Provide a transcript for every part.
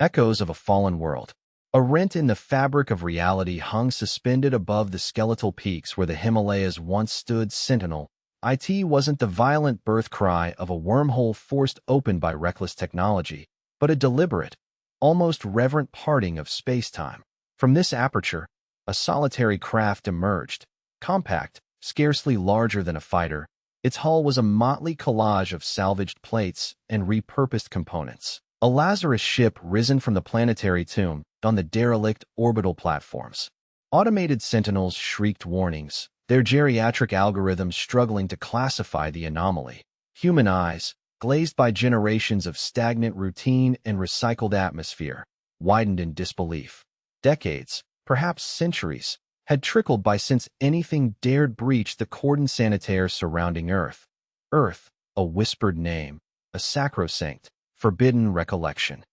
Echoes of a fallen world. A rent in the fabric of reality hung suspended above the skeletal peaks where the Himalayas once stood sentinel. It wasn't the violent birth cry of a wormhole forced open by reckless technology, but a deliberate, almost reverent parting of space-time. From this aperture, a solitary craft emerged, compact, scarcely larger than a fighter. Its hull was a motley collage of salvaged plates and repurposed components. A Lazarus ship risen from the planetary tomb on the derelict orbital platforms. Automated sentinels shrieked warnings, their geriatric algorithms struggling to classify the anomaly. Human eyes, glazed by generations of stagnant routine and recycled atmosphere, widened in disbelief. Decades, perhaps centuries, had trickled by since anything dared breach the cordon sanitaire surrounding Earth. Earth, a whispered name, a sacrosanct, forbidden recollection.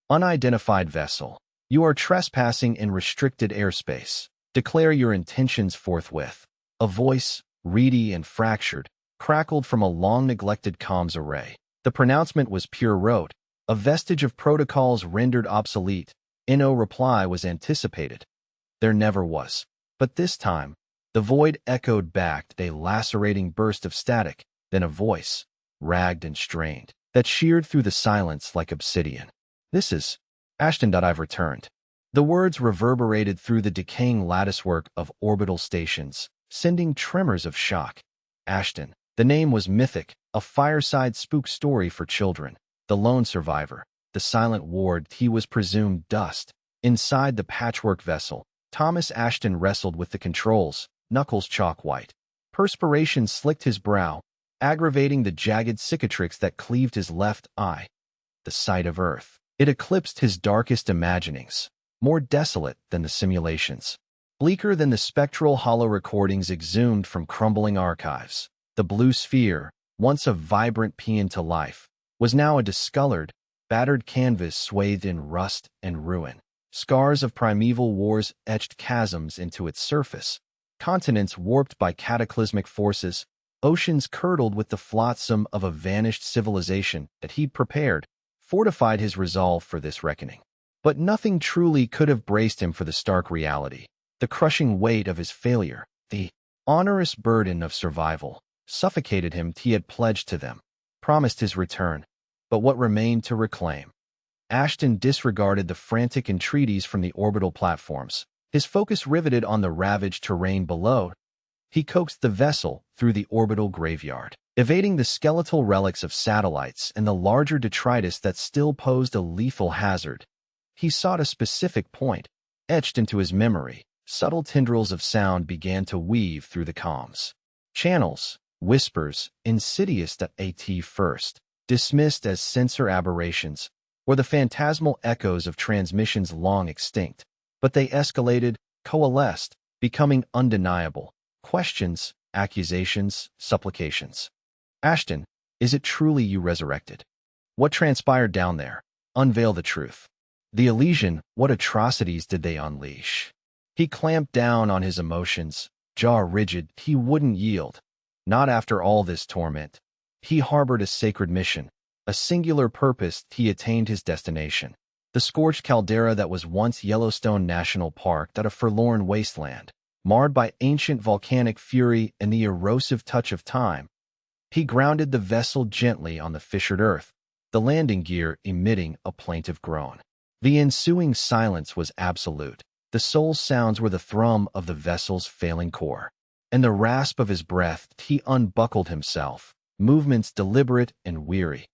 Unidentified vessel. You are trespassing in restricted airspace. Declare your intentions forthwith. A voice, reedy and fractured, crackled from a long-neglected comms array. The pronouncement was pure rote, a vestige of protocols rendered obsolete. No reply was anticipated. There never was. But this time, the void echoed back a lacerating burst of static, then a voice, ragged and strained, that sheared through the silence like obsidian. This is Ashton. I've returned. The words reverberated through the decaying latticework of orbital stations, sending tremors of shock. Ashton. The name was mythic, a fireside spook story for children. The lone survivor, the silent ward. He was presumed dust. Inside the patchwork vessel, Thomas Ashton wrestled with the controls, knuckles chalk-white. Perspiration slicked his brow, aggravating the jagged cicatrix that cleaved his left eye. The sight of Earth. It eclipsed his darkest imaginings, more desolate than the simulations, bleaker than the spectral hollow recordings exhumed from crumbling archives. The blue sphere, once a vibrant paean to life, was now a discolored, battered canvas swathed in rust and ruin. Scars of primeval wars etched chasms into its surface, continents warped by cataclysmic forces, oceans curdled with the flotsam of a vanished civilization that he'd prepared, fortified his resolve for this reckoning. But nothing truly could have braced him for the stark reality. The crushing weight of his failure, the onerous burden of survival, suffocated him. He had pledged to them, promised his return, but what remained to reclaim? Ashton disregarded the frantic entreaties from the orbital platforms, his focus riveted on the ravaged terrain below. He coaxed the vessel through the orbital graveyard, evading the skeletal relics of satellites and the larger detritus that still posed a lethal hazard. He sought a specific point, etched into his memory. Subtle tendrils of sound began to weave through the comms. Channels, whispers, insidious at first, dismissed as sensor aberrations, or the phantasmal echoes of transmissions long extinct. But they escalated, coalesced, becoming undeniable. Questions, accusations, supplications. Ashton, is it truly you resurrected? What transpired down there? Unveil the truth. The Elysian, what atrocities did they unleash? He clamped down on his emotions, jaw rigid. He wouldn't yield. Not after all this torment. He harbored a sacred mission, a singular purpose. He attained his destination. The scorched caldera that was once Yellowstone National Park, that a forlorn wasteland, marred by ancient volcanic fury and the erosive touch of time. He grounded the vessel gently on the fissured earth, the landing gear emitting a plaintive groan. The ensuing silence was absolute. The sole sounds were the thrum of the vessel's failing core, and the rasp of his breath. He unbuckled himself, movements deliberate and weary.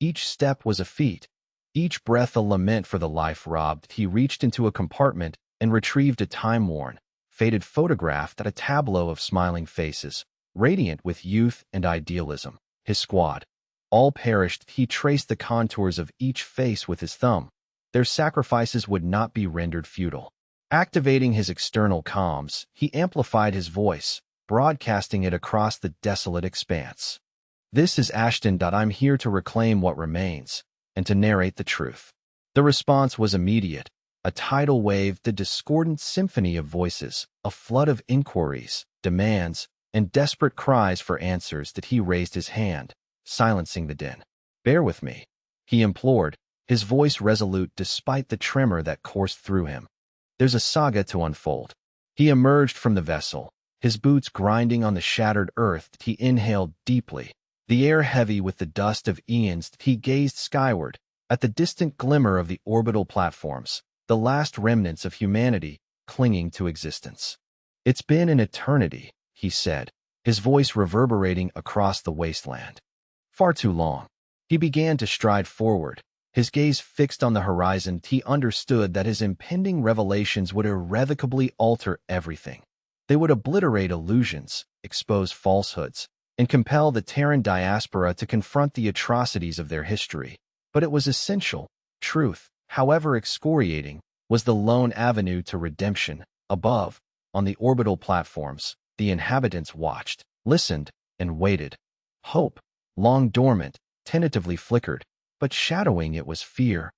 Each step was a feat, each breath a lament for the life robbed. He reached into a compartment and retrieved a time-worn, faded photograph that a tableau of smiling faces, radiant with youth and idealism. His squad, all perished. He traced the contours of each face with his thumb. Their sacrifices would not be rendered futile. Activating his external comms, he amplified his voice, broadcasting it across the desolate expanse. This is Ashton. I'm here to reclaim what remains, and to narrate the truth. The response was immediate. A tidal wave, the discordant symphony of voices, a flood of inquiries, demands, and desperate cries for answers. That he raised his hand, silencing the din. Bear with me, he implored, his voice resolute despite the tremor that coursed through him. There's a saga to unfold. He emerged from the vessel, his boots grinding on the shattered earth. He inhaled deeply, the air heavy with the dust of eons. He gazed skyward, at the distant glimmer of the orbital platforms, the last remnants of humanity clinging to existence. It's been an eternity, he said, his voice reverberating across the wasteland. Far too long. He began to stride forward, his gaze fixed on the horizon. He understood that his impending revelations would irrevocably alter everything. They would obliterate illusions, expose falsehoods, and compel the Terran diaspora to confront the atrocities of their history. But it was essential. Truth, however excoriating, was the lone avenue to redemption. Above, on the orbital platforms, the inhabitants watched, listened, and waited. Hope, long dormant, tentatively flickered, but shadowing it was fear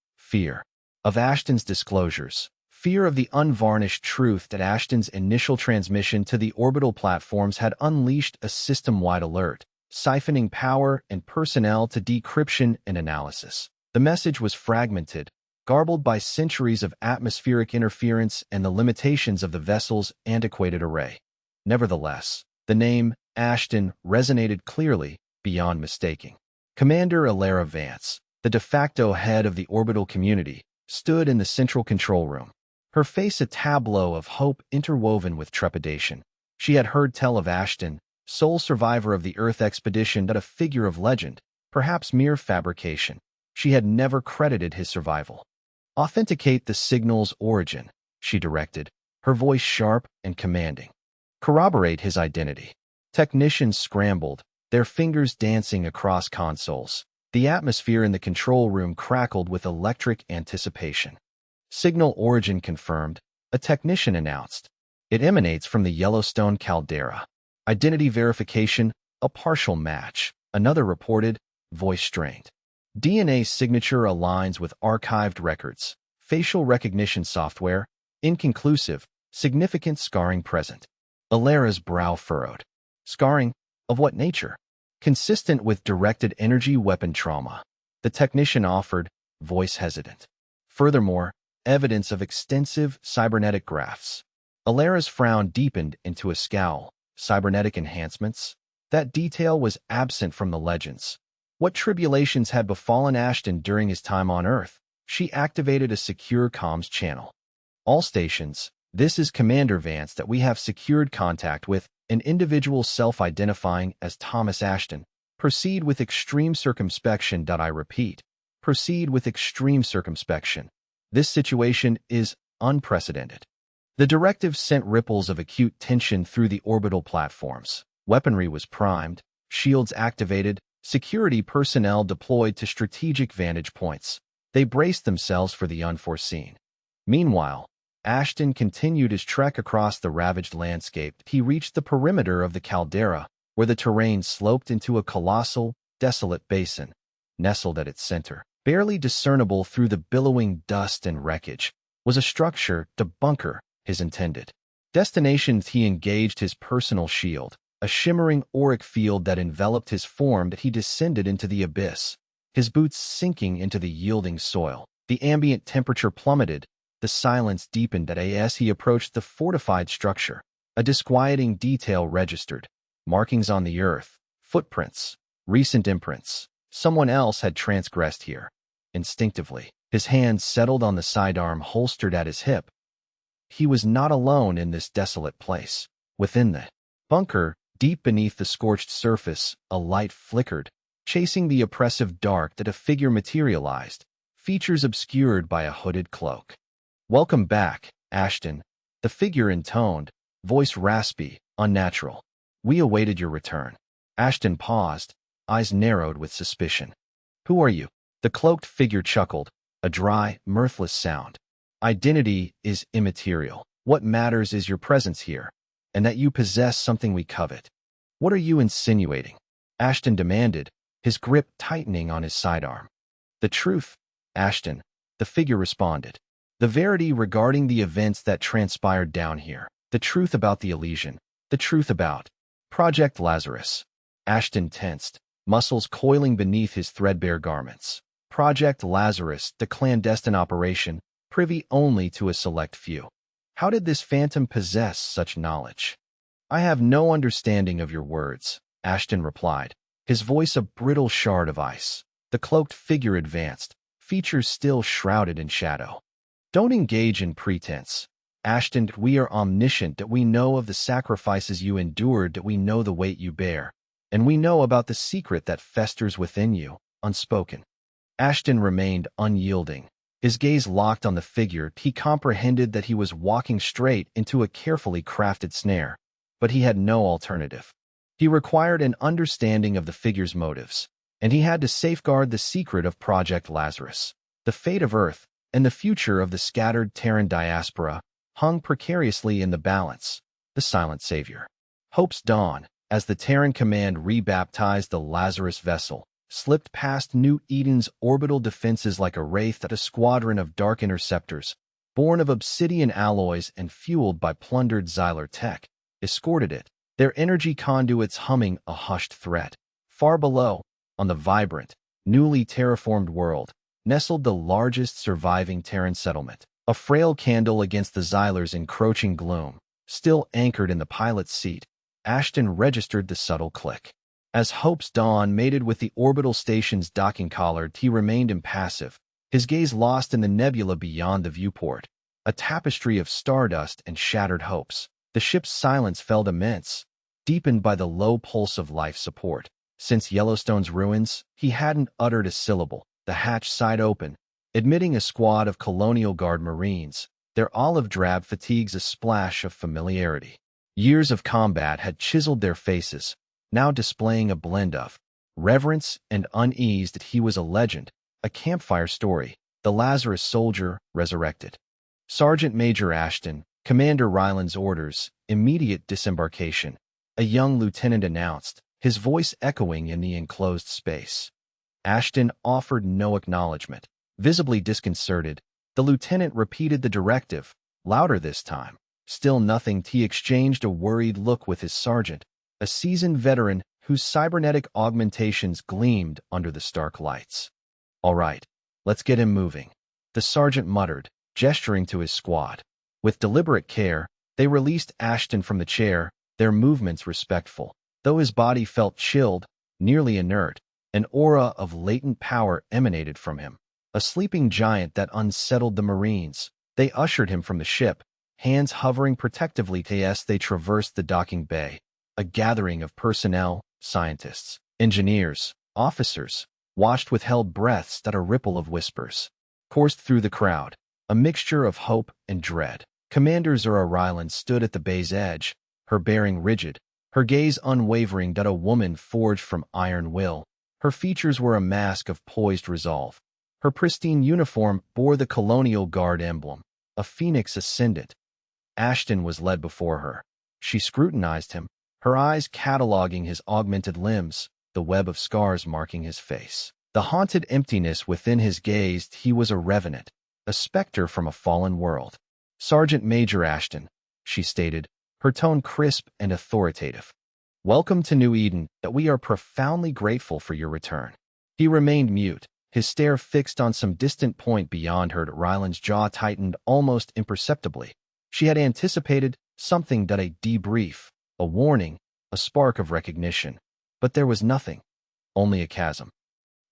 of Ashton's disclosures, fear of the unvarnished truth that Ashton's initial transmission to the orbital platforms had unleashed a system-wide alert, siphoning power and personnel to decryption and analysis. The message was fragmented, garbled by centuries of atmospheric interference and the limitations of the vessel's antiquated array. Nevertheless, the name Ashton resonated clearly, beyond mistaking. Commander Alara Vance, the de facto head of the orbital community, stood in the central control room, her face a tableau of hope interwoven with trepidation. She had heard tell of Ashton, sole survivor of the Earth expedition, but a figure of legend, perhaps mere fabrication. She had never credited his survival. "Authenticate the signal's origin," she directed, her voice sharp and commanding. "Corroborate his identity." Technicians scrambled, their fingers dancing across consoles. The atmosphere in the control room crackled with electric anticipation. "Signal origin confirmed," a technician announced. "It emanates from the Yellowstone caldera." "Identity verification, a partial match," another reported, voice strained. "DNA signature aligns with archived records. Facial recognition software, inconclusive, significant scarring present." Alara's brow furrowed. "Scarring? Of what nature?" "Consistent with directed energy weapon trauma," the technician offered, voice hesitant. "Furthermore, evidence of extensive cybernetic grafts." Alara's frown deepened into a scowl. Cybernetic enhancements? That detail was absent from the legends. What tribulations had befallen Ashton during his time on Earth? She activated a secure comms channel. "All stations, this is Commander Vance that we have secured contact with, an individual self-identifying as Thomas Ashton. Proceed with extreme circumspection. I repeat, proceed with extreme circumspection. This situation is unprecedented." The directive sent ripples of acute tension through the orbital platforms. Weaponry was primed, shields activated, security personnel deployed to strategic vantage points. They braced themselves for the unforeseen. Meanwhile, Ashton continued his trek across the ravaged landscape. He reached the perimeter of the caldera, where the terrain sloped into a colossal, desolate basin. Nestled at its center, barely discernible through the billowing dust and wreckage, was a structure, the bunker, his intended destination. He engaged his personal shield, a shimmering auric field that enveloped his form. He descended into the abyss, his boots sinking into the yielding soil. The ambient temperature plummeted, the silence deepened. As he approached the fortified structure, a disquieting detail registered. Markings on the earth, footprints, recent imprints. Someone else had transgressed here. Instinctively, his hand settled on the sidearm holstered at his hip. He was not alone in this desolate place. Within the bunker, deep beneath the scorched surface, a light flickered, chasing the oppressive dark. That a figure materialized, features obscured by a hooded cloak. "Welcome back, Ashton," the figure intoned, voice raspy, unnatural. "We awaited your return." Ashton paused, eyes narrowed with suspicion. "Who are you?" The cloaked figure chuckled, a dry, mirthless sound. "Identity is immaterial. What matters is your presence here, and that you possess something we covet." "What are you insinuating?" Ashton demanded, his grip tightening on his sidearm. "The truth, Ashton," the figure responded. "The verity regarding the events that transpired down here. The truth about the Elysian. The truth about Project Lazarus." Ashton tensed, muscles coiling beneath his threadbare garments. Project Lazarus, the clandestine operation, privy only to a select few. How did this phantom possess such knowledge? I have no understanding of your words, Ashton replied, his voice a brittle shard of ice. The cloaked figure advanced, features still shrouded in shadow. Don't engage in pretense. Ashton, we are omniscient, that we know of the sacrifices you endured, that we know the weight you bear, and we know about the secret that festers within you, unspoken. Ashton remained unyielding. His gaze locked on the figure. He comprehended that he was walking straight into a carefully crafted snare, but he had no alternative. He required an understanding of the figure's motives, and he had to safeguard the secret of Project Lazarus. The fate of Earth and the future of the scattered Terran diaspora hung precariously in the balance. The silent savior. Hope's dawn, as the Terran command rebaptized the Lazarus vessel, slipped past New Eden's orbital defenses like a wraith at a squadron of dark interceptors, born of obsidian alloys and fueled by plundered Xylar tech, escorted it, their energy conduits humming a hushed threat. Far below, on the vibrant, newly terraformed world, nestled the largest surviving Terran settlement, a frail candle against the Xylar's encroaching gloom. Still anchored in the pilot's seat, Ashton registered the subtle click. As Hope's dawn mated with the orbital station's docking collar, he remained impassive, his gaze lost in the nebula beyond the viewport, a tapestry of stardust and shattered hopes. The ship's silence felt immense, deepened by the low pulse of life support. Since Yellowstone's ruins, he hadn't uttered a syllable. The hatch side open, admitting a squad of Colonial Guard Marines, their olive-drab fatigues a splash of familiarity. Years of combat had chiseled their faces, now displaying a blend of reverence and unease that he was a legend, a campfire story, the Lazarus soldier resurrected. Sergeant Major Ashton, Commander Ryland's orders, immediate disembarkation, a young lieutenant announced, his voice echoing in the enclosed space. Ashton offered no acknowledgement. Visibly disconcerted, the lieutenant repeated the directive, louder this time. Still nothing. He exchanged a worried look with his sergeant, a seasoned veteran whose cybernetic augmentations gleamed under the stark lights. All right, let's get him moving, the sergeant muttered, gesturing to his squad. With deliberate care, they released Ashton from the chair, their movements respectful. Though his body felt chilled, nearly inert, an aura of latent power emanated from him, a sleeping giant that unsettled the Marines. They ushered him from the ship, hands hovering protectively as they traversed the docking bay. A gathering of personnel, scientists, engineers, officers, watched with held breaths that a ripple of whispers coursed through the crowd, a mixture of hope and dread. Commander Zura Ryland stood at the bay's edge, her bearing rigid, her gaze unwavering that a woman forged from iron will. Her features were a mask of poised resolve. Her pristine uniform bore the Colonial Guard emblem, a phoenix ascendant. Ashton was led before her. She scrutinized him, her eyes cataloging his augmented limbs, the web of scars marking his face. The haunted emptiness within his gaze. He was a revenant, a specter from a fallen world. Sergeant Major Ashton, she stated, her tone crisp and authoritative. Welcome to New Eden, that we are profoundly grateful for your return. He remained mute, his stare fixed on some distant point beyond her. Ryland's jaw tightened almost imperceptibly. She had anticipated something, that a debrief, a warning, a spark of recognition. But there was nothing, only a chasm.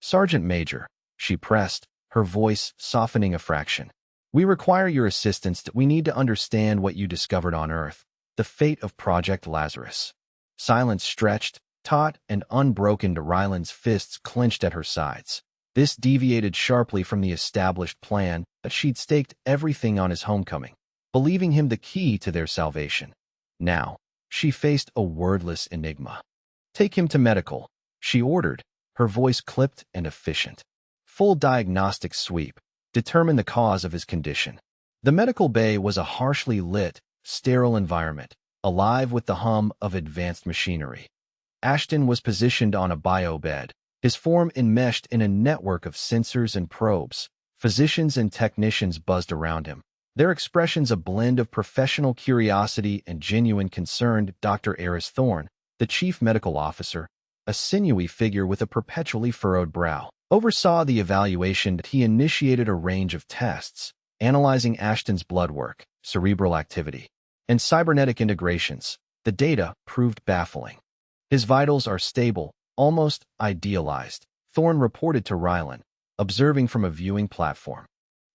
Sergeant Major, she pressed, her voice softening a fraction. We require your assistance. That we need to understand what you discovered on Earth, the fate of Project Lazarus. Silence stretched, taut and unbroken. Ryland's fists clenched at her sides. This deviated sharply from the established plan that she'd staked everything on his homecoming, believing him the key to their salvation. Now, she faced a wordless enigma. Take him to medical, she ordered, her voice clipped and efficient. Full diagnostic sweep. Determine the cause of his condition. The medical bay was a harshly lit, sterile environment, alive with the hum of advanced machinery. Ashton was positioned on a biobed, his form enmeshed in a network of sensors and probes. Physicians and technicians buzzed around him, their expressions a blend of professional curiosity and genuine concern. Dr. Eris Thorne, the chief medical officer, a sinewy figure with a perpetually furrowed brow, oversaw the evaluation. He initiated a range of tests, analyzing Ashton's blood work, cerebral activity, and cybernetic integrations. The data proved baffling. His vitals are stable, almost idealized, Thorne reported to Rylan, observing from a viewing platform.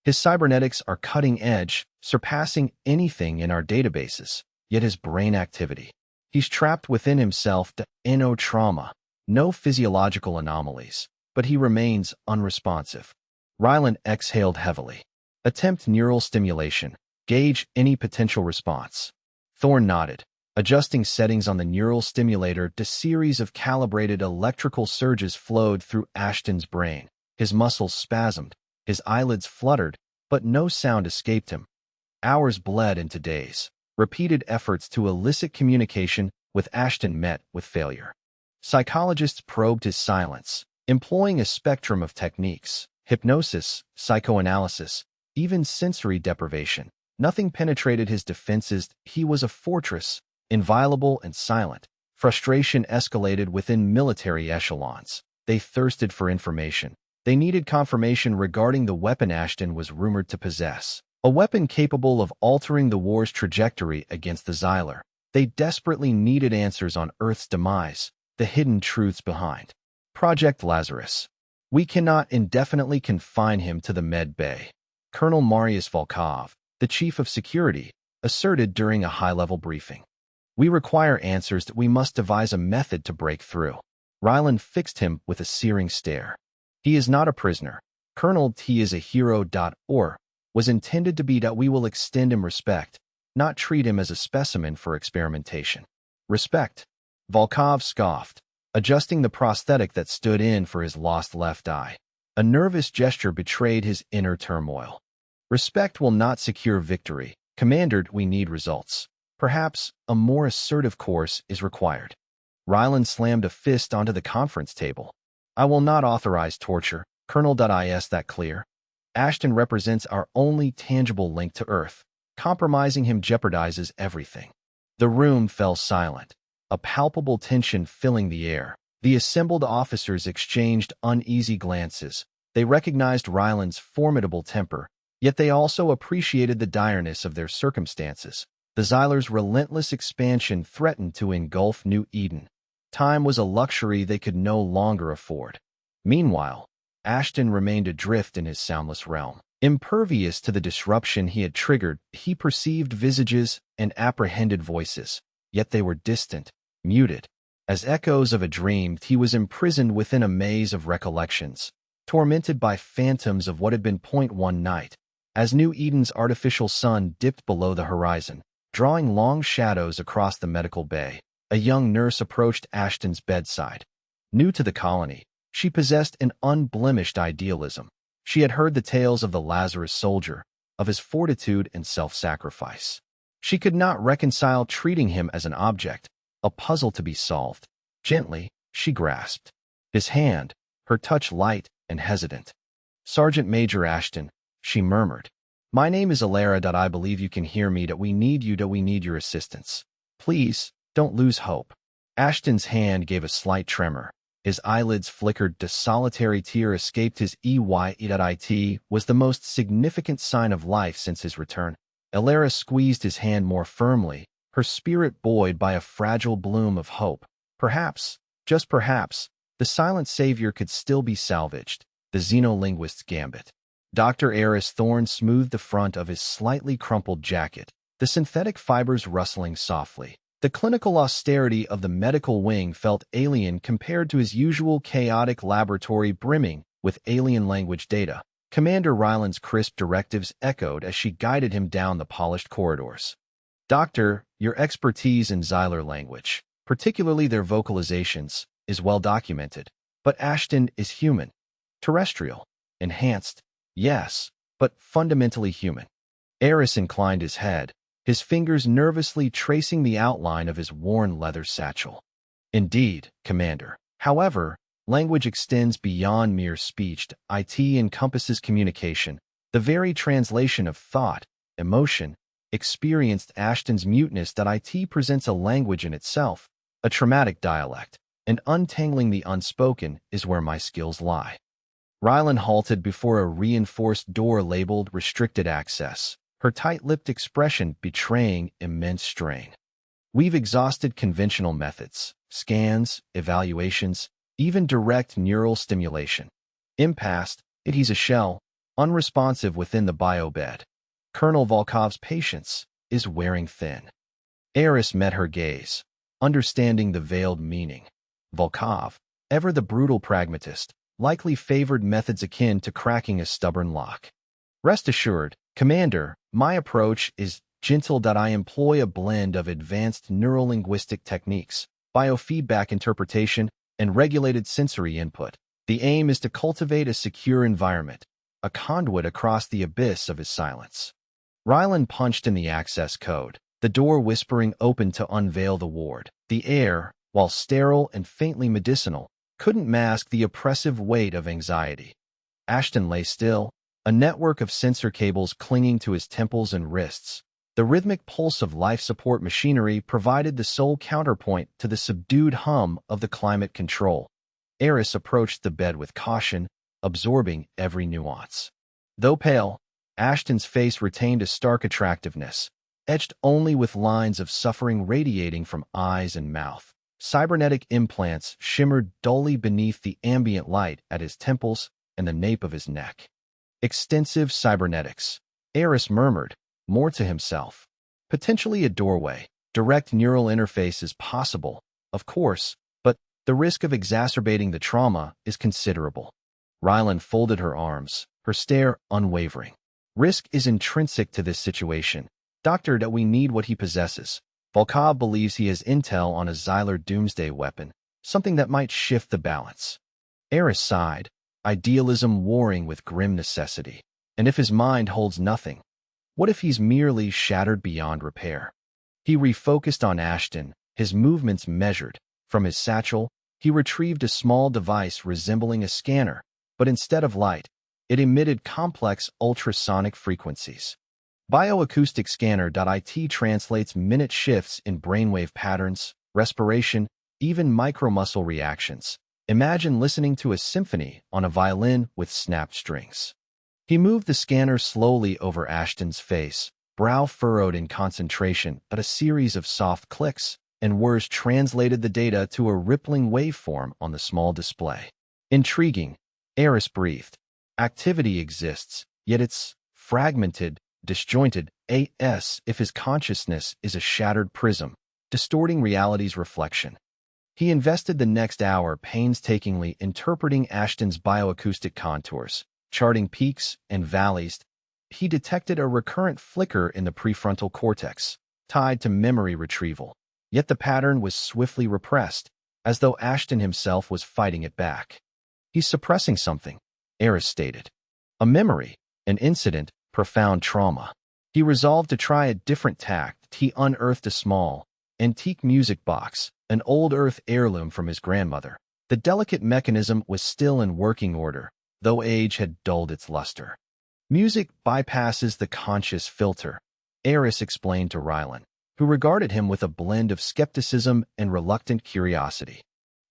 His cybernetics are cutting-edge, surpassing anything in our databases, yet his brain activity. He's trapped within himself. No trauma, no physiological anomalies, but he remains unresponsive. Rylan exhaled heavily. Attempt neural stimulation. Gauge any potential response. Thorne nodded, adjusting settings on the neural stimulator. A series of calibrated electrical surges flowed through Ashton's brain. His muscles spasmed, his eyelids fluttered, but no sound escaped him. Hours bled into days. Repeated efforts to elicit communication with Ashton met with failure. Psychologists probed his silence, employing a spectrum of techniques: hypnosis, psychoanalysis, even sensory deprivation. Nothing penetrated his defenses. He was a fortress, inviolable and silent. Frustration escalated within military echelons. They thirsted for information. They needed confirmation regarding the weapon Ashton was rumored to possess. A weapon capable of altering the war's trajectory against the Xylar. They desperately needed answers on Earth's demise, the hidden truths behind Project Lazarus. We cannot indefinitely confine him to the med bay, Colonel Marius Volkov, the chief of security, asserted during a high-level briefing. We require answers. That we must devise a method to break through. Rylan fixed him with a searing stare. He is not a prisoner, Colonel. He is a hero. Or was intended to be. We will extend him respect, not treat him as a specimen for experimentation. Respect? Volkov scoffed, adjusting the prosthetic that stood in for his lost left eye. A nervous gesture betrayed his inner turmoil. Respect will not secure victory, Commander. We need results. Perhaps a more assertive course is required. Rylan slammed a fist onto the conference table. I will not authorize torture, Colonel. Is that clear? Ashton represents our only tangible link to Earth. Compromising him jeopardizes everything. The room fell silent, a palpable tension filling the air. The assembled officers exchanged uneasy glances. They recognized Rylan's formidable temper, yet they also appreciated the direness of their circumstances. The Xylar's relentless expansion threatened to engulf New Eden. Time was a luxury they could no longer afford. Meanwhile, Ashton remained adrift in his soundless realm. Impervious to the disruption he had triggered, he perceived visages and apprehended voices, yet they were distant, muted. As echoes of a dream, he was imprisoned within a maze of recollections, tormented by phantoms of what had been. One night, as New Eden's artificial sun dipped below the horizon, drawing long shadows across the medical bay, a young nurse approached Ashton's bedside. New to the colony, she possessed an unblemished idealism. She had heard the tales of the Lazarus soldier, of his fortitude and self-sacrifice. She could not reconcile treating him as an object, a puzzle to be solved. Gently, she grasped his hand, her touch light and hesitant. Sergeant Major Ashton, she murmured. My name is Alara. I believe you can hear me. We need you. We need your assistance. Please, don't lose hope. Ashton's hand gave a slight tremor. His eyelids flickered. A solitary tear escaped his eye. It was the most significant sign of life since his return. Alara squeezed his hand more firmly, her spirit buoyed by a fragile bloom of hope. Perhaps, just perhaps, the silent savior could still be salvaged. The xenolinguist's gambit. Dr. Eris Thorne smoothed the front of his slightly crumpled jacket, the synthetic fibers rustling softly. The clinical austerity of the medical wing felt alien compared to his usual chaotic laboratory brimming with alien language data. Commander Rylan's crisp directives echoed as she guided him down the polished corridors. Doctor, your expertise in Xylar language, particularly their vocalizations, is well documented. But Ashton is human. Terrestrial. Enhanced. Yes, but fundamentally human. Eris inclined his head, his fingers nervously tracing the outline of his worn leather satchel. Indeed, Commander. However, language extends beyond mere speech. It encompasses communication, the very translation of thought, emotion, experienced. Ashton's muteness. It presents a language in itself, a traumatic dialect, and untangling the unspoken is where my skills lie. Rylan halted before a reinforced door labeled Restricted Access, her tight-lipped expression betraying immense strain. We've exhausted conventional methods, scans, evaluations, even direct neural stimulation. Impasse, he's a shell, unresponsive within the biobed. Colonel Volkov's patience is wearing thin. Eris met her gaze, understanding the veiled meaning. Volkov, ever the brutal pragmatist, likely favored methods akin to cracking a stubborn lock. Rest assured, Commander, my approach is gentle. I employ a blend of advanced neurolinguistic techniques, biofeedback interpretation, and regulated sensory input. The aim is to cultivate a secure environment, a conduit across the abyss of his silence. Rylan punched in the access code, the door whispering open to unveil the ward. The air, while sterile and faintly medicinal, couldn't mask the oppressive weight of anxiety. Ashton lay still, a network of sensor cables clinging to his temples and wrists. The rhythmic pulse of life support machinery provided the sole counterpoint to the subdued hum of the climate control. Eris approached the bed with caution, absorbing every nuance. Though pale, Ashton's face retained a stark attractiveness, etched only with lines of suffering radiating from eyes and mouth. Cybernetic implants shimmered dully beneath the ambient light at his temples and the nape of his neck. Extensive cybernetics, Eris murmured, more to himself. Potentially a doorway. Direct neural interface is possible, of course, but the risk of exacerbating the trauma is considerable. Rylan folded her arms, her stare unwavering. Risk is intrinsic to this situation. Doctor, that we need what he possesses. Volkov believes he has intel on a Xyler doomsday weapon, something that might shift the balance. Eris sighed, idealism warring with grim necessity. And if his mind holds nothing? What if he's merely shattered beyond repair? He refocused on Ashton, his movements measured. From his satchel, he retrieved a small device resembling a scanner, but instead of light, it emitted complex ultrasonic frequencies. Bioacoustic scanner.it translates minute shifts in brainwave patterns, respiration, even micromuscle reactions. Imagine listening to a symphony on a violin with snapped strings. He moved the scanner slowly over Ashton's face, brow furrowed in concentration at a series of soft clicks, and words translated the data to a rippling waveform on the small display. Intriguing, Eris breathed. Activity exists, yet it's fragmented, disjointed, as if his consciousness is a shattered prism, distorting reality's reflection. He invested the next hour painstakingly interpreting Ashton's bioacoustic contours, charting peaks and valleys. He detected a recurrent flicker in the prefrontal cortex, tied to memory retrieval. Yet the pattern was swiftly repressed, as though Ashton himself was fighting it back. He's suppressing something, Eris stated. A memory, an incident, profound trauma. He resolved to try a different tact. He unearthed a small, antique music box, an old Earth heirloom from his grandmother. The delicate mechanism was still in working order, though age had dulled its luster. Music bypasses the conscious filter, Eris explained to Rylan, who regarded him with a blend of skepticism and reluctant curiosity.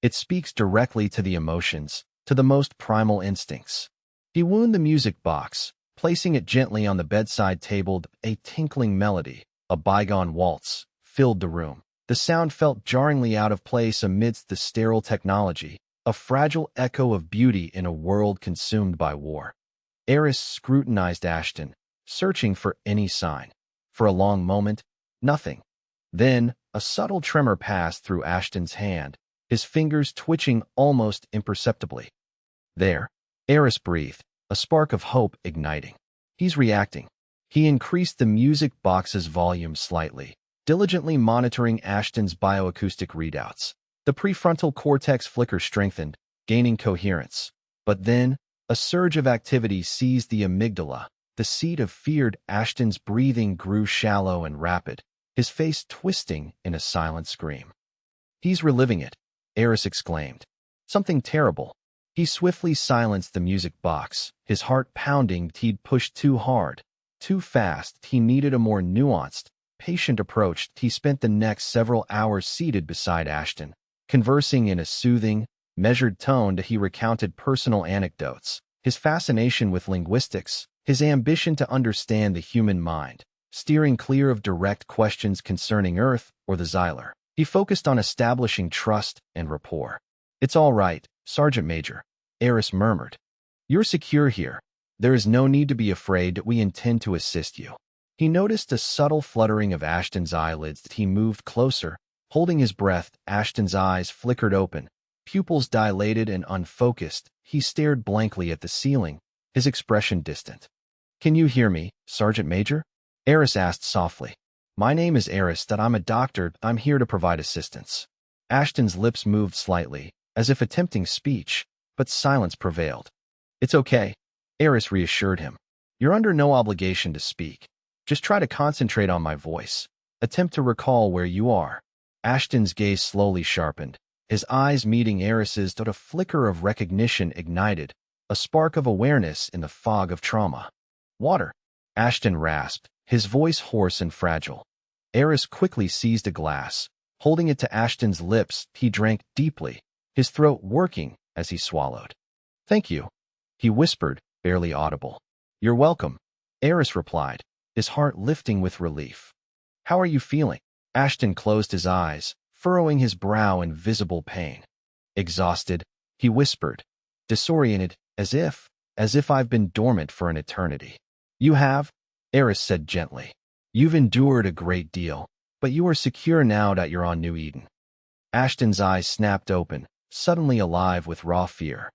It speaks directly to the emotions, to the most primal instincts. He wound the music box, placing it gently on the bedside table. A tinkling melody, a bygone waltz, filled the room. The sound felt jarringly out of place amidst the sterile technology, a fragile echo of beauty in a world consumed by war. Eris scrutinized Ashton, searching for any sign. For a long moment, nothing. Then, a subtle tremor passed through Ashton's hand, his fingers twitching almost imperceptibly. There, Eris breathed, a spark of hope igniting. He's reacting. He increased the music box's volume slightly, diligently monitoring Ashton's bioacoustic readouts. The prefrontal cortex flicker strengthened, gaining coherence. But then, a surge of activity seized the amygdala, the seat of fear. Ashton's breathing grew shallow and rapid, his face twisting in a silent scream. He's reliving it, Eris exclaimed. Something terrible. He swiftly silenced the music box, his heart pounding. He'd pushed too hard, too fast. He needed a more nuanced, patient approach. He spent the next several hours seated beside Ashton, conversing in a soothing, measured tone. He recounted personal anecdotes, his fascination with linguistics, his ambition to understand the human mind, steering clear of direct questions concerning Earth or the Xylar. He focused on establishing trust and rapport. "It's all right, Sergeant Major," Eris murmured. "You're secure here. There is no need to be afraid that we intend to assist you." He noticed a subtle fluttering of Ashton's eyelids as he moved closer. Holding his breath, Ashton's eyes flickered open, pupils dilated and unfocused. He stared blankly at the ceiling, his expression distant. "Can you hear me, Sergeant Major?" Eris asked softly. "My name is Eris. I'm a doctor. I'm here to provide assistance." Ashton's lips moved slightly, as if attempting speech, but silence prevailed. "It's okay," Eris reassured him. "You're under no obligation to speak. Just try to concentrate on my voice. Attempt to recall where you are." Ashton's gaze slowly sharpened, his eyes meeting Eris's. A flicker of recognition ignited, a spark of awareness in the fog of trauma. "Water," Ashton rasped, his voice hoarse and fragile. Eris quickly seized a glass. Holding it to Ashton's lips, he drank deeply, his throat working as he swallowed. "Thank you," he whispered, barely audible. "You're welcome," Eris replied, his heart lifting with relief. "How are you feeling?" Ashton closed his eyes, furrowing his brow in visible pain. "Exhausted," he whispered, disoriented, as if I've been dormant for an eternity. "You have," Eris said gently. "You've endured a great deal, but you are secure now that you're on New Eden." Ashton's eyes snapped open, suddenly alive with raw fear.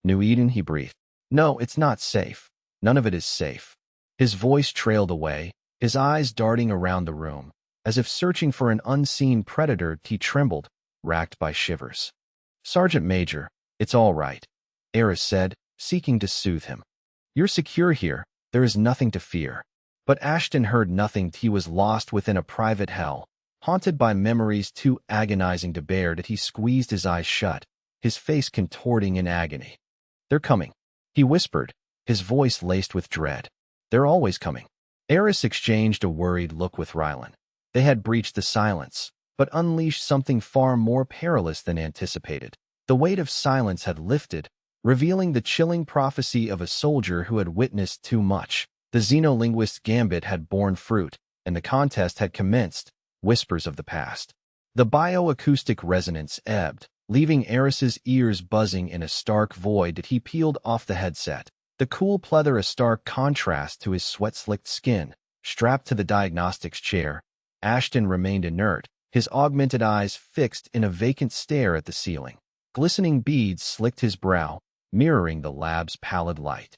"New Eden," he breathed. "No, it's not safe. None of it is safe." His voice trailed away, his eyes darting around the room, as if searching for an unseen predator. He trembled, racked by shivers. "Sergeant Major, it's all right," Eris said, seeking to soothe him. "You're secure here. There is nothing to fear." But Ashton heard nothing. He was lost within a private hell, haunted by memories too agonizing to bear. That he squeezed his eyes shut, his face contorting in agony. "They're coming," he whispered, his voice laced with dread. "They're always coming." Eris exchanged a worried look with Rylan. They had breached the silence, but unleashed something far more perilous than anticipated. The weight of silence had lifted, revealing the chilling prophecy of a soldier who had witnessed too much. The xenolinguist's gambit had borne fruit, and the contest had commenced. Whispers of the past. The bioacoustic resonance ebbed, leaving Eris's ears buzzing in a stark void. That he peeled off the headset. The cool pleather a stark contrast to his sweat-slicked skin. Strapped to the diagnostics chair, Ashton remained inert, his augmented eyes fixed in a vacant stare at the ceiling. Glistening beads slicked his brow, mirroring the lab's pallid light.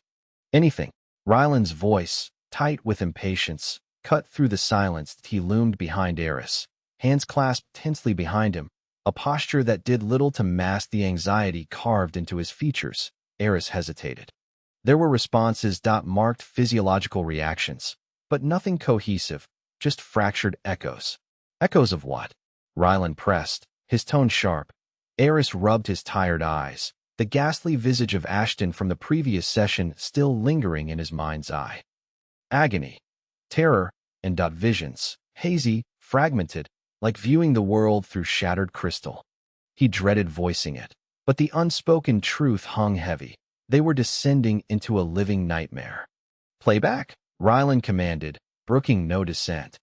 "Anything." Rylan's voice, tight with impatience, cut through the silence. He loomed behind Eris, hands clasped tensely behind him, a posture that did little to mask the anxiety carved into his features. Eris hesitated. There were responses. Marked physiological reactions, but nothing cohesive, just fractured echoes. "Echoes of what?" Rylan pressed, his tone sharp. Eris rubbed his tired eyes, the ghastly visage of Ashton from the previous session still lingering in his mind's eye. "Agony, terror, and visions, hazy, fragmented, like viewing the world through shattered crystal." He dreaded voicing it, but the unspoken truth hung heavy. They were descending into a living nightmare. "Playback," Rylan commanded, brooking no dissent.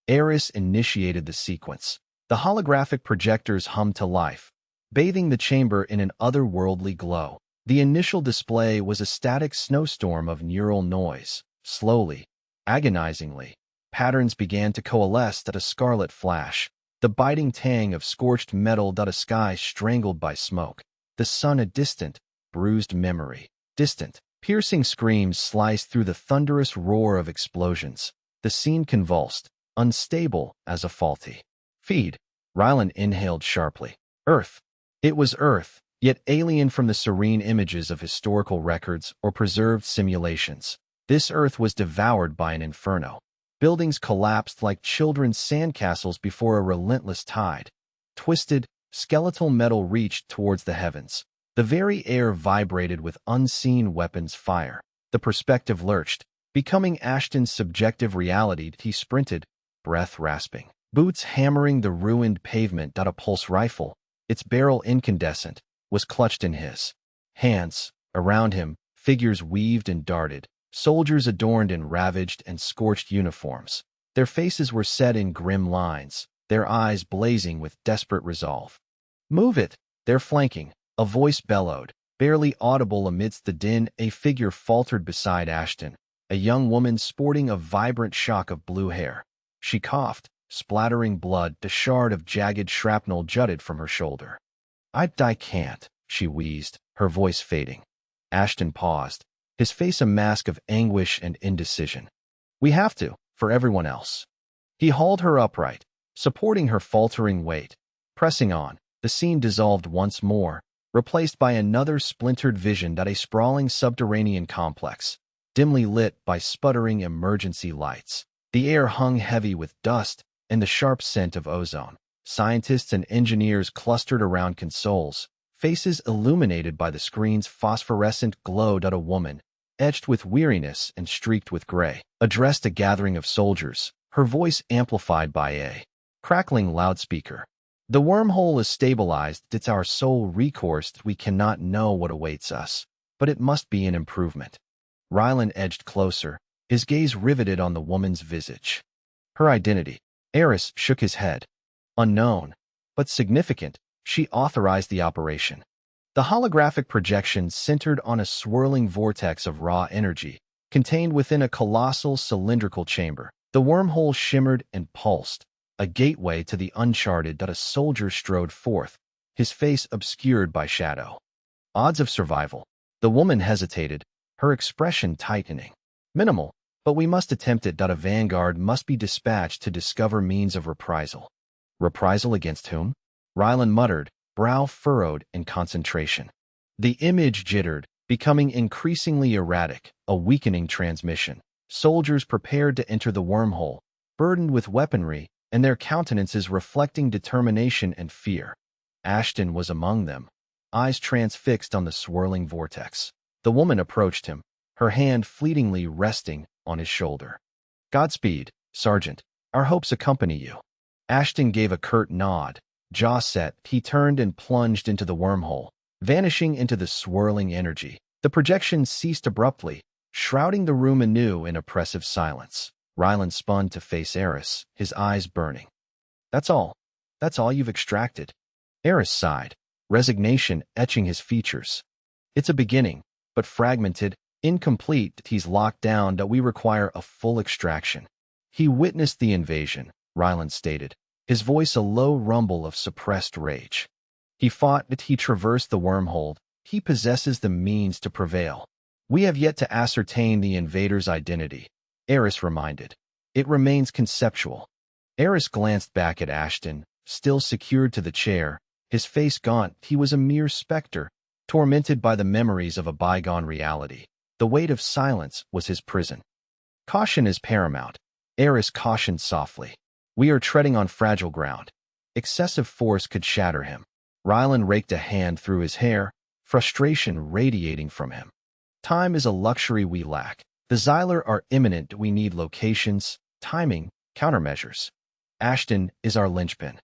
Eris initiated the sequence. The holographic projectors hummed to life, bathing the chamber in an otherworldly glow. The initial display was a static snowstorm of neural noise. Slowly, agonizingly, patterns began to coalesce at a scarlet flash, the biting tang of scorched metal. A sky strangled by smoke, the sun a distant, bruised memory. Distant, piercing screams sliced through the thunderous roar of explosions. The scene convulsed, unstable as a faulty feed. Rylan inhaled sharply. Earth. It was Earth, yet alien from the serene images of historical records or preserved simulations. This Earth was devoured by an inferno. Buildings collapsed like children's sandcastles before a relentless tide. Twisted, skeletal metal reached towards the heavens. The very air vibrated with unseen weapons fire. The perspective lurched, becoming Ashton's subjective reality. He sprinted, breath rasping, boots hammering the ruined pavement. A pulse rifle, its barrel incandescent, was clutched in his hands. Around him, Figures weaved and darted, soldiers adorned in ravaged and scorched uniforms. Their faces were set in grim lines, their eyes blazing with desperate resolve. "Move it! They're flanking," a voice bellowed. Barely audible amidst the din, a figure faltered beside Ashton, a young woman sporting a vibrant shock of blue hair. She coughed, splattering blood. A shard of jagged shrapnel jutted from her shoulder. I can't," she wheezed, her voice fading. Ashton paused, his face a mask of anguish and indecision. "We have to, for everyone else." He hauled her upright, supporting her faltering weight. Pressing on, the scene dissolved once more, replaced by another splintered vision that a sprawling subterranean complex, dimly lit by sputtering emergency lights. The air hung heavy with dust and the sharp scent of ozone. Scientists and engineers clustered around consoles, faces illuminated by the screen's phosphorescent glow. A woman, etched with weariness and streaked with gray, addressed a gathering of soldiers, her voice amplified by a crackling loudspeaker. "The wormhole is stabilized. It's our sole recourse. We cannot know what awaits us, but it must be an improvement." Rylan edged closer, his gaze riveted on the woman's visage. Her identity. Eris shook his head. Unknown, but significant, she authorized the operation. The holographic projection centered on a swirling vortex of raw energy, contained within a colossal cylindrical chamber. The wormhole shimmered and pulsed, a gateway to the uncharted. A soldier strode forth, his face obscured by shadow. Odds of survival. The woman hesitated, her expression tightening. "Minimal, but we must attempt it." A vanguard must be dispatched to discover means of reprisal. Reprisal against whom? Rylan muttered, brow furrowed in concentration. The image jittered, becoming increasingly erratic, a weakening transmission. Soldiers prepared to enter the wormhole, burdened with weaponry, and their countenances reflecting determination and fear. Ashton was among them, eyes transfixed on the swirling vortex. The woman approached him, her hand fleetingly resting on his shoulder. "Godspeed, Sergeant. Our hopes accompany you." Ashton gave a curt nod. Jaw set, he turned and plunged into the wormhole, vanishing into the swirling energy. The projection ceased abruptly, shrouding the room anew in oppressive silence. Rylan spun to face Eris, his eyes burning. That's all you've extracted." Eris sighed, resignation etching his features. "It's a beginning, but fragmented, incomplete. He's locked down. That we require a full extraction." "He witnessed the invasion," Rylan stated, his voice a low rumble of suppressed rage. "He fought it. He traversed the wormhole. He possesses the means to prevail. We have yet to ascertain the invader's identity," Eris reminded. "It remains conceptual." Eris glanced back at Ashton, still secured to the chair, his face gaunt. He was a mere specter, tormented by the memories of a bygone reality. The weight of silence was his prison. "Caution is paramount," Eris cautioned softly. "We are treading on fragile ground. Excessive force could shatter him." Rylan raked a hand through his hair, frustration radiating from him. "Time is a luxury we lack. The Xylar are imminent. We need locations, timing, countermeasures. Ashton is our linchpin."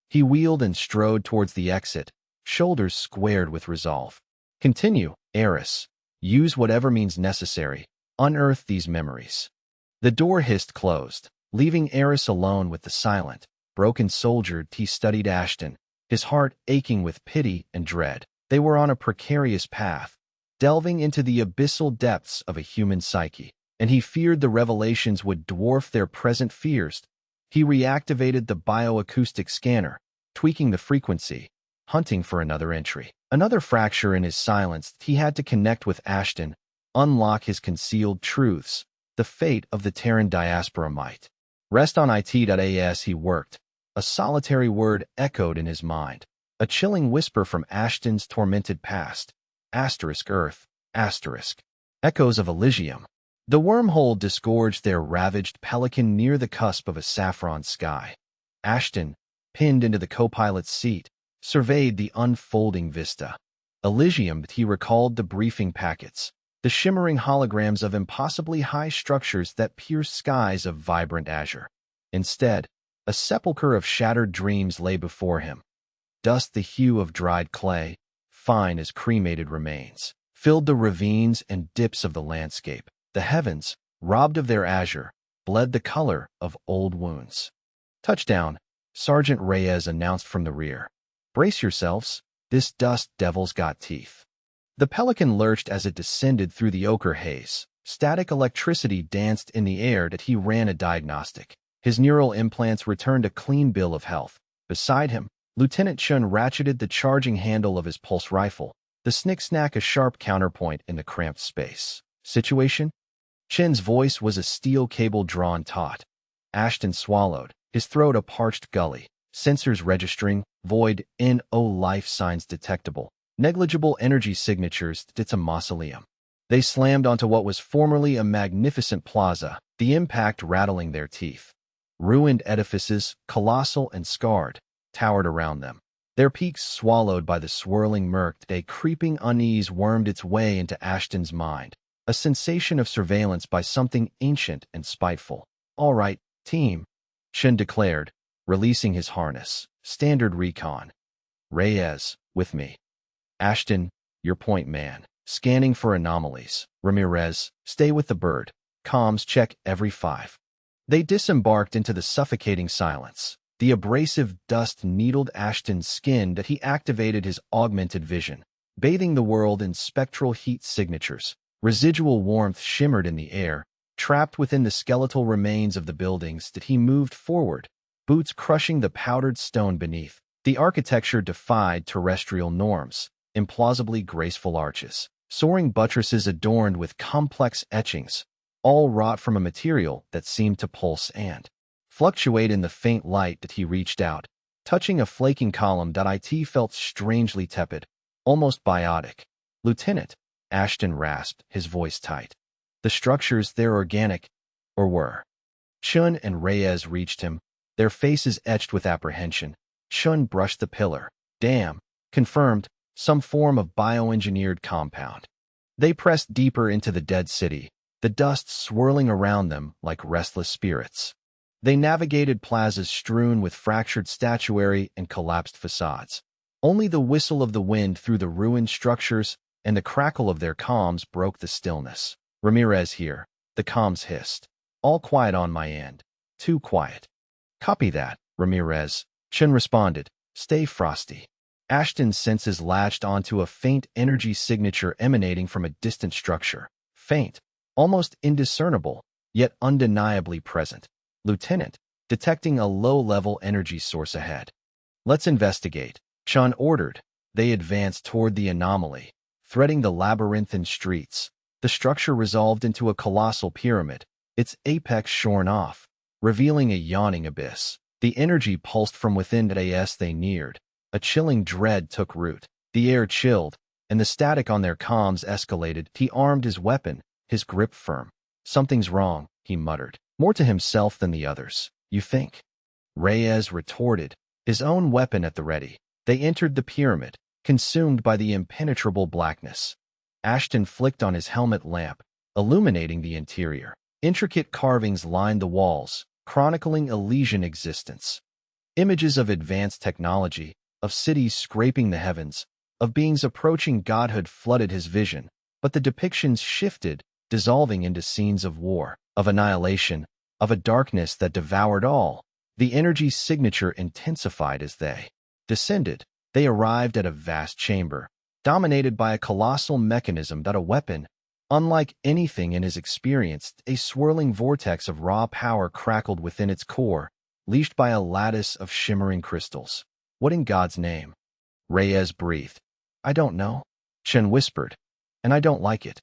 He wheeled and strode towards the exit, shoulders squared with resolve. "Continue, Eris. Use whatever means necessary. Unearth these memories." The door hissed closed, leaving Eris alone with the silent, broken soldier. He studied Ashton, his heart aching with pity and dread. They were on a precarious path, delving into the abyssal depths of a human psyche, and he feared the revelations would dwarf their present fears. He reactivated the bioacoustic scanner, tweaking the frequency, hunting for another entry. Another fracture in his silence. He had to connect with Ashton, unlock his concealed truths. The fate of the Terran diaspora might rest on it.as he worked. A solitary word echoed in his mind, a chilling whisper from Ashton's tormented past. Earth, echoes of Elysium. The wormhole disgorged their ravaged pelican near the cusp of a saffron sky. Ashton, pinned into the co-pilot's seat, surveyed the unfolding vista. Elysium. He recalled the briefing packets, the shimmering holograms of impossibly high structures that pierced skies of vibrant azure. Instead, a sepulchre of shattered dreams lay before him. Dust the hue of dried clay, fine as cremated remains. filled the ravines and dips of the landscape. The heavens, robbed of their azure, bled the color of old wounds. "Touchdown," Sergeant Reyes announced from the rear. "Brace yourselves, this dust devil's got teeth." The Pelican lurched as it descended through the ochre haze. Static electricity danced in the air that he ran a diagnostic. His neural implants returned a clean bill of health. Beside him, Lieutenant Chun ratcheted the charging handle of his pulse rifle, the snick-snack a sharp counterpoint in the cramped space. "Situation?" Chen's voice was a steel cable drawn taut. Ashton swallowed, his throat a parched gully. Sensors registering, void, no life signs detectable. Negligible energy signatures. It's a mausoleum. They slammed onto what was formerly a magnificent plaza, the impact rattling their teeth. Ruined edifices, colossal and scarred, towered around them. Their peaks swallowed by the swirling murk. A creeping unease wormed its way into Ashton's mind, a sensation of surveillance by something ancient and spiteful. "All right, team," Chen declared, releasing his harness. "Standard recon. Reyes, with me. Ashton, your point man. Scanning for anomalies. Ramirez, stay with the bird. Comms check every 5." They disembarked into the suffocating silence. The abrasive dust needled Ashton's skin that he activated his augmented vision, bathing the world in spectral heat signatures. Residual warmth shimmered in the air, trapped within the skeletal remains of the buildings that he moved forward, boots crushing the powdered stone beneath. The architecture defied terrestrial norms, implausibly graceful arches, soaring buttresses adorned with complex etchings, all wrought from a material that seemed to pulse and fluctuate in the faint light that he reached out, touching a flaking column that it felt strangely tepid, almost biotic. "Lieutenant," Ashton rasped, his voice tight. "The structures, they're organic, or were." Chun and Reyes reached him, their faces etched with apprehension. Chun brushed the pillar. "Damn," confirmed, "some form of bioengineered compound." They pressed deeper into the dead city, the dust swirling around them like restless spirits. They navigated plazas strewn with fractured statuary and collapsed facades. Only the whistle of the wind through the ruined structures and the crackle of their comms broke the stillness. "Ramirez here," the comms hissed. "All quiet on my end. Too quiet." "Copy that, Ramirez," Chen responded. "Stay frosty." Ashton's senses latched onto a faint energy signature emanating from a distant structure. Faint, almost indiscernible, yet undeniably present. "Lieutenant," detecting a low-level energy source ahead. "Let's investigate," Chun ordered. They advanced toward the anomaly, threading the labyrinthine streets. The structure resolved into a colossal pyramid, its apex shorn off, revealing a yawning abyss. The energy pulsed from within as they neared. A chilling dread took root. The air chilled, and the static on their comms escalated. He armed his weapon, his grip firm. "Something's wrong," he muttered, more to himself than the others. "You think?" Reyes retorted, his own weapon at the ready. They entered the pyramid, consumed by the impenetrable blackness. Ashton flicked on his helmet lamp, illuminating the interior. Intricate carvings lined the walls, chronicling Elysian existence. Images of advanced technology, of cities scraping the heavens, of beings approaching godhood flooded his vision, but the depictions shifted, dissolving into scenes of war, of annihilation, of a darkness that devoured all. The energy signature intensified as they descended. They arrived at a vast chamber, dominated by a colossal mechanism that a weapon, unlike anything in his experience. A swirling vortex of raw power crackled within its core, leashed by a lattice of shimmering crystals. "What in God's name?" Reyes breathed. "I don't know," Chen whispered, "and I don't like it."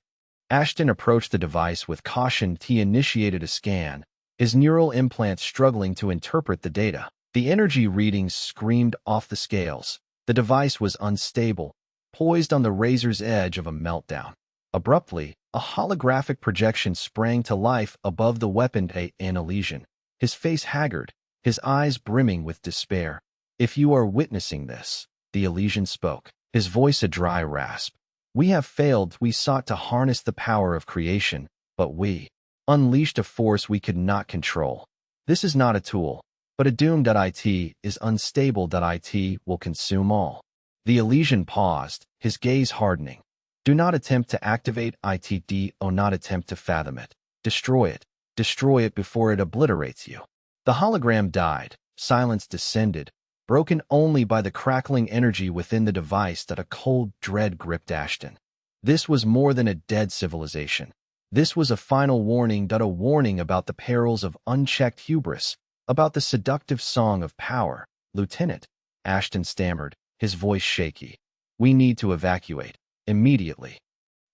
Ashton approached the device with caution. He initiated a scan, his neural implants struggling to interpret the data. The energy readings screamed off the scales. The device was unstable, poised on the razor's edge of a meltdown. Abruptly, a holographic projection sprang to life above the weapon. An Elysian, his face haggard, his eyes brimming with despair. "If you are witnessing this," the Elysian spoke, his voice a dry rasp, "we have failed. We sought to harness the power of creation, but we unleashed a force we could not control. This is not a tool, but a doom. It is unstable. It will consume all." The Elysian paused, his gaze hardening. Do not attempt to activate it, or not attempt to fathom it. Destroy it. Destroy it before it obliterates you. The hologram died. Silence descended, broken only by the crackling energy within the device that a cold dread gripped Ashton. This was more than a dead civilization. This was a final warning, a warning about the perils of unchecked hubris, about the seductive song of power. Lieutenant, Ashton stammered, his voice shaky. We need to evacuate. Immediately.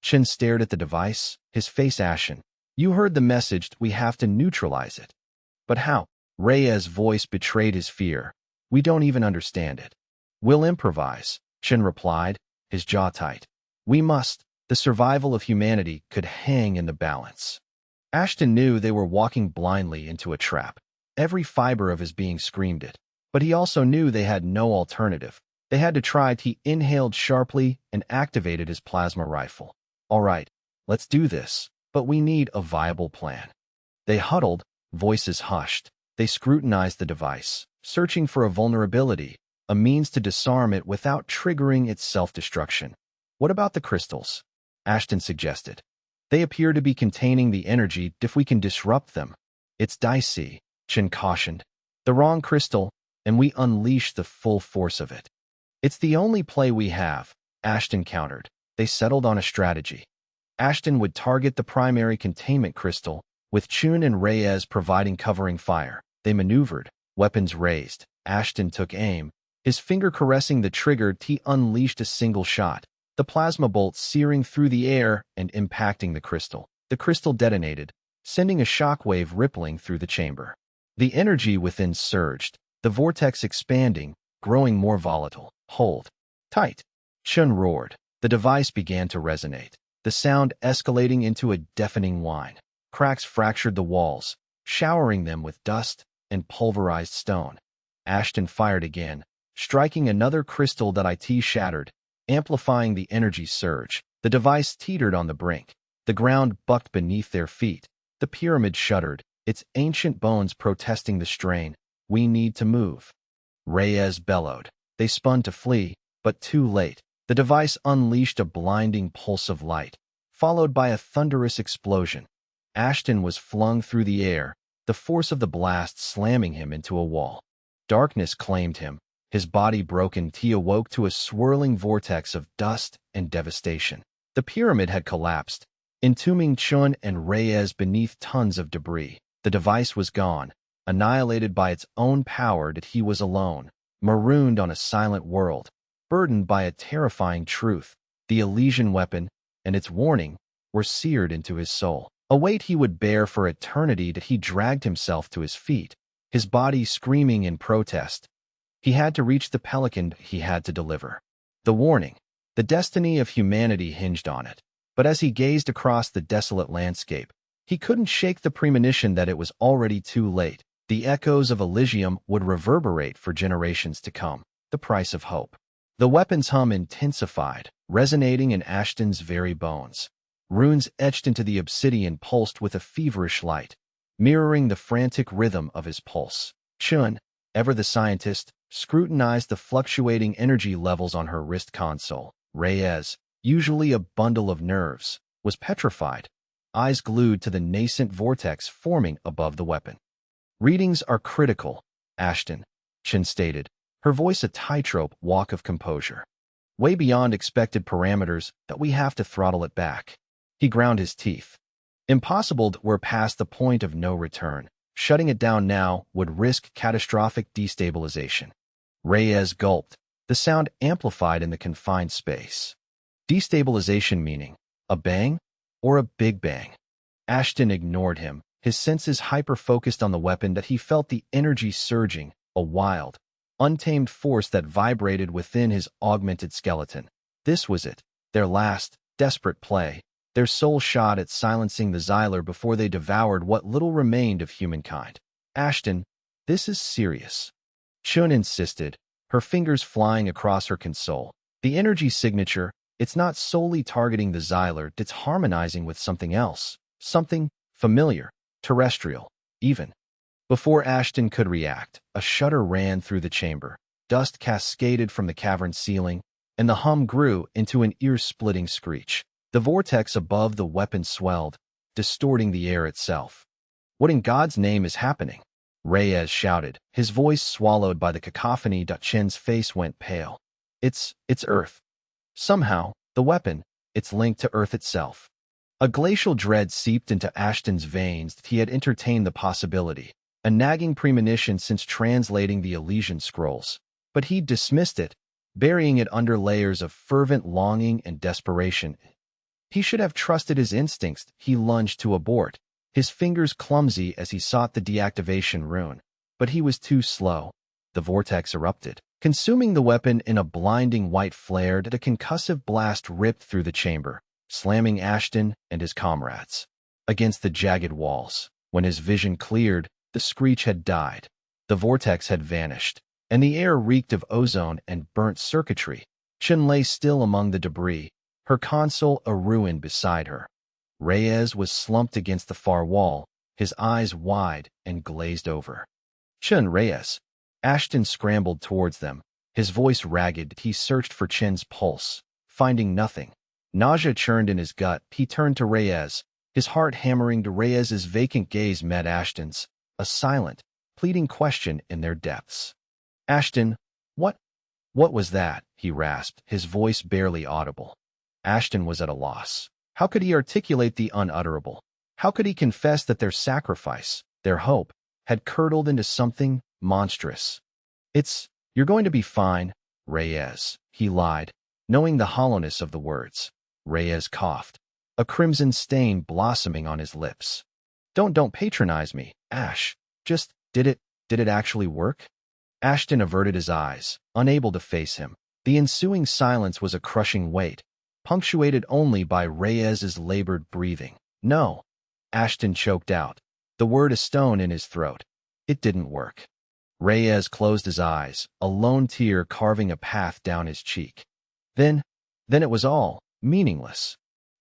Chen stared at the device, his face ashen. You heard the message, we have to neutralize it. But how? Reyes' voice betrayed his fear. We don't even understand it. We'll improvise, Chen replied, his jaw tight. We must. The survival of humanity could hang in the balance. Ashton knew they were walking blindly into a trap. Every fiber of his being screamed it. But he also knew they had no alternative. They had to try. He inhaled sharply and activated his plasma rifle. All right, let's do this, but we need a viable plan. They huddled, voices hushed. They scrutinized the device, searching for a vulnerability, a means to disarm it without triggering its self-destruction. What about the crystals? Ashton suggested. They appear to be containing the energy if we can disrupt them. It's dicey, Chen cautioned. The wrong crystal, and we unleash the full force of it. It's the only play we have, Ashton countered. They settled on a strategy. Ashton would target the primary containment crystal, with Chun and Reyes providing covering fire. They maneuvered, weapons raised. Ashton took aim. His finger caressing the trigger, he unleashed a single shot, the plasma bolt searing through the air and impacting the crystal. The crystal detonated, sending a shockwave rippling through the chamber. The energy within surged, the vortex expanding, growing more volatile. Hold tight, Chun roared. The device began to resonate, the sound escalating into a deafening whine. Cracks fractured the walls, showering them with dust and pulverized stone. Ashton fired again, striking another crystal that it shattered, amplifying the energy surge. The device teetered on the brink. The ground bucked beneath their feet. The pyramid shuddered, its ancient bones protesting the strain. We need to move. Reyes bellowed. They spun to flee, but too late. The device unleashed a blinding pulse of light, followed by a thunderous explosion. Ashton was flung through the air, the force of the blast slamming him into a wall. Darkness claimed him, his body broken. He awoke to a swirling vortex of dust and devastation. The pyramid had collapsed, entombing Chun and Reyes beneath tons of debris. The device was gone, annihilated by its own power. That he was alone, marooned on a silent world, burdened by a terrifying truth. The Elysian weapon and its warning were seared into his soul. A weight he would bear for eternity. That he dragged himself to his feet, his body screaming in protest. He had to reach the pelican. He had to deliver. The warning, the destiny of humanity hinged on it. But as he gazed across the desolate landscape, he couldn't shake the premonition that it was already too late. The echoes of Elysium would reverberate for generations to come. The price of hope. The weapon's hum intensified, resonating in Ashton's very bones. Runes etched into the obsidian pulsed with a feverish light, mirroring the frantic rhythm of his pulse. Chun, ever the scientist, scrutinized the fluctuating energy levels on her wrist console. Reyes, usually a bundle of nerves, was petrified, eyes glued to the nascent vortex forming above the weapon. Readings are critical, Ashton, Chun stated, her voice a tightrope walk of composure. Way beyond expected parameters that we have to throttle it back. He ground his teeth. Impossible. We're past the point of no return. Shutting it down now would risk catastrophic destabilization. Reyes gulped, the sound amplified in the confined space. Destabilization meaning a bang or a big bang? Ashton ignored him, his senses hyper-focused on the weapon. That he felt the energy surging, a wild, untamed force that vibrated within his augmented skeleton. This was it, their last, desperate play. Their sole shot at silencing the Xyler before they devoured what little remained of humankind. Ashton, this is serious. Chun insisted, her fingers flying across her console. The energy signature, it's not solely targeting the Xyler, it's harmonizing with something else. Something familiar, terrestrial, even. Before Ashton could react, a shudder ran through the chamber. Dust cascaded from the cavern ceiling, and the hum grew into an ear-splitting screech. The vortex above the weapon swelled, distorting the air itself. "What in God's name is happening?" Reyes shouted, his voice swallowed by the cacophony. Chen's face went pale. It's Earth. Somehow, the weapon, it's linked to Earth itself." A glacial dread seeped into Ashton's veins that he had entertained the possibility, a nagging premonition since translating the Elysian scrolls. But he dismissed it, burying it under layers of fervent longing and desperation. He should have trusted his instincts. He lunged to abort, his fingers clumsy as he sought the deactivation rune. But he was too slow. The vortex erupted, consuming the weapon in a blinding white flare. A concussive blast ripped through the chamber, slamming Ashton and his comrades against the jagged walls. When his vision cleared, the screech had died. The vortex had vanished, and the air reeked of ozone and burnt circuitry. Chen lay still among the debris, her console a ruin beside her. Reyes was slumped against the far wall, his eyes wide and glazed over. "Chen, Reyes." Ashton scrambled towards them, his voice ragged. He searched for Chen's pulse, finding nothing. Nausea churned in his gut. He turned to Reyes, his heart hammering. Reyes's vacant gaze met Ashton's, a silent, pleading question in their depths. "Ashton, what was that?" he rasped, his voice barely audible. Ashton was at a loss. How could he articulate the unutterable? How could he confess that their sacrifice, their hope, had curdled into something monstrous? "You're going to be fine, Reyes," he lied, knowing the hollowness of the words. Reyes coughed, a crimson stain blossoming on his lips. Don't patronize me, Ash. Just, did it actually work?" Ashton averted his eyes, unable to face him. The ensuing silence was a crushing weight, punctuated only by Reyes's labored breathing. "No," Ashton choked out, the word a stone in his throat. "It didn't work." Reyes closed his eyes, a lone tear carving a path down his cheek. Then it was all meaningless.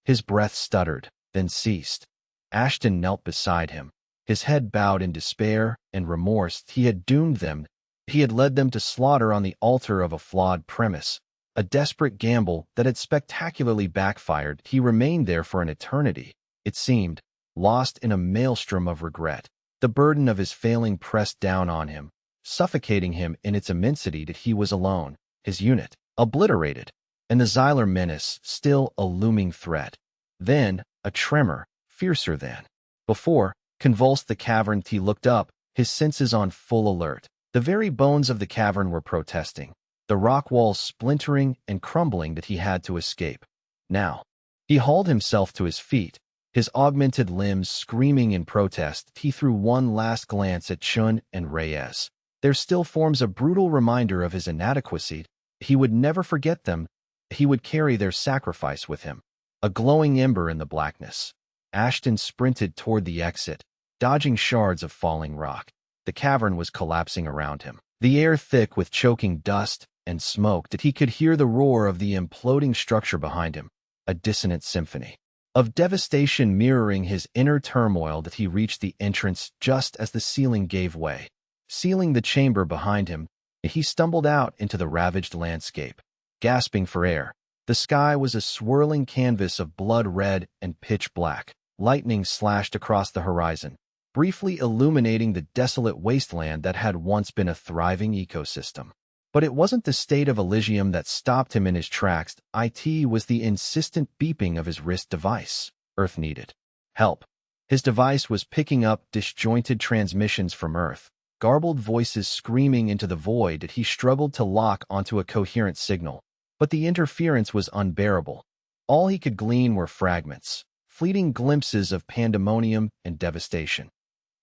His breath stuttered, then ceased. Ashton knelt beside him, his head bowed in despair and remorse. He had doomed them. He had led them to slaughter on the altar of a flawed premise, a desperate gamble that had spectacularly backfired. He remained there for an eternity, it seemed, lost in a maelstrom of regret. The burden of his failing pressed down on him, suffocating him in its immensity. That he was alone, his unit obliterated, and the Xylar menace still a looming threat. Then, a tremor, fiercer than before, convulsed the cavern. He looked up, his senses on full alert. The very bones of the cavern were protesting, the rock walls splintering and crumbling. That he had to escape. Now, he hauled himself to his feet, his augmented limbs screaming in protest. He threw one last glance at Chun and Reyes, their still forms a brutal reminder of his inadequacy. He would never forget them. He would carry their sacrifice with him, a glowing ember in the blackness. Ashton sprinted toward the exit, dodging shards of falling rock. The cavern was collapsing around him, the air thick with choking dust and smoke. That he could hear the roar of the imploding structure behind him, a dissonant symphony of devastation mirroring his inner turmoil. That he reached the entrance just as the ceiling gave way, sealing the chamber behind him. He stumbled out into the ravaged landscape, gasping for air. The sky was a swirling canvas of blood red and pitch black. Lightning slashed across the horizon, briefly illuminating the desolate wasteland that had once been a thriving ecosystem. But it wasn't the state of Elysium that stopped him in his tracks. It was the insistent beeping of his wrist device. Earth needed help. His device was picking up disjointed transmissions from Earth, garbled voices screaming into the void. That he struggled to lock onto a coherent signal. But the interference was unbearable. All he could glean were fragments, fleeting glimpses of pandemonium and devastation.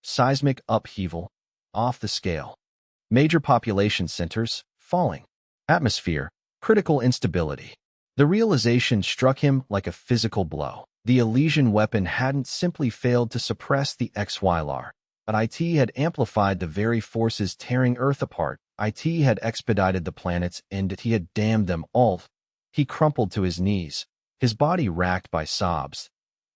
Seismic upheaval, off the scale. Major population centers, falling. Atmosphere, critical instability. The realization struck him like a physical blow. The Elysian weapon hadn't simply failed to suppress the HFY, but IT had amplified the very forces tearing Earth apart. IT had expedited the planet's end. He had damned them all. He crumpled to his knees, his body racked by sobs.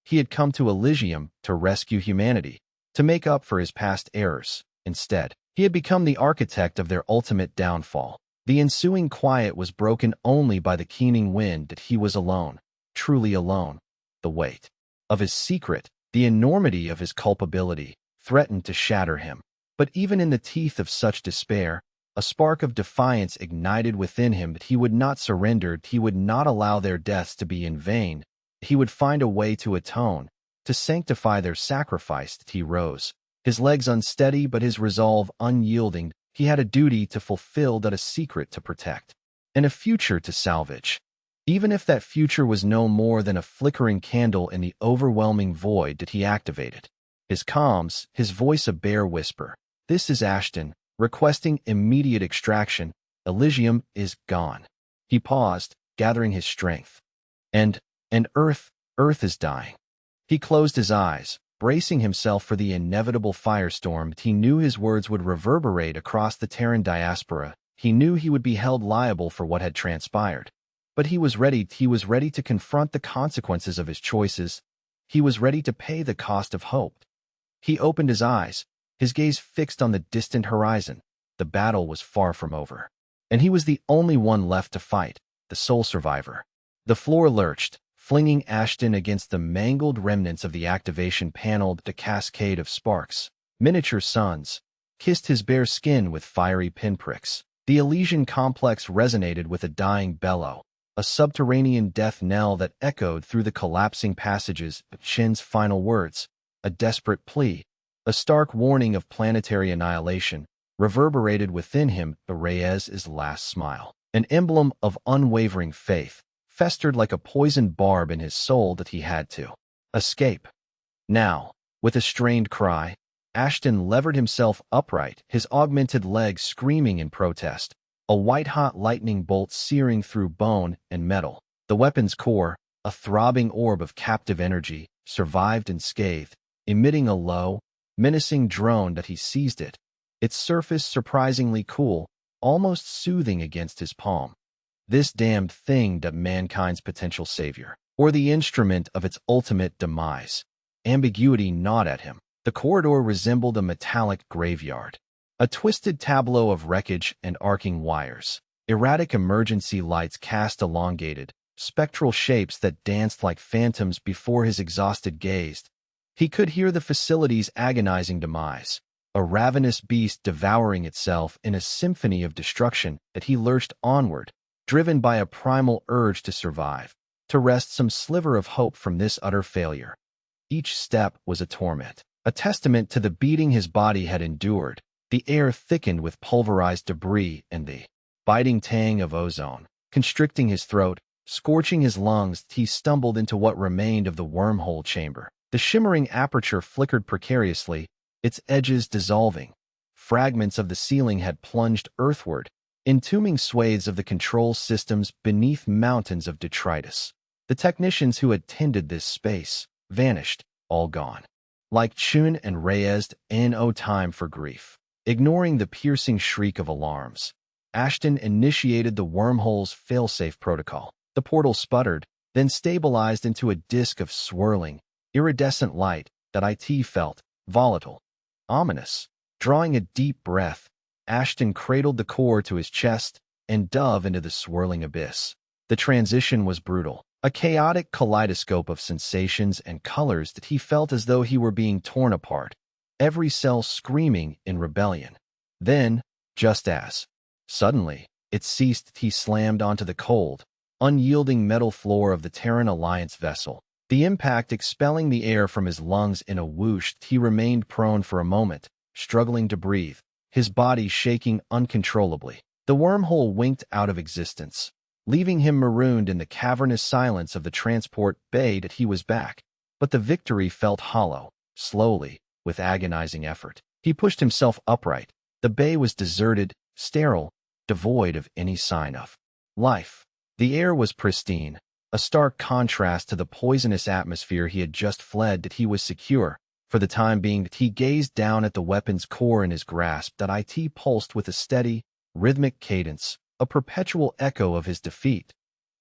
He had come to Elysium to rescue humanity, to make up for his past errors. Instead, he had become the architect of their ultimate downfall. The ensuing quiet was broken only by the keening wind that he was alone, truly alone. The weight of his secret, the enormity of his culpability, threatened to shatter him. But even in the teeth of such despair, a spark of defiance ignited within him that he would not surrender, he would not allow their deaths to be in vain. He would find a way to atone, to sanctify their sacrifice. He rose, his legs unsteady but his resolve unyielding. He had a duty to fulfill, that a secret to protect, and a future to salvage. Even if that future was no more than a flickering candle in the overwhelming void that he activated. His comms, his voice a bare whisper. This is Ashton, requesting immediate extraction. Elysium is gone. He paused, gathering his strength. And Earth is dying. He closed his eyes, bracing himself for the inevitable firestorm. He knew his words would reverberate across the Terran diaspora. He knew he would be held liable for what had transpired. But he was ready to confront the consequences of his choices. He was ready to pay the cost of hope. He opened his eyes, his gaze fixed on the distant horizon. The battle was far from over. And he was the only one left to fight, the sole survivor. The floor lurched, flinging Ashton against the mangled remnants of the activation panel. The cascade of sparks, miniature suns, kissed his bare skin with fiery pinpricks. The Elysian complex resonated with a dying bellow, a subterranean death knell that echoed through the collapsing passages. Chin's final words, a desperate plea, a stark warning of planetary annihilation, reverberated within him. Reyes's last smile, an emblem of unwavering faith, festered like a poisoned barb in his soul that he had to escape. Now, with a strained cry, Ashton levered himself upright, his augmented legs screaming in protest, a white-hot lightning bolt searing through bone and metal. The weapon's core, a throbbing orb of captive energy, survived unscathed, emitting a low, menacing drone that he seized it, its surface surprisingly cool, almost soothing against his palm. This damned thing, that mankind's potential savior, or the instrument of its ultimate demise. Ambiguity gnawed at him. The corridor resembled a metallic graveyard, a twisted tableau of wreckage and arcing wires. Erratic emergency lights cast elongated, spectral shapes that danced like phantoms before his exhausted gaze. He could hear the facility's agonizing demise, a ravenous beast devouring itself in a symphony of destruction. That he lurched onward, driven by a primal urge to survive, to wrest some sliver of hope from this utter failure. Each step was a torment, a testament to the beating his body had endured. The air thickened with pulverized debris and the biting tang of ozone, constricting his throat, scorching his lungs. He stumbled into what remained of the wormhole chamber. The shimmering aperture flickered precariously, its edges dissolving. Fragments of the ceiling had plunged earthward, entombing swathes of the control systems beneath mountains of detritus. The technicians who had tended this space vanished, all gone. Like Chun and Reyes, no time for grief. Ignoring the piercing shriek of alarms, Ashton initiated the wormhole's failsafe protocol. The portal sputtered, then stabilized into a disk of swirling, iridescent light that IT felt volatile, ominous. Drawing a deep breath, Ashton cradled the core to his chest and dove into the swirling abyss. The transition was brutal, a chaotic kaleidoscope of sensations and colors that he felt as though he were being torn apart, every cell screaming in rebellion. Then, just as suddenly it ceased, he slammed onto the cold, unyielding metal floor of the Terran Alliance vessel, the impact expelling the air from his lungs in a whoosh. He remained prone for a moment, struggling to breathe, his body shaking uncontrollably. The wormhole winked out of existence, leaving him marooned in the cavernous silence of the transport bay. That he was back, but the victory felt hollow. Slowly, with agonizing effort, he pushed himself upright. The bay was deserted, sterile, devoid of any sign of life. The air was pristine, a stark contrast to the poisonous atmosphere he had just fled. That he was secure, for the time being. That he gazed down at the weapon's core in his grasp. That IT pulsed with a steady, rhythmic cadence, a perpetual echo of his defeat.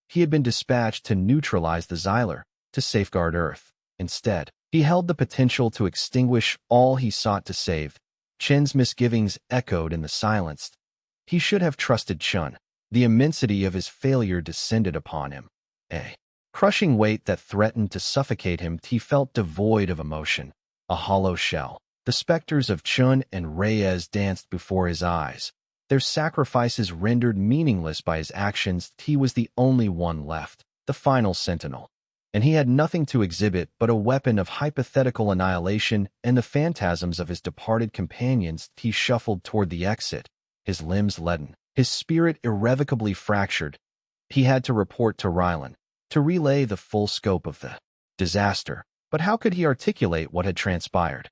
He had been dispatched to neutralize the Xyler, to safeguard Earth. Instead, he held the potential to extinguish all he sought to save. Chen's misgivings echoed in the silence. He should have trusted Chun. The immensity of his failure descended upon him. A crushing weight that threatened to suffocate him. He felt devoid of emotion, a hollow shell. The specters of Chun and Reyes danced before his eyes, their sacrifices rendered meaningless by his actions. He was the only one left, the final sentinel. And he had nothing to exhibit but a weapon of hypothetical annihilation and the phantasms of his departed companions. He shuffled toward the exit, his limbs leaden, his spirit irrevocably fractured. He had to report to Rylan, to relay the full scope of the disaster. But how could he articulate what had transpired?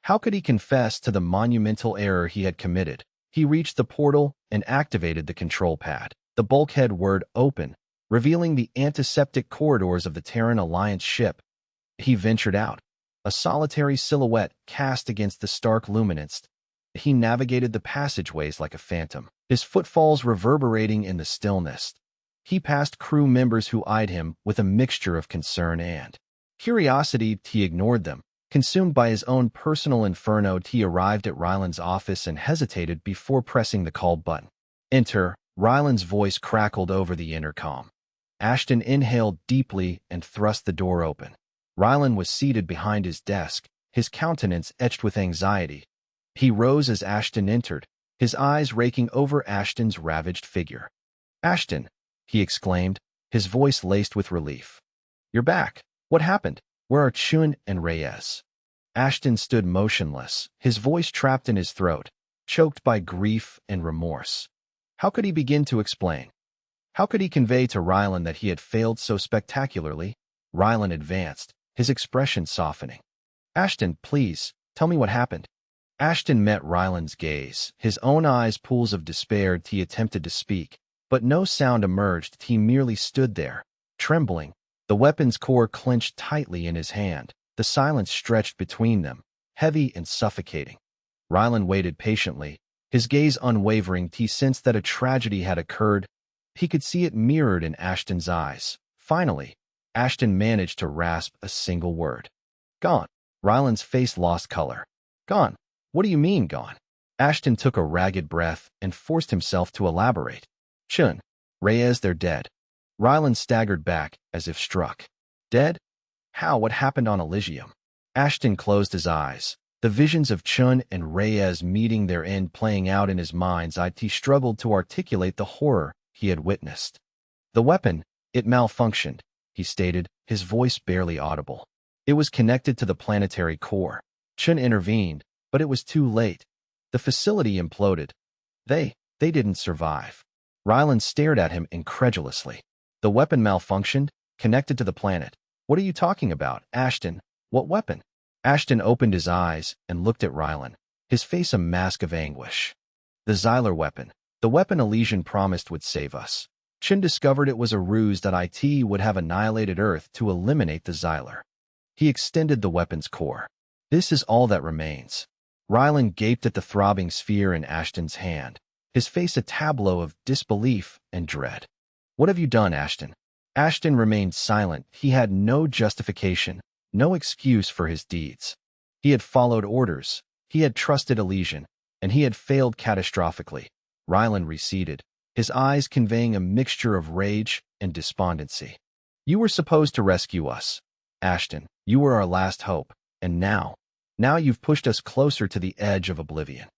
How could he confess to the monumental error he had committed? He reached the portal and activated the control pad. The bulkhead word open, revealing the antiseptic corridors of the Terran Alliance ship. He ventured out, a solitary silhouette cast against the stark luminance. He navigated the passageways like a phantom, his footfalls reverberating in the stillness. He passed crew members who eyed him with a mixture of concern and curiosity. He ignored them. Consumed by his own personal inferno, he arrived at Ryland's office and hesitated before pressing the call button. Enter. Ryland's voice crackled over the intercom. Ashton inhaled deeply and thrust the door open. Ryland was seated behind his desk, his countenance etched with anxiety. He rose as Ashton entered, his eyes raking over Ashton's ravaged figure. "Ashton," he exclaimed, his voice laced with relief. "You're back. What happened? Where are Chun and Reyes?" Ashton stood motionless, his voice trapped in his throat, choked by grief and remorse. How could he begin to explain? How could he convey to Rylan that he had failed so spectacularly? Rylan advanced, his expression softening. "Ashton, please, tell me what happened." Ashton met Rylan's gaze, his own eyes pools of despair. He attempted to speak, but no sound emerged. He merely stood there, trembling, the weapon's core clenched tightly in his hand. The silence stretched between them, heavy and suffocating. Rylan waited patiently, his gaze unwavering. He sensed that a tragedy had occurred. He could see it mirrored in Ashton's eyes. Finally, Ashton managed to rasp a single word. "Gone." Rylan's face lost color. "Gone? What do you mean, gone?" Ashton took a ragged breath and forced himself to elaborate. "Chun, Reyes, they're dead." Rylan staggered back, as if struck. "Dead? How? What happened on Elysium?" Ashton closed his eyes, the visions of Chun and Reyes meeting their end playing out in his mind's eye. He struggled to articulate the horror he had witnessed. "The weapon, it malfunctioned," he stated, his voice barely audible. "It was connected to the planetary core. Chun intervened, but it was too late. The facility imploded. They didn't survive." Rylan stared at him incredulously. "The weapon malfunctioned, connected to the planet. What are you talking about, Ashton? What weapon?" Ashton opened his eyes and looked at Rylan, his face a mask of anguish. "The Xylar weapon. The weapon Elysian promised would save us. Chun discovered it was a ruse that IT would have annihilated Earth to eliminate the Xylar. He extended the weapon's core. This is all that remains." Rylan gaped at the throbbing sphere in Ashton's hand, his face a tableau of disbelief and dread. "What have you done, Ashton?" Ashton remained silent. He had no justification, no excuse for his deeds. He had followed orders, he had trusted Elysian, and he had failed catastrophically. Rylan receded, his eyes conveying a mixture of rage and despondency. "You were supposed to rescue us, Ashton. You were our last hope, and now you've pushed us closer to the edge of oblivion."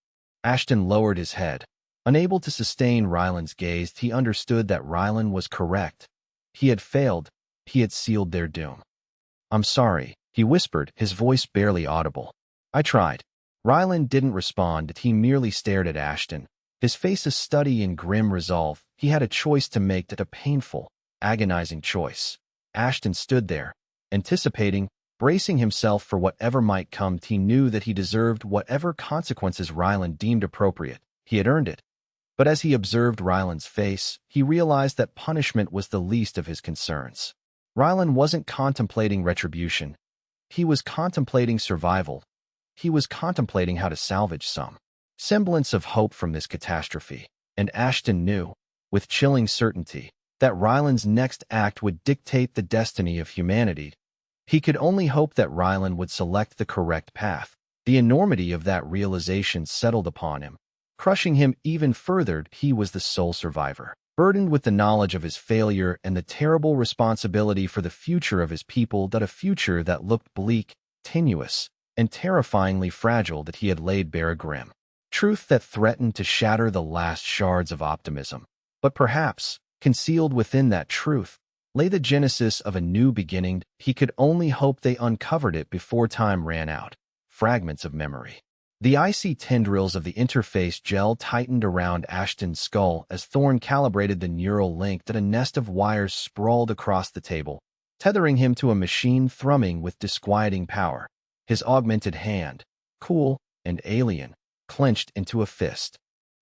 Ashton lowered his head. Unable to sustain Rylan's gaze, he understood that Rylan was correct. He had failed. He had sealed their doom. "I'm sorry," he whispered, his voice barely audible. "I tried." Rylan didn't respond. He merely stared at Ashton, his face a study in grim resolve. He had a choice to make, a painful, agonizing choice. Ashton stood there, anticipating, bracing himself for whatever might come. He knew that he deserved whatever consequences Rylan deemed appropriate. He had earned it. But as he observed Rylan's face, he realized that punishment was the least of his concerns. Rylan wasn't contemplating retribution. He was contemplating survival. He was contemplating how to salvage some semblance of hope from this catastrophe. And Ashton knew, with chilling certainty, that Rylan's next act would dictate the destiny of humanity. He could only hope that Rylan would select the correct path. The enormity of that realization settled upon him. crushing him even further. He was the sole survivor, burdened with the knowledge of his failure and the terrible responsibility for the future of his people, a future that looked bleak, tenuous, and terrifyingly fragile. That he had laid bare a grim truth that threatened to shatter the last shards of optimism. But perhaps, concealed within that truth, lay the genesis of a new beginning. He could only hope they uncovered it before time ran out. Fragments of memory. The icy tendrils of the interface gel tightened around Ashton's skull as Thorn calibrated the neural link. That a nest of wires sprawled across the table, tethering him to a machine thrumming with disquieting power. His augmented hand, cool and alien, clenched into a fist.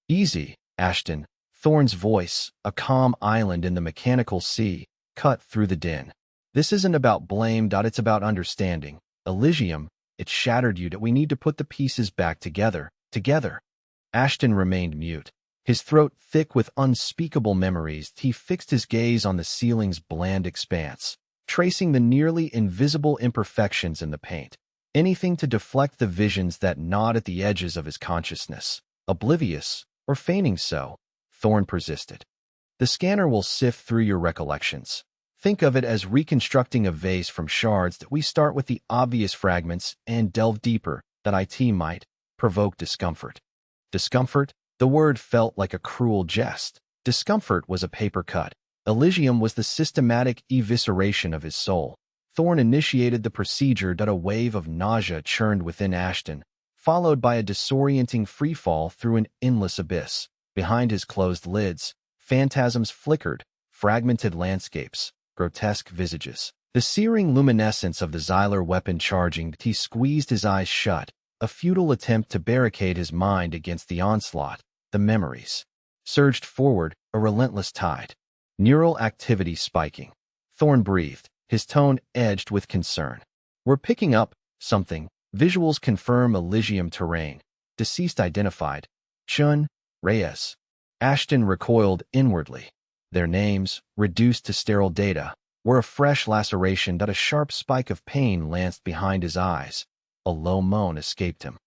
"Easy, Ashton." Thorn's voice, a calm island in the mechanical sea, cut through the din. "This isn't about blame. It's about understanding. Elysium, it shattered you. That we need to put the pieces back together. Together." Ashton remained mute, his throat thick with unspeakable memories. He fixed his gaze on the ceiling's bland expanse, tracing the nearly invisible imperfections in the paint. Anything to deflect the visions that gnawed at the edges of his consciousness. Oblivious, or feigning so, Thorn persisted. "The scanner will sift through your recollections. Think of it as reconstructing a vase from shards. That we start with the obvious fragments and delve deeper. That IT might provoke discomfort." Discomfort? The word felt like a cruel jest. Discomfort was a paper cut. Elysium was the systematic evisceration of his soul. Thorn initiated the procedure. A wave of nausea churned within Ashton, followed by a disorienting freefall through an endless abyss. Behind his closed lids, phantasms flickered, fragmented landscapes, grotesque visages. The searing luminescence of the Xylar weapon charging. He squeezed his eyes shut, a futile attempt to barricade his mind against the onslaught. The memories surged forward, a relentless tide. Neural activity spiking. Thorn breathed, his tone edged with concern. "We're picking up something. Visuals confirm Elysium terrain. Deceased identified. Chun, Reyes." Ashton recoiled inwardly. Their names, reduced to sterile data, were a fresh laceration. A sharp spike of pain lanced behind his eyes. A low moan escaped him.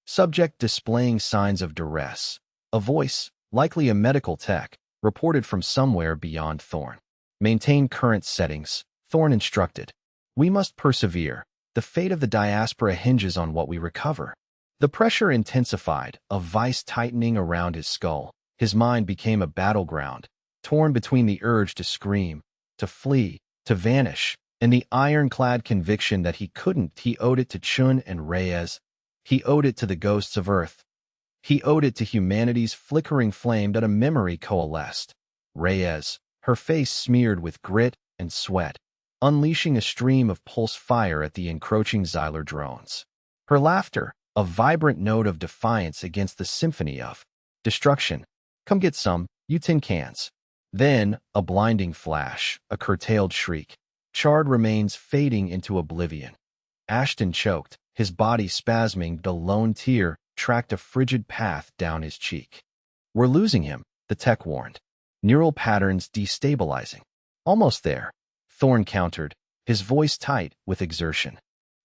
Subject displaying signs of duress. A voice, likely a medical tech, reported from somewhere beyond Thorn. "Maintain current settings," Thorn instructed. "We must persevere. The fate of the diaspora hinges on what we recover." The pressure intensified, a vice tightening around his skull. His mind became a battleground, torn between the urge to scream, to flee, to vanish, and the ironclad conviction that he couldn't. He owed it to Chun and Reyes. He owed it to the ghosts of Earth. He owed it to humanity's flickering flame. A memory coalesced. Reyes, her face smeared with grit and sweat, unleashing a stream of pulse fire at the encroaching Xylar drones. Her laughter, a vibrant note of defiance against the symphony of destruction. "Come get some, you tin cans." Then, a blinding flash, a curtailed shriek. Charred remains fading into oblivion. Ashton choked, his body spasming. The lone tear tracked a frigid path down his cheek. "We're losing him," the tech warned. "Neural patterns destabilizing." "Almost there," Thorn countered, his voice tight with exertion.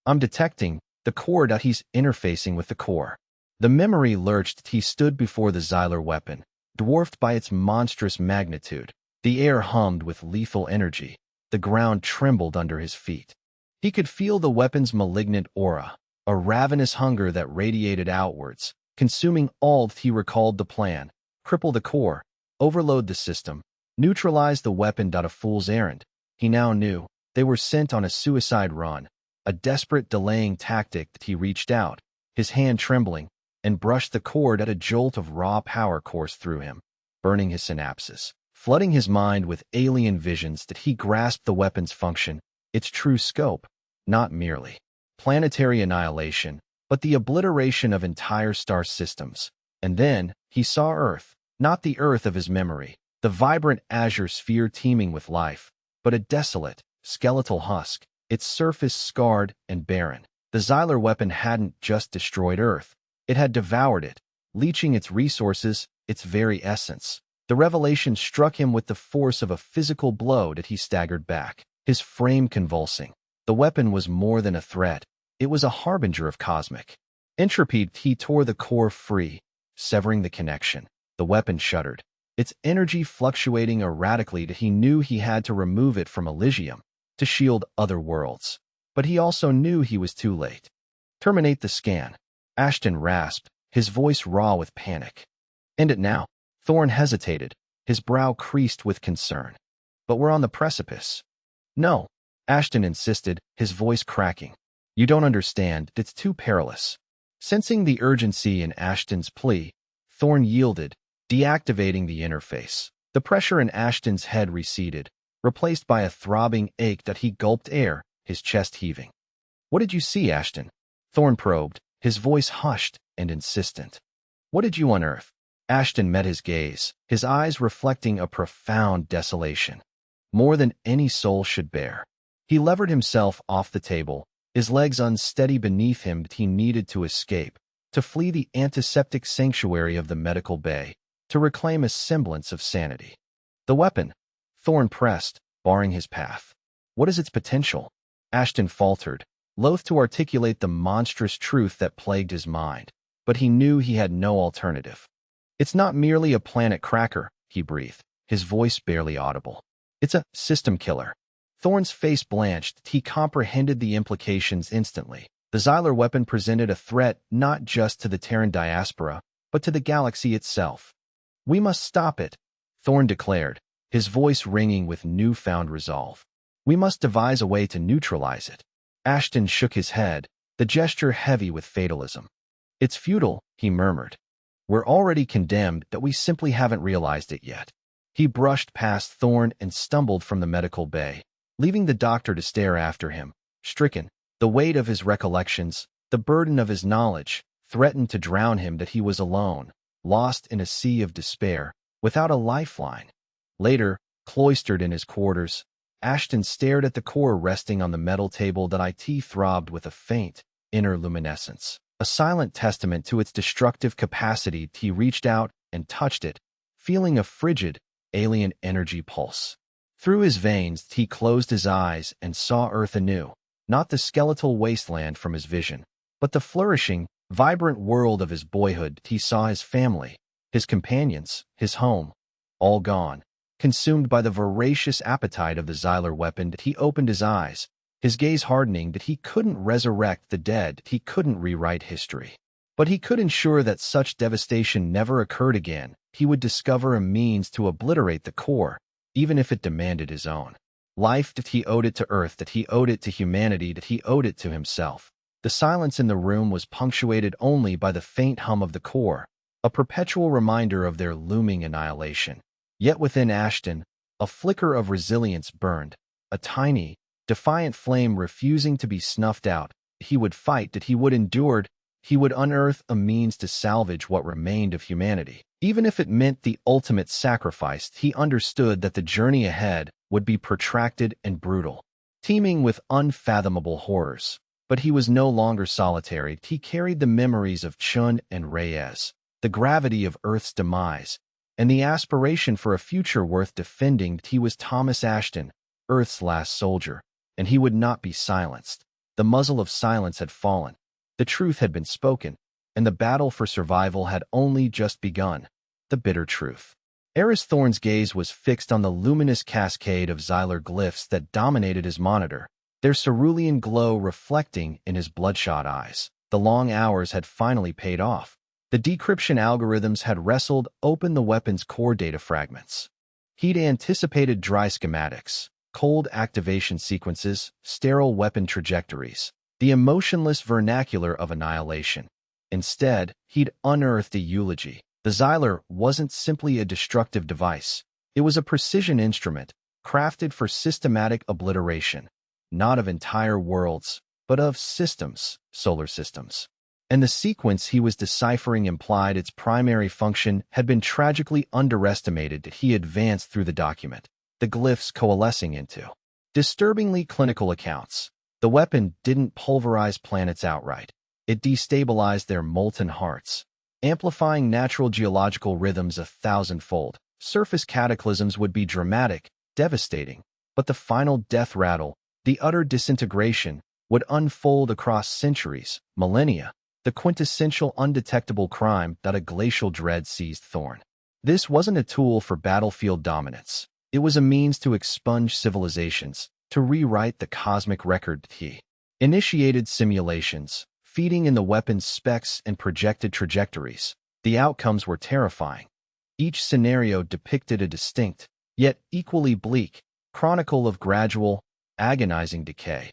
"I'm detecting the core. He's interfacing with the core." The memory lurched. He stood before the Xylar weapon, dwarfed by its monstrous magnitude. The air hummed with lethal energy. The ground trembled under his feet. He could feel the weapon's malignant aura, a ravenous hunger that radiated outwards, consuming all. He recalled the plan: cripple the core, overload the system, neutralize the weapon. A fool's errand. He now knew they were sent on a suicide run, a desperate delaying tactic. He reached out, his hand trembling, and brushed the cord. A jolt of raw power coursed through him, burning his synapses, flooding his mind with alien visions. He grasped the weapon's function, its true scope, not merely planetary annihilation, but the obliteration of entire star systems. And then he saw Earth, not the Earth of his memory, the vibrant azure sphere teeming with life, but a desolate, skeletal husk, its surface scarred and barren. The Xylar weapon hadn't just destroyed Earth, it had devoured it, leeching its resources, its very essence. The revelation struck him with the force of a physical blow. He staggered back, his frame convulsing. The weapon was more than a threat, it was a harbinger of cosmic entropy. He tore the core free, severing the connection. The weapon shuddered, its energy fluctuating erratically. He knew he had to remove it from Elysium to shield other worlds. But he also knew he was too late. Terminate the scan, Ashton rasped, his voice raw with panic. End it now. Thorn hesitated, his brow creased with concern. But we're on the precipice. No, Ashton insisted, his voice cracking. You don't understand, it's too perilous. Sensing the urgency in Ashton's plea, Thorn yielded, deactivating the interface. The pressure in Ashton's head receded, replaced by a throbbing ache that he gulped air, his chest heaving. What did you see, Ashton? Thorn probed, his voice hushed and insistent. What did you unearth? Ashton met his gaze, his eyes reflecting a profound desolation. More than any soul should bear. He levered himself off the table, his legs unsteady beneath him. He needed to escape, to flee the antiseptic sanctuary of the medical bay, to reclaim a semblance of sanity. The weapon, Thorn pressed, barring his path. What is its potential? Ashton faltered, loath to articulate the monstrous truth that plagued his mind, but he knew he had no alternative. It's not merely a planet cracker, he breathed, his voice barely audible. It's a system killer. Thorn's face blanched. He comprehended the implications instantly. The Xylar weapon presented a threat not just to the Terran diaspora, but to the galaxy itself. We must stop it, Thorn declared, his voice ringing with newfound resolve. We must devise a way to neutralize it. Ashton shook his head, the gesture heavy with fatalism. It's futile, he murmured. We're already condemned, that we simply haven't realized it yet. He brushed past Thorn and stumbled from the medical bay, leaving the doctor to stare after him, stricken. The weight of his recollections, the burden of his knowledge, threatened to drown him. That he was alone, lost in a sea of despair, without a lifeline. Later, cloistered in his quarters, Ashton stared at the core resting on the metal table. That it throbbed with a faint, inner luminescence, a silent testament to its destructive capacity. He reached out and touched it, feeling a frigid, alien energy pulse. Through his veins, he closed his eyes and saw Earth anew, not the skeletal wasteland from his vision, but the flourishing, vibrant world of his boyhood. He saw his family, his companions, his home, all gone, consumed by the voracious appetite of the Xylar weapon. That he opened his eyes, his gaze hardening. That he couldn't resurrect the dead, he couldn't rewrite history. But he could ensure that such devastation never occurred again. He would discover a means to obliterate the core, even if it demanded his own life. That he owed it to Earth, that he owed it to humanity, that he owed it to himself. The silence in the room was punctuated only by the faint hum of the core, a perpetual reminder of their looming annihilation. Yet within Ashton, a flicker of resilience burned, a tiny, defiant flame refusing to be snuffed out. He would fight, that he would endure, he would unearth a means to salvage what remained of humanity. Even if it meant the ultimate sacrifice. He understood that the journey ahead would be protracted and brutal, teeming with unfathomable horrors. But he was no longer solitary. He carried the memories of Chun and Reyes, the gravity of Earth's demise, and the aspiration for a future worth defending. He was Thomas Ashton, Earth's last soldier, and he would not be silenced. The muzzle of silence had fallen. The truth had been spoken, and the battle for survival had only just begun. The bitter truth. Eris Thorn's gaze was fixed on the luminous cascade of Xylar glyphs that dominated his monitor, their cerulean glow reflecting in his bloodshot eyes. The long hours had finally paid off. The decryption algorithms had wrestled open the weapon's core data fragments. He'd anticipated dry schematics, cold activation sequences, sterile weapon trajectories, the emotionless vernacular of annihilation. Instead, he'd unearthed a eulogy. The Xylar wasn't simply a destructive device. It was a precision instrument, crafted for systematic obliteration, not of entire worlds, but of systems, solar systems. And the sequence he was deciphering implied its primary function had been tragically underestimated. He advanced through the document, the glyphs coalescing into disturbingly clinical accounts. The weapon didn't pulverize planets outright. It destabilized their molten hearts, amplifying natural geological rhythms 1,000-fold. Surface cataclysms would be dramatic, devastating, but the final death rattle, the utter disintegration, would unfold across centuries, millennia. the quintessential undetectable crime that a glacial dread seized Thorne. This wasn't a tool for battlefield dominance. It was a means to expunge civilizations, to rewrite the cosmic record. He initiated simulations, feeding in the weapon's specs and projected trajectories. The outcomes were terrifying. Each scenario depicted a distinct, yet equally bleak, chronicle of gradual, agonizing decay.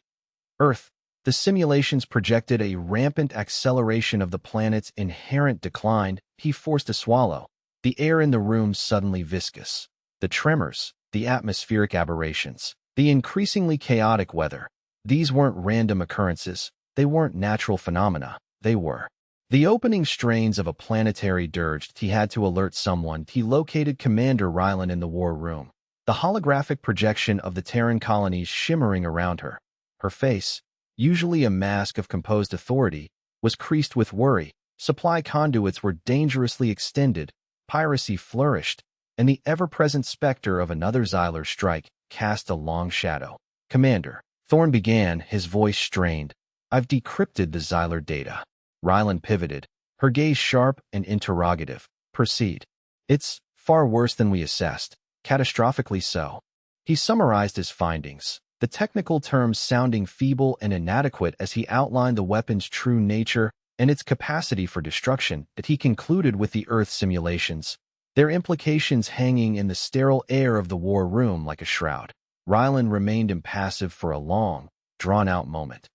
Earth. The simulations projected a rampant acceleration of the planet's inherent decline. He forced to swallow. The air in the room suddenly viscous. The tremors, the atmospheric aberrations, the increasingly chaotic weather. These weren't random occurrences. They weren't natural phenomena. They were the opening strains of a planetary dirge. He had to alert someone. He located Commander Rylan in the war room. The holographic projection of the Terran colonies shimmering around her. Her face, usually a mask of composed authority, was creased with worry. Supply conduits were dangerously extended, piracy flourished, and the ever-present specter of another Xylar strike cast a long shadow. "Commander," Thorne began, his voice strained, "I've decrypted the Xylar data." Rylan pivoted, her gaze sharp and interrogative. "Proceed." "It's far worse than we assessed, catastrophically so." He summarized his findings, the technical terms sounding feeble and inadequate as he outlined the weapon's true nature and its capacity for destruction. That he concluded with the Earth simulations, their implications hanging in the sterile air of the war room like a shroud. Rylan remained impassive for a long, drawn-out moment.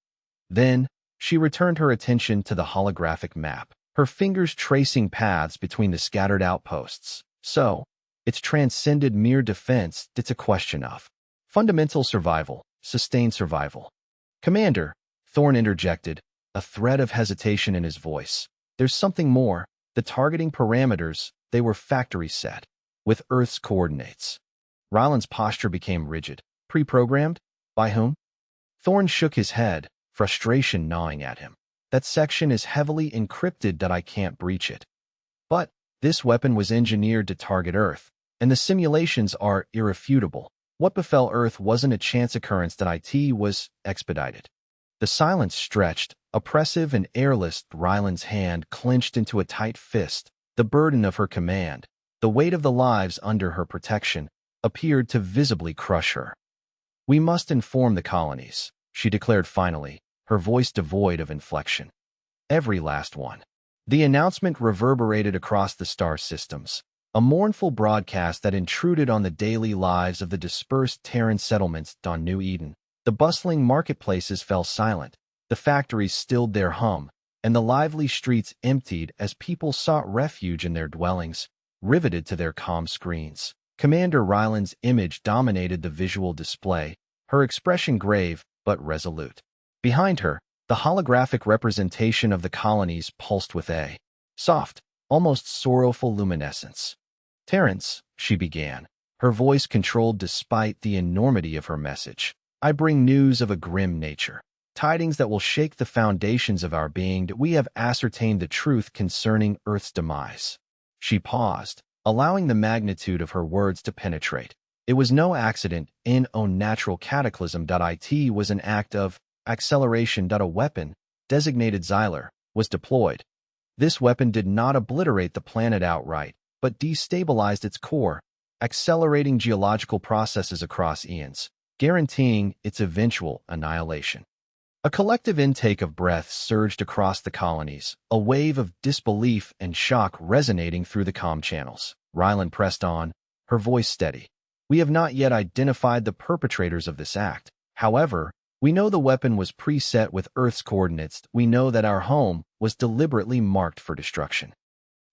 Then, she returned her attention to the holographic map, her fingers tracing paths between the scattered outposts. "So, it's transcended mere defense. It's a question of fundamental survival, sustained survival." "Commander," Thorne interjected, a thread of hesitation in his voice. "There's something more. The targeting parameters, they were factory set, with Earth's coordinates." Rylan's posture became rigid. "Pre-programmed? By whom?" Thorne shook his head, frustration gnawing at him. "That section is heavily encrypted that I can't breach it. But this weapon was engineered to target Earth, and the simulations are irrefutable. What befell Earth wasn't a chance occurrence. That IT was expedited." The silence stretched, oppressive and airless. Rylan's hand clenched into a tight fist. The burden of her command, the weight of the lives under her protection, appeared to visibly crush her. "We must inform the colonies," she declared finally, her voice devoid of inflection. "Every last one." The announcement reverberated across the star systems, a mournful broadcast that intruded on the daily lives of the dispersed Terran settlements on New Eden. The bustling marketplaces fell silent, the factories stilled their hum, and the lively streets emptied as people sought refuge in their dwellings, riveted to their comm screens. Commander Rylan's image dominated the visual display, her expression grave but resolute. Behind her, the holographic representation of the colonies pulsed with a soft, almost sorrowful luminescence. "Terrence," she began, her voice controlled despite the enormity of her message, "I bring news of a grim nature. Tidings that will shake the foundations of our being. That we have ascertained the truth concerning Earth's demise." She paused, allowing the magnitude of her words to penetrate. It was no accident, in a natural cataclysm. It was an act of acceleration. A weapon, designated Xylar, was deployed. This weapon did not obliterate the planet outright, but destabilized its core, accelerating geological processes across eons, guaranteeing its eventual annihilation. A collective intake of breath surged across the colonies, a wave of disbelief and shock resonating through the comm channels. Rylan pressed on, her voice steady. "We have not yet identified the perpetrators of this act. However, we know the weapon was preset with Earth's coordinates. We know that our home was deliberately marked for destruction."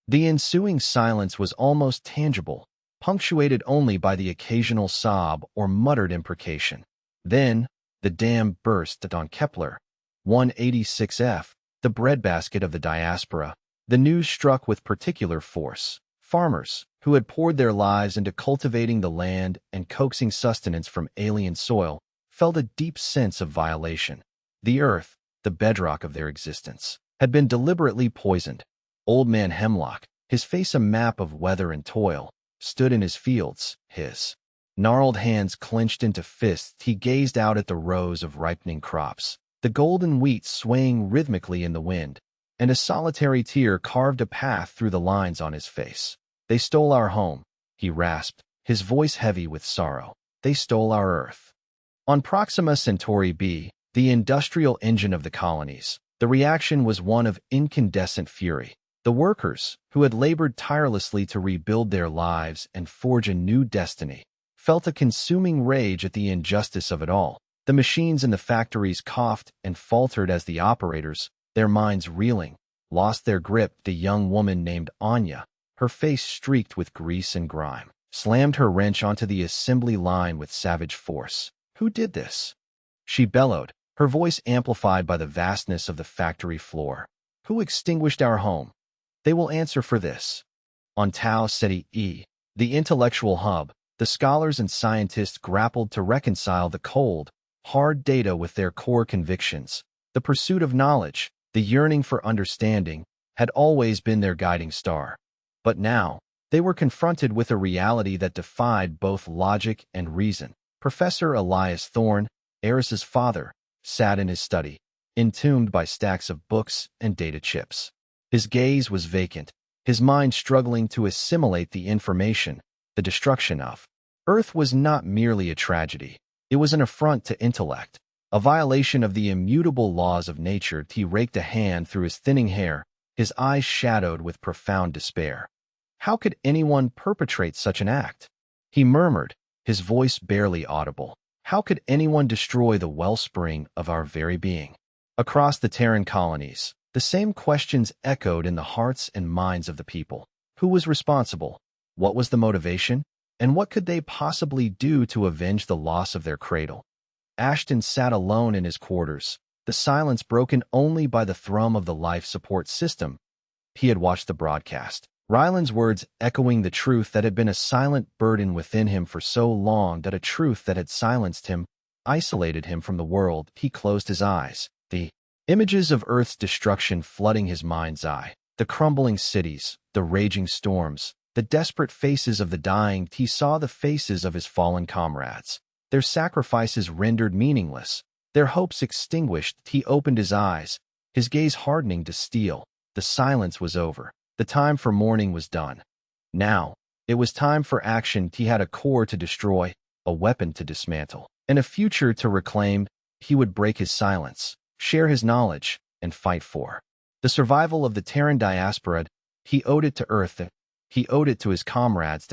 The ensuing silence was almost tangible, punctuated only by the occasional sob or muttered imprecation. Then, the dam burst on Kepler 186f, the breadbasket of the diaspora. The news struck with particular force. Farmers, who had poured their lives into cultivating the land and coaxing sustenance from alien soil, felt a deep sense of violation. The earth, the bedrock of their existence, had been deliberately poisoned. Old Man Hemlock, his face a map of weather and toil, stood in his fields, his gnarled hands clenched into fists. He gazed out at the rows of ripening crops, the golden wheat swaying rhythmically in the wind, and a solitary tear carved a path through the lines on his face. "They stole our home," he rasped, his voice heavy with sorrow. "They stole our Earth." On Proxima Centauri b, the industrial engine of the colonies, the reaction was one of incandescent fury. The workers, who had labored tirelessly to rebuild their lives and forge a new destiny, felt a consuming rage at the injustice of it all. The machines in the factories coughed and faltered as the operators, their minds reeling, lost their grip. The young woman named Anya, her face streaked with grease and grime, slammed her wrench onto the assembly line with savage force. "Who did this?" she bellowed, her voice amplified by the vastness of the factory floor. "Who extinguished our home? They will answer for this." On Tau Ceti E, the intellectual hub, the scholars and scientists grappled to reconcile the cold, hard data with their core convictions. The pursuit of knowledge, the yearning for understanding, had always been their guiding star. But now, they were confronted with a reality that defied both logic and reason. Professor Elias Thorne, Eris's father, sat in his study, entombed by stacks of books and data chips. His gaze was vacant, his mind struggling to assimilate the information. The destruction of Earth was not merely a tragedy. It was an affront to intellect, a violation of the immutable laws of nature. He raked a hand through his thinning hair, his eyes shadowed with profound despair. How could anyone perpetrate such an act? He murmured, his voice barely audible. How could anyone destroy the wellspring of our very being? Across the Terran colonies, the same questions echoed in the hearts and minds of the people. Who was responsible? What was the motivation? And what could they possibly do to avenge the loss of their cradle? Ashton sat alone in his quarters, the silence broken only by the thrum of the life support system. He had watched the broadcast, Ryland's words echoing the truth that had been a silent burden within him for so long, that a truth that had silenced him, isolated him from the world. He closed his eyes, the images of Earth's destruction flooding his mind's eye, the crumbling cities, the raging storms, the desperate faces of the dying. He saw the faces of his fallen comrades, their sacrifices rendered meaningless, their hopes extinguished. He opened his eyes, his gaze hardening to steel. The silence was over. The time for mourning was done. Now, it was time for action. He had a core to destroy, a weapon to dismantle, and a future to reclaim. He would break his silence, share his knowledge, and fight for the survival of the Terran diaspora. He owed it to Earth. He owed it to his comrades.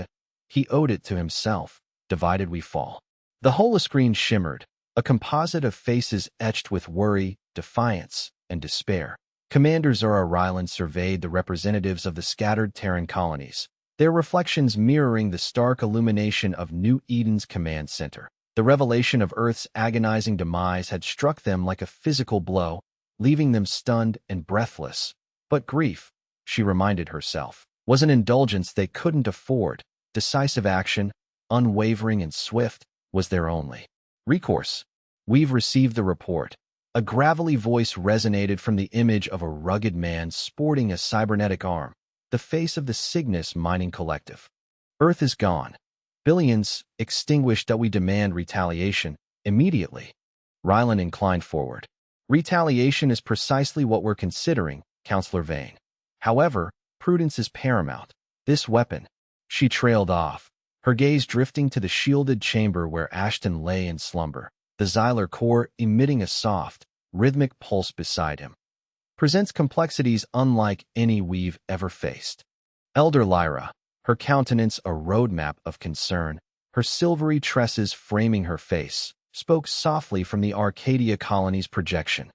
He owed it to himself. Divided we fall. The holoscreen shimmered, a composite of faces etched with worry, defiance, and despair. Commander Zora Ryland surveyed the representatives of the scattered Terran colonies, their reflections mirroring the stark illumination of New Eden's command center. The revelation of Earth's agonizing demise had struck them like a physical blow, leaving them stunned and breathless. But grief, she reminded herself, was an indulgence they couldn't afford. Decisive action, unwavering and swift, was their only recourse. "We've received the report." A gravelly voice resonated from the image of a rugged man sporting a cybernetic arm, the face of the Cygnus mining collective. "Earth is gone. Billions extinguished. That we demand retaliation, immediately." Ryland inclined forward. "Retaliation is precisely what we're considering, Counselor Vane. However, prudence is paramount. This weapon..." She trailed off, her gaze drifting to the shielded chamber where Ashton lay in slumber, the Xylar core emitting a soft, rhythmic pulse beside him. "Presents complexities unlike any we've ever faced." Elder Lyra, her countenance a roadmap of concern, her silvery tresses framing her face, spoke softly from the Arcadia colony's projection.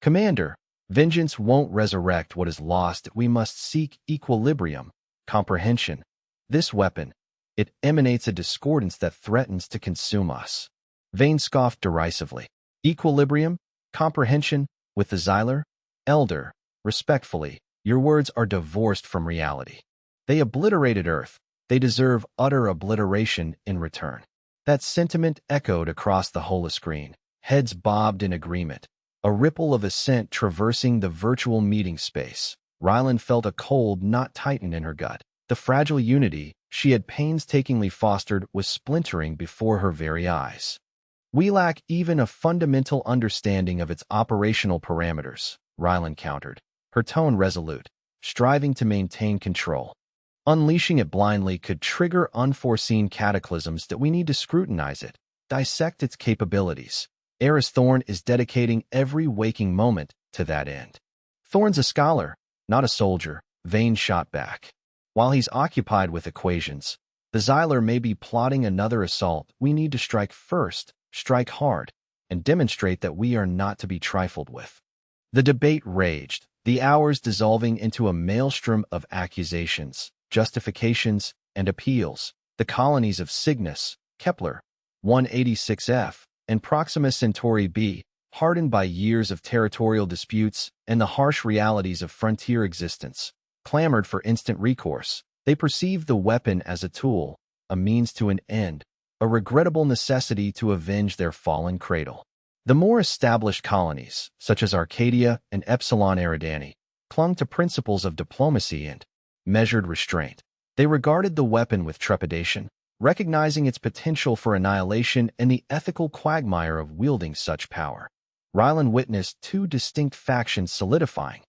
"Commander, vengeance won't resurrect what is lost. We must seek equilibrium, comprehension. This weapon, it emanates a discordance that threatens to consume us." Vane scoffed derisively. "Equilibrium? Comprehension? With the Xylar? Elder, respectfully, your words are divorced from reality. They obliterated Earth. They deserve utter obliteration in return." That sentiment echoed across the holoscreen. Heads bobbed in agreement, a ripple of assent traversing the virtual meeting space. Ryland felt a cold knot tighten in her gut. The fragile unity she had painstakingly fostered was splintering before her very eyes. "We lack even a fundamental understanding of its operational parameters," Ryland countered, her tone resolute, striving to maintain control. Unleashing it blindly could trigger unforeseen cataclysms that we need to scrutinize it, dissect its capabilities. Eris Thorn is dedicating every waking moment to that end. Thorn's a scholar, not a soldier, Vane shot back. While he's occupied with equations, the Xylar may be plotting another assault. We need to strike first, strike hard, and demonstrate that we are not to be trifled with. The debate raged, the hours dissolving into a maelstrom of accusations, justifications, and appeals. The colonies of Cygnus, Kepler, 186F, and Proxima Centauri b, hardened by years of territorial disputes and the harsh realities of frontier existence, clamored for instant recourse. They perceived the weapon as a tool, a means to an end, a regrettable necessity to avenge their fallen cradle. The more established colonies, such as Arcadia and Epsilon Eridani, clung to principles of diplomacy and measured restraint. They regarded the weapon with trepidation, recognizing its potential for annihilation and the ethical quagmire of wielding such power. Rylan witnessed two distinct factions solidifying.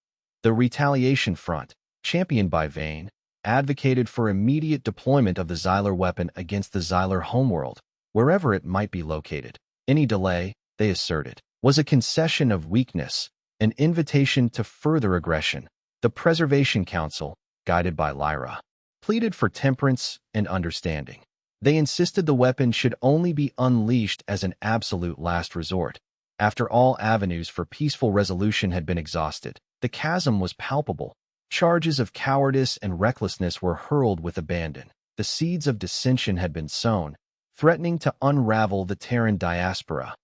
The Retaliation Front, championed by Vane, advocated for immediate deployment of the Xylar weapon against the Xylar homeworld, wherever it might be located. Any delay, they asserted, was a concession of weakness, an invitation to further aggression. The Preservation Council, guided by Lyra, pleaded for temperance and understanding. They insisted the weapon should only be unleashed as an absolute last resort. After all avenues for peaceful resolution had been exhausted, the chasm was palpable. Charges of cowardice and recklessness were hurled with abandon. The seeds of dissension had been sown, threatening to unravel the Terran diaspora.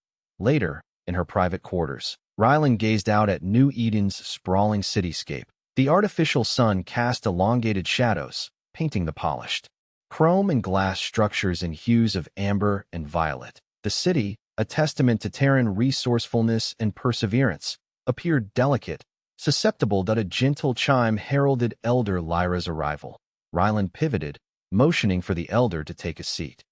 Later, in her private quarters, Rylan gazed out at New Eden's sprawling cityscape. The artificial sun cast elongated shadows, painting the polished chrome and glass structures in hues of amber and violet. The city, a testament to Terran resourcefulness and perseverance, appeared delicate, susceptible that a gentle chime heralded Elder Lyra's arrival. Rylan pivoted, motioning for the Elder to take a seat.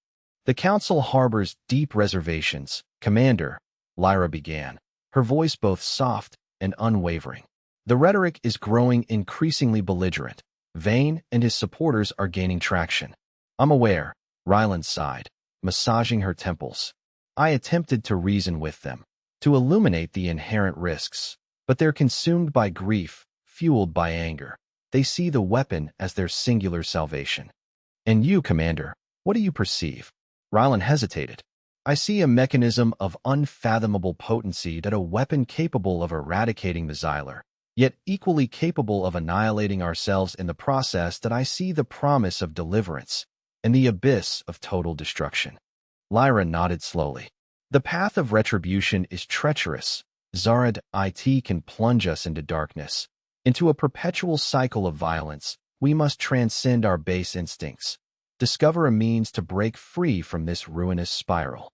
The Council harbors deep reservations, Commander, Lyra began, her voice both soft and unwavering. The rhetoric is growing increasingly belligerent. Vane and his supporters are gaining traction. I'm aware, Rylan sighed, massaging her temples. I attempted to reason with them, to illuminate the inherent risks, but they're consumed by grief, fueled by anger. They see the weapon as their singular salvation. And you, Commander, what do you perceive? Rylan hesitated. I see a mechanism of unfathomable potency, that a weapon capable of eradicating the Xylar, yet equally capable of annihilating ourselves in the process. That I see the promise of deliverance and the abyss of total destruction. Lyra nodded slowly. The path of retribution is treacherous. Zarad it can plunge us into darkness, into a perpetual cycle of violence. We must transcend our base instincts, discover a means to break free from this ruinous spiral.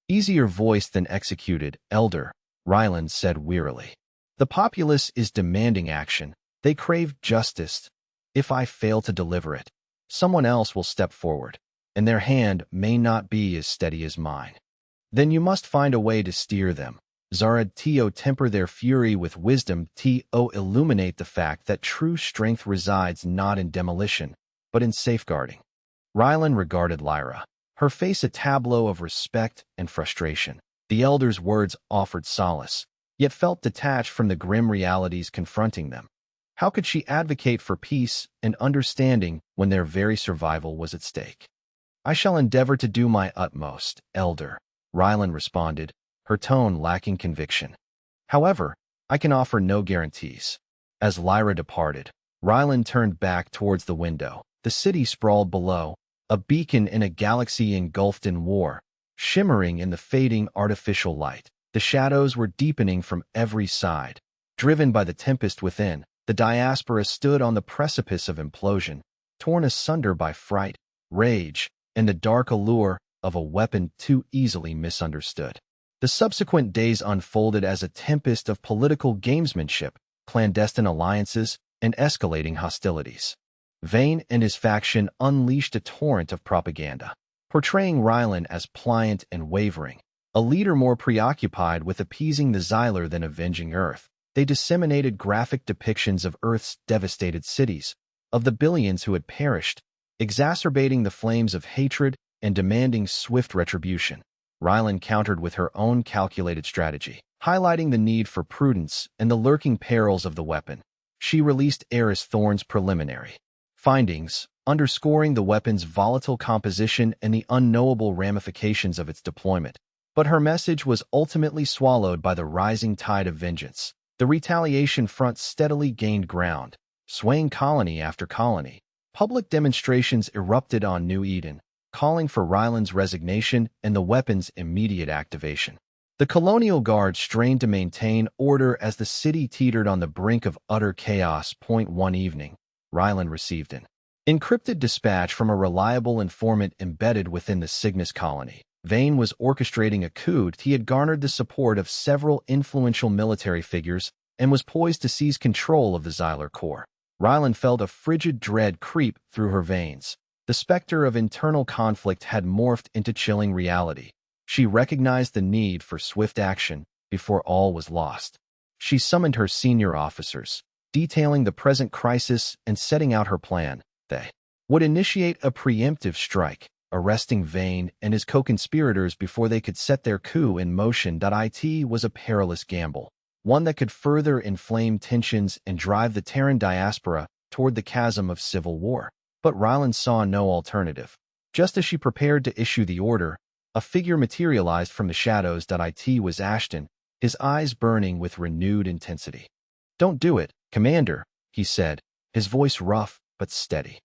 Easier voiced than executed, Elder, Rylan said wearily. The populace is demanding action. They crave justice. If I fail to deliver it, someone else will step forward, and their hand may not be as steady as mine. Then you must find a way to steer them. Zarad temper their fury with wisdom. Illuminate the fact that true strength resides not in demolition, but in safeguarding. Rylan regarded Lyra, her face a tableau of respect and frustration. The Elder's words offered solace, yet felt detached from the grim realities confronting them. How could she advocate for peace and understanding when their very survival was at stake? I shall endeavor to do my utmost, Elder, Rylan responded, her tone lacking conviction. However, I can offer no guarantees. As Lyra departed, Rylan turned back towards the window. The city sprawled below, a beacon in a galaxy engulfed in war, shimmering in the fading artificial light. The shadows were deepening from every side. Driven by the tempest within, the diaspora stood on the precipice of implosion, torn asunder by fright, rage, and the dark allure of a weapon too easily misunderstood. The subsequent days unfolded as a tempest of political gamesmanship, clandestine alliances, and escalating hostilities. Vane and his faction unleashed a torrent of propaganda, portraying Rylan as pliant and wavering, a leader more preoccupied with appeasing the Xylar than avenging Earth. They disseminated graphic depictions of Earth's devastated cities, of the billions who had perished, exacerbating the flames of hatred and demanding swift retribution. Rylan countered with her own calculated strategy, highlighting the need for prudence and the lurking perils of the weapon. She released Eris Thorn's preliminary findings, underscoring the weapon's volatile composition and the unknowable ramifications of its deployment. But her message was ultimately swallowed by the rising tide of vengeance. The retaliation front steadily gained ground, swaying colony after colony. Public demonstrations erupted on New Eden, calling for Ryland's resignation and the weapon's immediate activation. The Colonial Guard strained to maintain order as the city teetered on the brink of utter chaos. One evening, Ryland received an encrypted dispatch from a reliable informant embedded within the Cygnus colony. Vane was orchestrating a coup. He had garnered the support of several influential military figures and was poised to seize control of the Xylar core. Ryland felt a frigid dread creep through her veins. The specter of internal conflict had morphed into chilling reality. She recognized the need for swift action before all was lost. She summoned her senior officers, detailing the present crisis and setting out her plan. They would initiate a preemptive strike, arresting Vane and his co-conspirators before they could set their coup in motion. It was a perilous gamble, one that could further inflame tensions and drive the Terran diaspora toward the chasm of civil war. But Ryland saw no alternative. Just as she prepared to issue the order, a figure materialized from the shadows. It was Ashton, his eyes burning with renewed intensity. "Don't do it, Commander," he said, his voice rough but steady.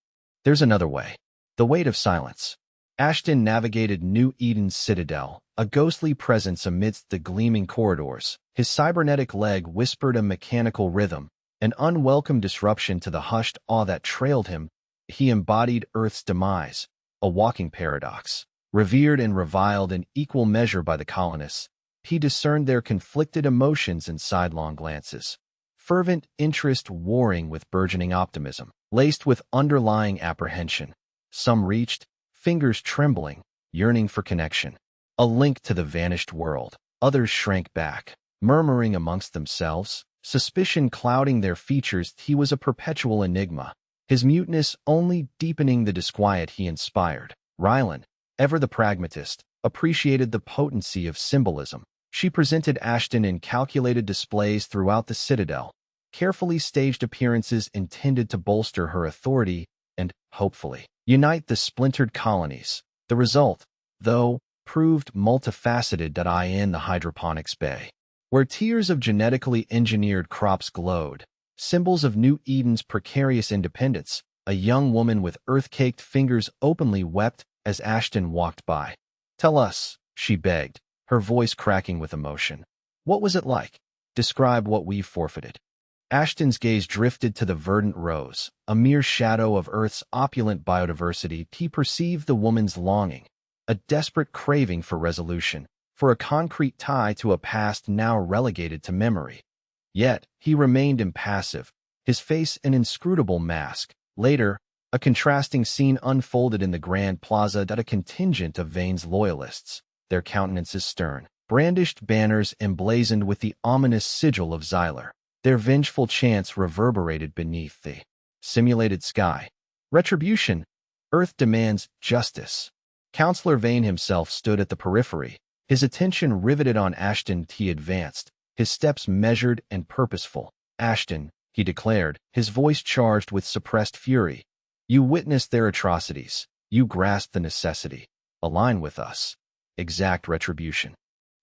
"There's another way." The weight of silence. Ashton navigated New Eden's citadel, a ghostly presence amidst the gleaming corridors. His cybernetic leg whispered a mechanical rhythm, an unwelcome disruption to the hushed awe that trailed him. He embodied Earth's demise, a walking paradox. Revered and reviled in equal measure by the colonists, he discerned their conflicted emotions in sidelong glances. Fervent interest warring with burgeoning optimism, laced with underlying apprehension. Some reached, fingers trembling, yearning for connection, a link to the vanished world. Others shrank back, murmuring amongst themselves, suspicion clouding their features. He was a perpetual enigma, his muteness only deepening the disquiet he inspired. Ryland, ever the pragmatist, appreciated the potency of symbolism. She presented Ashton in calculated displays throughout the citadel, carefully staged appearances intended to bolster her authority and, hopefully, unite the splintered colonies. The result, though, proved multifaceted. In the hydroponics bay, where tiers of genetically engineered crops glowed, symbols of New Eden's precarious independence, a young woman with earth-caked fingers openly wept as Ashton walked by. "Tell us," she begged, her voice cracking with emotion. "What was it like? Describe what we've forfeited." Ashton's gaze drifted to the verdant rose, a mere shadow of Earth's opulent biodiversity. He perceived the woman's longing, a desperate craving for resolution, for a concrete tie to a past now relegated to memory. Yet, he remained impassive, his face an inscrutable mask. Later, a contrasting scene unfolded in the Grand Plaza. A contingent of Vane's loyalists, their countenances stern, brandished banners emblazoned with the ominous sigil of Xylar. Their vengeful chants reverberated beneath the simulated sky. "Retribution! Earth demands justice." Counselor Vane himself stood at the periphery, his attention riveted on Ashton. He advanced, his steps measured and purposeful. "Ashton," he declared, his voice charged with suppressed fury, "you witnessed their atrocities. You grasped the necessity. Align with us. Exact retribution."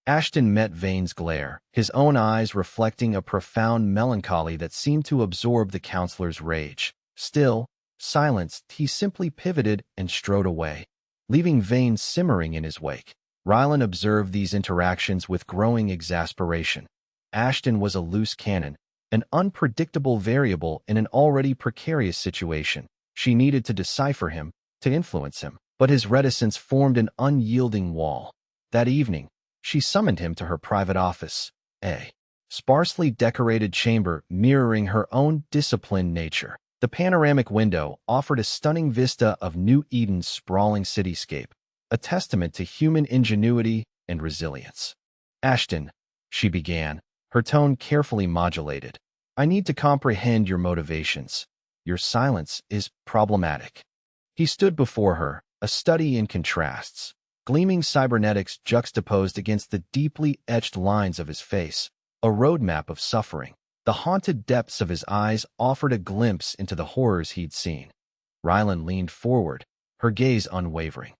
Ashton met Vane's glare, his own eyes reflecting a profound melancholy that seemed to absorb the counselor's rage. Still, silenced, he simply pivoted and strode away, leaving Vane simmering in his wake. Rylan observed these interactions with growing exasperation. Ashton was a loose cannon, an unpredictable variable in an already precarious situation. She needed to decipher him, to influence him, but his reticence formed an unyielding wall. That evening, she summoned him to her private office, a sparsely decorated chamber mirroring her own disciplined nature. The panoramic window offered a stunning vista of New Eden's sprawling cityscape, a testament to human ingenuity and resilience. "Ashton," she began, her tone carefully modulated. I need to comprehend your motivations. Your silence is problematic. He stood before her, a study in contrasts, gleaming cybernetics juxtaposed against the deeply etched lines of his face, a roadmap of suffering. The haunted depths of his eyes offered a glimpse into the horrors he'd seen. Rylan leaned forward, her gaze unwavering.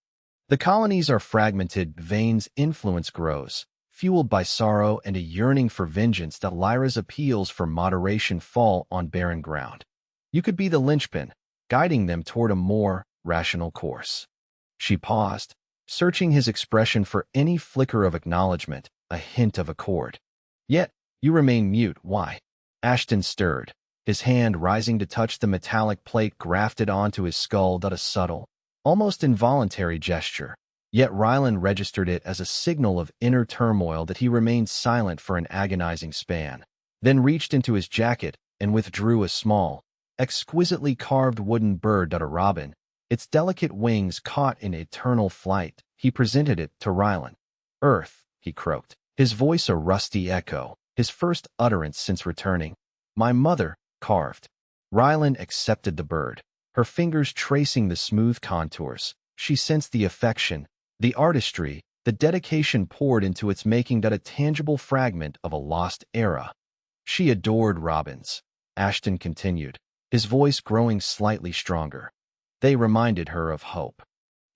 The colonies are fragmented, Vane's influence grows, fueled by sorrow and a yearning for vengeance that Lyra's appeals for moderation fall on barren ground. You could be the linchpin, guiding them toward a more rational course. She paused, searching his expression for any flicker of acknowledgement, a hint of accord. Yet, you remain mute, why? Ashton stirred, his hand rising to touch the metallic plate grafted onto his skull, a subtle, almost involuntary gesture. Yet Rylan registered it as a signal of inner turmoil that he remained silent for an agonizing span, then reached into his jacket and withdrew a small, exquisitely carved wooden bird, a robin, its delicate wings caught in eternal flight. He presented it to Rylan. Earth, he croaked, his voice a rusty echo, his first utterance since returning. My mother, carved. Rylan accepted the bird, her fingers tracing the smooth contours. She sensed the affection, the artistry, the dedication poured into its making, a tangible fragment of a lost era. She adored robins, Ashton continued, his voice growing slightly stronger. They reminded her of hope.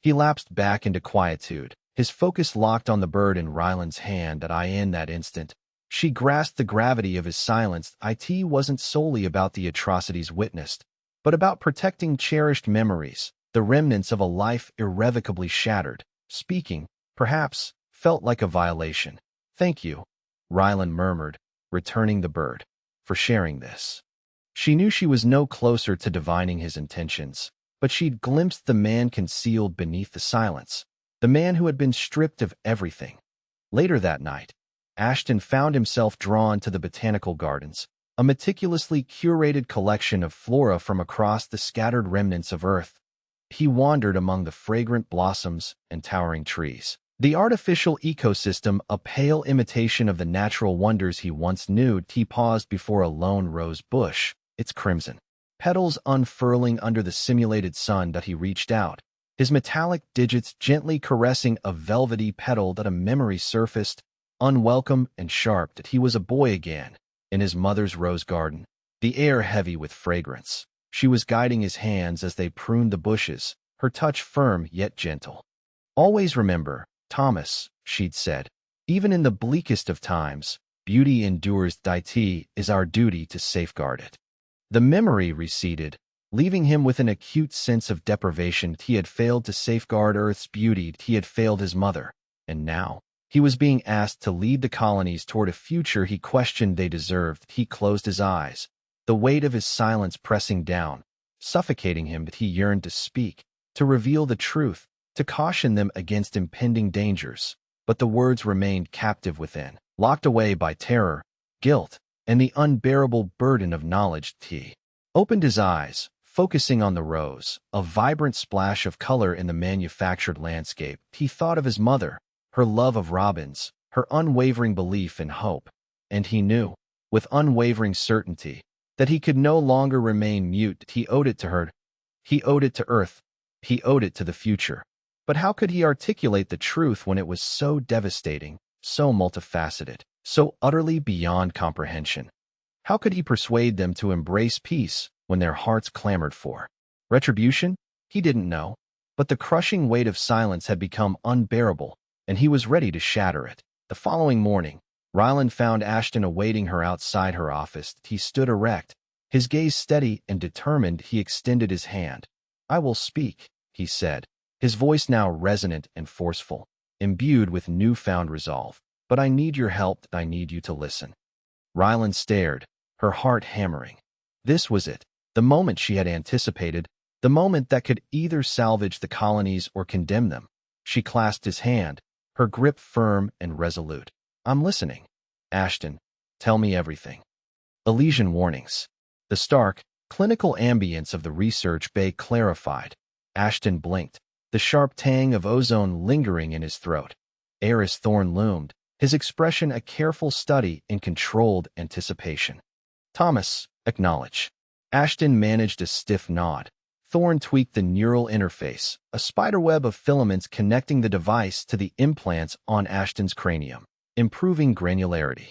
He lapsed back into quietude, his focus locked on the bird in Rylan's hand. In that instant, she grasped the gravity of his silence. It wasn't solely about the atrocities witnessed, but about protecting cherished memories, the remnants of a life irrevocably shattered. Speaking, perhaps, felt like a violation. Thank you, Rylan murmured, returning the bird, for sharing this. She knew she was no closer to divining his intentions, but she'd glimpsed the man concealed beneath the silence, the man who had been stripped of everything. Later that night, Ashton found himself drawn to the botanical gardens, a meticulously curated collection of flora from across the scattered remnants of Earth. He wandered among the fragrant blossoms and towering trees. The artificial ecosystem, a pale imitation of the natural wonders he once knew. He paused before a lone rose bush, its crimson petals unfurling under the simulated sun. He reached out, his metallic digits gently caressing a velvety petal. A memory surfaced, unwelcome and sharp. He was a boy again, in his mother's rose garden, the air heavy with fragrance. She was guiding his hands as they pruned the bushes, her touch firm yet gentle. Always remember, Thomas, she'd said, even in the bleakest of times, beauty endures. It is our duty to safeguard it. The memory receded, leaving him with an acute sense of deprivation. He had failed to safeguard Earth's beauty. He had failed his mother. And now, he was being asked to lead the colonies toward a future he questioned they deserved. He closed his eyes, the weight of his silence pressing down, suffocating him. He yearned to speak, to reveal the truth, to caution them against impending dangers. But the words remained captive within, locked away by terror, guilt, and the unbearable burden of knowledge. He opened his eyes, focusing on the rose, a vibrant splash of color in the manufactured landscape. He thought of his mother, her love of robins, her unwavering belief in hope, and he knew, with unwavering certainty, that he could no longer remain mute. He owed it to her. He owed it to Earth. He owed it to the future. But how could he articulate the truth when it was so devastating, so multifaceted, so utterly beyond comprehension? How could he persuade them to embrace peace when their hearts clamored for retribution? He didn't know, but the crushing weight of silence had become unbearable, and he was ready to shatter it. The following morning, Rylan found Ashton awaiting her outside her office. He stood erect, his gaze steady and determined. He extended his hand. I will speak, he said, his voice now resonant and forceful, imbued with newfound resolve. But I need your help. I need you to listen. Rylan stared, her heart hammering. This was it, the moment she had anticipated, the moment that could either salvage the colonies or condemn them. She clasped his hand, her grip firm and resolute. I'm listening. Ashton, tell me everything. Elysian warnings. The stark, clinical ambience of the research bay clarified. Ashton blinked, the sharp tang of ozone lingering in his throat. Eris Thorne loomed, his expression a careful study in controlled anticipation. Thomas, acknowledge. Ashton managed a stiff nod. Thorne tweaked the neural interface, a spiderweb of filaments connecting the device to the implants on Ashton's cranium, improving granularity.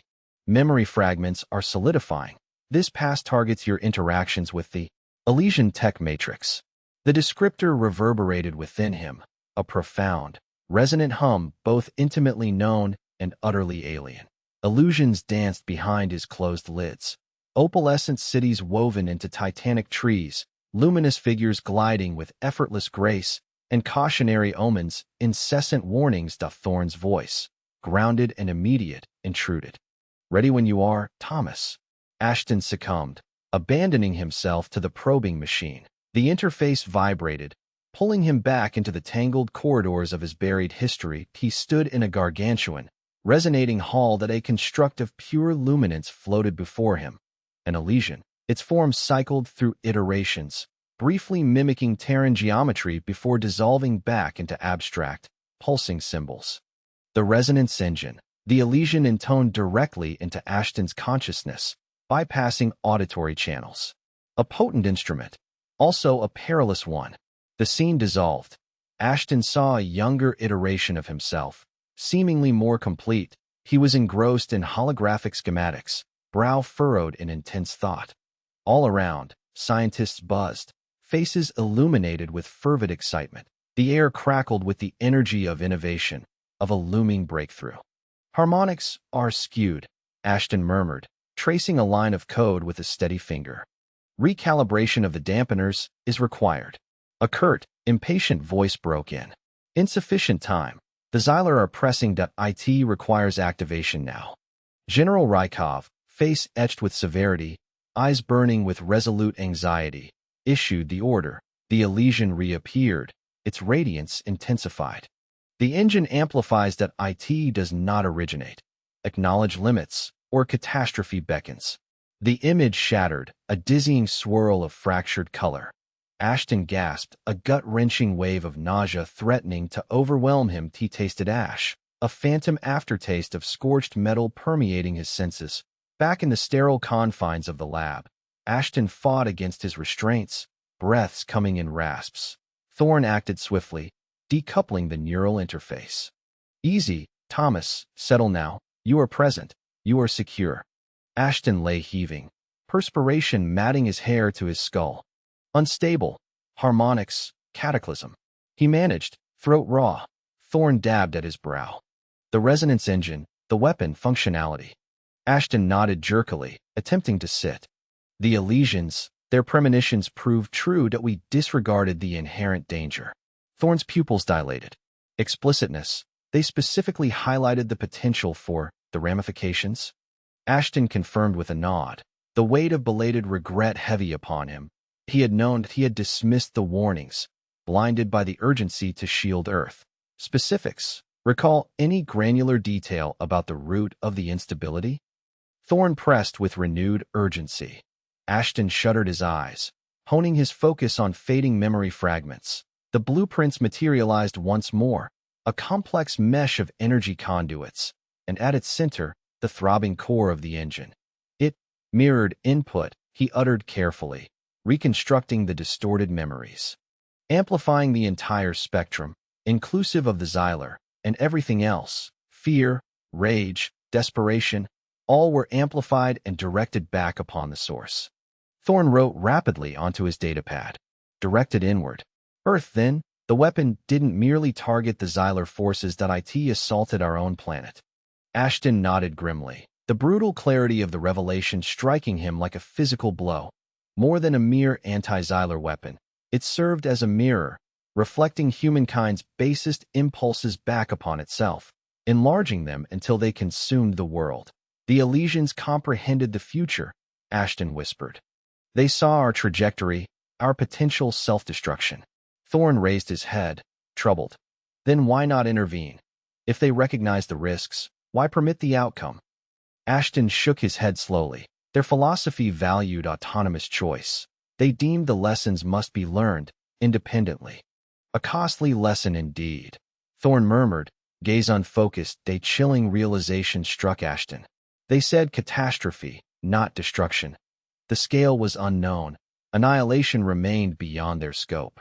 Memory fragments are solidifying. This pass targets your interactions with the Elysian tech matrix. The descriptor reverberated within him, a profound, resonant hum both intimately known and utterly alien. Illusions danced behind his closed lids. Opalescent cities woven into titanic trees, luminous figures gliding with effortless grace, and cautionary omens, incessant warnings. Thorne's voice, grounded and immediate, intruded. Ready when you are, Thomas. Ashton succumbed, abandoning himself to the probing machine. The interface vibrated, pulling him back into the tangled corridors of his buried history. He stood in a gargantuan, resonating hall that a construct of pure luminance floated before him. An Elysian, its form cycled through iterations, briefly mimicking Terran geometry before dissolving back into abstract, pulsing symbols. The resonance engine, the Elysian intoned directly into Ashton's consciousness, bypassing auditory channels. A potent instrument, also a perilous one. The scene dissolved. Ashton saw a younger iteration of himself, seemingly more complete. He was engrossed in holographic schematics, brow furrowed in intense thought. All around, scientists buzzed, faces illuminated with fervid excitement. The air crackled with the energy of innovation, of a looming breakthrough. Harmonics are skewed, Ashton murmured, tracing a line of code with a steady finger. Recalibration of the dampeners is required. A curt, impatient voice broke in. Insufficient time. The Xylar are pressing. It requires activation now. General Rykov, face etched with severity, eyes burning with resolute anxiety, issued the order. The Elysian reappeared, its radiance intensified. The engine amplifies. It does not originate. Acknowledge limits, or catastrophe beckons. The image shattered, a dizzying swirl of fractured color. Ashton gasped, a gut-wrenching wave of nausea threatening to overwhelm him. He tasted ash, a phantom aftertaste of scorched metal permeating his senses. Back in the sterile confines of the lab, Ashton fought against his restraints, breaths coming in rasps. Thorne acted swiftly, decoupling the neural interface. Easy, Thomas, settle now. You are present. You are secure. Ashton lay heaving, perspiration matting his hair to his skull. Unstable. Harmonics. Cataclysm. He managed, throat raw. Thorne dabbed at his brow. The resonance engine, the weapon functionality. Ashton nodded jerkily, attempting to sit. The Elysians, their premonitions proved true. We disregarded the inherent danger. Thorne's pupils dilated. Explicitness. They specifically highlighted the potential for the ramifications. Ashton confirmed with a nod, the weight of belated regret heavy upon him. He had known that he had dismissed the warnings, blinded by the urgency to shield Earth. Specifics. Recall any granular detail about the root of the instability? Thorne pressed with renewed urgency. Ashton shuttered his eyes, honing his focus on fading memory fragments. The blueprints materialized once more, a complex mesh of energy conduits, and at its center, the throbbing core of the engine. It mirrored input, he uttered carefully, reconstructing the distorted memories. Amplifying the entire spectrum, inclusive of the Xylar, and everything else, fear, rage, desperation, all were amplified and directed back upon the source. Thorne wrote rapidly onto his datapad, directed inward. Earth, then, the weapon didn't merely target the Xylar forces. It assaulted our own planet. Ashton nodded grimly, the brutal clarity of the revelation striking him like a physical blow. More than a mere anti-Xylar weapon, it served as a mirror, reflecting humankind's basest impulses back upon itself, enlarging them until they consumed the world. The Elysians comprehended the future, Ashton whispered. They saw our trajectory, our potential self-destruction. Thorne raised his head, troubled. Then why not intervene? If they recognize the risks, why permit the outcome? Ashton shook his head slowly. Their philosophy valued autonomous choice. They deemed the lessons must be learned independently. A costly lesson indeed. Thorne murmured, Gaze unfocused, a chilling realization struck Ashton. They said catastrophe, not destruction. The scale was unknown. Annihilation remained beyond their scope.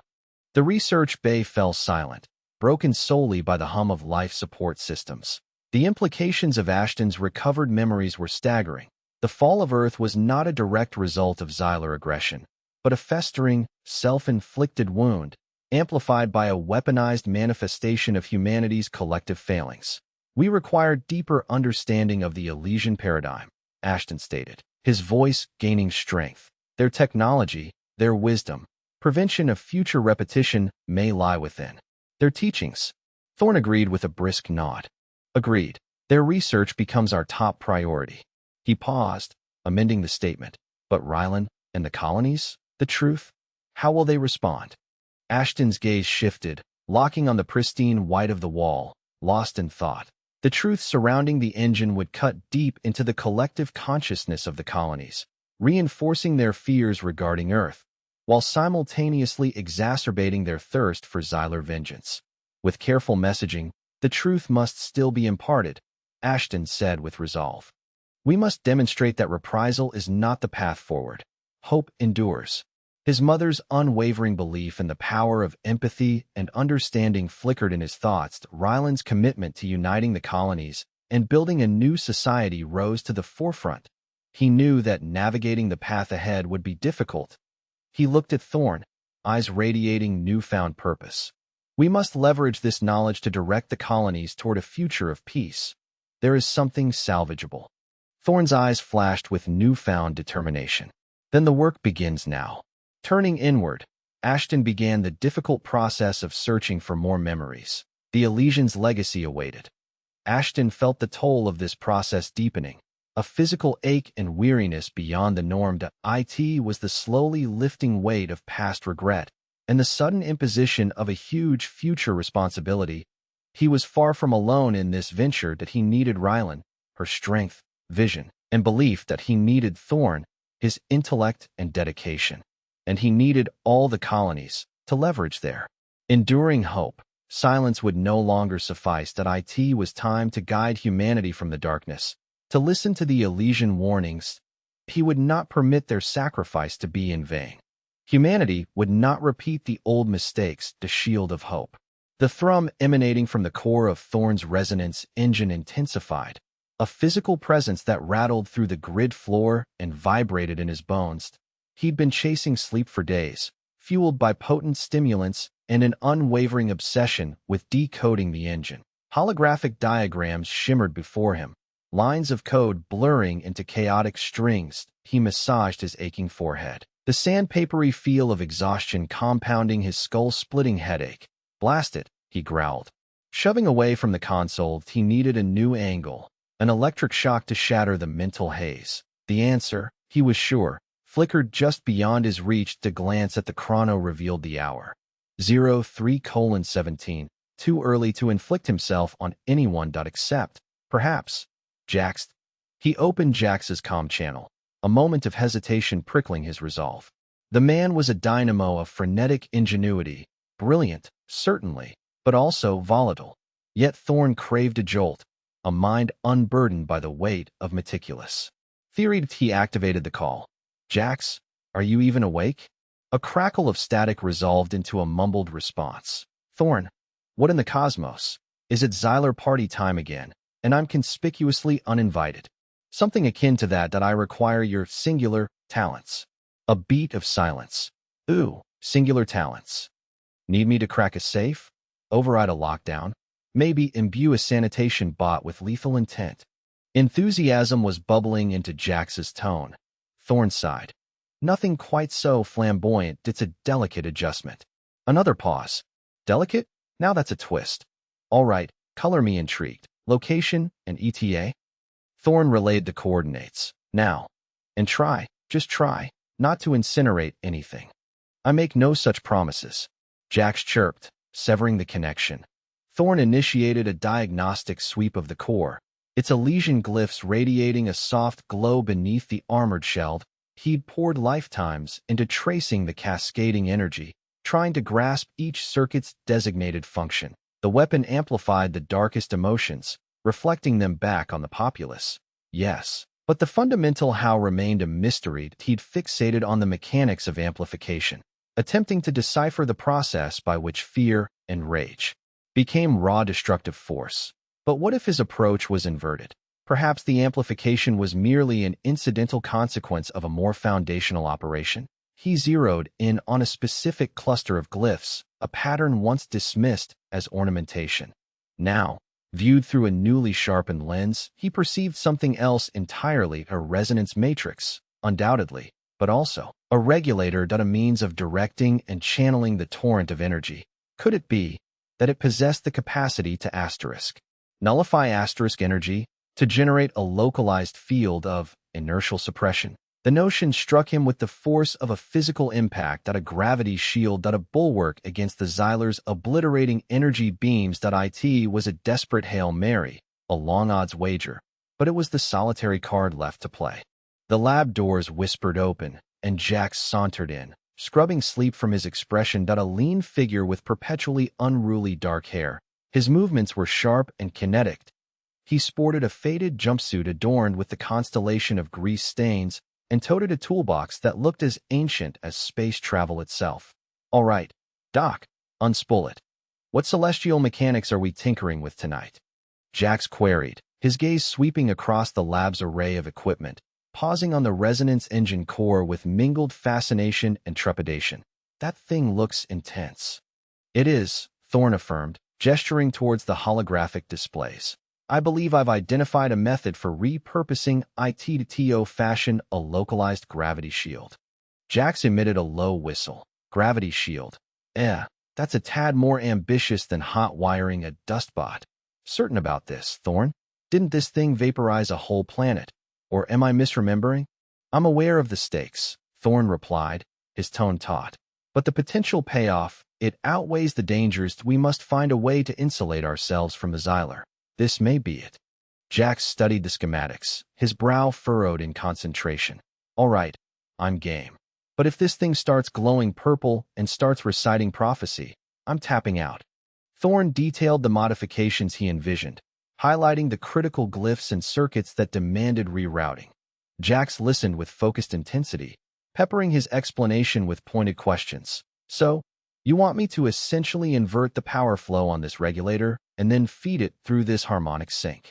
The research bay fell silent, broken solely by the hum of life support systems. The implications of Ashton's recovered memories were staggering. The fall of Earth was not a direct result of Xylar aggression, but a festering, self-inflicted wound, amplified by a weaponized manifestation of humanity's collective failings. We require deeper understanding of the Elysian paradigm, Ashton stated, his voice gaining strength. Their technology, their wisdom, prevention of future repetition may lie within their teachings. Thorn agreed with a brisk nod. Agreed. Their research becomes our top priority. He paused, amending the statement. But Rylan and the colonies? The truth? How will they respond? Ashton's gaze shifted, locking on the pristine white of the wall, lost in thought. The truth surrounding the engine would cut deep into the collective consciousness of the colonies, reinforcing their fears regarding Earth, while simultaneously exacerbating their thirst for Xylar vengeance. With careful messaging, the truth must still be imparted, Ashton said with resolve. We must demonstrate that reprisal is not the path forward. Hope endures. His mother's unwavering belief in the power of empathy and understanding flickered in his thoughts. Ryland's commitment to uniting the colonies and building a new society rose to the forefront. He knew that navigating the path ahead would be difficult. He looked at Thorn, eyes radiating newfound purpose. We must leverage this knowledge to direct the colonies toward a future of peace. There is something salvageable. Thorn's eyes flashed with newfound determination. Then the work begins now. Turning inward, Ashton began the difficult process of searching for more memories. The Elysian's legacy awaited. Ashton felt the toll of this process deepening. A physical ache and weariness beyond the norm. It was the slowly lifting weight of past regret and the sudden imposition of a huge future responsibility. He was far from alone in this venture. That he needed Rylan, her strength, vision, and belief. That he needed Thorn, his intellect and dedication. And he needed all the colonies to leverage their enduring hope. Silence would no longer suffice. That it was time to guide humanity from the darkness, to listen to the Elysian warnings. He would not permit their sacrifice to be in vain. Humanity would not repeat the old mistakes. The shield of hope. The thrum emanating from the core of Thorn's resonance engine intensified, a physical presence that rattled through the grid floor and vibrated in his bones. He'd been chasing sleep for days, fueled by potent stimulants and an unwavering obsession with decoding the engine. Holographic diagrams shimmered before him, lines of code blurring into chaotic strings. He massaged his aching forehead, the sandpapery feel of exhaustion compounding his skull-splitting headache. Blast it, he growled. Shoving away from the console, he needed a new angle, an electric shock to shatter the mental haze. The answer, he was sure, flickered just beyond his reach. The glance at the chrono revealed the hour. 03:17, too early to inflict himself on anyone. Except, perhaps, Jax. He opened Jax's comm channel, a moment of hesitation prickling his resolve. The man was a dynamo of frenetic ingenuity, brilliant, certainly, but also volatile. Yet Thorn craved a jolt, a mind unburdened by the weight of meticulous theory. He activated the call. Jax, are you even awake? A crackle of static resolved into a mumbled response. Thorn, what in the cosmos? Is it Xylar party time again? And I'm conspicuously uninvited. Something akin to that. I require your singular talents. A beat of silence. Ooh, singular talents. Need me to crack a safe? Override a lockdown? Maybe imbue a sanitation bot with lethal intent? Enthusiasm was bubbling into Jax's tone. Thorn sighed. Nothing quite so flamboyant. It's a delicate adjustment. Another pause. Delicate? Now that's a twist. All right, color me intrigued. Location and ETA? Thorn relayed the coordinates. Now. And try, just try, not to incinerate anything. I make no such promises. Jax chirped, severing the connection. Thorn initiated a diagnostic sweep of the core, its Elysian glyphs radiating a soft glow beneath the armored shell. He'd poured lifetimes into tracing the cascading energy, trying to grasp each circuit's designated function. The weapon amplified the darkest emotions, reflecting them back on the populace. Yes, but the fundamental how remained a mystery. He'd fixated on the mechanics of amplification, attempting to decipher the process by which fear and rage became raw destructive force. But what if his approach was inverted? Perhaps the amplification was merely an incidental consequence of a more foundational operation? He zeroed in on a specific cluster of glyphs, a pattern once dismissed as ornamentation. Now, viewed through a newly sharpened lens, he perceived something else entirely: a resonance matrix, undoubtedly, but also a regulator, a means of directing and channeling the torrent of energy. Could it be that it possessed the capacity to nullify energy, to generate a localized field of inertial suppression? The notion struck him with the force of a physical impact, a gravity shield, a bulwark against the Xyler's obliterating energy beams. It was a desperate Hail Mary, a long odds wager, but it was the solitary card left to play. The lab doors whispered open, and Jax sauntered in, scrubbing sleep from his expression. A lean figure with perpetually unruly dark hair. His movements were sharp and kinetic. He sported a faded jumpsuit adorned with the constellation of grease stains, and toted a toolbox that looked as ancient as space travel itself. "All right, Doc, unspool it. What celestial mechanics are we tinkering with tonight?" Jax queried, his gaze sweeping across the lab's array of equipment, pausing on the resonance engine core with mingled fascination and trepidation. "That thing looks intense." "It is," Thorne affirmed, gesturing towards the holographic displays. "I believe I've identified a method for repurposing it to fashion a localized gravity shield." Jax emitted a low whistle. "Gravity shield? That's a tad more ambitious than hot wiring a dustbot." "Certain about this, Thorne? Didn't this thing vaporize a whole planet? Or am I misremembering?" "I'm aware of the stakes," Thorne replied, his tone taut. "But the potential payoff, it outweighs the dangers. We must find a way to insulate ourselves from the Xyler. This may be it." Jax studied the schematics, his brow furrowed in concentration. "All right, I'm game. But if this thing starts glowing purple and starts reciting prophecy, I'm tapping out." Thorne detailed the modifications he envisioned, highlighting the critical glyphs and circuits that demanded rerouting. Jax listened with focused intensity, peppering his explanation with pointed questions. "So, you want me to essentially invert the power flow on this regulator and then feed it through this harmonic sink?"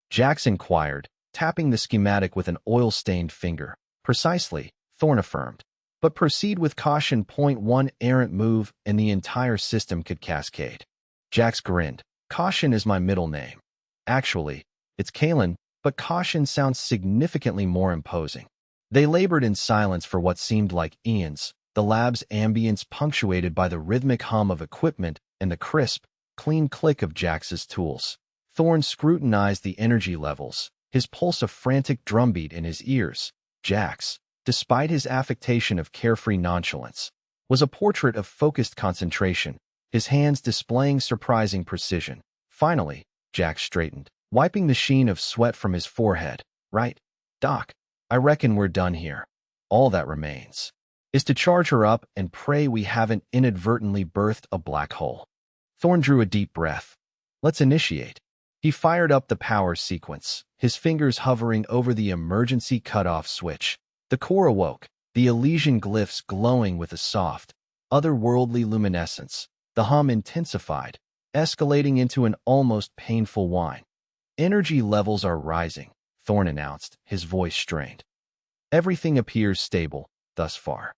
Jax inquired, tapping the schematic with an oil-stained finger. "Precisely," Thorne affirmed. "But proceed with caution. One errant move and the entire system could cascade." Jax grinned. "Caution is my middle name. Actually, it's Kalen, but caution sounds significantly more imposing." They labored in silence for what seemed like eons, the lab's ambience punctuated by the rhythmic hum of equipment and the crisp, clean click of Jax's tools. Thorne scrutinized the energy levels, his pulse a frantic drumbeat in his ears. Jax, despite his affectation of carefree nonchalance, was a portrait of focused concentration, his hands displaying surprising precision. Finally, Jax straightened, wiping the sheen of sweat from his forehead. "Right, Doc, I reckon we're done here. All that remains is to charge her up and pray we haven't inadvertently birthed a black hole." Thorne drew a deep breath. "Let's initiate." He fired up the power sequence, his fingers hovering over the emergency cutoff switch. The core awoke, the Elysian glyphs glowing with a soft, otherworldly luminescence. The hum intensified, escalating into an almost painful whine. "Energy levels are rising," Thorne announced, his voice strained. "Everything appears stable, thus far."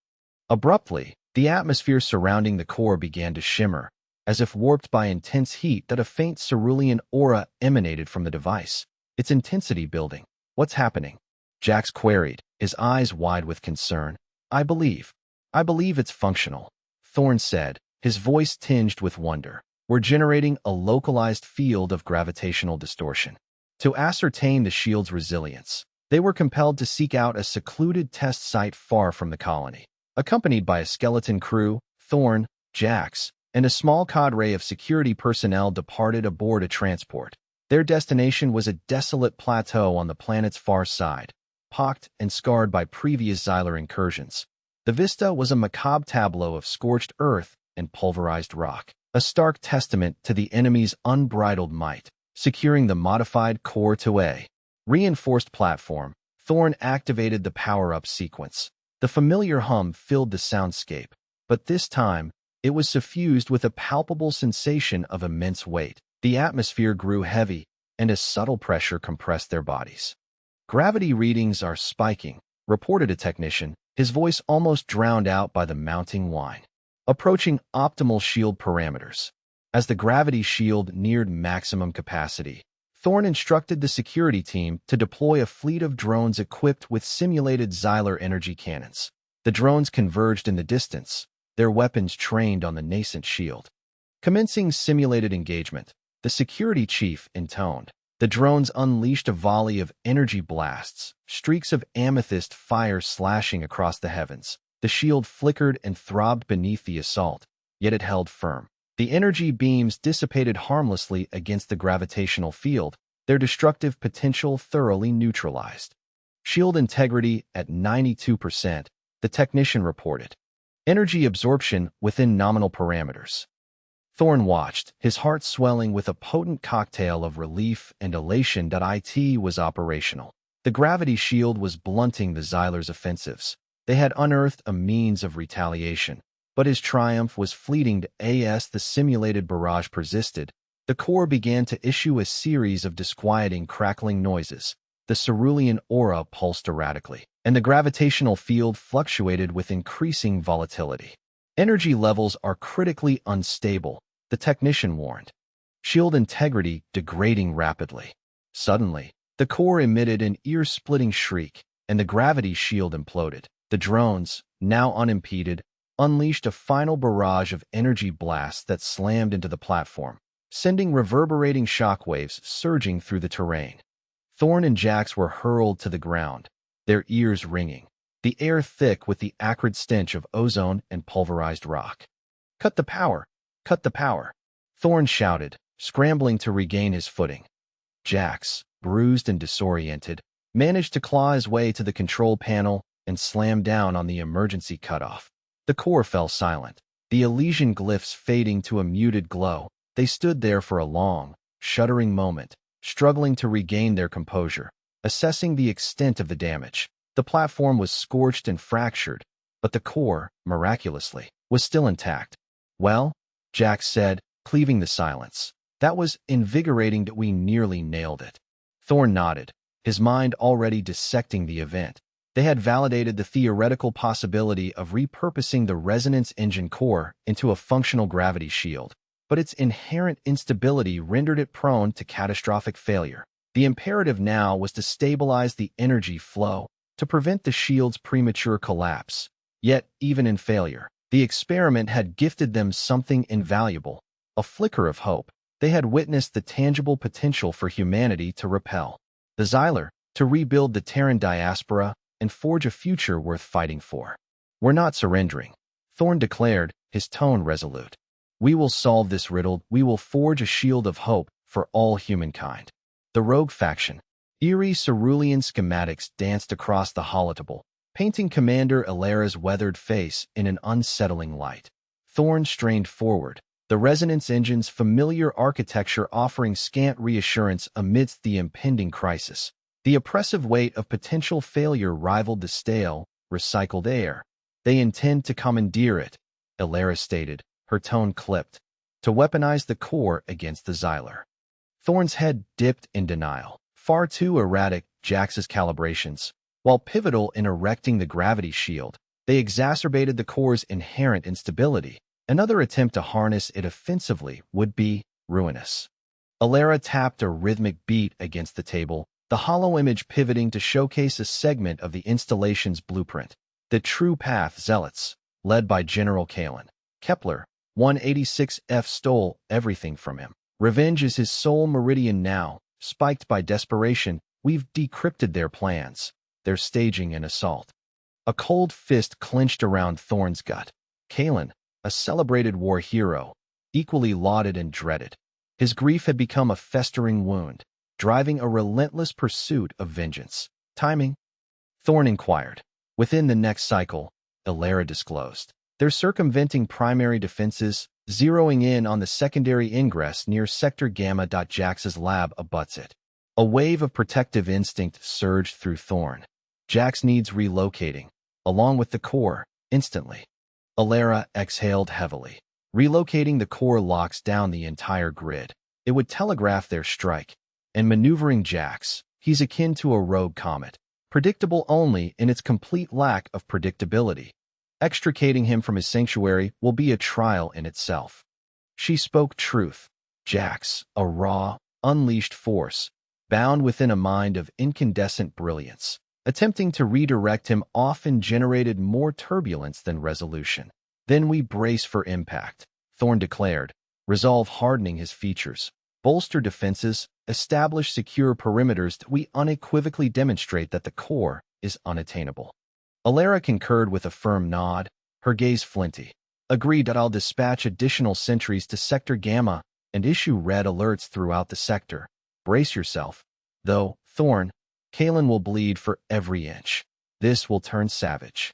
Abruptly, the atmosphere surrounding the core began to shimmer, as if warped by intense heat. A faint cerulean aura emanated from the device, its intensity building. "What's happening?" Jax queried, his eyes wide with concern. I believe it's functional," Thorne said, his voice tinged with wonder. "We're generating a localized field of gravitational distortion." To ascertain the shield's resilience, they were compelled to seek out a secluded test site far from the colony. Accompanied by a skeleton crew, Thorne, Jax, and a small cadre of security personnel departed aboard a transport. Their destination was a desolate plateau on the planet's far side, pocked and scarred by previous Xyler incursions. The vista was a macabre tableau of scorched earth and pulverized rock. a stark testament to the enemy's unbridled might. Securing the modified core to a reinforced platform, Thorn activated the power-up sequence. The familiar hum filled the soundscape, but this time, it was suffused with a palpable sensation of immense weight. The atmosphere grew heavy, and a subtle pressure compressed their bodies. "Gravity readings are spiking," reported a technician, his voice almost drowned out by the mounting whine. "Approaching optimal shield parameters." As the gravity shield neared maximum capacity, Thorn instructed the security team to deploy a fleet of drones equipped with simulated Xylar energy cannons. The drones converged in the distance, their weapons trained on the nascent shield. Commencing simulated engagement, the security chief intoned. The drones unleashed a volley of energy blasts, streaks of amethyst fire slashing across the heavens. The shield flickered and throbbed beneath the assault, yet it held firm. The energy beams dissipated harmlessly against the gravitational field, their destructive potential thoroughly neutralized. "Shield integrity at 92%, the technician reported. Energy absorption within nominal parameters." Thorn watched, his heart swelling with a potent cocktail of relief and elation that IT was operational. The gravity shield was blunting the Xylar's offensives. They had unearthed a means of retaliation, but his triumph was fleeting as the simulated barrage persisted. The core began to issue a series of disquieting crackling noises. The cerulean aura pulsed erratically, and the gravitational field fluctuated with increasing volatility. "Energy levels are critically unstable," the technician warned. "Shield integrity degrading rapidly." Suddenly, the core emitted an ear-splitting shriek, and the gravity shield imploded. The drones, now unimpeded, unleashed a final barrage of energy blasts that slammed into the platform, sending reverberating shockwaves surging through the terrain. Thorn and Jax were hurled to the ground, their ears ringing, the air thick with the acrid stench of ozone and pulverized rock. "Cut the power! Cut the power!" Thorn shouted, scrambling to regain his footing. Jax, bruised and disoriented, managed to claw his way to the control panel and slam down on the emergency cutoff. The core fell silent, the Elysian glyphs fading to a muted glow. They stood there for a long, shuddering moment, struggling to regain their composure, assessing the extent of the damage. The platform was scorched and fractured, but the core, miraculously, was still intact. "Well," Jax said, cleaving the silence, "that was invigorating that we nearly nailed it." Thorn nodded, his mind already dissecting the event. They had validated the theoretical possibility of repurposing the resonance engine core into a functional gravity shield, but its inherent instability rendered it prone to catastrophic failure. The imperative now was to stabilize the energy flow, to prevent the shield's premature collapse. Yet, even in failure, the experiment had gifted them something invaluable, a flicker of hope. They had witnessed the tangible potential for humanity to repel the Xylar, to rebuild the Terran diaspora, and forge a future worth fighting for. "We're not surrendering," Thorn declared, his tone resolute. "We will solve this riddle. We will forge a shield of hope for all humankind." The rogue faction. Eerie cerulean schematics danced across the holotable, painting Commander Alera's weathered face in an unsettling light. Thorn strained forward, the resonance engine's familiar architecture offering scant reassurance amidst the impending crisis. The oppressive weight of potential failure rivaled the stale, recycled air. "They intend to commandeer it," Alera stated, her tone clipped, "to weaponize the core against the Xylar." Thorn's head dipped in denial. Far too erratic, Jax's calibrations, while pivotal in erecting the gravity shield, they exacerbated the core's inherent instability. Another attempt to harness it offensively would be ruinous. Alera tapped a rhythmic beat against the table, the hollow image pivoting to showcase a segment of the installation's blueprint. The True Path Zealots, led by General Kalen Kepler, 186F, stole everything from him. Revenge is his sole meridian now. Spiked by desperation, we've decrypted their plans. They're staging an assault. A cold fist clenched around Thorn's gut. Kalen, a celebrated war hero, equally lauded and dreaded. His grief had become a festering wound, driving a relentless pursuit of vengeance. "Timing?" Thorn inquired. "Within the next cycle," Alera disclosed. "They're circumventing primary defenses, zeroing in on the secondary ingress near Sector Gamma. Jax's lab abuts it. A wave of protective instinct surged through Thorn. Jax needs relocating, along with the core, instantly. Alara exhaled heavily. Relocating the core locks down the entire grid. It would telegraph their strike. And maneuvering Jax, he's akin to a rogue comet, predictable only in its complete lack of predictability. Extricating him from his sanctuary will be a trial in itself. She spoke truth. Jax, a raw, unleashed force, bound within a mind of incandescent brilliance. Attempting to redirect him often generated more turbulence than resolution. Then we brace for impact, Thorn declared, resolve hardening his features. Bolster defenses, establish secure perimeters that we unequivocally demonstrate that the core is unattainable. Alara concurred with a firm nod, her gaze flinty. Agreed that I'll dispatch additional sentries to Sector Gamma and issue red alerts throughout the sector. Brace yourself. Though, Thorn, Kalen will bleed for every inch. This will turn savage.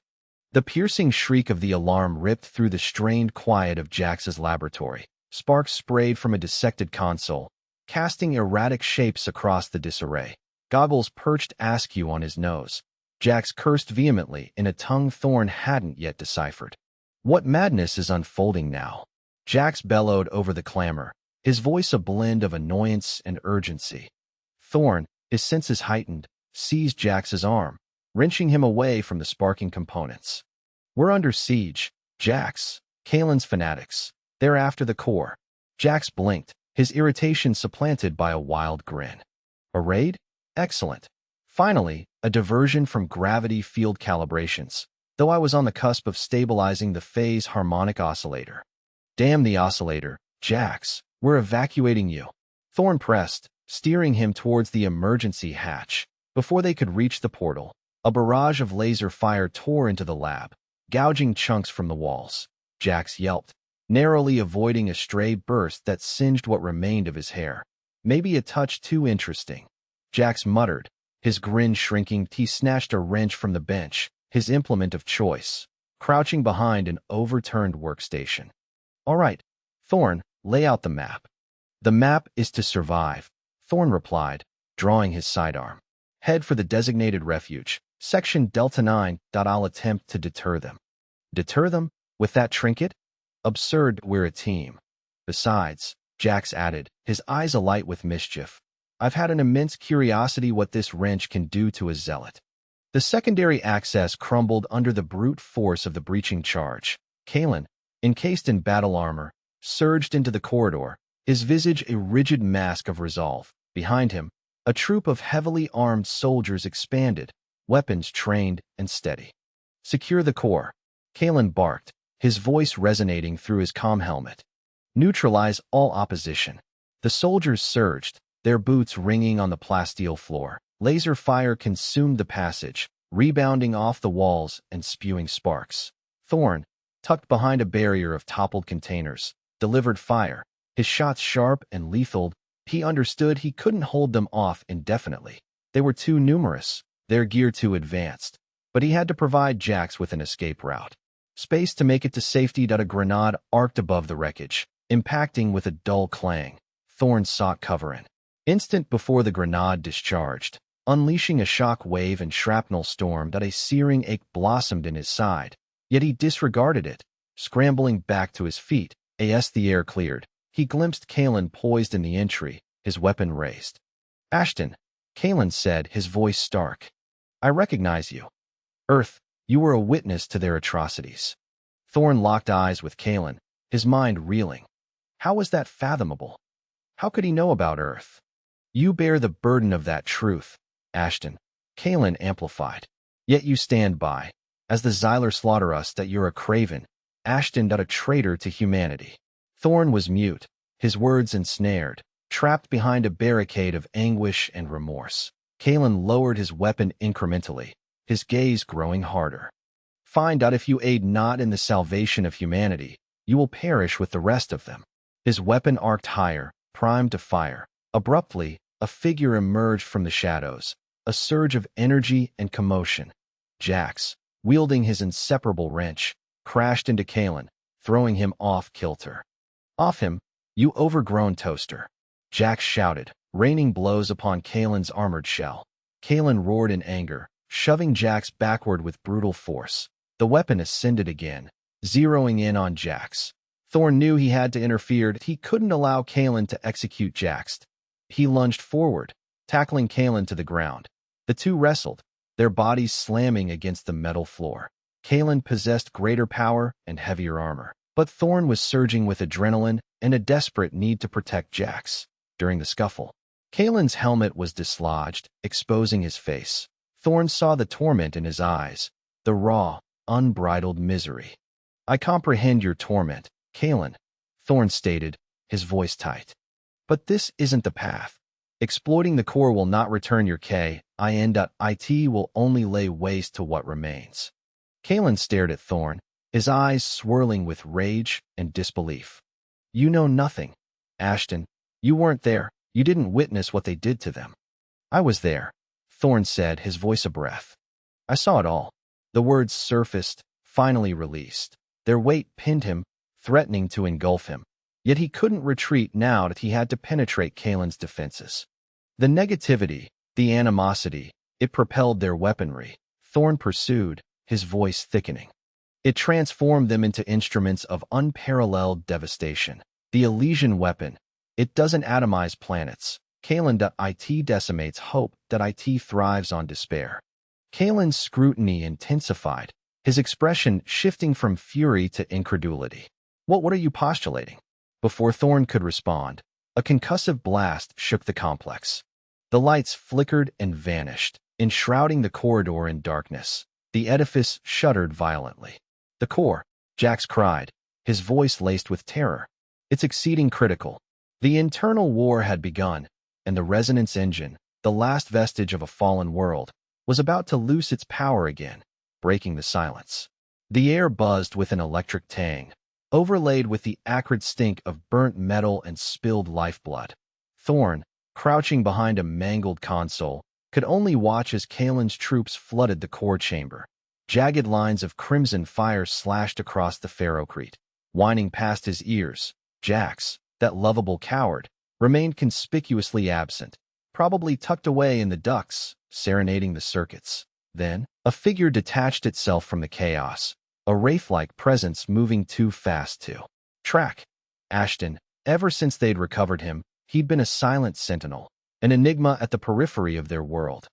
The piercing shriek of the alarm ripped through the strained quiet of Jax's laboratory. Sparks sprayed from a dissected console, casting erratic shapes across the disarray. Goggles perched askew on his nose. Jax cursed vehemently in a tongue Thorn hadn't yet deciphered. What madness is unfolding now? Jax bellowed over the clamor, his voice a blend of annoyance and urgency. Thorn, his senses heightened, seized Jax's arm, wrenching him away from the sparking components. We're under siege, Jax. Kalen's fanatics. They're after the core. Jax blinked, his irritation supplanted by a wild grin. A raid? Excellent. Finally, a diversion from gravity field calibrations, though I was on the cusp of stabilizing the phase harmonic oscillator. Damn the oscillator, Jax. We're evacuating you. Thorn pressed, steering him towards the emergency hatch. Before they could reach the portal, a barrage of laser fire tore into the lab, gouging chunks from the walls. Jax yelped, narrowly avoiding a stray burst that singed what remained of his hair. Maybe a touch too interesting. Jax muttered, his grin shrinking. He snatched a wrench from the bench, his implement of choice, crouching behind an overturned workstation. All right, Thorn, lay out the map. The map is to survive, Thorn replied, drawing his sidearm. Head for the designated refuge, Section Delta 9. I'll attempt to deter them. Deter them? With that trinket? Absurd, we're a team. Besides, Jax added, his eyes alight with mischief, I've had an immense curiosity what this wrench can do to a zealot. The secondary access crumbled under the brute force of the breaching charge. Kalen, encased in battle armor, surged into the corridor, his visage a rigid mask of resolve. Behind him, a troop of heavily armed soldiers expanded, weapons trained and steady. Secure the core, Kalen barked, his voice resonating through his comm helmet. Neutralize all opposition. The soldiers surged, their boots ringing on the plasteel floor. Laser fire consumed the passage, rebounding off the walls and spewing sparks. Thorn, tucked behind a barrier of toppled containers, delivered fire, his shots sharp and lethal. He understood he couldn't hold them off indefinitely. They were too numerous, their gear too advanced. But he had to provide Jax with an escape route. Space to make it to safety. A grenade arced above the wreckage, impacting with a dull clang. Thorn sought cover in. Instant before the grenade discharged, unleashing a shock wave and shrapnel storm that a searing ache blossomed in his side. Yet he disregarded it, scrambling back to his feet. As the air cleared, he glimpsed Kalen poised in the entry, his weapon raised. Ashton, Kalen said, his voice stark. I recognize you. Earth, you were a witness to their atrocities. Thorn locked eyes with Kalen, his mind reeling. How was that fathomable? How could he know about Earth? You bear the burden of that truth, Ashton, Kalen amplified. Yet you stand by, as the Xyler slaughter us, that you're a craven, Ashton, a traitor to humanity. Thorn was mute, his words ensnared, trapped behind a barricade of anguish and remorse. Kalen lowered his weapon incrementally, his gaze growing harder. Find out if you aid not in the salvation of humanity, you will perish with the rest of them. His weapon arced higher, primed to fire. Abruptly, a figure emerged from the shadows, a surge of energy and commotion. Jax, wielding his inseparable wrench, crashed into Kalen, throwing him off kilter. Off him, you overgrown toaster. Jax shouted, raining blows upon Kalen's armored shell. Kalen roared in anger, shoving Jax backward with brutal force. The weapon ascended again, zeroing in on Jax. Thorn knew he had to interfere. He couldn't allow Kalen to execute Jax. He lunged forward, tackling Kalen to the ground. The two wrestled, their bodies slamming against the metal floor. Kalen possessed greater power and heavier armor, but Thorn was surging with adrenaline and a desperate need to protect Jax. During the scuffle, Kalen's helmet was dislodged, exposing his face. Thorn saw the torment in his eyes, the raw, unbridled misery. "I comprehend your torment, Kalen," Thorn stated, his voice tight. "But this isn't the path. Exploiting the core will not return your K.I.N.IT will only lay waste to what remains." Kalen stared at Thorn, his eyes swirling with rage and disbelief. "You know nothing, Ashton. You weren't there. You didn't witness what they did to them." "I was there," Thorn said, his voice a breath. "I saw it all." The words surfaced, finally released. Their weight pinned him, threatening to engulf him. Yet he couldn't retreat now that he had to penetrate Kalen's defenses. The negativity, the animosity, it propelled their weaponry. Thorn pursued, his voice thickening. It transformed them into instruments of unparalleled devastation. The Elysian weapon, it doesn't atomize planets. Kalen.IT decimates hope. IT thrives on despair. Kalen's scrutiny intensified, his expression shifting from fury to incredulity. What are you postulating?" Before Thorn could respond, a concussive blast shook the complex. The lights flickered and vanished, enshrouding the corridor in darkness. The edifice shuddered violently. "The core," Jax cried, his voice laced with terror. "It's exceeding critical." The internal war had begun, and the resonance engine, the last vestige of a fallen world, was about to loose its power again, breaking the silence. The air buzzed with an electric tang, overlaid with the acrid stink of burnt metal and spilled lifeblood. Thorn, crouching behind a mangled console, could only watch as Kalen's troops flooded the core chamber. Jagged lines of crimson fire slashed across the ferrocrete, whining past his ears. Jax, that lovable coward, remained conspicuously absent, probably tucked away in the ducts, serenading the circuits. Then, a figure detached itself from the chaos, a wraith-like presence moving too fast to track. Ashton, ever since they'd recovered him, he'd been a silent sentinel, an enigma at the periphery of their world.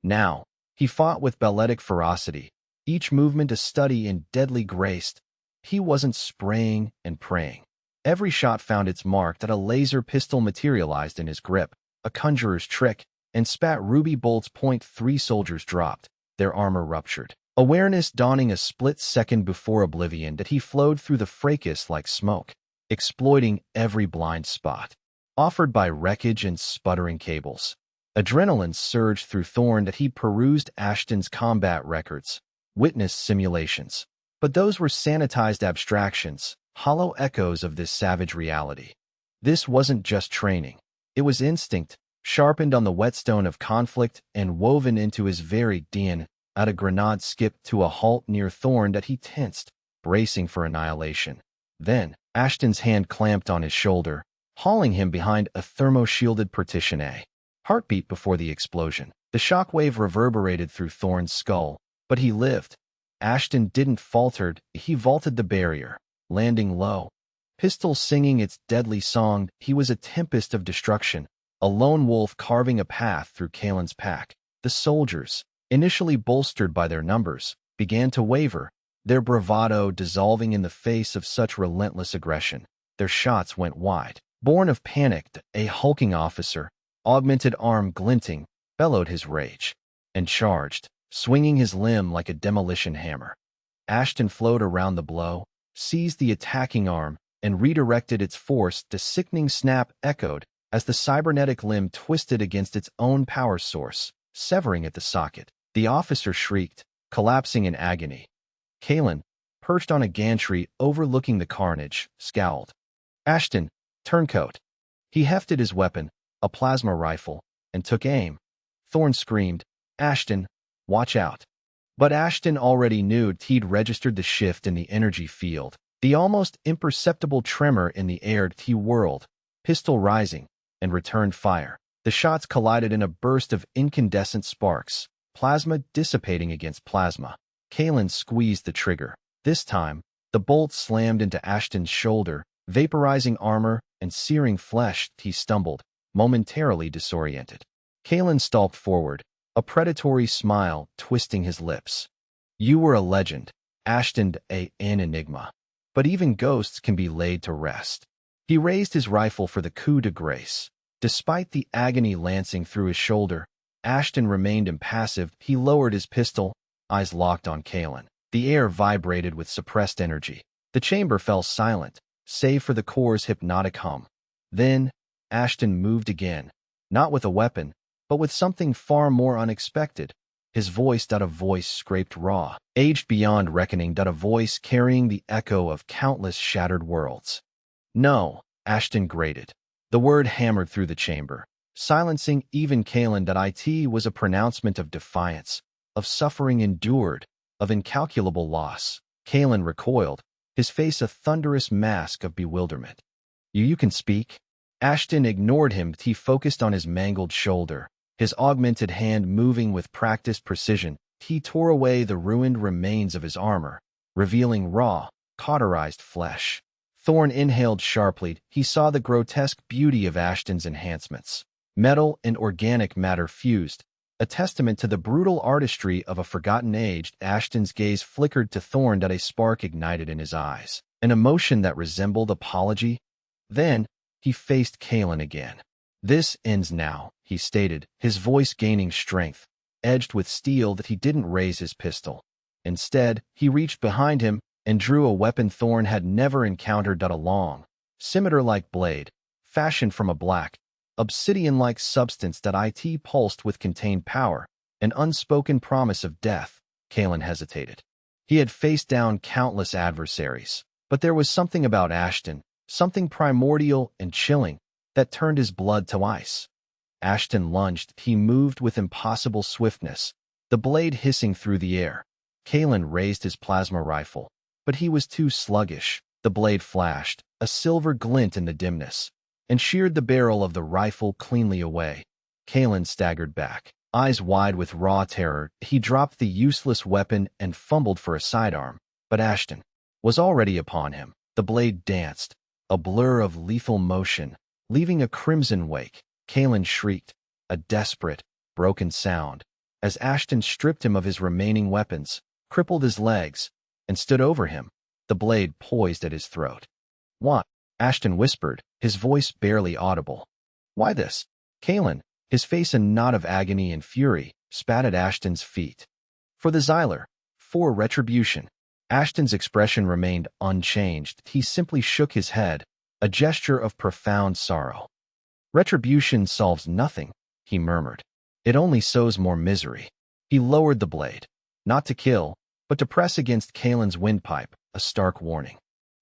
Now, he fought with balletic ferocity, each movement a study in deadly grace. He wasn't spraying and praying. Every shot found its mark that a laser pistol materialized in his grip, a conjurer's trick, and spat ruby bolts. 3 soldiers dropped, their armor ruptured. Awareness dawning a split second before oblivion that he flowed through the fracas like smoke, exploiting every blind spot, offered by wreckage and sputtering cables. Adrenaline surged through Thorn that he perused Ashton's combat records, witnessed simulations. But those were sanitized abstractions, hollow echoes of this savage reality. This wasn't just training. It was instinct, sharpened on the whetstone of conflict and woven into his very DNA. A grenade skipped to a halt near Thorn that he tensed, bracing for annihilation. Then, Ashton's hand clamped on his shoulder, hauling him behind a thermo-shielded partition. A heartbeat before the explosion. The shockwave reverberated through Thorn's skull, but he lived. Ashton didn't falter. He vaulted the barrier, landing low. Pistol singing its deadly song, he was a tempest of destruction, a lone wolf carving a path through Kalen's pack. The soldiers, initially bolstered by their numbers, began to waver, their bravado dissolving in the face of such relentless aggression. Their shots went wide. Born of panic, a hulking officer, augmented arm glinting, bellowed his rage, and charged, swinging his limb like a demolition hammer. Ashton flowed around the blow, seized the attacking arm, and redirected its force. The sickening snap echoed as the cybernetic limb twisted against its own power source, severing at the socket. The officer shrieked, collapsing in agony. Kalen, perched on a gantry overlooking the carnage, scowled. Ashton, turncoat. He hefted his weapon, a plasma rifle, and took aim. Thorn screamed, "Ashton, watch out." But Ashton already knew he'd registered the shift in the energy field. The almost imperceptible tremor in the air, he whirled, pistol rising, and returned fire. The shots collided in a burst of incandescent sparks, plasma dissipating against plasma. Kalen squeezed the trigger. This time, the bolt slammed into Ashton's shoulder, vaporizing armor and searing flesh. He stumbled, momentarily disoriented. Kalen stalked forward, a predatory smile twisting his lips. You were a legend, Ashton, an enigma. But even ghosts can be laid to rest. He raised his rifle for the coup de grace. Despite the agony lancing through his shoulder, Ashton remained impassive. He lowered his pistol, eyes locked on Kalen. The air vibrated with suppressed energy. The chamber fell silent, save for the core's hypnotic hum. Then, Ashton moved again, not with a weapon, but with something far more unexpected. His voice, a voice scraped raw, aged beyond reckoning, a voice carrying the echo of countless shattered worlds. No, Ashton grated. The word hammered through the chamber, silencing even Kalen. It was a pronouncement of defiance, of suffering endured, of incalculable loss. Kalen recoiled, his face a thunderous mask of bewilderment. You can speak? Ashton ignored him. He focused on his mangled shoulder, his augmented hand moving with practiced precision. He tore away the ruined remains of his armor, revealing raw, cauterized flesh. Thorn inhaled sharply. He saw the grotesque beauty of Ashton's enhancements. Metal and organic matter fused, a testament to the brutal artistry of a forgotten age. Ashton's gaze flickered to Thorn. A spark ignited in his eyes, an emotion that resembled apology. Then, he faced Kalen again. This ends now, he stated, his voice gaining strength, edged with steel. That he didn't raise his pistol. Instead, he reached behind him and drew a weapon Thorn had never encountered. A long, scimitar-like blade, fashioned from a black, obsidian-like substance. It pulsed with contained power, an unspoken promise of death. Kalen hesitated. He had faced down countless adversaries, but there was something about Ashton, something primordial and chilling, that turned his blood to ice. Ashton lunged. He moved with impossible swiftness, the blade hissing through the air. Kalen raised his plasma rifle, but he was too sluggish. The blade flashed, a silver glint in the dimness, and sheared the barrel of the rifle cleanly away. Kalen staggered back, eyes wide with raw terror. He dropped the useless weapon and fumbled for a sidearm, but Ashton was already upon him. The blade danced, a blur of lethal motion, leaving a crimson wake. Kalen shrieked, a desperate, broken sound, as Ashton stripped him of his remaining weapons, crippled his legs, and stood over him, the blade poised at his throat. What? Ashton whispered, his voice barely audible. Why this? Kalen, his face a knot of agony and fury, spat at Ashton's feet. For the Xyler, for retribution. Ashton's expression remained unchanged. He simply shook his head, a gesture of profound sorrow. Retribution solves nothing, he murmured. It only sows more misery. He lowered the blade, not to kill, but to press against Kalen's windpipe, a stark warning.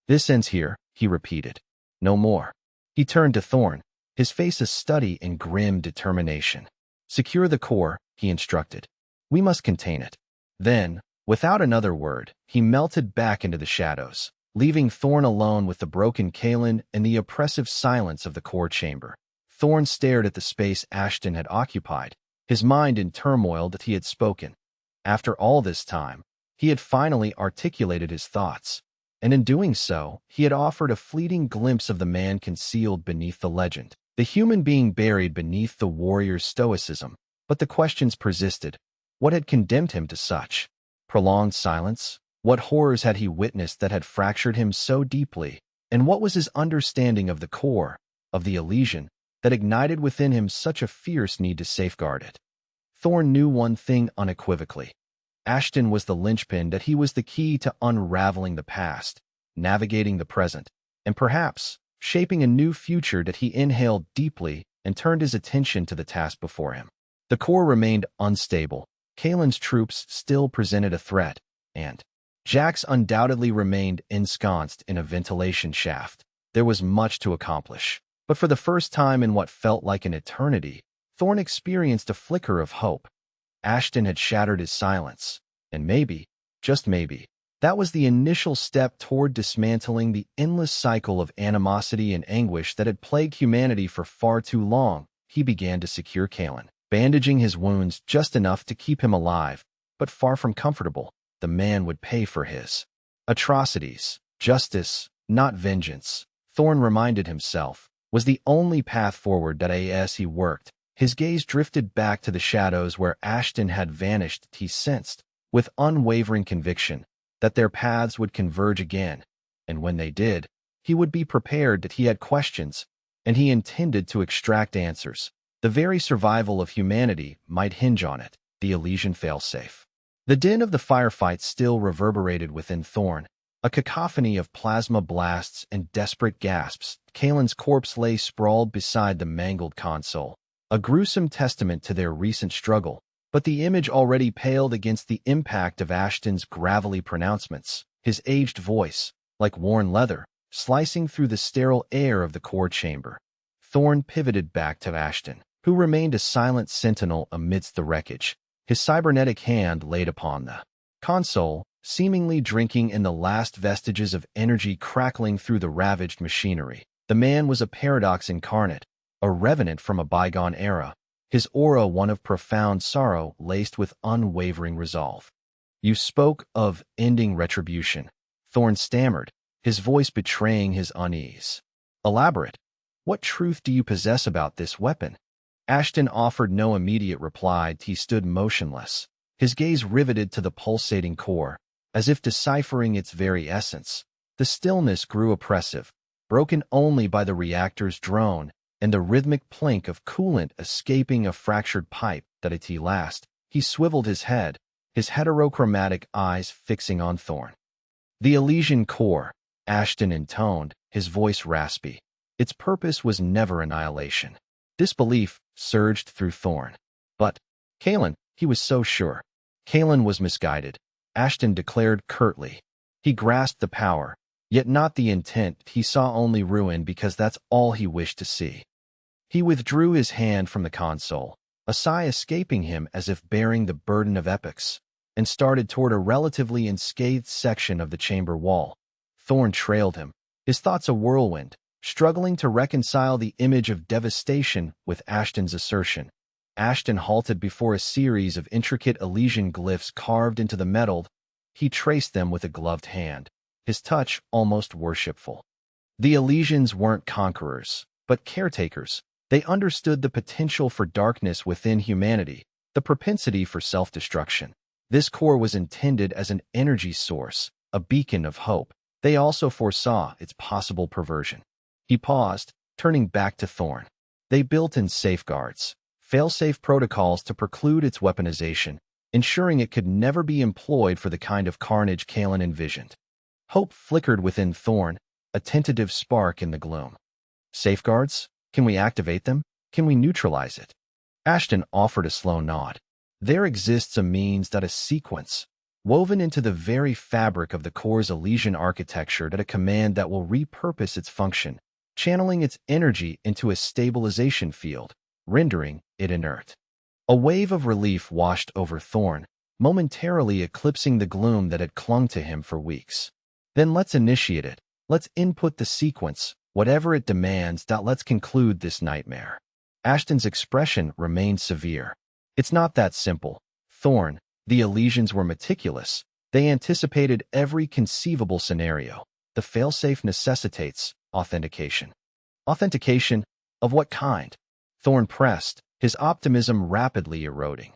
This ends here, he repeated. No more. He turned to Thorn, his face a study in grim determination. Secure the core, he instructed. We must contain it. Then, without another word, he melted back into the shadows, leaving Thorn alone with the broken Kalen and the oppressive silence of the core chamber. Thorn stared at the space Ashton had occupied, his mind in turmoil. That he had spoken. After all this time, he had finally articulated his thoughts, and in doing so, he had offered a fleeting glimpse of the man concealed beneath the legend, the human being buried beneath the warrior's stoicism. But the questions persisted. What had condemned him to such prolonged silence? What horrors had he witnessed that had fractured him so deeply? And what was his understanding of the core, of the Elysian, that ignited within him such a fierce need to safeguard it? Thorn knew one thing unequivocally. Ashton was the linchpin. That he was the key to unraveling the past, navigating the present, and perhaps shaping a new future. That he inhaled deeply and turned his attention to the task before him. The core remained unstable. Kalen's troops still presented a threat, and Jax undoubtedly remained ensconced in a ventilation shaft. There was much to accomplish. But for the first time in what felt like an eternity, Thorn experienced a flicker of hope. Ashton had shattered his silence, and maybe, just maybe, That was the initial step toward dismantling the endless cycle of animosity and anguish that had plagued humanity for far too long. He began to secure Kalen, bandaging his wounds just enough to keep him alive, but far from comfortable. The man would pay for his atrocities. Justice, not vengeance, Thorn reminded himself, was the only path forward. As he worked, his gaze drifted back to the shadows where Ashton had vanished. He sensed, with unwavering conviction, that their paths would converge again, and when they did, he would be prepared. That he had questions, and he intended to extract answers. The very survival of humanity might hinge on it. The Elysian failsafe. The din of the firefight still reverberated within Thorn, a cacophony of plasma blasts and desperate gasps. Kalen's corpse lay sprawled beside the mangled console, a gruesome testament to their recent struggle, but the image already paled against the impact of Ashton's gravelly pronouncements, his aged voice, like worn leather, slicing through the sterile air of the core chamber. Thorn pivoted back to Ashton, who remained a silent sentinel amidst the wreckage, his cybernetic hand laid upon the console, seemingly drinking in the last vestiges of energy crackling through the ravaged machinery. The man was a paradox incarnate, a revenant from a bygone era, his aura one of profound sorrow laced with unwavering resolve. "You spoke of ending retribution," Thorn stammered, his voice betraying his unease. "Elaborate. What truth do you possess about this weapon?" Ashton offered no immediate reply. He stood motionless, his gaze riveted to the pulsating core, as if deciphering its very essence. The stillness grew oppressive, broken only by the reactor's drone and the rhythmic plink of coolant escaping a fractured pipe. At last, he swiveled his head, his heterochromatic eyes fixing on Thorn. "The Elysian core," Ashton intoned, his voice raspy. "Its purpose was never annihilation." Disbelief surged through Thorn. "But Kalen," he was so sure. Kalen was misguided, Ashton declared curtly. He grasped the power, yet not the intent. He saw only ruin because that's all he wished to see. He withdrew his hand from the console, a sigh escaping him as if bearing the burden of epochs, and started toward a relatively unscathed section of the chamber wall. Thorn trailed him, his thoughts a whirlwind, struggling to reconcile the image of devastation with Ashton's assertion. Ashton halted before a series of intricate Elysian glyphs carved into the metal. He traced them with a gloved hand, his touch almost worshipful. The Elysians weren't conquerors, but caretakers. They understood the potential for darkness within humanity, the propensity for self-destruction. This core was intended as an energy source, a beacon of hope. They also foresaw its possible perversion. He paused, turning back to Thorn. They built in safeguards, fail-safe protocols to preclude its weaponization, ensuring it could never be employed for the kind of carnage Kalen envisioned. Hope flickered within Thorn, a tentative spark in the gloom. "Safeguards? Can we activate them? Can we neutralize it?" Ashton offered a slow nod. "There exists a means, a sequence, woven into the very fabric of the core's Elysian architecture, a command that will repurpose its function, channeling its energy into a stabilization field, rendering it inert." A wave of relief washed over Thorn, momentarily eclipsing the gloom that had clung to him for weeks. "Then let's initiate it. Let's input the sequence, whatever it demands. Let's conclude this nightmare." Ashton's expression remained severe. "It's not that simple, Thorn." The Elysians were meticulous. They anticipated every conceivable scenario. The failsafe necessitates authentication. Authentication? Of what kind? Thorn pressed, his optimism rapidly eroding.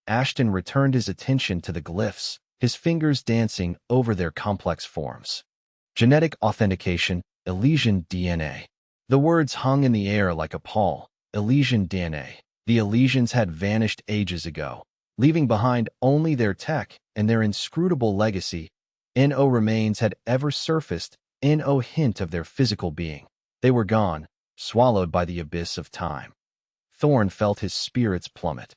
Ashton returned his attention to the glyphs, his fingers dancing over their complex forms. Genetic authentication, Elysian DNA. The words hung in the air like a pall. Elysian DNA. The Elysians had vanished ages ago, leaving behind only their tech and their inscrutable legacy. No remains had ever surfaced, no hint of their physical being. They were gone, swallowed by the abyss of time. Thorn felt his spirits plummet.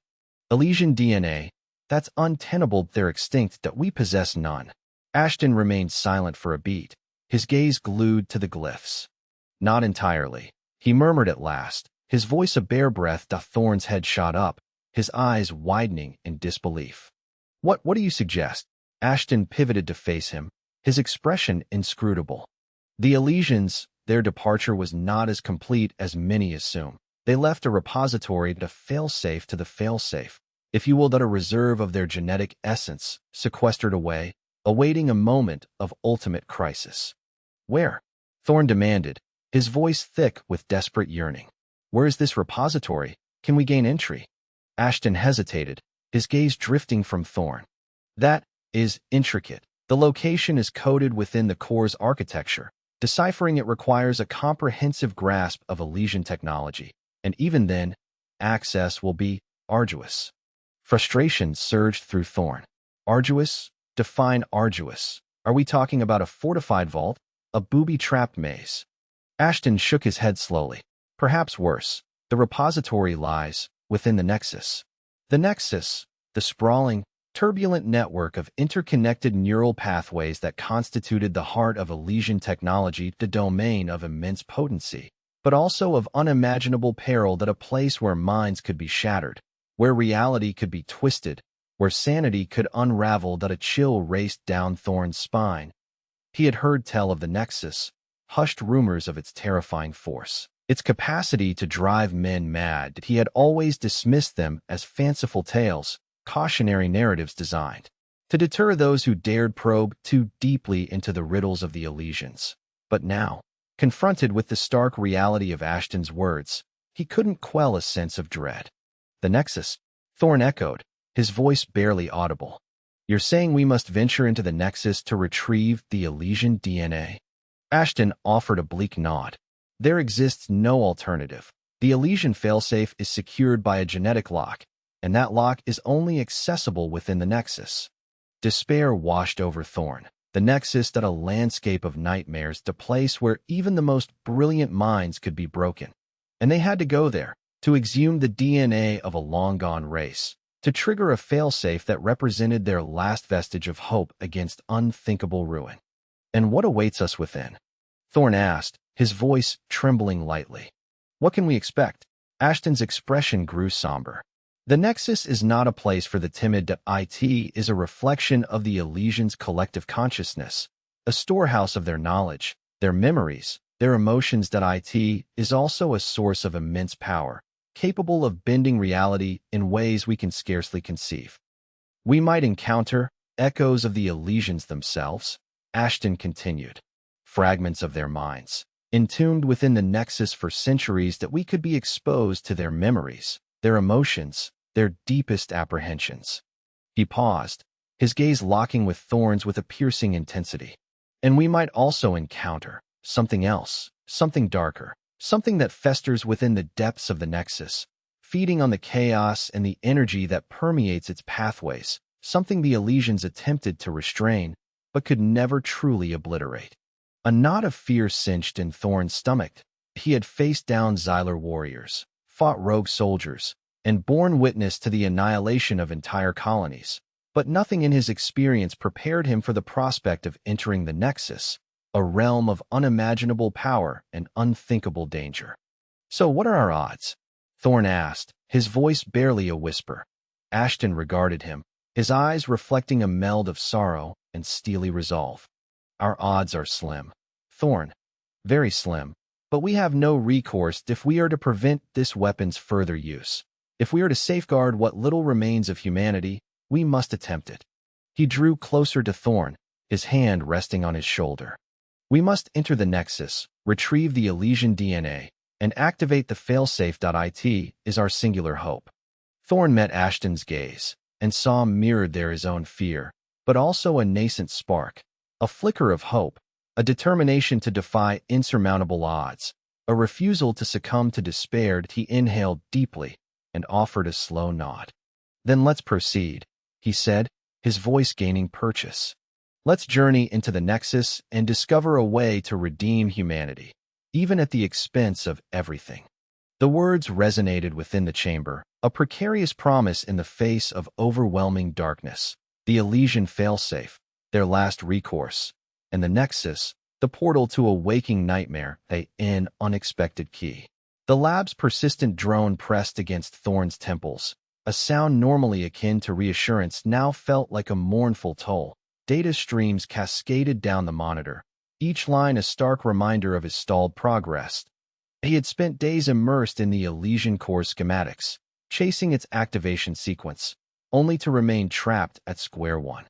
Elysian DNA, that's untenable. They're extinct. That we possess none. Ashton remained silent for a beat, his gaze glued to the glyphs. "Not entirely," he murmured at last, his voice a bare breath. Thorn's head shot up, his eyes widening in disbelief. What do you suggest?" Ashton pivoted to face him, his expression inscrutable. The Elysians, their departure was not as complete as many assume. They left a repository to fail-safe to the fail-safe, if you will, that a reserve of their genetic essence, sequestered away, awaiting a moment of ultimate crisis. Where? Thorn demanded, his voice thick with desperate yearning. Where is this repository? Can we gain entry? Ashton hesitated, his gaze drifting from Thorn. That is intricate. The location is coded within the core's architecture. Deciphering it requires a comprehensive grasp of Elysian technology, and even then, access will be arduous. Frustration surged through Thorn. Arduous? Define arduous. Are we talking about a fortified vault? A booby-trapped maze? Ashton shook his head slowly. Perhaps worse. The repository lies within the Nexus. The Nexus, the sprawling, turbulent network of interconnected neural pathways that constituted the heart of Elysian technology, the domain of immense potency, but also of unimaginable peril, that a place where minds could be shattered, where reality could be twisted, where sanity could unravel. That a chill raced down Thorn's spine. He had heard tell of the Nexus, hushed rumors of its terrifying force, its capacity to drive men mad. He had always dismissed them as fanciful tales, cautionary narratives designed to deter those who dared probe too deeply into the riddles of the Elysians. But now, confronted with the stark reality of Ashton's words, he couldn't quell a sense of dread. The Nexus? Thorn echoed, his voice barely audible. You're saying we must venture into the Nexus to retrieve the Elysian DNA? Ashton offered a bleak nod. There exists no alternative. The Elysian failsafe is secured by a genetic lock, and that lock is only accessible within the Nexus. Despair washed over Thorn. The Nexus, that a landscape of nightmares, the place where even the most brilliant minds could be broken. And they had to go there, to exhume the DNA of a long-gone race, to trigger a failsafe that represented their last vestige of hope against unthinkable ruin. And what awaits us within? Thorn asked, his voice trembling lightly. What can we expect? Ashton's expression grew somber. The Nexus is not a place for the timid. It is a reflection of the Elysians' collective consciousness, a storehouse of their knowledge, their memories, their emotions. It is also a source of immense power, capable of bending reality in ways we can scarcely conceive. We might encounter echoes of the Elysians themselves, Ashton continued, fragments of their minds, entombed within the Nexus for centuries, that we could be exposed to their memories, their emotions, their deepest apprehensions. He paused, his gaze locking with Thorn's with a piercing intensity. And we might also encounter something else, something darker, something that festers within the depths of the Nexus, feeding on the chaos and the energy that permeates its pathways, something the Elysians attempted to restrain, but could never truly obliterate. A knot of fear cinched in Thorn's stomach. He had faced down Xylar warriors, fought rogue soldiers, and borne witness to the annihilation of entire colonies, but nothing in his experience prepared him for the prospect of entering the Nexus, a realm of unimaginable power and unthinkable danger. So what are our odds? Thorn asked, his voice barely a whisper. Ashton regarded him, his eyes reflecting a meld of sorrow and steely resolve. Our odds are slim. Thorn. Very slim. But we have no recourse if we are to prevent this weapon's further use. If we are to safeguard what little remains of humanity, we must attempt it. He drew closer to Thorn, his hand resting on his shoulder. We must enter the Nexus, retrieve the Elysian DNA, and activate the failsafe. It is our singular hope. Thorn met Ashton's gaze, and saw mirrored there his own fear, but also a nascent spark, a flicker of hope, a determination to defy insurmountable odds, a refusal to succumb to despair. He inhaled deeply and offered a slow nod. Then let's proceed, he said, his voice gaining purchase. Let's journey into the Nexus and discover a way to redeem humanity, even at the expense of everything. The words resonated within the chamber, a precarious promise in the face of overwhelming darkness. The Elysian failsafe, their last recourse, and the Nexus, the portal to a waking nightmare, an unexpected key. The lab's persistent drone pressed against Thorn's temples. A sound normally akin to reassurance now felt like a mournful toll. data streams cascaded down the monitor, each line a stark reminder of his stalled progress. He had spent days immersed in the Elysian Core schematics, chasing its activation sequence, only to remain trapped at square one.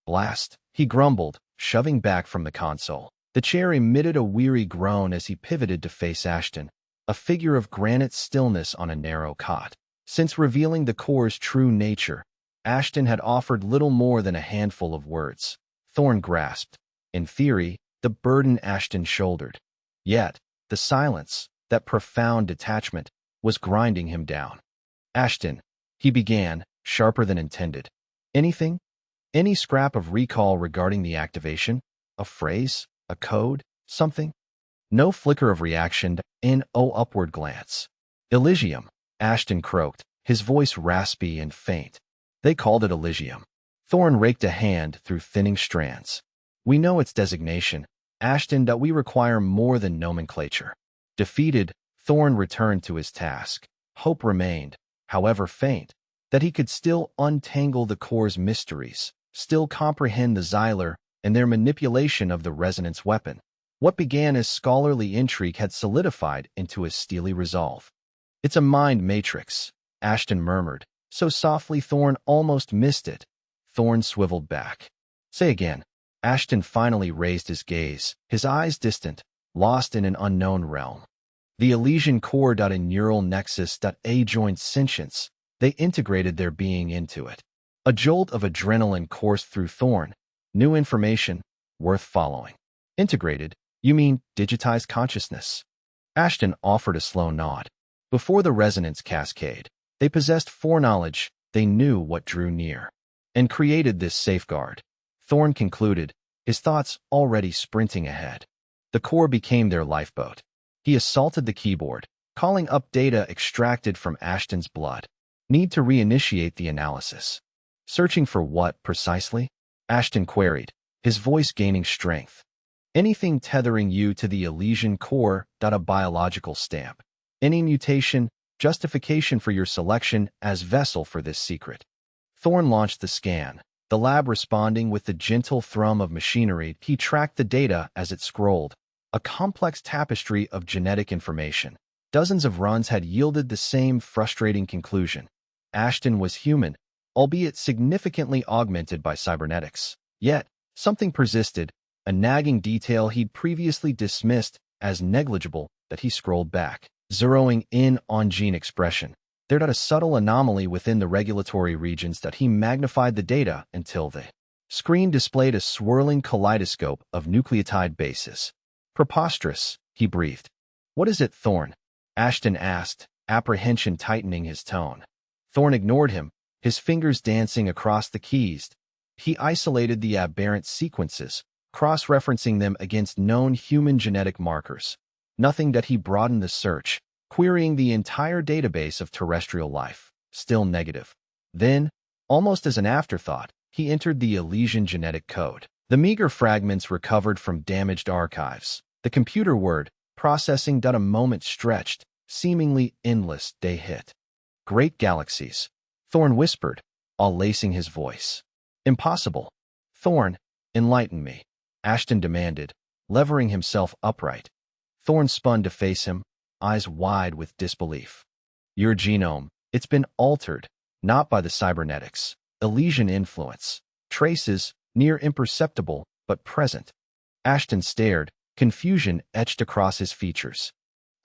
Blast, he grumbled, shoving back from the console. The chair emitted a weary groan as he pivoted to face Ashton, a figure of granite stillness on a narrow cot. Since revealing the core's true nature, Ashton had offered little more than a handful of words. Thorne grasped, in theory, the burden Ashton shouldered. Yet, the silence, that profound detachment, was grinding him down. Ashton, he began, sharper than intended. Anything? Any scrap of recall regarding the activation? A phrase? A code? Something? No flicker of reaction, upward glance. Elysium, Ashton croaked, his voice raspy and faint. They called it Elysium. Thorne raked a hand through thinning strands. We know its designation, Ashton, that we require more than nomenclature. Defeated, Thorne returned to his task. Hope remained, however faint, that he could still untangle the core's mysteries, still comprehend the Xyler and their manipulation of the resonance weapon. What began as scholarly intrigue had solidified into a steely resolve. It's a mind matrix, Ashton murmured, so softly Thorne almost missed it. Thorne swiveled back. Say again. Ashton finally raised his gaze, his eyes distant, lost in an unknown realm. The Elysian Core. A neural nexus. A joined sentience. They integrated their being into it. A jolt of adrenaline coursed through Thorne. New information, worth following. Integrated? You mean digitized consciousness? Ashton offered a slow nod. Before the resonance cascade, they possessed foreknowledge. They knew what drew near. And created this safeguard. Thorne concluded, his thoughts already sprinting ahead. The core became their lifeboat. He assaulted the keyboard, calling up data extracted from Ashton's blood. Need to reinitiate the analysis. Searching for what, precisely? Ashton queried, his voice gaining strength. Anything tethering you to the Elysian Core. A biological stamp. Any mutation, justification for your selection as vessel for this secret. Thorne launched the scan, the lab responding with the gentle thrum of machinery. He tracked the data as it scrolled, a complex tapestry of genetic information. Dozens of runs had yielded the same frustrating conclusion. Ashton was human, albeit significantly augmented by cybernetics. Yet, something persisted, a nagging detail he'd previously dismissed as negligible. That he scrolled back, zeroing in on gene expression. There'd a subtle anomaly within the regulatory regions. That he magnified the data until the screen displayed a swirling kaleidoscope of nucleotide bases. Preposterous, he breathed. What is it, Thorne? Ashton asked, apprehension tightening his tone. Thorne ignored him, his fingers dancing across the keys. He isolated the aberrant sequences, cross-referencing them against known human genetic markers. Nothing. That he broadened the search, querying the entire database of terrestrial life. Still negative. Then, almost as an afterthought, he entered the Elysian genetic code. The meager fragments recovered from damaged archives. The computer word processing. A moment stretched, seemingly endless. Day hit. Great galaxies, Thorne whispered, all lacing his voice. Impossible. Thorne, enlighten me, Ashton demanded, levering himself upright. Thorne spun to face him, eyes wide with disbelief. Your genome, it's been altered, not by the cybernetics, Elysian influence. Traces, near imperceptible, but present. Ashton stared, confusion etched across his features.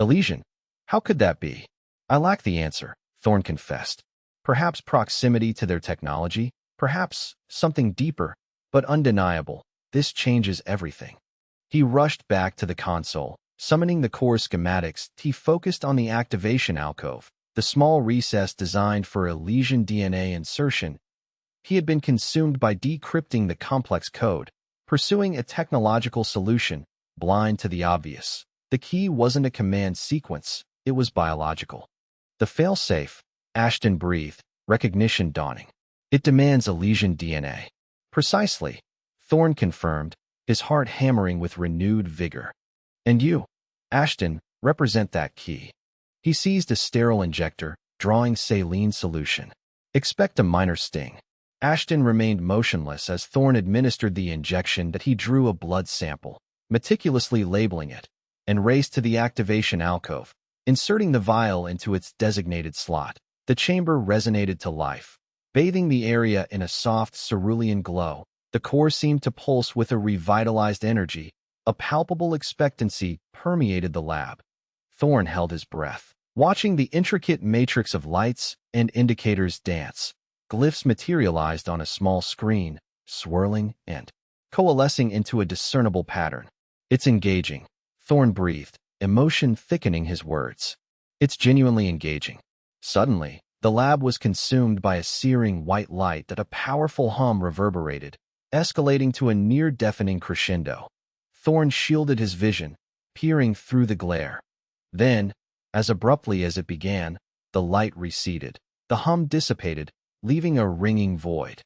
Elysian? How could that be? I lack the answer, Thorne confessed. Perhaps proximity to their technology, perhaps something deeper, but undeniable. This changes everything. He rushed back to the console, summoning the core schematics. He focused on the activation alcove, the small recess designed for Elysian DNA insertion. He had been consumed by decrypting the complex code, pursuing a technological solution, blind to the obvious. The key wasn't a command sequence, it was biological. The failsafe, Ashton breathed, recognition dawning. It demands Elysian DNA. Precisely, Thorne confirmed, his heart hammering with renewed vigor. And you, Ashton, represent that key. He seized a sterile injector, drawing saline solution. Expect a minor sting. Ashton remained motionless as Thorne administered the injection that he drew a blood sample, meticulously labeling it, and raced to the activation alcove, inserting the vial into its designated slot. The chamber resonated to life, bathing the area in a soft cerulean glow. The core seemed to pulse with a revitalized energy. A palpable expectancy permeated the lab. Thorne held his breath, watching the intricate matrix of lights and indicators dance. Glyphs materialized on a small screen, swirling and coalescing into a discernible pattern. "It's engaging," Thorne breathed, emotion thickening his words. "It's genuinely engaging." Suddenly, the lab was consumed by a searing white light that a powerful hum reverberated, escalating to a near-deafening crescendo. Thorne shielded his vision, peering through the glare. Then, as abruptly as it began, the light receded. The hum dissipated, leaving a ringing void.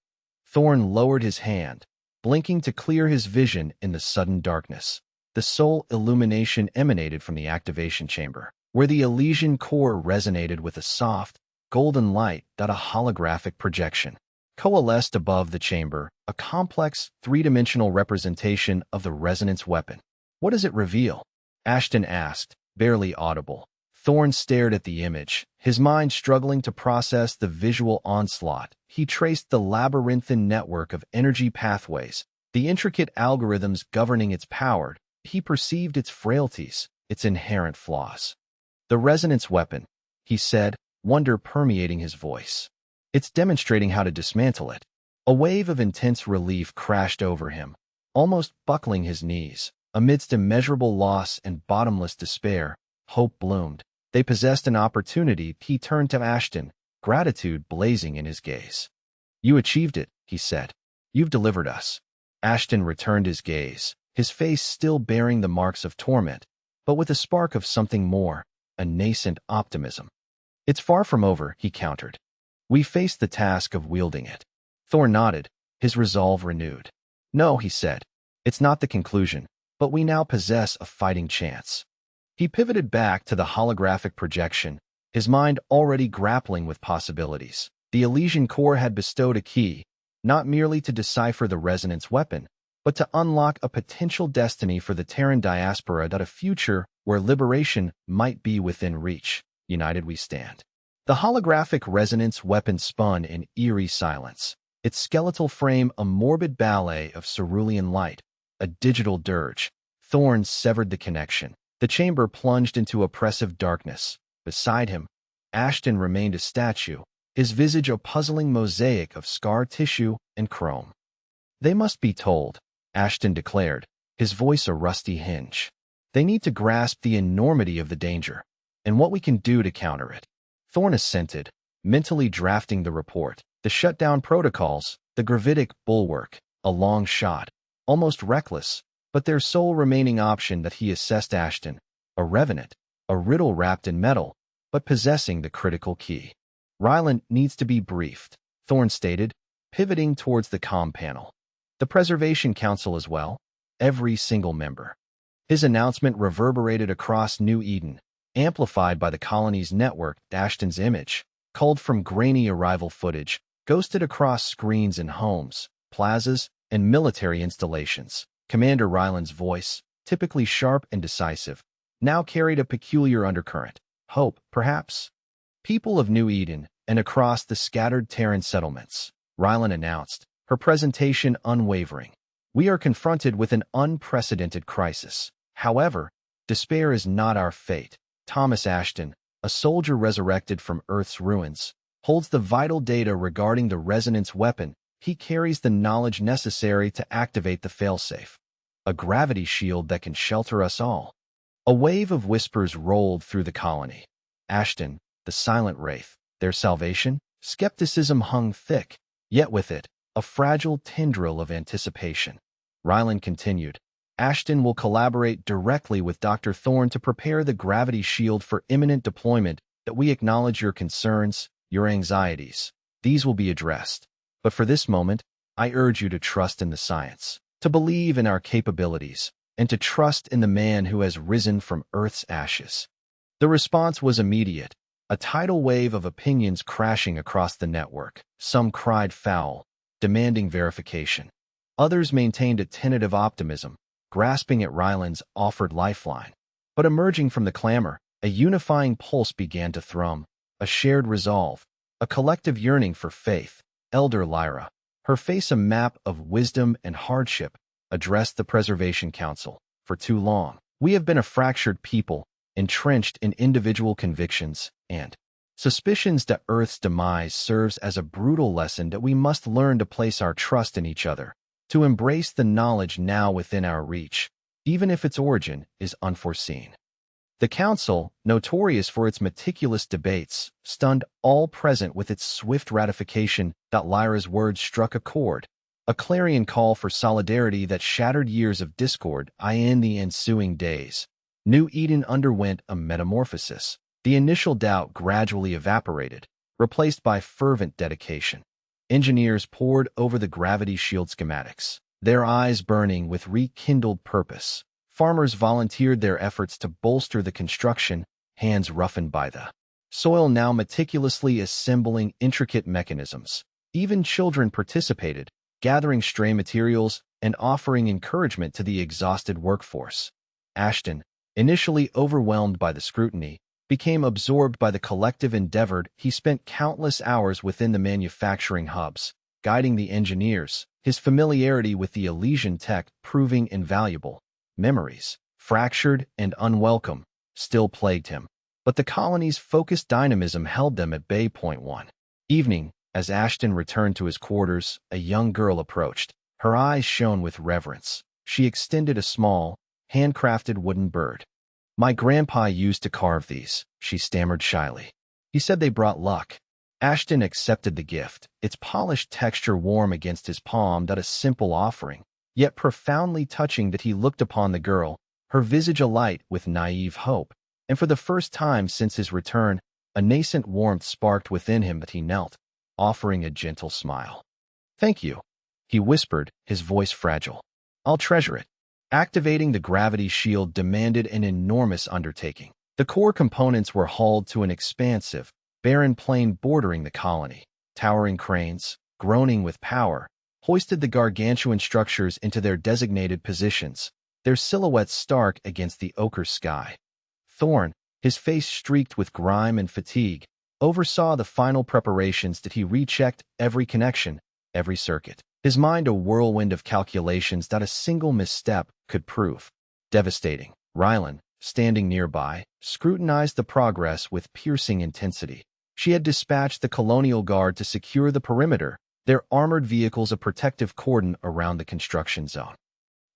Thorne lowered his hand, blinking to clear his vision in the sudden darkness. The sole illumination emanated from the activation chamber, where the Elysian core resonated with a soft, golden light that a holographic projection coalesced above the chamber, a complex, three-dimensional representation of the resonance weapon. "What does it reveal?" Ashton asked, barely audible. Thorne stared at the image, his mind struggling to process the visual onslaught. He traced the labyrinthine network of energy pathways, the intricate algorithms governing its power. He perceived its frailties, its inherent flaws. "The resonance weapon," he said, wonder permeating his voice. "It's demonstrating how to dismantle it." A wave of intense relief crashed over him, almost buckling his knees. Amidst immeasurable loss and bottomless despair, hope bloomed. They possessed an opportunity. He turned to Ashton, gratitude blazing in his gaze. "You achieved it," he said. "You've delivered us." Ashton returned his gaze, his face still bearing the marks of torment, but with a spark of something more, a nascent optimism. "It's far from over," he countered. "We face the task of wielding it." Thorne nodded, his resolve renewed. "No," he said, "it's not the conclusion, but we now possess a fighting chance." He pivoted back to the holographic projection, his mind already grappling with possibilities. The Elysian core had bestowed a key, not merely to decipher the resonance weapon, but to unlock a potential destiny for the Terran diaspora, a future where liberation might be within reach. United we stand. The holographic resonance weapon spun in eerie silence, its skeletal frame a morbid ballet of cerulean light, a digital dirge. Thorne severed the connection. The chamber plunged into oppressive darkness. Beside him, Ashton remained a statue, his visage a puzzling mosaic of scar tissue and chrome. "They must be told," Ashton declared, his voice a rusty hinge. "They need to grasp the enormity of the danger, and what we can do to counter it." Thorne assented, mentally drafting the report. The shutdown protocols, the gravitic bulwark, a long shot, almost reckless, but their sole remaining option that he assessed Ashton, a revenant, a riddle wrapped in metal, but possessing the critical key. "Ryland needs to be briefed," Thorne stated, pivoting towards the comm panel. "The Preservation Council as well, every single member." His announcement reverberated across New Eden, amplified by the colony's network. Ashton's image, culled from grainy arrival footage, ghosted across screens in homes, plazas, and military installations. Commander Ryland's voice, typically sharp and decisive, now carried a peculiar undercurrent. Hope, perhaps? "People of New Eden, and across the scattered Terran settlements," Ryland announced, her presentation unwavering. "We are confronted with an unprecedented crisis. However, despair is not our fate." Thomas Ashton, a soldier resurrected from Earth's ruins, holds the vital data regarding the resonance weapon. He carries the knowledge necessary to activate the failsafe, a gravity shield that can shelter us all. A wave of whispers rolled through the colony. Ashton, the silent wraith, their salvation? Skepticism hung thick, yet with it, a fragile tendril of anticipation. Ryland continued, "Ashton will collaborate directly with Dr. Thorne to prepare the gravity shield for imminent deployment. That we acknowledge your concerns, your anxieties. These will be addressed. But for this moment, I urge you to trust in the science, to believe in our capabilities, and to trust in the man who has risen from Earth's ashes." The response was immediate, a tidal wave of opinions crashing across the network. Some cried foul, demanding verification. Others maintained a tentative optimism, grasping at Ryland's offered lifeline. But emerging from the clamor, a unifying pulse began to thrum, a shared resolve, a collective yearning for faith. Elder Lyra, her face a map of wisdom and hardship, addressed the Preservation Council. For too long, we have been a fractured people, entrenched in individual convictions and suspicions that Earth's demise serves as a brutal lesson that we must learn to place our trust in each other, to embrace the knowledge now within our reach, even if its origin is unforeseen. The Council, notorious for its meticulous debates, stunned all present with its swift ratification that Lyra's words struck a chord, a clarion call for solidarity that shattered years of discord. In the ensuing days, New Eden underwent a metamorphosis. The initial doubt gradually evaporated, replaced by fervent dedication. Engineers pored over the gravity shield schematics, their eyes burning with rekindled purpose. Farmers volunteered their efforts to bolster the construction, hands roughened by the soil now meticulously assembling intricate mechanisms. Even children participated, gathering stray materials and offering encouragement to the exhausted workforce. Ashton, initially overwhelmed by the scrutiny, became absorbed by the collective endeavor. He spent countless hours within the manufacturing hubs, guiding the engineers, his familiarity with the Elysian tech proving invaluable. Memories, fractured and unwelcome, still plagued him, but the colony's focused dynamism held them at bay. One evening, as Ashton returned to his quarters, a young girl approached. Her eyes shone with reverence. She extended a small, handcrafted wooden bird. "My grandpa used to carve these," she stammered shyly. "He said they brought luck." Ashton accepted the gift, its polished texture warm against his palm. That a simple offering, yet profoundly touching. That he looked upon the girl, her visage alight with naive hope, and for the first time since his return, a nascent warmth sparked within him. That he knelt, offering a gentle smile. "Thank you," he whispered, his voice fragile. "I'll treasure it." Activating the gravity shield demanded an enormous undertaking. The core components were hauled to an expansive, barren plain bordering the colony. Towering cranes, groaning with power, hoisted the gargantuan structures into their designated positions, their silhouettes stark against the ochre sky. Thorn, his face streaked with grime and fatigue, oversaw the final preparations. That he rechecked every connection, every circuit, his mind a whirlwind of calculations that a single misstep could prove devastating. Ryland, standing nearby, scrutinized the progress with piercing intensity. She had dispatched the Colonial Guard to secure the perimeter, their armored vehicles a protective cordon around the construction zone.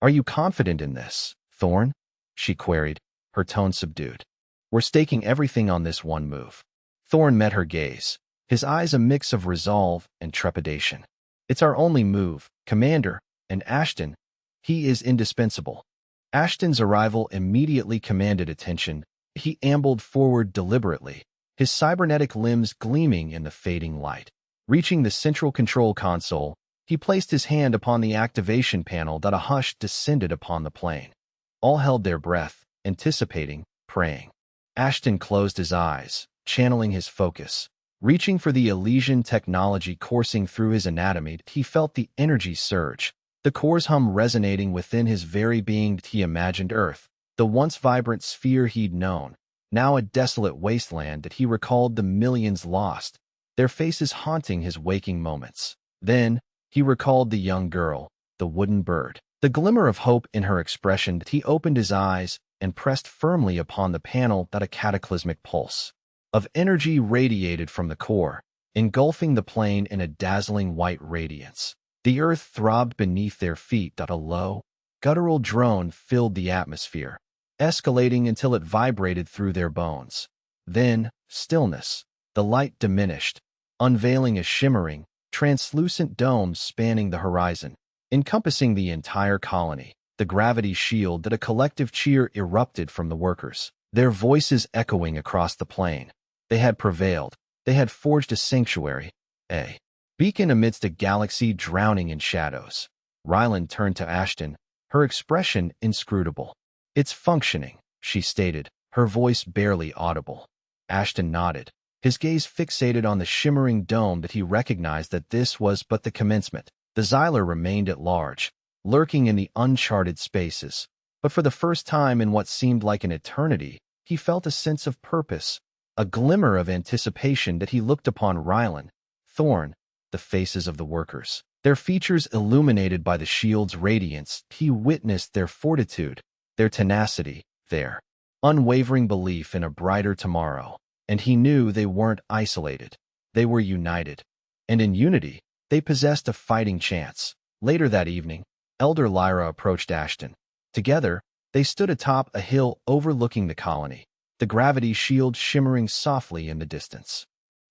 "Are you confident in this, Thorn?" she queried, her tone subdued. "We're staking everything on this one move." Thorn met her gaze, his eyes a mix of resolve and trepidation. "It's our only move, Commander, and Ashton, he is indispensable." Ashton's arrival immediately commanded attention. He ambled forward deliberately, his cybernetic limbs gleaming in the fading light. Reaching the central control console, he placed his hand upon the activation panel. That a hush descended upon the plane. All held their breath, anticipating, praying. Ashton closed his eyes, channeling his focus. Reaching for the Elysian technology coursing through his anatomy, he felt the energy surge, the core's hum resonating within his very being. He imagined Earth, the once vibrant sphere he'd known, now a desolate wasteland. That he recalled the millions lost, their faces haunting his waking moments. Then, he recalled the young girl, the wooden bird, the glimmer of hope in her expression. That he opened his eyes and pressed firmly upon the panel. That a cataclysmic pulse of energy radiated from the core, engulfing the plane in a dazzling white radiance. The earth throbbed beneath their feet. A low, guttural drone filled the atmosphere, escalating until it vibrated through their bones. Then, stillness. The light diminished, unveiling a shimmering, translucent dome spanning the horizon, encompassing the entire colony. The gravity shield. That a collective cheer erupted from the workers, their voices echoing across the plain. They had prevailed. They had forged a sanctuary, a beacon amidst a galaxy drowning in shadows. Ryland turned to Ashton, her expression inscrutable. "It's functioning," she stated, her voice barely audible. Ashton nodded, his gaze fixated on the shimmering dome that he recognized that this was but the commencement. The Xyler remained at large, lurking in the uncharted spaces. But for the first time in what seemed like an eternity, he felt a sense of purpose, a glimmer of anticipation that he looked upon Rylan, Thorn, the faces of the workers. Their features illuminated by the shield's radiance, he witnessed their fortitude, their tenacity, their unwavering belief in a brighter tomorrow. And he knew they weren't isolated. They were united. And in unity, they possessed a fighting chance. Later that evening, Elder Lyra approached Ashton. Together, they stood atop a hill overlooking the colony, the gravity shield shimmering softly in the distance.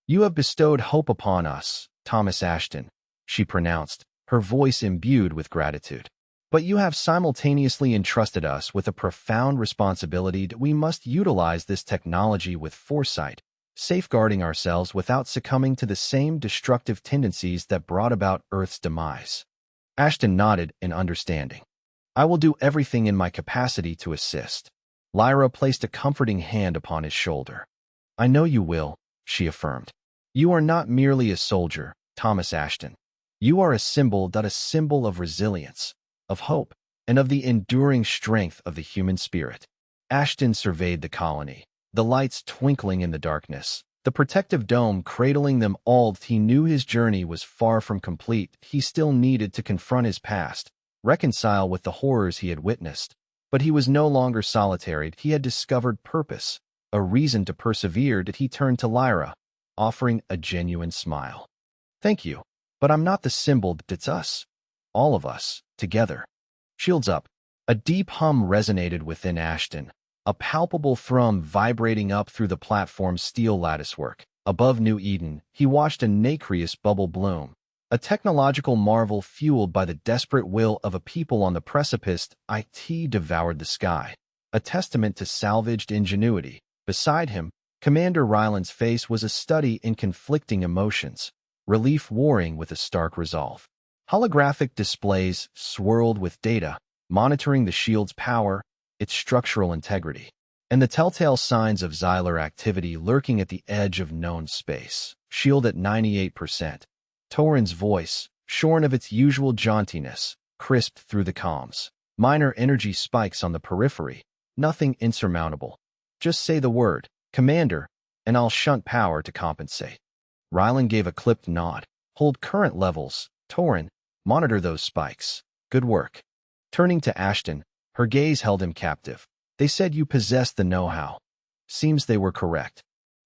"You have bestowed hope upon us, Thomas Ashton," she pronounced, her voice imbued with gratitude. "But you have simultaneously entrusted us with a profound responsibility that we must utilize this technology with foresight, safeguarding ourselves without succumbing to the same destructive tendencies that brought about Earth's demise." Ashton nodded in understanding. "I will do everything in my capacity to assist." Lyra placed a comforting hand upon his shoulder. "I know you will," she affirmed. "You are not merely a soldier, Thomas Ashton. You are a symbol of resilience, of hope, and of the enduring strength of the human spirit." Ashton surveyed the colony, the lights twinkling in the darkness, the protective dome cradling them all. He knew his journey was far from complete. He still needed to confront his past, reconcile with the horrors he had witnessed. But he was no longer solitary. He had discovered purpose, a reason to persevere. That he turned to Lyra, offering a genuine smile. "Thank you, but I'm not the symbol. It's us. All of us, together." Shields up. A deep hum resonated within Ashton, a palpable thrum vibrating up through the platform's steel latticework. Above New Eden, he watched a nacreous bubble bloom, a technological marvel fueled by the desperate will of a people on the precipice. It devoured the sky, a testament to salvaged ingenuity. Beside him, Commander Ryland's face was a study in conflicting emotions, relief warring with a stark resolve. Holographic displays swirled with data, monitoring the shield's power, its structural integrity, and the telltale signs of Xyler activity lurking at the edge of known space. Shield at 98%. Torin's voice, shorn of its usual jauntiness, crisped through the comms. Minor energy spikes on the periphery, nothing insurmountable. "Just say the word, Commander, and I'll shunt power to compensate." Ryland gave a clipped nod. "Hold current levels, Torin. Monitor those spikes. Good work." Turning to Ashton, her gaze held him captive. "They said you possessed the know-how." Seems they were correct.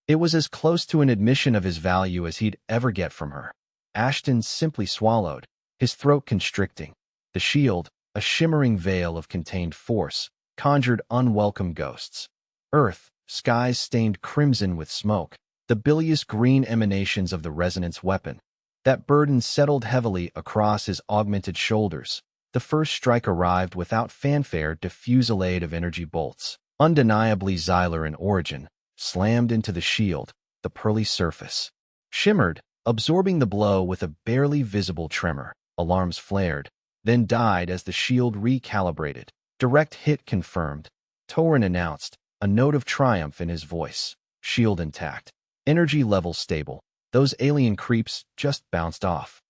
It was as close to an admission of his value as he'd ever get from her. Ashton simply swallowed, his throat constricting. The shield, a shimmering veil of contained force, conjured unwelcome ghosts. Earth, skies stained crimson with smoke, the bilious green emanations of the resonance weapon. That burden settled heavily across his augmented shoulders. The first strike arrived without fanfare. A fusillade of energy bolts, undeniably Xyler in origin, slammed into the shield. The pearly surface shimmered, absorbing the blow with a barely visible tremor. Alarms flared, then died as the shield recalibrated. "Direct hit confirmed," Torin announced, a note of triumph in his voice. "Shield intact. Energy levels stable. Those alien creeps just bounced off."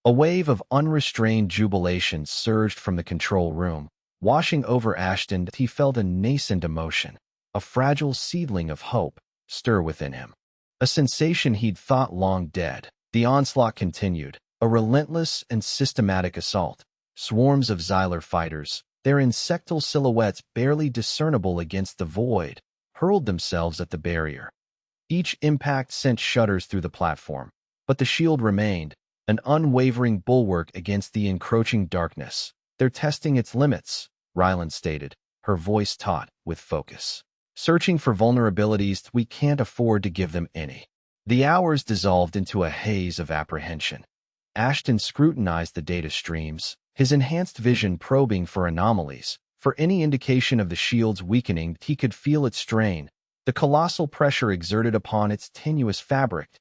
A wave of unrestrained jubilation surged from the control room, washing over Ashton. He felt a nascent emotion, a fragile seedling of hope, stir within him. A sensation he'd thought long dead. The onslaught continued, a relentless and systematic assault. Swarms of Xyler fighters, their insectal silhouettes barely discernible against the void, hurled themselves at the barrier. Each impact sent shudders through the platform, but the shield remained, an unwavering bulwark against the encroaching darkness. "They're testing its limits," Ryland stated, her voice taut with focus. "Searching for vulnerabilities. We can't afford to give them any." The hours dissolved into a haze of apprehension. Ashton scrutinized the data streams, his enhanced vision probing for anomalies, for any indication of the shield's weakening. He could feel its strain, the colossal pressure exerted upon its tenuous fabric.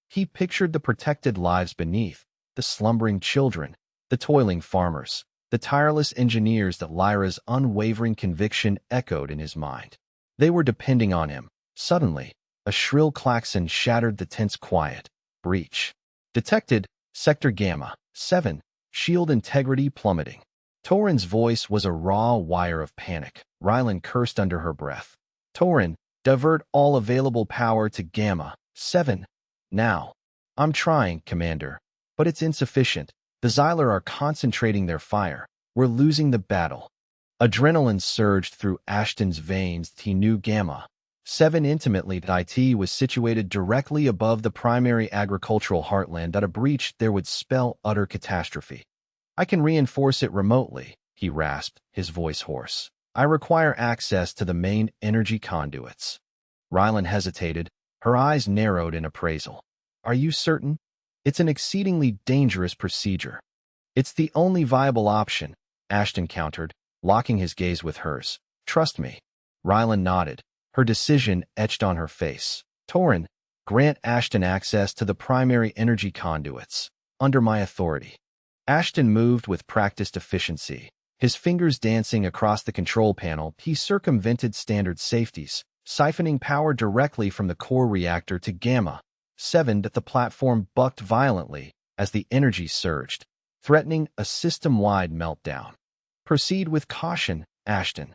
He pictured the protected lives beneath, the slumbering children, the toiling farmers, the tireless engineers. That Lyra's unwavering conviction echoed in his mind. They were depending on him. Suddenly, A shrill klaxon shattered the tense quiet. Breach. Detected. Sector Gamma. 7. Shield integrity plummeting. Torin's voice was a raw wire of panic. Rylan cursed under her breath. Torin, divert all available power to Gamma. 7. Now. I'm trying, Commander. But it's insufficient. The Xylar are concentrating their fire. We're losing the battle. Adrenaline surged through Ashton's veins. He knew Gamma 7 intimately. IT was situated directly above the primary agricultural heartland. That a breach there would spell utter catastrophe. I can reinforce it remotely, he rasped, his voice hoarse. I require access to the main energy conduits. Rylan hesitated, her eyes narrowed in appraisal. Are you certain? It's an exceedingly dangerous procedure. It's the only viable option, Ashton countered, locking his gaze with hers. Trust me. Rylan nodded, her decision etched on her face. Torin, grant Ashton access to the primary energy conduits, under my authority. Ashton moved with practiced efficiency. His fingers dancing across the control panel, he circumvented standard safeties, siphoning power directly from the core reactor to Gamma 7. That the platform bucked violently as the energy surged, threatening a system-wide meltdown. Proceed with caution, Ashton.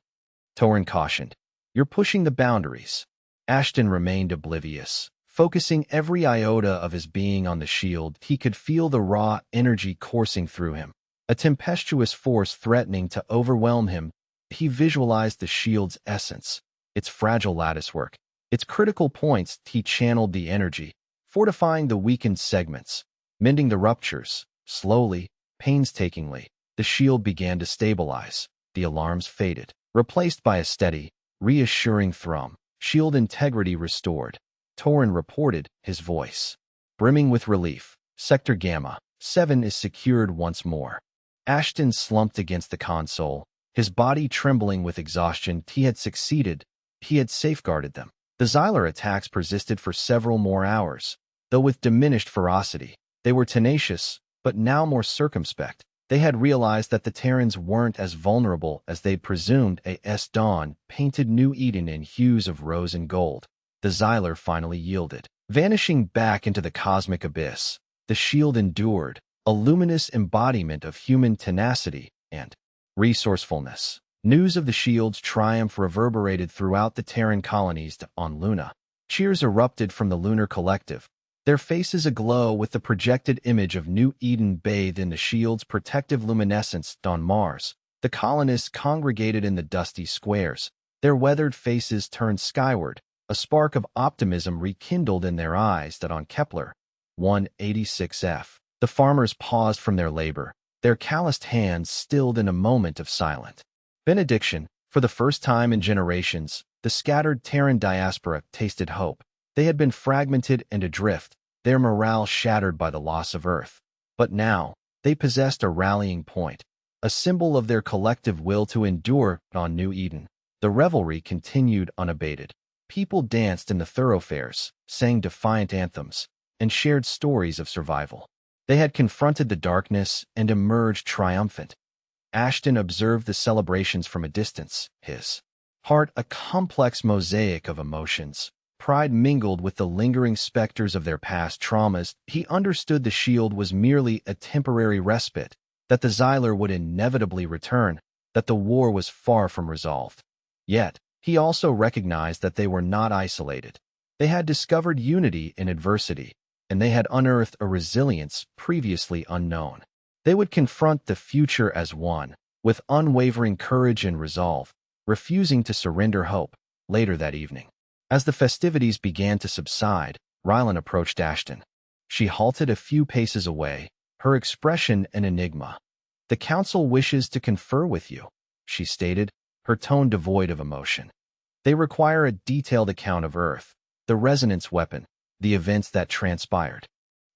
Torin cautioned. You're pushing the boundaries. Ashton remained oblivious, focusing every iota of his being on the shield. He could feel the raw energy coursing through him, a tempestuous force threatening to overwhelm him. He visualized the shield's essence, its fragile latticework, its critical points. He channeled the energy, fortifying the weakened segments, mending the ruptures. Slowly, painstakingly, the shield began to stabilize. The alarms faded, replaced by a steady, reassuring thrum. Shield integrity restored. Torin reported, his voice brimming with relief. Sector Gamma 7 is secured once more. Ashton slumped against the console, his body trembling with exhaustion. He had succeeded. He had safeguarded them. The Xylar attacks persisted for several more hours, though with diminished ferocity. They were tenacious, but now more circumspect. They had realized that the Terrans weren't as vulnerable as they'd presumed. A.S. Dawn painted New Eden in hues of rose and gold. The Xylar finally yielded, vanishing back into the cosmic abyss. The shield endured, a luminous embodiment of human tenacity and resourcefulness. News of the shield's triumph reverberated throughout the Terran colonies on Luna. Cheers erupted from the lunar collective, their faces aglow with the projected image of New Eden bathed in the shield's protective luminescence. On Mars, the colonists congregated in the dusty squares, their weathered faces turned skyward, a spark of optimism rekindled in their eyes. That on Kepler 186F, the farmers paused from their labor, their calloused hands stilled in a moment of silent benediction. For the first time in generations, the scattered Terran diaspora tasted hope. They had been fragmented and adrift, their morale shattered by the loss of Earth. But now, they possessed a rallying point, a symbol of their collective will to endure. On New Eden, the revelry continued unabated. People danced in the thoroughfares, sang defiant anthems, and shared stories of survival. They had confronted the darkness and emerged triumphant. Ashton observed the celebrations from a distance, his heart a complex mosaic of emotions. Pride mingled with the lingering specters of their past traumas. He understood the shield was merely a temporary respite, that the Xylar would inevitably return, that the war was far from resolved. Yet, he also recognized that they were not isolated. They had discovered unity in adversity, and they had unearthed a resilience previously unknown. They would confront the future as one, with unwavering courage and resolve, refusing to surrender hope. Later that evening, as the festivities began to subside, Rylan approached Ashton. She halted a few paces away, her expression an enigma. The Council wishes to confer with you, she stated, her tone devoid of emotion. They require a detailed account of Earth, the resonance weapon, the events that transpired.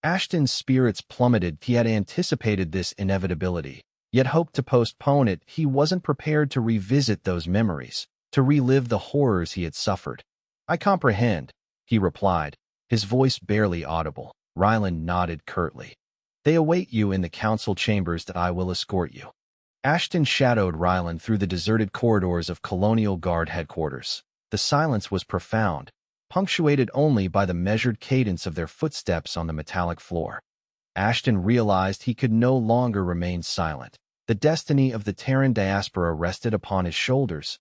Ashton's spirits plummeted. He had anticipated this inevitability, yet hoped to postpone it. He wasn't prepared to revisit those memories, to relive the horrors he had suffered. I comprehend, he replied, his voice barely audible. Rylan nodded curtly. They await you in the council chambers. That I will escort you. Ashton shadowed Rylan through the deserted corridors of Colonial Guard headquarters. The silence was profound, punctuated only by the measured cadence of their footsteps on the metallic floor. Ashton realized he could no longer remain silent. The destiny of the Terran diaspora rested upon his shoulders.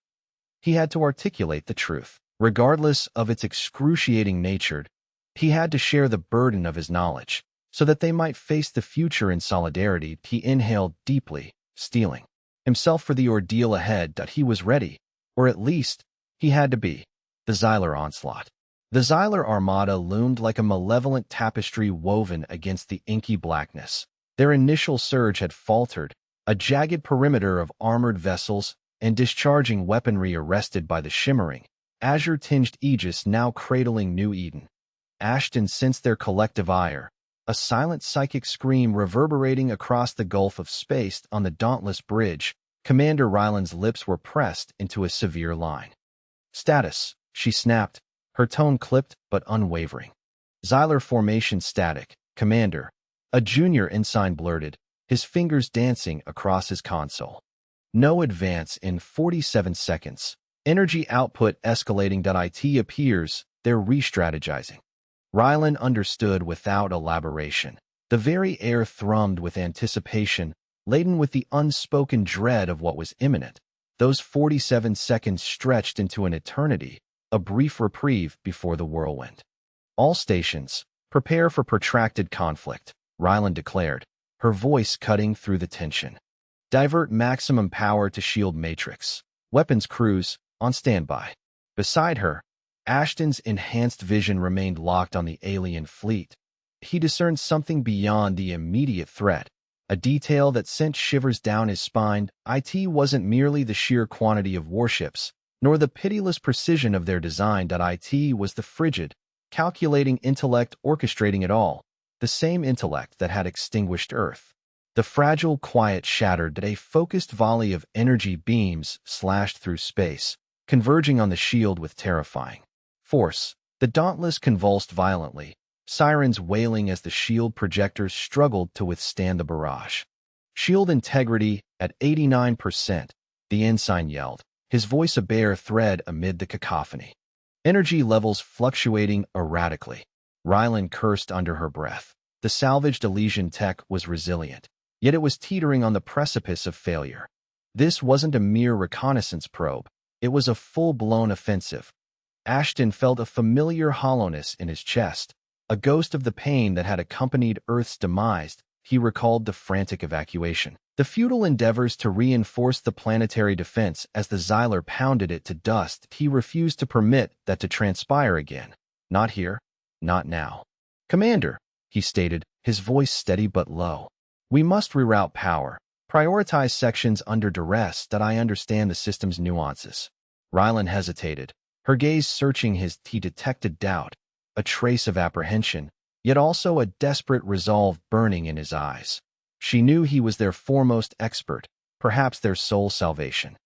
He had to articulate the truth. Regardless of its excruciating nature, he had to share the burden of his knowledge, so that they might face the future in solidarity. He inhaled deeply, steeling himself for the ordeal ahead. He was ready, or at least, he had to be. The Xylar onslaught. The Xylar armada loomed like a malevolent tapestry woven against the inky blackness. Their initial surge had faltered, a jagged perimeter of armored vessels and discharging weaponry arrested by the shimmering, azure-tinged aegis now cradling New Eden. Ashton sensed their collective ire, a silent psychic scream reverberating across the gulf of space. On the dauntless bridge, Commander Ryland's lips were pressed into a severe line. "Status," she snapped, her tone clipped but unwavering. "Xylar formation static, Commander," a junior ensign blurted, his fingers dancing across his console. "No advance in 47 seconds. Energy output escalating. It appears they're re-strategizing." Ryland understood without elaboration. The very air thrummed with anticipation, laden with the unspoken dread of what was imminent. Those 47 seconds stretched into an eternity, a brief reprieve before the whirlwind. "All stations, prepare for protracted conflict," Ryland declared, her voice cutting through the tension. "Divert maximum power to shield matrix. Weapons crews, on standby." Beside her, Ashton's enhanced vision remained locked on the alien fleet. He discerned something beyond the immediate threat, a detail that sent shivers down his spine. It wasn't merely the sheer quantity of warships, nor the pitiless precision of their design. It was the frigid, calculating intellect orchestrating it all, the same intellect that had extinguished Earth. The fragile quiet shattered. A focused volley of energy beams slashed through space, converging on the shield with terrifying force. The Dauntless convulsed violently, sirens wailing as the shield projectors struggled to withstand the barrage. "Shield integrity at 89%, the ensign yelled, his voice a bare thread amid the cacophony. Energy levels fluctuating erratically. Ryland cursed under her breath. The salvaged Elysian tech was resilient, yet it was teetering on the precipice of failure. This wasn't a mere reconnaissance probe. It was a full-blown offensive. Ashton felt a familiar hollowness in his chest, a ghost of the pain that had accompanied Earth's demise. He recalled the frantic evacuation, the futile endeavors to reinforce the planetary defense as the Xylar pounded it to dust. He refused to permit that to transpire again. "Not here. Not now." "Commander," he stated, his voice steady but low. "We must reroute power, prioritize sections under duress. I understand the system's nuances." Ryland hesitated, her gaze searching his. He detected doubt, a trace of apprehension, yet also a desperate resolve burning in his eyes. She knew he was their foremost expert, perhaps their sole salvation.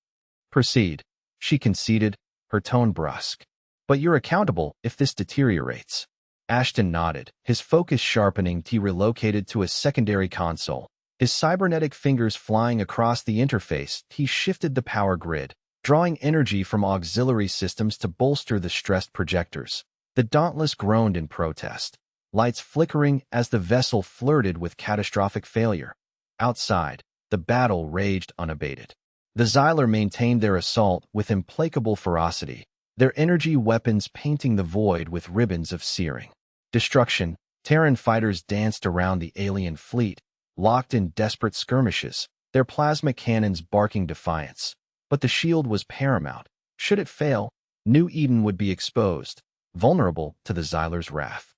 "Proceed," she conceded, her tone brusque. "But you're accountable if this deteriorates." Ashton nodded, his focus sharpening. He relocated to a secondary console, his cybernetic fingers flying across the interface. He shifted the power grid, drawing energy from auxiliary systems to bolster the stressed projectors. The Dauntless groaned in protest, lights flickering as the vessel flirted with catastrophic failure. Outside, the battle raged unabated. The Xylar maintained their assault with implacable ferocity, their energy weapons painting the void with ribbons of searing destruction. Terran fighters danced around the alien fleet, locked in desperate skirmishes, their plasma cannons barking defiance. But the shield was paramount. Should it fail, New Eden would be exposed, vulnerable to the Xylar's wrath.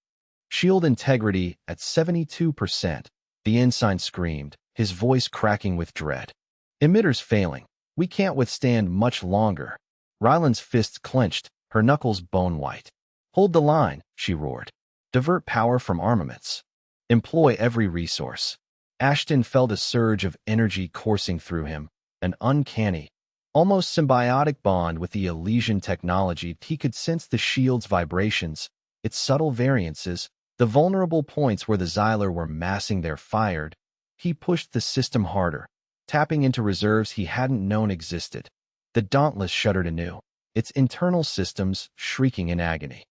"Shield integrity at 72%, the ensign screamed, his voice cracking with dread. "Emitters failing. We can't withstand much longer." Ryland's fists clenched, her knuckles bone-white. "Hold the line," she roared. "Divert power from armaments. Employ every resource." Ashton felt a surge of energy coursing through him, an uncanny, almost symbiotic bond with the Elysian technology. He could sense the shield's vibrations, its subtle variances, the vulnerable points where the Xylar were massing their fire. He pushed the system harder, tapping into reserves he hadn't known existed. The Dauntless shuddered anew, its internal systems shrieking in agony.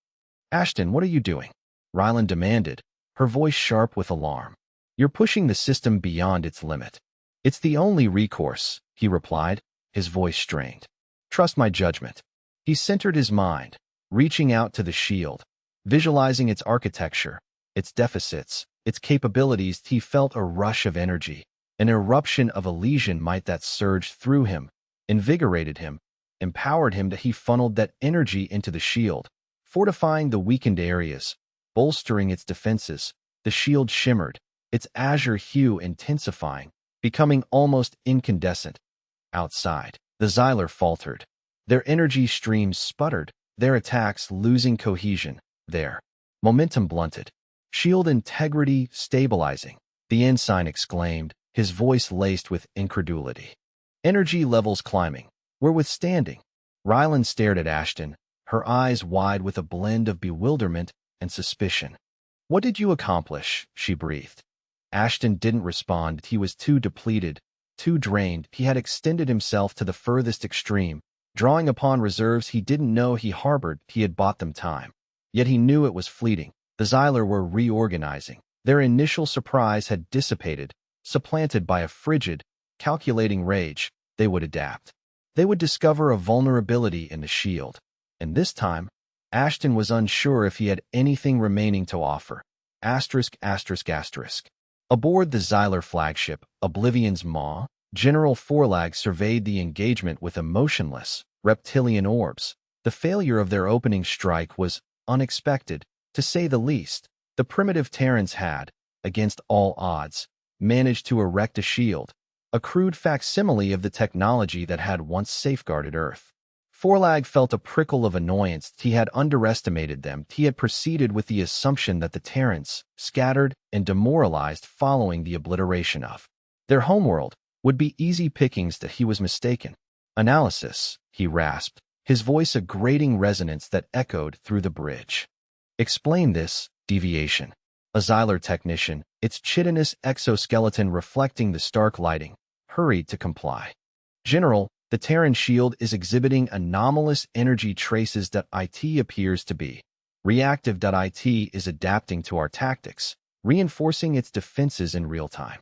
Ashton, what are you doing? Rylan demanded, her voice sharp with alarm. You're pushing the system beyond its limit. It's the only recourse, he replied, his voice strained. Trust my judgment. He centered his mind, reaching out to the shield, visualizing its architecture, its deficits, its capabilities. He felt a rush of energy, an eruption of Elysian might that surged through him, invigorated him, empowered him. That he funneled that energy into the shield, fortifying the weakened areas, bolstering its defenses. The shield shimmered, its azure hue intensifying, becoming almost incandescent. Outside, the Xylar faltered. Their energy streams sputtered, their attacks losing cohesion, their momentum blunted. Shield integrity stabilizing, the ensign exclaimed, his voice laced with incredulity. Energy levels climbing. We're withstanding. Rylan stared at Ashton, her eyes wide with a blend of bewilderment and suspicion. What did you accomplish? She breathed. Ashton didn't respond. He was too depleted, too drained. He had extended himself to the furthest extreme, drawing upon reserves he didn't know he harbored. He had bought them time. Yet he knew it was fleeting. The Xylar were reorganizing. Their initial surprise had dissipated, supplanted by a frigid, calculating rage. They would adapt. They would discover a vulnerability in the shield. And this time, Ashton was unsure if he had anything remaining to offer. Asterisk. Aboard the Xylar flagship, Oblivion's Maw, General Forlag surveyed the engagement with emotionless, reptilian orbs. The failure of their opening strike was unexpected, to say the least. The primitive Terrans had, against all odds, managed to erect a shield, a crude facsimile of the technology that had once safeguarded Earth. Forlag felt a prickle of annoyance. He had underestimated them. He had proceeded with the assumption that the Terrans, scattered and demoralized following the obliteration of their homeworld, would be easy pickings. That he was mistaken. Analysis, he rasped, his voice a grating resonance that echoed through the bridge. Explain this deviation. A Xylar technician, its chitinous exoskeleton reflecting the stark lighting, hurried to comply. General, the Terran shield is exhibiting anomalous energy traces. It appears to be reactive. It is adapting to our tactics, reinforcing its defenses in real time.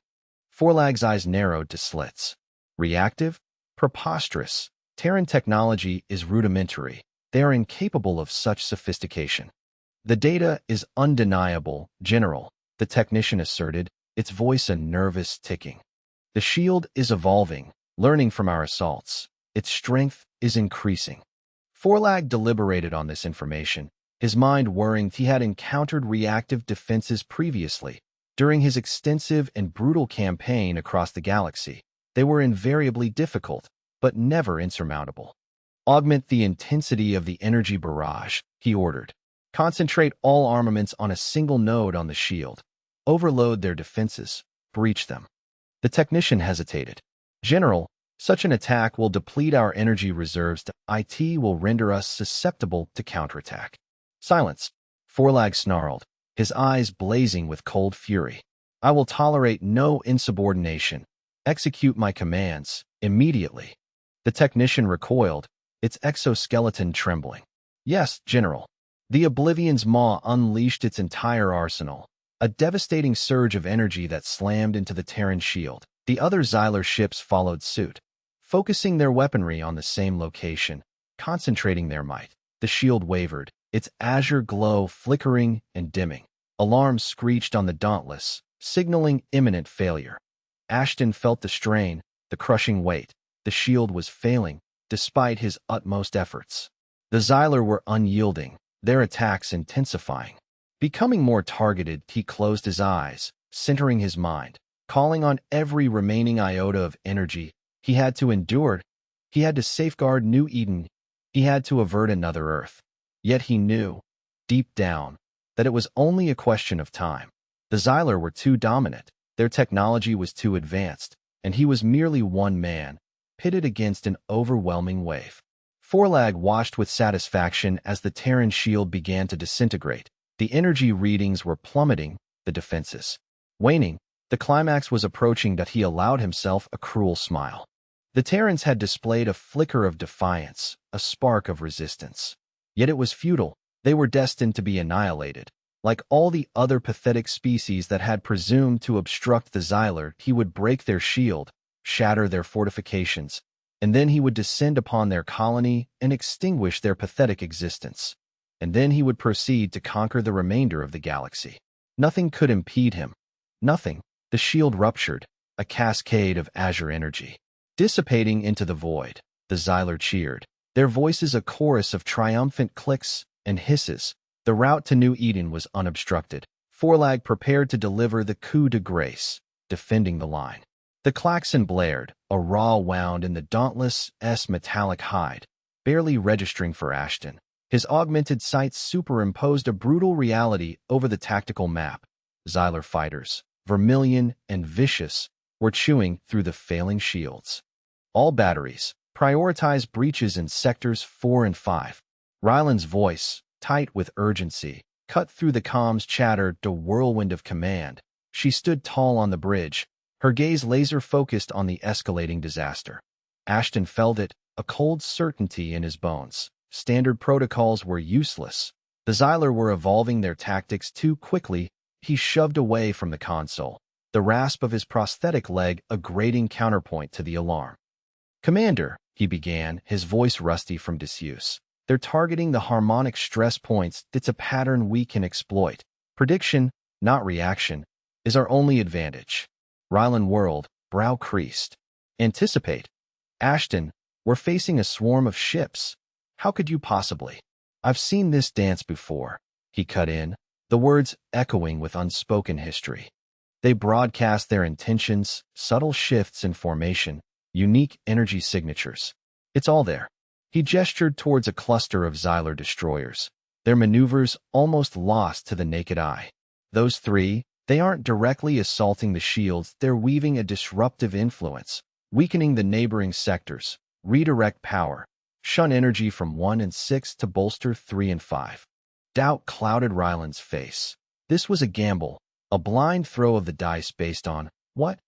Forlag's eyes narrowed to slits. Reactive? Preposterous. Terran technology is rudimentary. They are incapable of such sophistication. The data is undeniable, General, the technician asserted, its voice a nervous ticking. The shield is evolving, learning from our assaults. Its strength is increasing. Forlag deliberated on this information, his mind whirring. He had encountered reactive defenses previously. During his extensive and brutal campaign across the galaxy, they were invariably difficult, but never insurmountable. Augment the intensity of the energy barrage, he ordered. Concentrate all armaments on a single node on the shield. Overload their defenses. Breach them. The technician hesitated. General, such an attack will deplete our energy reserves. It will render us susceptible to counterattack. Silence. Forlag snarled, his eyes blazing with cold fury. I will tolerate no insubordination. Execute my commands, immediately. The technician recoiled, its exoskeleton trembling. Yes, General. The Oblivion's Maw unleashed its entire arsenal, a devastating surge of energy that slammed into the Terran shield. The other Xylar ships followed suit, focusing their weaponry on the same location, concentrating their might. The shield wavered, its azure glow flickering and dimming. Alarms screeched on the Dauntless, signaling imminent failure. Ashton felt the strain, the crushing weight. The shield was failing, despite his utmost efforts. The Xylar were unyielding, their attacks intensifying. Becoming more targeted, he closed his eyes, centering his mind, calling on every remaining iota of energy he had to endure. He had to safeguard New Eden. He had to avert another Earth. Yet he knew, deep down, that it was only a question of time. The Xylar were too dominant, their technology was too advanced, and he was merely one man, pitted against an overwhelming wave. Forlag watched with satisfaction as the Terran shield began to disintegrate. The energy readings were plummeting, the defenses waning. The climax was approaching. That he allowed himself a cruel smile. The Terrans had displayed a flicker of defiance, a spark of resistance. Yet it was futile. They were destined to be annihilated. Like all the other pathetic species that had presumed to obstruct the Xyler, he would break their shield, shatter their fortifications, and then he would descend upon their colony and extinguish their pathetic existence. And then he would proceed to conquer the remainder of the galaxy. Nothing could impede him. Nothing. The shield ruptured, a cascade of azure energy. Dissipating into the void, the Xyler cheered, their voices a chorus of triumphant clicks and hisses. The route to New Eden was unobstructed. Forlag prepared to deliver the coup de grace, defending the line. The klaxon blared, a raw wound in the Dauntless' metallic hide, barely registering for Ashton. His augmented sights superimposed a brutal reality over the tactical map. Xyler fighters, vermilion and vicious, were chewing through the failing shields. All batteries, prioritize breaches in sectors 4 and 5. Ryland's voice, tight with urgency, cut through the comms chatter to whirlwind of command. She stood tall on the bridge, her gaze laser-focused on the escalating disaster. Ashton felt it, a cold certainty in his bones. Standard protocols were useless. The Xyler were evolving their tactics too quickly. He shoved away from the console, the rasp of his prosthetic leg a grating counterpoint to the alarm. "Commander," he began, his voice rusty from disuse. "They're targeting the harmonic stress points. It's a pattern we can exploit. Prediction, not reaction, is our only advantage." Ryland whirled, brow creased. "Anticipate." "Ashton, we're facing a swarm of ships. How could you possibly?" "I've seen this dance before," he cut in, the words echoing with unspoken history. They broadcast their intentions, subtle shifts in formation, unique energy signatures. It's all there. He gestured towards a cluster of Xyler destroyers, their maneuvers almost lost to the naked eye. "Those three, they aren't directly assaulting the shields, they're weaving a disruptive influence, weakening the neighboring sectors, redirect power, shun energy from 1 and 6 to bolster 3 and 5. Doubt clouded Ryland's face. This was a gamble, a blind throw of the dice based on, what?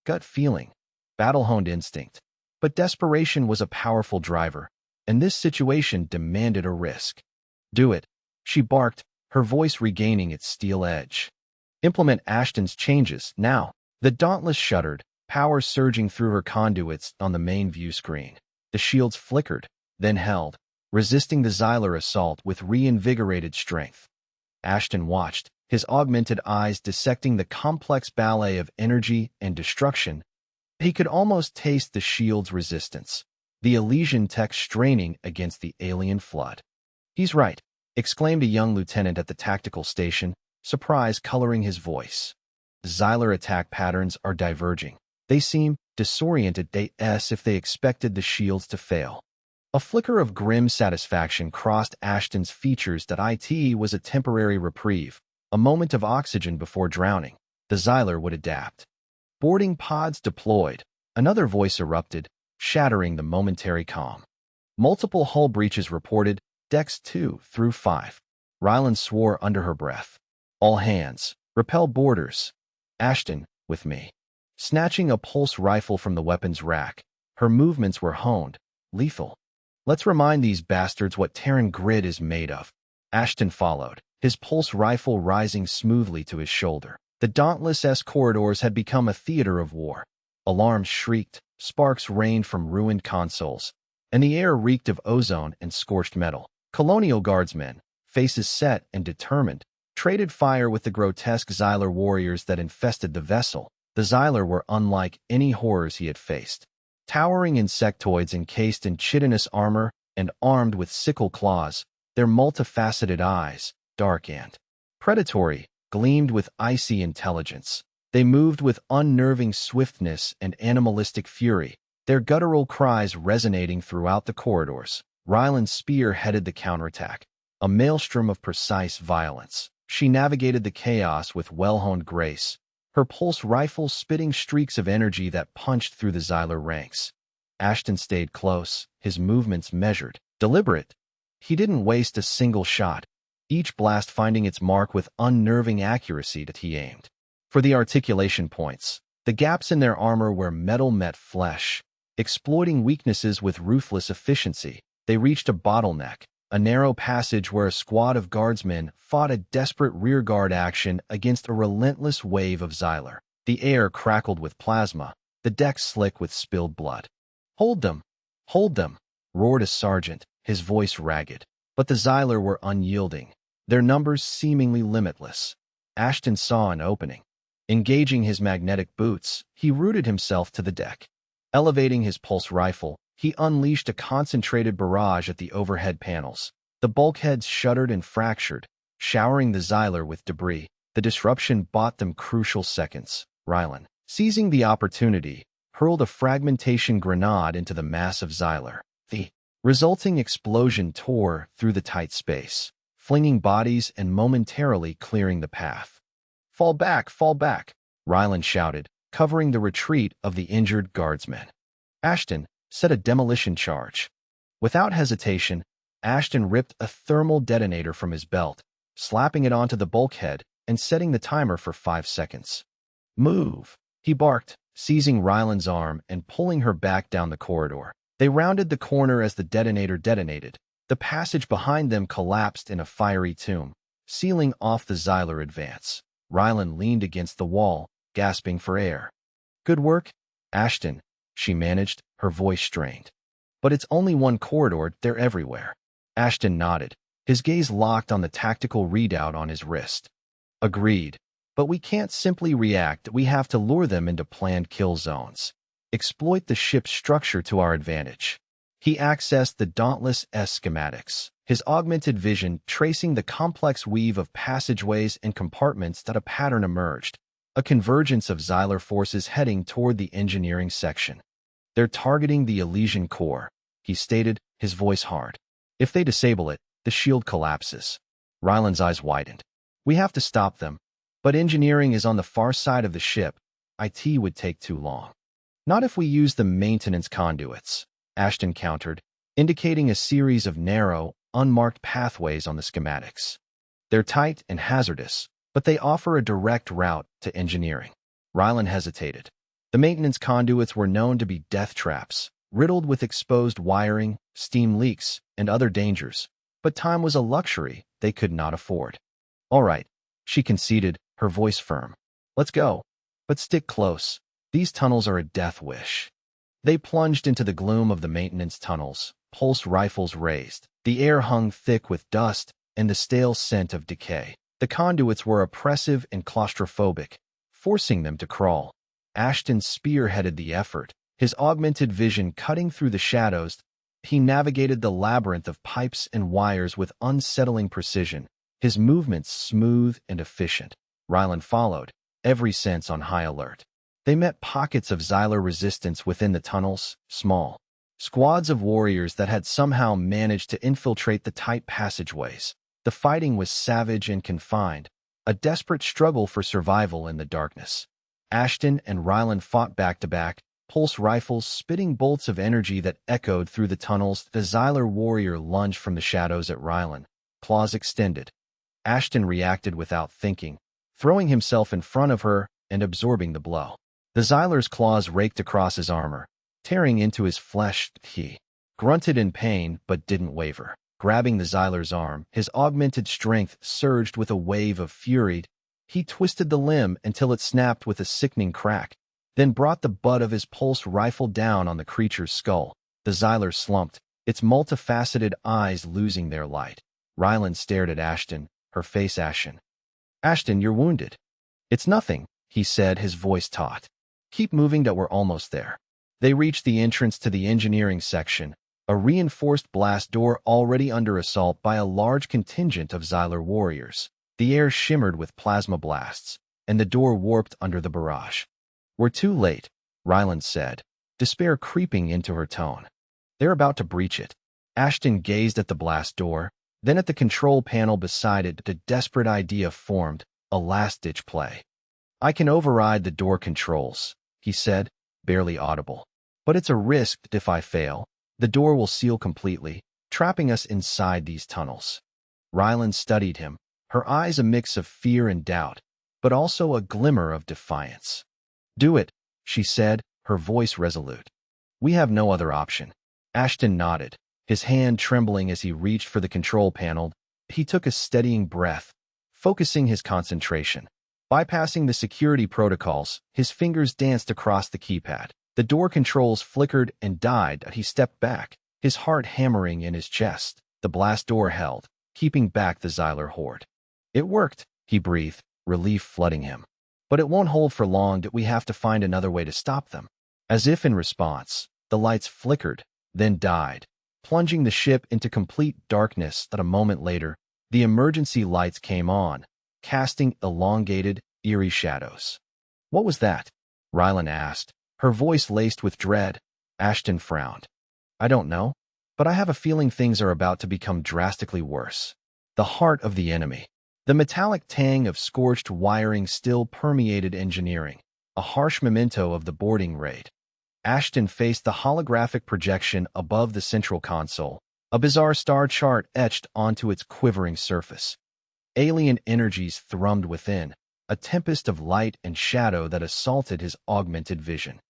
Gut feeling, battle-honed instinct. But desperation was a powerful driver, and this situation demanded a risk. "Do it," she barked, her voice regaining its steel edge. "Implement Ashton's changes, now." The Dauntless shuddered, power surging through her conduits on the main view screen. The shields flickered, then held, resisting the Xyler assault with reinvigorated strength. Ashton watched, his augmented eyes dissecting the complex ballet of energy and destruction. He could almost taste the shield's resistance, the Elysian tech straining against the alien flood. "He's right," exclaimed a young lieutenant at the tactical station, surprise coloring his voice. "The Xyler attack patterns are diverging. They seem disoriented as if they expected the shields to fail." A flicker of grim satisfaction crossed Ashton's features that it was a temporary reprieve, a moment of oxygen before drowning. The Xyler would adapt. "Boarding pods deployed," another voice erupted, shattering the momentary calm. Multiple hull breaches reported, decks 2 through 5. Ryland swore under her breath. "All hands, repel boarders." "Ashton, with me." Snatching a pulse rifle from the weapons rack, her movements were honed, lethal. "Let's remind these bastards what Terran grid is made of." Ashton followed, his pulse rifle rising smoothly to his shoulder. The Dauntless' corridors had become a theater of war. Alarms shrieked, sparks rained from ruined consoles, and the air reeked of ozone and scorched metal. Colonial guardsmen, faces set and determined, traded fire with the grotesque Xyler warriors that infested the vessel. The Xyler were unlike any horrors he had faced. Towering insectoids encased in chitinous armor and armed with sickle claws, their multifaceted eyes, dark and predatory, gleamed with icy intelligence. They moved with unnerving swiftness and animalistic fury, their guttural cries resonating throughout the corridors. Ryland's spear headed the counterattack, a maelstrom of precise violence. She navigated the chaos with well-honed grace, her pulse rifle spitting streaks of energy that punched through the Xyler ranks. Ashton stayed close, his movements measured, deliberate. He didn't waste a single shot, each blast finding its mark with unnerving accuracy that he aimed. For the articulation points, the gaps in their armor where metal met flesh, exploiting weaknesses with ruthless efficiency. They reached a bottleneck, a narrow passage where a squad of guardsmen fought a desperate rearguard action against a relentless wave of Xylar. The air crackled with plasma, the deck slick with spilled blood. "Hold them! Hold them!" roared a sergeant, his voice ragged. But the Xylar were unyielding, their numbers seemingly limitless. Ashton saw an opening. Engaging his magnetic boots, he rooted himself to the deck. Elevating his pulse rifle, he unleashed a concentrated barrage at the overhead panels. The bulkheads shuddered and fractured, showering the Xylar with debris. The disruption bought them crucial seconds. Rylan, seizing the opportunity, hurled a fragmentation grenade into the mass of Xylar. The resulting explosion tore through the tight space, flinging bodies and momentarily clearing the path. Fall back, Rylan shouted, covering the retreat of the injured guardsmen. Ashton set a demolition charge. Without hesitation, Ashton ripped a thermal detonator from his belt, slapping it onto the bulkhead and setting the timer for 5 seconds. "Move," he barked, seizing Rylan's arm and pulling her back down the corridor. They rounded the corner as the detonator detonated. The passage behind them collapsed in a fiery tomb, sealing off the Xylar advance. Rylan leaned against the wall, gasping for air. "Good work, Ashton," she managed, her voice strained. "But it's only one corridor, they're everywhere." Ashton nodded, his gaze locked on the tactical readout on his wrist. "Agreed. But we can't simply react, we have to lure them into planned kill zones. Exploit the ship's structure to our advantage." He accessed the Dauntless' schematics, his augmented vision tracing the complex weave of passageways and compartments that a pattern emerged, a convergence of Xylar forces heading toward the engineering section. "They're targeting the Elysian core," he stated, his voice hard. "If they disable it, the shield collapses." Rylan's eyes widened. "We have to stop them. But engineering is on the far side of the ship. IT would take too long." "Not if we use the maintenance conduits," Ashton countered, indicating a series of narrow, unmarked pathways on the schematics. "They're tight and hazardous, but they offer a direct route to engineering." Rylan hesitated. The maintenance conduits were known to be death traps, riddled with exposed wiring, steam leaks, and other dangers, but time was a luxury they could not afford. "All right," she conceded, her voice firm. "Let's go. But stick close. These tunnels are a death wish." They plunged into the gloom of the maintenance tunnels, pulse rifles raised. The air hung thick with dust and the stale scent of decay. The conduits were oppressive and claustrophobic, forcing them to crawl. Ashton spearheaded the effort, his augmented vision cutting through the shadows. He navigated the labyrinth of pipes and wires with unsettling precision, his movements smooth and efficient. Rylan followed, every sense on high alert. They met pockets of Xylar resistance within the tunnels, small squads of warriors that had somehow managed to infiltrate the tight passageways. The fighting was savage and confined, a desperate struggle for survival in the darkness. Ashton and Rylan fought back-to-back, pulse rifles spitting bolts of energy that echoed through the tunnels. The Xylar warrior lunged from the shadows at Rylan, claws extended. Ashton reacted without thinking, throwing himself in front of her and absorbing the blow. The Xylar's claws raked across his armor, tearing into his flesh. He grunted in pain but didn't waver. Grabbing the Xylar's arm, his augmented strength surged with a wave of fury. He twisted the limb until it snapped with a sickening crack, then brought the butt of his pulse rifle down on the creature's skull. The Xylar slumped, its multifaceted eyes losing their light. Rylan stared at Ashton, her face ashen. "Ashton, you're wounded." "It's nothing," he said, his voice taut. "Keep moving, that we're almost there." They reached the entrance to the engineering section, a reinforced blast door already under assault by a large contingent of Xylar warriors. The air shimmered with plasma blasts, and the door warped under the barrage. "We're too late," Rylan said, despair creeping into her tone. "They're about to breach it." Ashton gazed at the blast door, then at the control panel beside it. The desperate idea formed, a last-ditch play. "I can override the door controls," he said, barely audible. "But it's a risk. If I fail, the door will seal completely, trapping us inside these tunnels." Rylan studied him, her eyes a mix of fear and doubt, but also a glimmer of defiance. "Do it," she said, her voice resolute. "We have no other option." Ashton nodded, his hand trembling as he reached for the control panel. He took a steadying breath, focusing his concentration. Bypassing the security protocols, his fingers danced across the keypad. The door controls flickered and died as he stepped back, his heart hammering in his chest. The blast door held, keeping back the Xylar horde. It worked, he breathed, relief flooding him. But it won't hold for long. We have to find another way to stop them. As if in response, the lights flickered, then died, plunging the ship into complete darkness. That a moment later, the emergency lights came on, casting elongated, eerie shadows. What was that? Rylan asked, her voice laced with dread. Ashton frowned. I don't know, but I have a feeling things are about to become drastically worse. The heart of the enemy. The metallic tang of scorched wiring still permeated engineering, a harsh memento of the boarding raid. Ashton faced the holographic projection above the central console, a bizarre star chart etched onto its quivering surface. Alien energies thrummed within, a tempest of light and shadow that assaulted his augmented vision.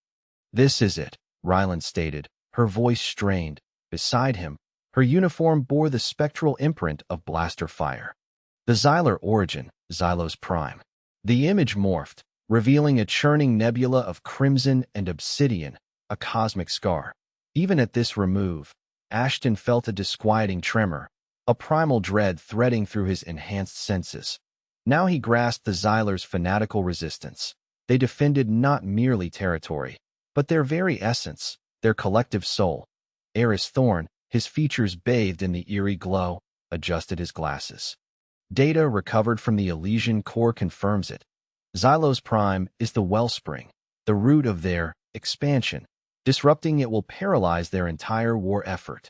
This is it, Rylan stated, her voice strained. Beside him, her uniform bore the spectral imprint of blaster fire. The Xylar origin, Xylos Prime. The image morphed, revealing a churning nebula of crimson and obsidian, a cosmic scar. Even at this remove, Ashton felt a disquieting tremor, a primal dread threading through his enhanced senses. Now he grasped the Xylar's fanatical resistance. They defended not merely territory, but their very essence, their collective soul. Eris Thorn, his features bathed in the eerie glow, adjusted his glasses. Data recovered from the Elysian core confirms it. Xylos Prime is the wellspring, the root of their expansion. Disrupting it will paralyze their entire war effort.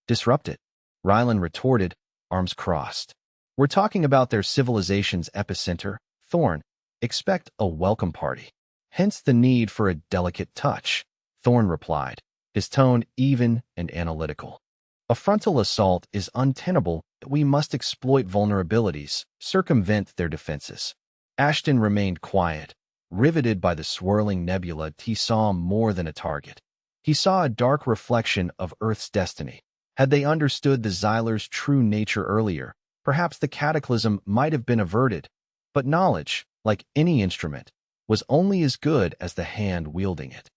Disrupt it, Rylan retorted, arms crossed. We're talking about their civilization's epicenter, Thorn. Expect a welcome party. Hence the need for a delicate touch, Thorn replied, his tone even and analytical. A frontal assault is untenable. We must exploit vulnerabilities, circumvent their defenses. Ashton remained quiet, riveted by the swirling nebula. He saw more than a target. He saw a dark reflection of Earth's destiny. Had they understood the Xylar's true nature earlier, perhaps the cataclysm might have been averted. But knowledge, like any instrument, was only as good as the hand wielding it.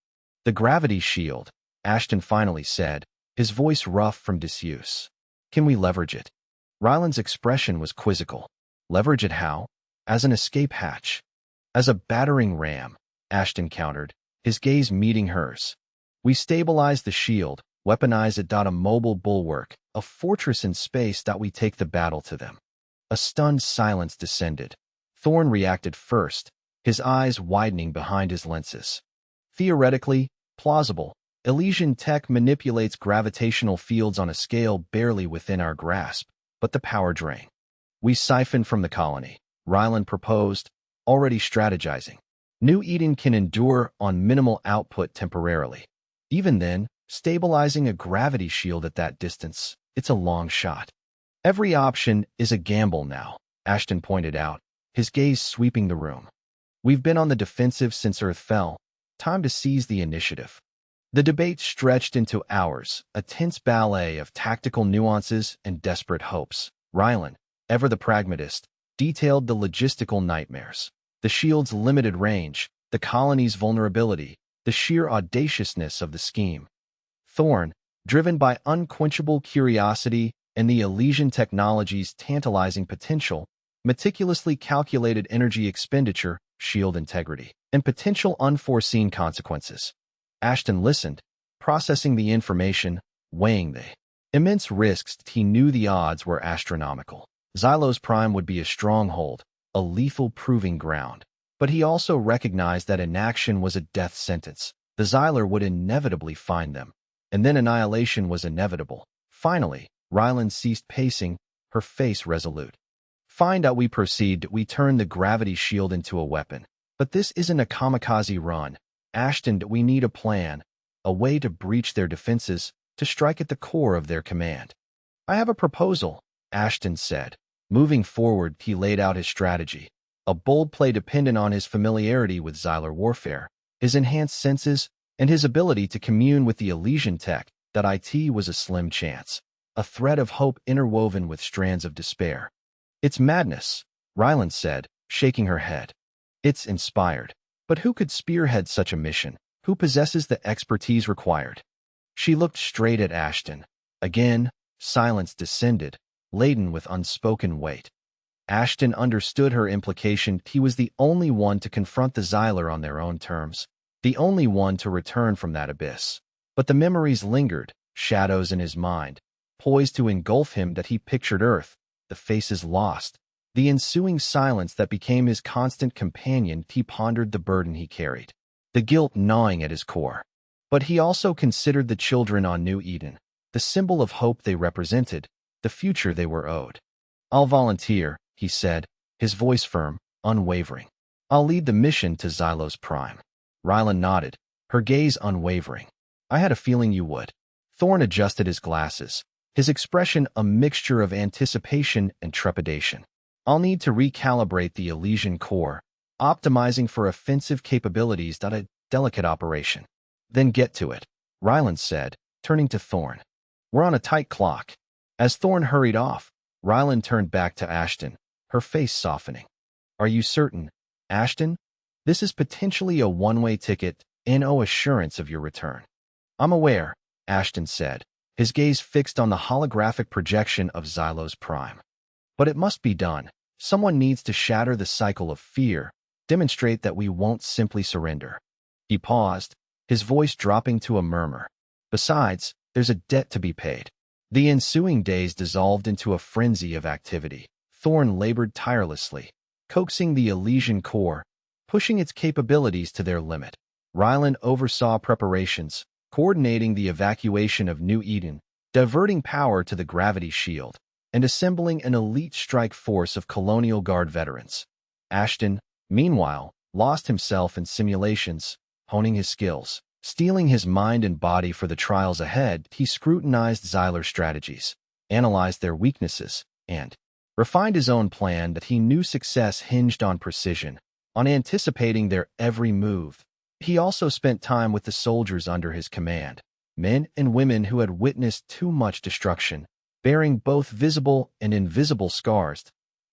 The gravity shield, Ashton finally said, his voice rough from disuse. Can we leverage it? Rylan's expression was quizzical. Leverage it how? As an escape hatch. As a battering ram, Ashton countered, his gaze meeting hers. We stabilize the shield, weaponize it. A mobile bulwark, a fortress in space. We take the battle to them. A stunned silence descended. Thorn reacted first, his eyes widening behind his lenses. Theoretically, plausible. Elysian tech manipulates gravitational fields on a scale barely within our grasp, but the power drain. We siphon from the colony, Rylan proposed, already strategizing. New Eden can endure on minimal output temporarily. Even then, stabilizing a gravity shield at that distance, it's a long shot. Every option is a gamble now, Ashton pointed out, his gaze sweeping the room. We've been on the defensive since Earth fell. Time to seize the initiative. The debate stretched into hours, a tense ballet of tactical nuances and desperate hopes. Rylan, ever the pragmatist, detailed the logistical nightmares. The shield's limited range, the colony's vulnerability, the sheer audaciousness of the scheme. Thorn, driven by unquenchable curiosity and the Elysian technology's tantalizing potential, meticulously calculated energy expenditure, shield integrity, and potential unforeseen consequences. Ashton listened, processing the information, weighing the immense risks. He knew the odds were astronomical. Xylos Prime would be a stronghold, a lethal proving ground. But he also recognized that inaction was a death sentence. The Xylar would inevitably find them, and then annihilation was inevitable. Finally, Rylan ceased pacing, her face resolute. Find out. We proceed. We turn the gravity shield into a weapon. But this isn't a kamikaze run. Ashton, we need a plan, a way to breach their defenses, to strike at the core of their command. I have a proposal, Ashton said. Moving forward, he laid out his strategy. A bold play dependent on his familiarity with Xylar warfare, his enhanced senses, and his ability to commune with the Elysian tech. that IT was a slim chance, a thread of hope interwoven with strands of despair. "It's madness," Ryland said, shaking her head. "It's inspired. But who could spearhead such a mission? Who possesses the expertise required?" She looked straight at Ashton. Again, silence descended, laden with unspoken weight. Ashton understood her implication. He was the only one to confront the Xylar on their own terms, the only one to return from that abyss. But the memories lingered, shadows in his mind, poised to engulf him that he pictured Earth, the faces lost, the ensuing silence that became his constant companion. He pondered the burden he carried, the guilt gnawing at his core. But he also considered the children on New Eden, the symbol of hope they represented, the future they were owed. "I'll volunteer," he said, his voice firm, unwavering. "I'll lead the mission to Xylos Prime." Ryland nodded, her gaze unwavering. "I had a feeling you would." Thorne adjusted his glasses, his expression a mixture of anticipation and trepidation. "I'll need to recalibrate the Elysian core, optimizing for offensive capabilities. A delicate operation." "Then get to it," Ryland said, turning to Thorne. "We're on a tight clock." As Thorne hurried off, Ryland turned back to Ashton, her face softening. "Are you certain, Ashton? This is potentially a one-way ticket, no assurance of your return." "I'm aware," Ashton said, his gaze fixed on the holographic projection of Xylos Prime. "But it must be done. Someone needs to shatter the cycle of fear, demonstrate that we won't simply surrender." He paused, his voice dropping to a murmur. "Besides, there's a debt to be paid." The ensuing days dissolved into a frenzy of activity. Thorne labored tirelessly, coaxing the Elysian core, pushing its capabilities to their limit. Ryland oversaw preparations, coordinating the evacuation of New Eden, diverting power to the gravity shield, and assembling an elite strike force of Colonial Guard veterans. Ashton, meanwhile, lost himself in simulations, honing his skills. Steeling his mind and body for the trials ahead, he scrutinized Xylar strategies, analyzed their weaknesses, and refined his own plan that he knew success hinged on precision, on anticipating their every move. He also spent time with the soldiers under his command, men and women who had witnessed too much destruction, bearing both visible and invisible scars.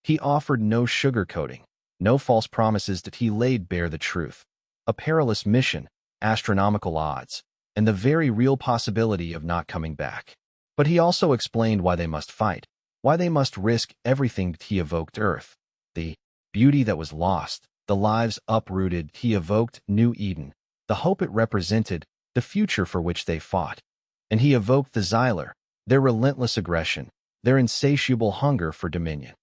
He offered no sugarcoating, no false promises that he laid bare the truth. A perilous mission, astronomical odds, and the very real possibility of not coming back. But he also explained why they must fight, why they must risk everything. He evoked Earth, the beauty that was lost, the lives uprooted. He evoked New Eden, the hope it represented, the future for which they fought. And he evoked the Xylar, their relentless aggression, their insatiable hunger for dominion.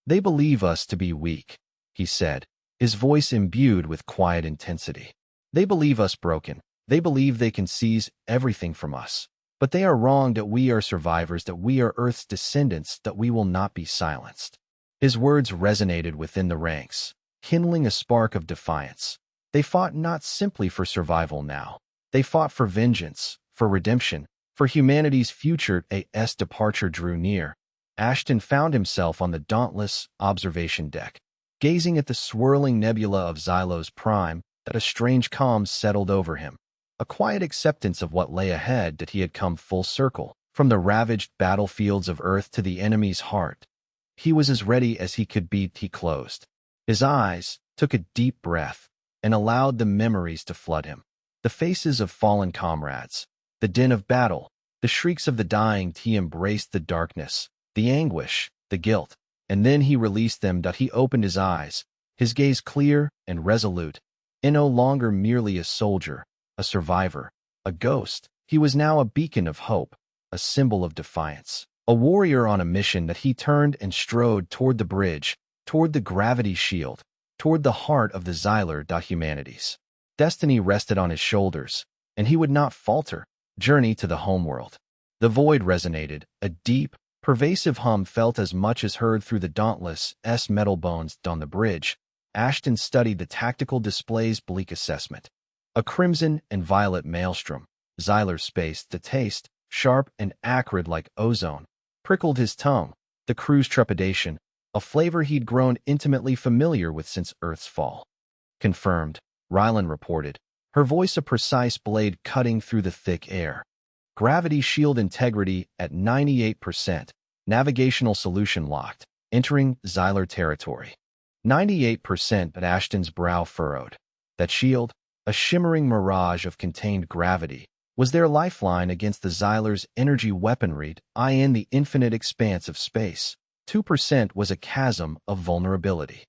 "They believe us to be weak," he said, his voice imbued with quiet intensity. "They believe us broken. They believe they can seize everything from us. But they are wrong, that we are survivors, that we are Earth's descendants, that we will not be silenced." His words resonated within the ranks, kindling a spark of defiance. They fought not simply for survival now. They fought for vengeance, for redemption, for humanity's future. As departure drew near, Ashton found himself on the dauntless observation deck, gazing at the swirling nebula of Xylos Prime. That a strange calm settled over him, a quiet acceptance of what lay ahead, that he had come full circle, from the ravaged battlefields of Earth to the enemy's heart. He was as ready as he could be. He closed his eyes, took a deep breath, and allowed the memories to flood him. The faces of fallen comrades, the din of battle, the shrieks of the dying. He embraced the darkness, the anguish, the guilt, and then he released them. He opened his eyes, his gaze clear and resolute. No longer merely a soldier, a survivor, a ghost. He was now a beacon of hope, a symbol of defiance, a warrior on a mission. That he turned and strode toward the bridge, toward the gravity shield, toward the heart of the Xylar. Humanity's destiny rested on his shoulders, and he would not falter. Journey to the homeworld. The void resonated, a deep, pervasive hum felt as much as heard through the dauntless metal bones. On the bridge, Ashton studied the tactical display's bleak assessment. A crimson and violet maelstrom, Xylar space. The taste, sharp and acrid like ozone, prickled his tongue. The crew's trepidation, a flavor he'd grown intimately familiar with since Earth's fall. "Confirmed," Ryland reported, her voice a precise blade cutting through the thick air. Gravity shield integrity at 98%. Navigational solution locked. Entering Xylar territory. 98%, but Ashton's brow furrowed. That shield, a shimmering mirage of contained gravity, was their lifeline against the Xylar's energy weaponry in the infinite expanse of space. 2% was a chasm of vulnerability.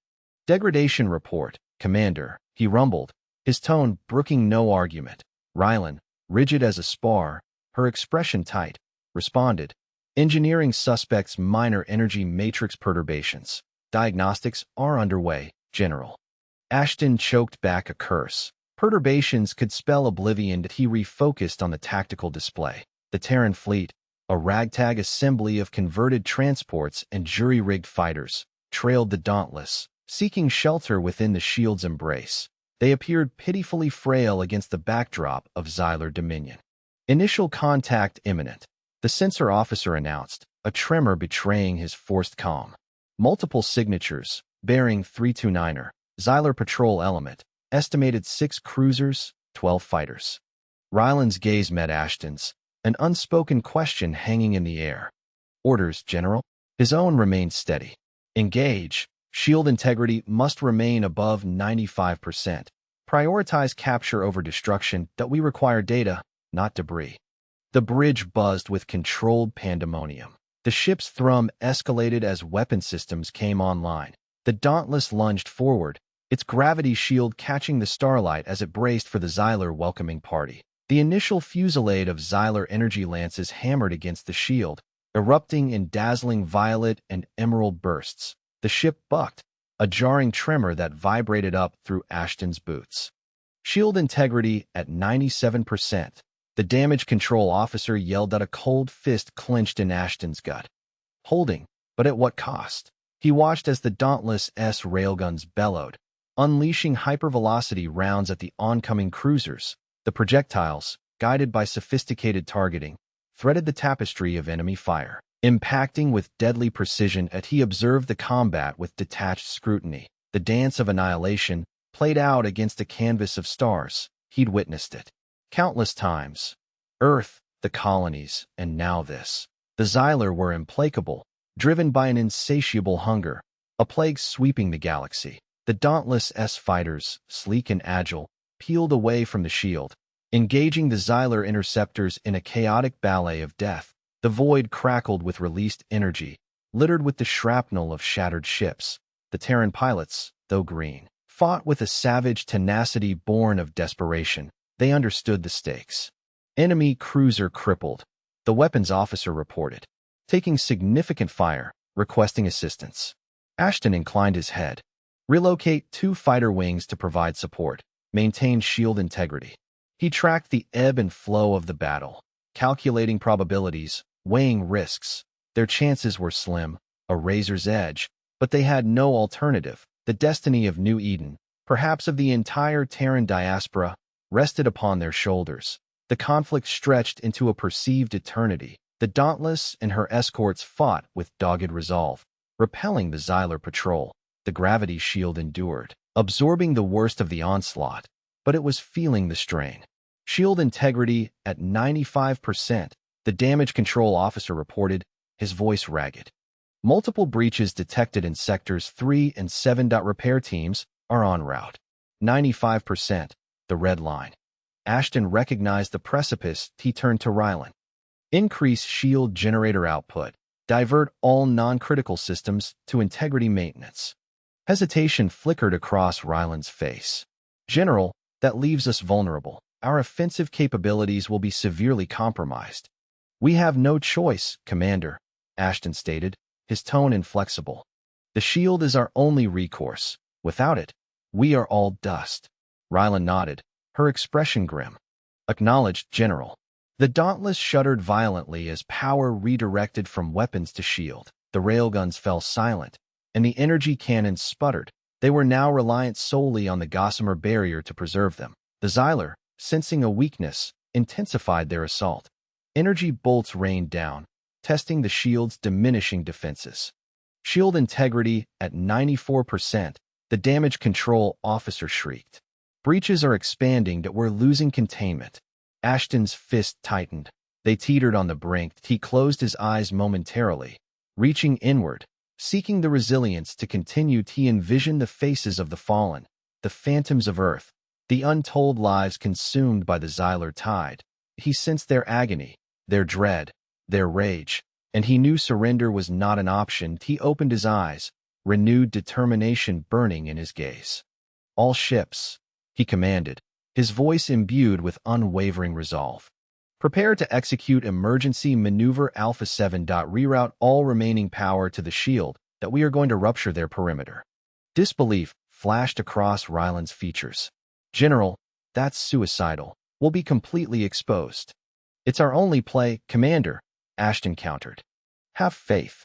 Degradation report, Commander, he rumbled, his tone brooking no argument. Rylan, rigid as a spar, her expression tight, responded, engineering suspects minor energy matrix perturbations. Diagnostics are underway, General. Ashton choked back a curse. Perturbations could spell oblivion, that he refocused on the tactical display. The Terran fleet, a ragtag assembly of converted transports and jury-rigged fighters, trailed the Dauntless, seeking shelter within the shield's embrace. They appeared pitifully frail against the backdrop of Xylar dominion. Initial contact imminent, the sensor officer announced, a tremor betraying his forced calm. Multiple signatures, bearing 329er, Xylar patrol element, estimated 6 cruisers, 12 fighters. Ryland's gaze met Ashton's, an unspoken question hanging in the air. Orders, General? His own remained steady. Engage. Shield integrity must remain above 95%. Prioritize capture over destruction. That we require data, not debris. The bridge buzzed with controlled pandemonium. The ship's thrum escalated as weapon systems came online. The Dauntless lunged forward, its gravity shield catching the starlight as it braced for the Xylar welcoming party. The initial fusillade of Xylar energy lances hammered against the shield, erupting in dazzling violet and emerald bursts. The ship bucked, a jarring tremor that vibrated up through Ashton's boots. Shield integrity at 97%. The damage control officer yelled out, a cold fist clenched in Ashton's gut. Holding, but at what cost? He watched as the Dauntless' railguns bellowed, unleashing hypervelocity rounds at the oncoming cruisers. The projectiles, guided by sophisticated targeting, threaded the tapestry of enemy fire, impacting with deadly precision as he observed the combat with detached scrutiny. The dance of annihilation played out against a canvas of stars. He'd witnessed it countless times. Earth, the colonies, and now this. The Xylar were implacable, driven by an insatiable hunger, a plague sweeping the galaxy. The Dauntless' fighters, sleek and agile, peeled away from the shield, engaging the Xylar interceptors in a chaotic ballet of death. The void crackled with released energy, littered with the shrapnel of shattered ships. The Terran pilots, though green, fought with a savage tenacity born of desperation. They understood the stakes. Enemy cruiser crippled, the weapons officer reported, taking significant fire, requesting assistance. Ashton inclined his head. Relocate 2 fighter wings to provide support. Maintain shield integrity. He tracked the ebb and flow of the battle, calculating probabilities, weighing risks. Their chances were slim, a razor's edge, but they had no alternative. The destiny of New Eden, perhaps of the entire Terran diaspora, rested upon their shoulders. The conflict stretched into a perceived eternity. The Dauntless and her escorts fought with dogged resolve, repelling the Xylar patrol. The gravity shield endured, absorbing the worst of the onslaught, but it was feeling the strain. Shield integrity at 95%, the damage control officer reported, his voice ragged. Multiple breaches detected in sectors 3 and 7. Repair teams are en route. 95%, the red line. Ashton recognized the precipice. He turned to Rylan. Increase shield generator output. Divert all non-critical systems to integrity maintenance. Hesitation flickered across Ryland's face. General, that leaves us vulnerable. Our offensive capabilities will be severely compromised. We have no choice, Commander, Ashton stated, his tone inflexible. The shield is our only recourse. Without it, we are all dust. Ryland nodded, her expression grim. Acknowledged, General. The Dauntless shuddered violently as power redirected from weapons to shield. The railguns fell silent, and the energy cannons sputtered. They were now reliant solely on the gossamer barrier to preserve them. The Xylar, sensing a weakness, intensified their assault. Energy bolts rained down, testing the shield's diminishing defenses. Shield integrity at 94%, the damage control officer shrieked. Breaches are expanding, that we're losing containment. Ashton's fist tightened. They teetered on the brink. He closed his eyes momentarily, reaching inward, seeking the resilience to continue. He envisioned the faces of the fallen, the phantoms of Earth, the untold lives consumed by the Xylar tide. He sensed their agony, their dread, their rage, and he knew surrender was not an option. He opened his eyes, renewed determination burning in his gaze. "All ships," he commanded, his voice imbued with unwavering resolve. "Prepare to execute emergency maneuver Alpha 7. Reroute all remaining power to the shield that we are going to rupture their perimeter." Disbelief flashed across Ryland's features. "General, that's suicidal. We'll be completely exposed." "It's our only play, Commander," Ashton countered. "Have faith."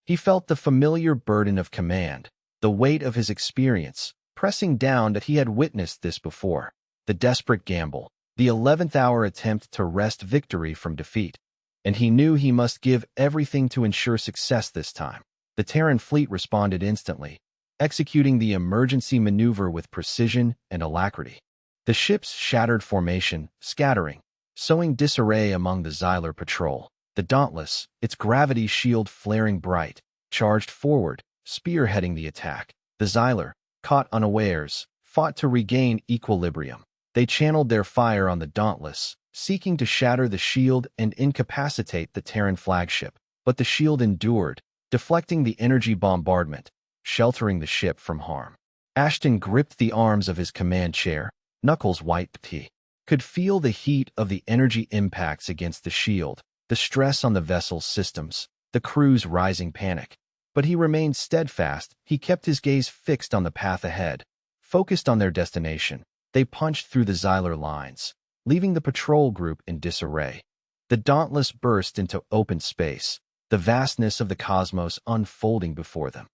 He felt the familiar burden of command, the weight of his experience, pressing down. That he had witnessed this before. The desperate gamble, the 11th hour attempt to wrest victory from defeat. And he knew he must give everything to ensure success this time. The Terran fleet responded instantly, executing the emergency maneuver with precision and alacrity. The ships shattered formation, scattering, sowing disarray among the Xylar patrol. The Dauntless, its gravity shield flaring bright, charged forward, spearheading the attack. The Xylar, caught unawares, fought to regain equilibrium. They channeled their fire on the Dauntless, seeking to shatter the shield and incapacitate the Terran flagship. But the shield endured, deflecting the energy bombardment, sheltering the ship from harm. Ashton gripped the arms of his command chair, knuckles white. He could feel the heat of the energy impacts against the shield, the stress on the vessel's systems, the crew's rising panic. But he remained steadfast. He kept his gaze fixed on the path ahead, focused on their destination. They punched through the Xylar lines, leaving the patrol group in disarray. The Dauntless burst into open space, the vastness of the cosmos unfolding before them.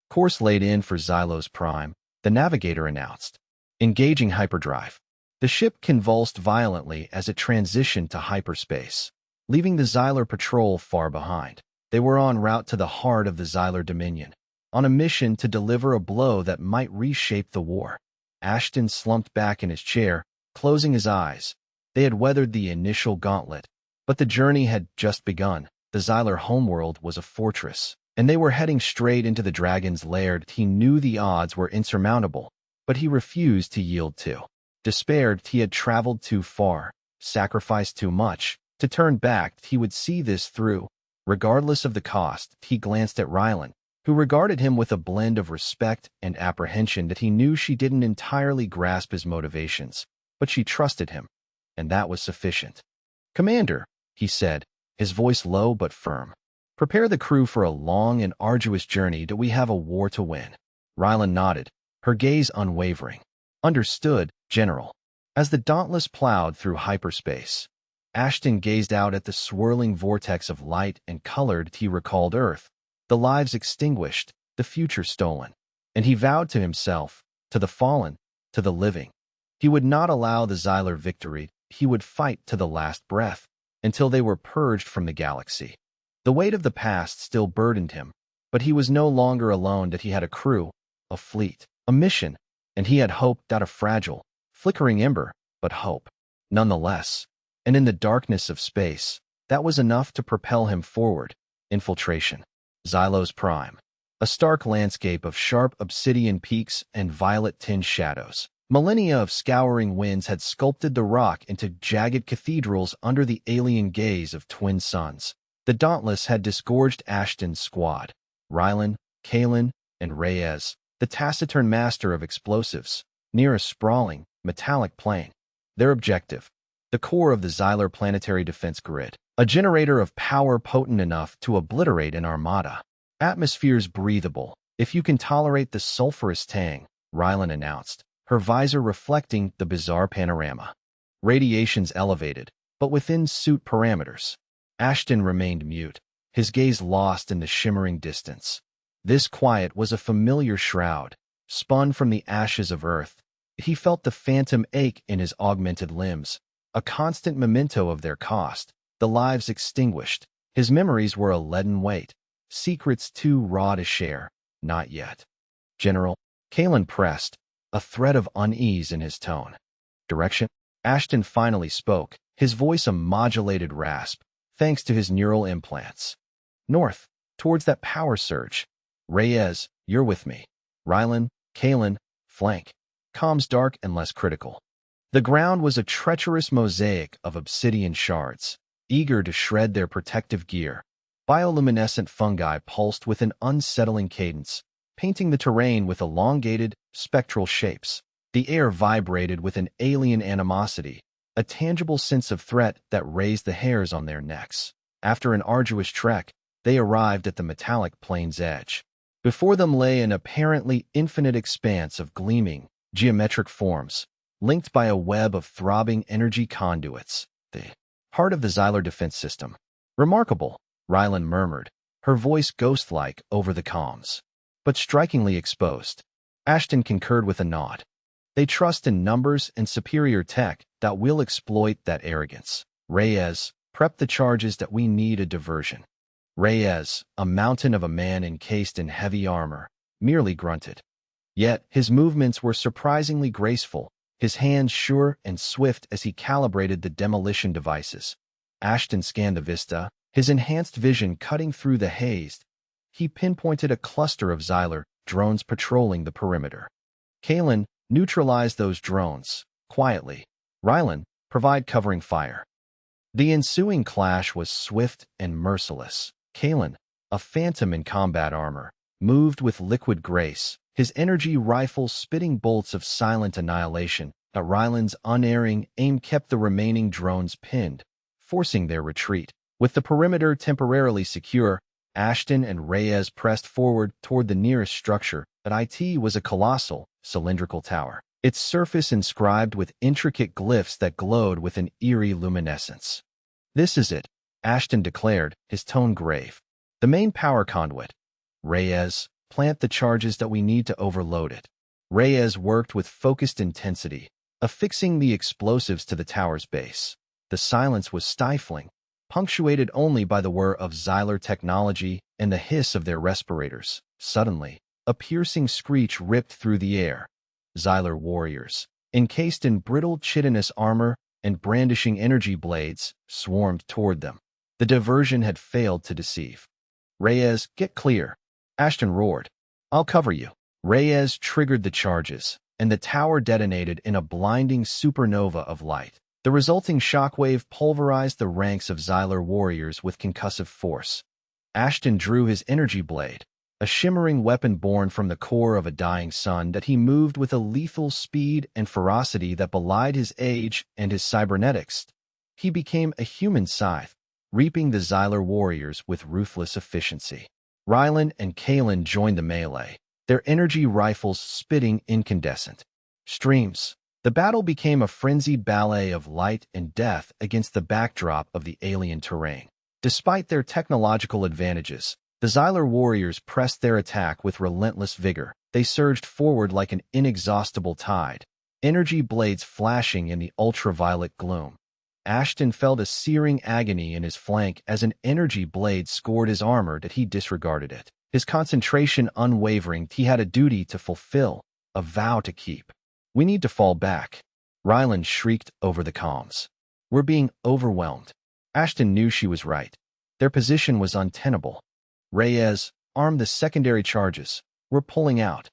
"Course laid in for Xylos Prime," the navigator announced. "Engaging hyperdrive." The ship convulsed violently as it transitioned to hyperspace, leaving the Xylar patrol far behind. They were en route to the heart of the Xylar Dominion, on a mission to deliver a blow that might reshape the war. Ashton slumped back in his chair, closing his eyes. They had weathered the initial gauntlet, but the journey had just begun. The Xylar homeworld was a fortress, and they were heading straight into the dragon's lair. He knew the odds were insurmountable, but he refused to yield to. Despaired, he had traveled too far, sacrificed too much. To turn back, he would see this through, regardless of the cost. He glanced at Ryland, who regarded him with a blend of respect and apprehension. That he knew she didn't entirely grasp his motivations, but she trusted him, and that was sufficient. "Commander," he said, his voice low but firm, "prepare the crew for a long and arduous journey. Do we have a war to win?" Ryland nodded, her gaze unwavering. "Understood, General." As the Dauntless plowed through hyperspace, Ashton gazed out at the swirling vortex of light and color. He recalled Earth, the lives extinguished, the future stolen. And he vowed to himself, to the fallen, to the living. He would not allow the Xylar victory. He would fight to the last breath, until they were purged from the galaxy. The weight of the past still burdened him, but he was no longer alone. That he had a crew, a fleet, a mission, and he had hope. That a fragile, flickering ember, but hope, nonetheless. And in the darkness of space, that was enough to propel him forward. Infiltration. Xylos Prime. A stark landscape of sharp obsidian peaks and violet-tinged shadows. Millennia of scouring winds had sculpted the rock into jagged cathedrals under the alien gaze of twin suns. The Dauntless had disgorged Ashton's squad. Ryland, Kalen, and Reyes, the taciturn master of explosives, near a sprawling, metallic plain. Their objective: the core of the Xylar planetary defense grid, a generator of power potent enough to obliterate an armada. "Atmosphere's breathable, if you can tolerate the sulfurous tang," Ryland announced, her visor reflecting the bizarre panorama. "Radiation's elevated, but within suit parameters." Ashton remained mute, his gaze lost in the shimmering distance. This quiet was a familiar shroud, spun from the ashes of Earth. He felt the phantom ache in his augmented limbs, a constant memento of their cost, the lives extinguished. His memories were a leaden weight, secrets too raw to share. "Not yet, General," Kalen pressed, a thread of unease in his tone. "Direction?" Ashton finally spoke, his voice a modulated rasp, thanks to his neural implants. North, towards that power surge. Reyes, you're with me. Rylan, Kalen, flank. Comms dark and less critical. The ground was a treacherous mosaic of obsidian shards, eager to shred their protective gear. Bioluminescent fungi pulsed with an unsettling cadence, painting the terrain with elongated, spectral shapes. The air vibrated with an alien animosity, a tangible sense of threat that raised the hairs on their necks. After an arduous trek, they arrived at the metallic plain's edge. Before them lay an apparently infinite expanse of gleaming, geometric forms, linked by a web of throbbing energy conduits. The heart of the Xylar defense system. Remarkable, Rylan murmured, her voice ghost-like over the comms. But strikingly exposed. Ashton concurred with a nod. They trust in numbers and superior tech that will exploit that arrogance. Reyes, prep the charges that we need a diversion. Reyes, a mountain of a man encased in heavy armor, merely grunted. Yet his movements were surprisingly graceful, his hands sure and swift as he calibrated the demolition devices. Ashton scanned the vista, his enhanced vision cutting through the haze. He pinpointed a cluster of Xylar drones patrolling the perimeter. Kalen, neutralize those drones, quietly. Rylan, provide covering fire. The ensuing clash was swift and merciless. Kalen, a phantom in combat armor, moved with liquid grace, his energy rifle spitting bolts of silent annihilation. At Rylan's unerring aim kept the remaining drones pinned, forcing their retreat. With the perimeter temporarily secure, Ashton and Reyes pressed forward toward the nearest structure. That it was a colossal, cylindrical tower, its surface inscribed with intricate glyphs that glowed with an eerie luminescence. This is it, Ashton declared, his tone grave. The main power conduit. Reyes, plant the charges that we need to overload it. Reyes worked with focused intensity, affixing the explosives to the tower's base. The silence was stifling, punctuated only by the whir of Xylar technology and the hiss of their respirators. Suddenly, a piercing screech ripped through the air. Xylar warriors, encased in brittle chitinous armor and brandishing energy blades, swarmed toward them. The diversion had failed to deceive. Reyes, get clear. Ashton roared. I'll cover you. Reyes triggered the charges, and the tower detonated in a blinding supernova of light. The resulting shockwave pulverized the ranks of Xylar warriors with concussive force. Ashton drew his energy blade, a shimmering weapon born from the core of a dying sun that he moved with a lethal speed and ferocity that belied his age and his cybernetics. He became a human scythe, reaping the Xylar warriors with ruthless efficiency. Rylan and Kalen joined the melee, their energy rifles spitting incandescent streams. The battle became a frenzied ballet of light and death against the backdrop of the alien terrain. Despite their technological advantages, the Xylar warriors pressed their attack with relentless vigor. They surged forward like an inexhaustible tide, energy blades flashing in the ultraviolet gloom. Ashton felt a searing agony in his flank as an energy blade scored his armor that he disregarded it. His concentration unwavering, he had a duty to fulfill, a vow to keep. We need to fall back. Rylan shrieked over the comms. We're being overwhelmed. Ashton knew she was right. Their position was untenable. Reyes, arm the secondary charges. We're pulling out.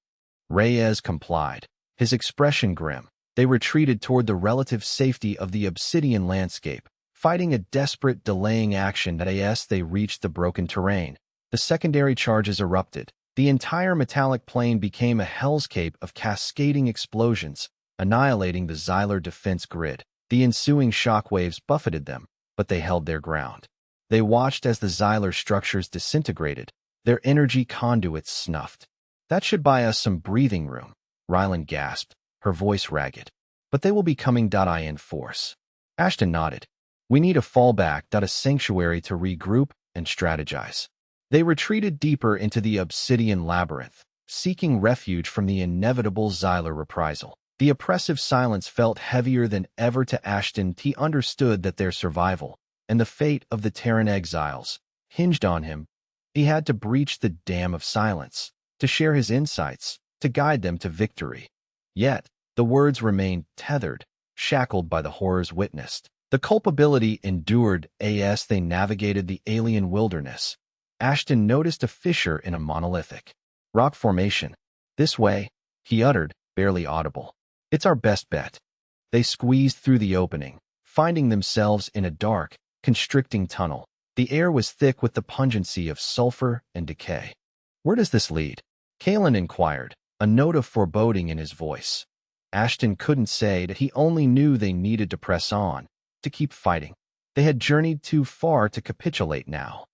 Reyes complied, his expression grim. They retreated toward the relative safety of the obsidian landscape, fighting a desperate delaying action that as they reached the broken terrain. The secondary charges erupted. The entire metallic plain became a hellscape of cascading explosions, annihilating the Xylar defense grid. The ensuing shockwaves buffeted them, but they held their ground. They watched as the Xylar structures disintegrated, their energy conduits snuffed. That should buy us some breathing room, Rylan gasped, her voice ragged. But they will be coming in force. Ashton nodded. We need a fallback, a sanctuary to regroup and strategize. They retreated deeper into the obsidian labyrinth, seeking refuge from the inevitable Xylar reprisal. The oppressive silence felt heavier than ever to Ashton. He understood that their survival, and the fate of the Terran exiles, hinged on him. He had to breach the dam of silence, to share his insights, to guide them to victory. Yet, the words remained tethered, shackled by the horrors witnessed. The culpability endured as they navigated the alien wilderness. Ashton noticed a fissure in a monolithic rock formation. "This way," he uttered, barely audible. "It's our best bet." They squeezed through the opening, finding themselves in a dark, constricting tunnel. The air was thick with the pungency of sulfur and decay. "Where does this lead?" Kalen inquired, a note of foreboding in his voice. Ashton couldn't say that. He only knew they needed to press on, to keep fighting. They had journeyed too far to capitulate now.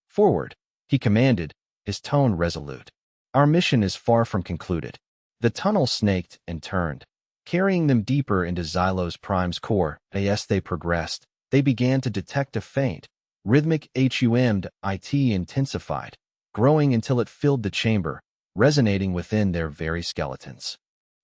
"Forward," he commanded, his tone resolute. "Our mission is far from concluded." The tunnel snaked and turned, carrying them deeper into Xylos Prime's core. As they progressed, they began to detect a faint, rhythmic humid intensified, growing until it filled the chamber, resonating within their very skeletons.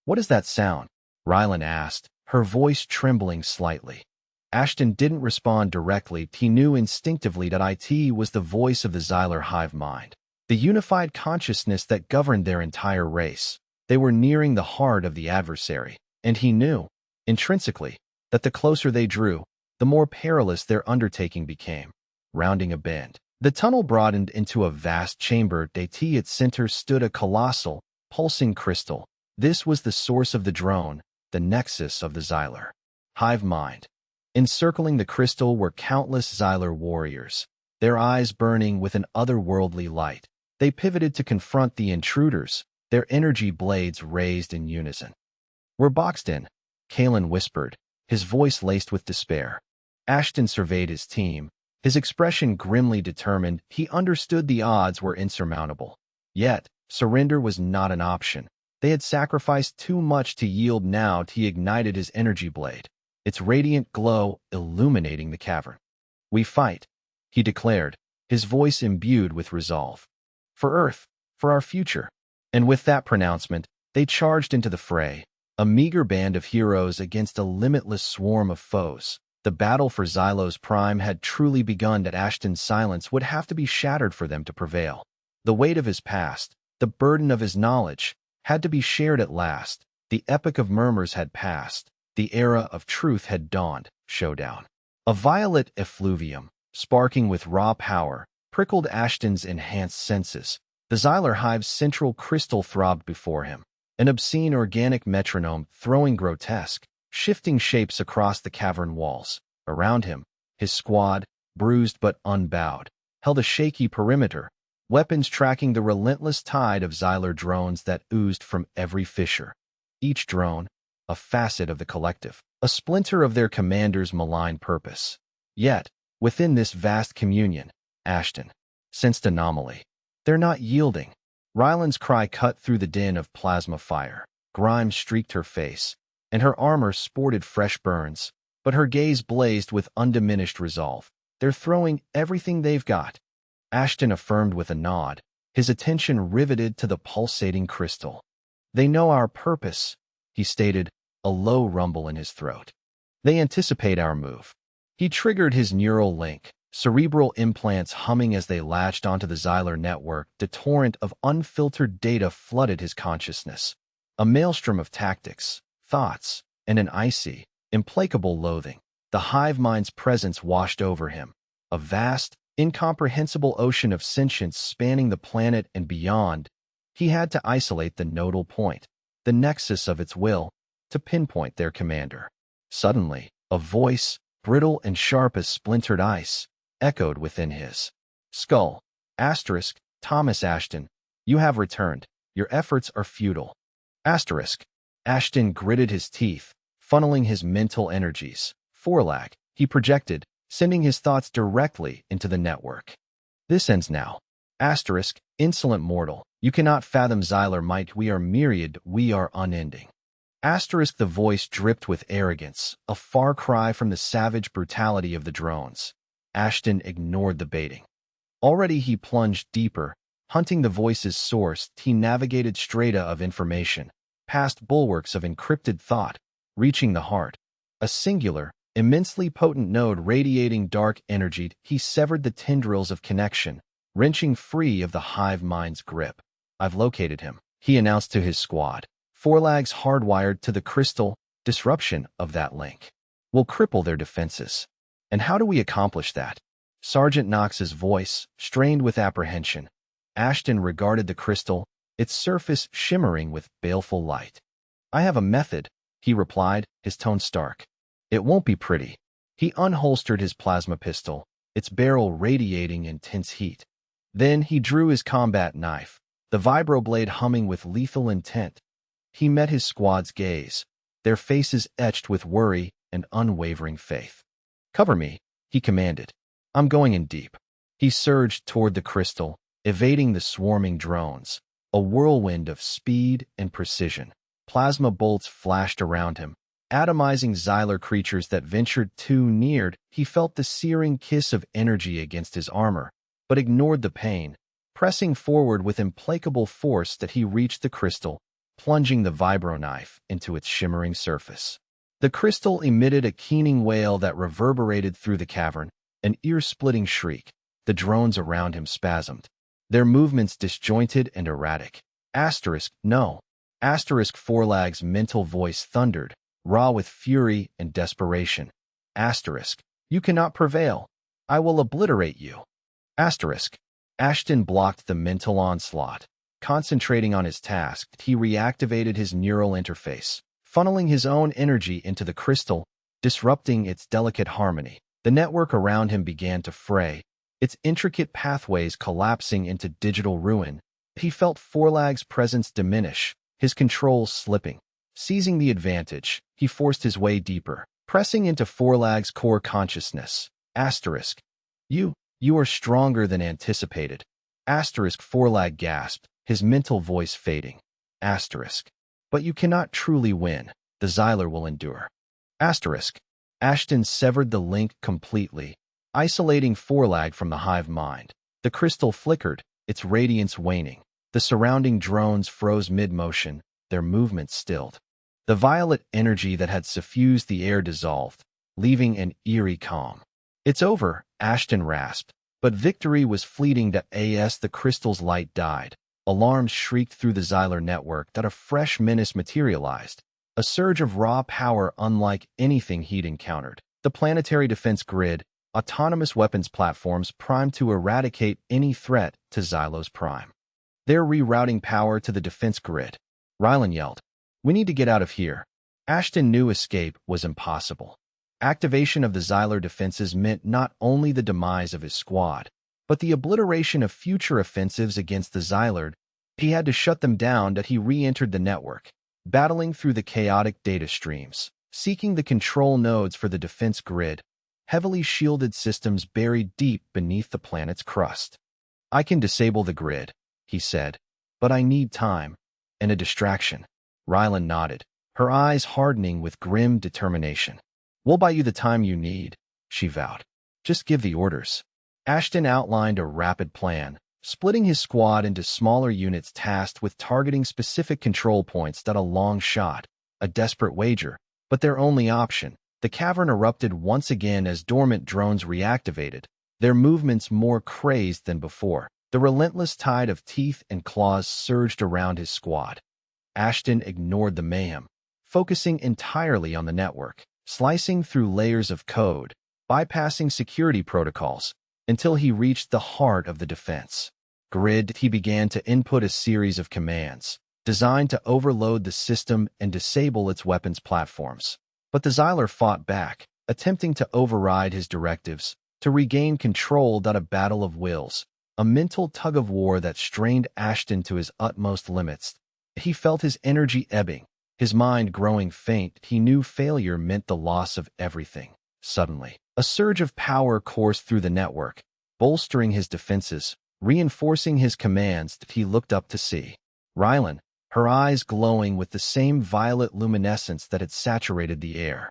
"What is that sound?" Rylan asked, her voice trembling slightly. Ashton didn't respond directly. He knew instinctively that it was the voice of the Xylar hive mind, the unified consciousness that governed their entire race. They were nearing the heart of the adversary, and he knew, intrinsically, that the closer they drew, the more perilous their undertaking became. Rounding a bend, the tunnel broadened into a vast chamber. At its center stood a colossal, pulsing crystal. This was the source of the drone, the nexus of the Xylar hive mind. Encircling the crystal were countless Xylar warriors, their eyes burning with an otherworldly light. They pivoted to confront the intruders, their energy blades raised in unison. "We're boxed in," Kalen whispered, his voice laced with despair. Ashton surveyed his team, his expression grimly determined. He understood the odds were insurmountable. Yet, surrender was not an option. They had sacrificed too much to yield now. He ignited his energy blade, its radiant glow illuminating the cavern. "We fight," he declared, his voice imbued with resolve. "For Earth, for our future." And with that pronouncement, they charged into the fray, a meager band of heroes against a limitless swarm of foes. The battle for Xylos Prime had truly begun. That Ashton's silence would have to be shattered for them to prevail. The weight of his past, the burden of his knowledge, had to be shared at last. The epoch of murmurs had passed. The era of truth had dawned. Showdown. A violet effluvium, sparking with raw power, prickled Ashton's enhanced senses. The Xylar hive's central crystal throbbed before him, an obscene organic metronome throwing grotesque, shifting shapes across the cavern walls. Around him, his squad, bruised but unbowed, held a shaky perimeter, weapons tracking the relentless tide of Xylar drones that oozed from every fissure. Each drone, a facet of the collective, a splinter of their commander's malign purpose. Yet, within this vast communion, Ashton sensed anomaly. "They're not yielding." Ryland's cry cut through the din of plasma fire. Grime streaked her face, and her armor sported fresh burns, but her gaze blazed with undiminished resolve. "They're throwing everything they've got," Ashton affirmed with a nod, his attention riveted to the pulsating crystal. "They know our purpose," he stated, a low rumble in his throat. "They anticipate our move." He triggered his neural link, cerebral implants humming as they latched onto the Xylar network. The torrent of unfiltered data flooded his consciousness. A maelstrom of tactics, thoughts, and an icy, implacable loathing. The hive mind's presence washed over him, a vast, incomprehensible ocean of sentience spanning the planet and beyond. He had to isolate the nodal point, the nexus of its will, to pinpoint their commander. Suddenly, a voice, brittle and sharp as splintered ice, echoed within his skull. Asterisk, "Thomas Ashton, you have returned. Your efforts are futile." Asterisk. Ashton gritted his teeth, funneling his mental energies. Forlag, he projected, sending his thoughts directly into the network. "This ends now." Asterisk, "Insolent mortal, you cannot fathom Xylar might. We are myriad, we are unending." Asterisk. The voice dripped with arrogance, a far cry from the savage brutality of the drones. Ashton ignored the baiting. Already he plunged deeper, hunting the voice's source. He navigated strata of information, past bulwarks of encrypted thought, reaching the heart. A singular, immensely potent node radiating dark energy. He severed the tendrils of connection, wrenching free of the hive mind's grip. "I've located him," he announced to his squad. Forlags hardwired to the crystal, disruption of that link. will cripple their defenses. And how do we accomplish that? Sergeant Knox's voice strained with apprehension. Ashton regarded the crystal, its surface shimmering with baleful light. I have a method, he replied, his tone stark. It won't be pretty. He unholstered his plasma pistol, its barrel radiating intense heat. Then he drew his combat knife, the vibroblade humming with lethal intent. He met his squad's gaze, their faces etched with worry and unwavering faith. Cover me, he commanded. I'm going in deep. He surged toward the crystal, evading the swarming drones, a whirlwind of speed and precision. Plasma bolts flashed around him, atomizing Xylar creatures that ventured too near. He felt the searing kiss of energy against his armor, but ignored the pain, pressing forward with implacable force that he reached the crystal, plunging the vibro-knife into its shimmering surface. The crystal emitted a keening wail that reverberated through the cavern, an ear-splitting shriek. The drones around him spasmed, their movements disjointed and erratic. No. Forlag's mental voice thundered, raw with fury and desperation. You cannot prevail. I will obliterate you. Ashton blocked the mental onslaught. Concentrating on his task, he reactivated his neural interface, funneling his own energy into the crystal, disrupting its delicate harmony. The network around him began to fray, its intricate pathways collapsing into digital ruin. He felt Forlag's presence diminish, his control slipping. Seizing the advantage, he forced his way deeper, pressing into Forlag's core consciousness. You are stronger than anticipated. Forlag gasped, his mental voice fading. But you cannot truly win. The Xylar will endure. Ashton severed the link completely, isolating Forlag from the hive mind. The crystal flickered, its radiance waning. The surrounding drones froze mid-motion, their movements stilled. The violet energy that had suffused the air dissolved, leaving an eerie calm. It's over, Ashton rasped, but victory was fleeting. As the crystal's light died, alarms shrieked through the Xylar network that a fresh menace materialized, a surge of raw power unlike anything he'd encountered. The planetary defense grid, autonomous weapons platforms primed to eradicate any threat to Xylo's prime. They're rerouting power to the defense grid. Rylan yelled. We need to get out of here. Ashton knew escape was impossible. Activation of the Xylar defenses meant not only the demise of his squad, but the obliteration of future offensives against the Xylar. He had to shut them down. He re-entered the network, battling through the chaotic data streams, seeking the control nodes for the defense grid, heavily shielded systems buried deep beneath the planet's crust. I can disable the grid, he said, but I need time and a distraction. Rylan nodded, her eyes hardening with grim determination. We'll buy you the time you need, she vowed. Just give the orders. Ashton outlined a rapid plan, splitting his squad into smaller units tasked with targeting specific control points. A long shot, a desperate wager, but their only option. The cavern erupted once again as dormant drones reactivated, their movements more crazed than before. The relentless tide of teeth and claws surged around his squad. Ashton ignored the mayhem, focusing entirely on the network, slicing through layers of code, bypassing security protocols, until he reached the heart of the defense grid. He began to input a series of commands, designed to overload the system and disable its weapons platforms. But the Xylar fought back, attempting to override his directives, to regain control. A battle of wills, a mental tug-of-war that strained Ashton to his utmost limits. He felt his energy ebbing, his mind growing faint. He knew failure meant the loss of everything. Suddenly, a surge of power coursed through the network, bolstering his defenses, reinforcing his commands. He looked up to see Rylan, her eyes glowing with the same violet luminescence that had saturated the air.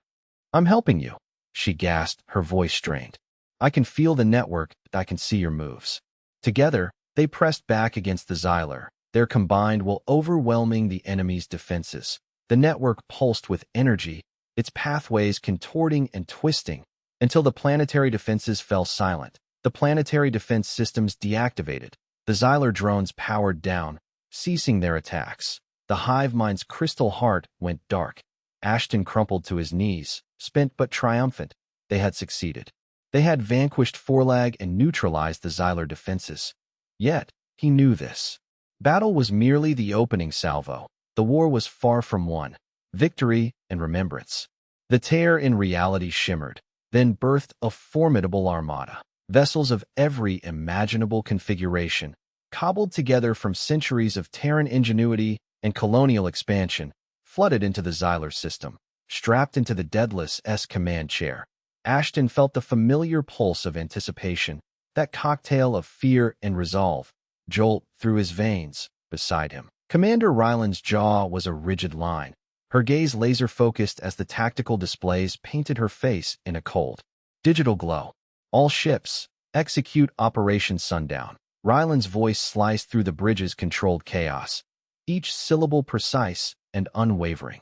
I'm helping you, she gasped, her voice strained. I can feel the network, I can see your moves. Together, they pressed back against the Xylar, their combined will overwhelming the enemy's defenses. The network pulsed with energy, its pathways contorting and twisting, until the planetary defenses fell silent. The planetary defense systems deactivated. The Xylar drones powered down, ceasing their attacks. The hive mind's crystal heart went dark. Ashton crumpled to his knees, spent but triumphant. They had succeeded. They had vanquished Forlag and neutralized the Xylar defenses. Yet, he knew this. Battle was merely the opening salvo. The war was far from won. Victory and remembrance. The tear in reality shimmered, then birthed a formidable armada. Vessels of every imaginable configuration, cobbled together from centuries of Terran ingenuity and colonial expansion, flooded into the Xylar system. Strapped into the Daedalus' command chair, Ashton felt the familiar pulse of anticipation, that cocktail of fear and resolve, jolt through his veins. Beside him, Commander Ryland's jaw was a rigid line, her gaze laser-focused as the tactical displays painted her face in a cold, digital glow. All ships, execute Operation Sundown. Ryland's voice sliced through the bridge's controlled chaos, each syllable precise and unwavering.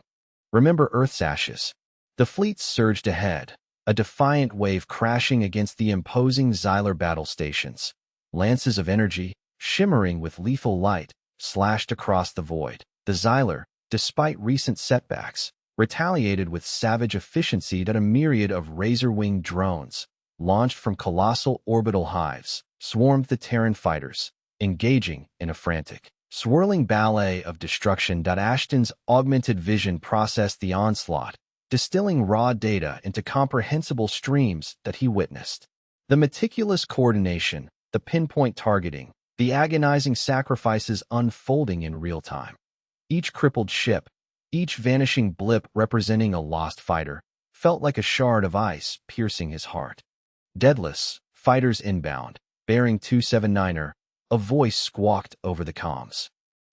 Remember Earth's ashes. The fleet surged ahead, a defiant wave crashing against the imposing Xylar battle stations. Lances of energy, shimmering with lethal light, slashed across the void. The Xylar, despite recent setbacks, retaliated with savage efficiency that a myriad of razor-winged drones, launched from colossal orbital hives, swarmed the Terran fighters, engaging in a frantic, swirling ballet of destruction. Ashton's augmented vision processed the onslaught, distilling raw data into comprehensible streams that he witnessed. The meticulous coordination, the pinpoint targeting, the agonizing sacrifices unfolding in real time. Each crippled ship, each vanishing blip representing a lost fighter, felt like a shard of ice piercing his heart. Daedalus, fighters inbound, bearing 279er, a voice squawked over the comms.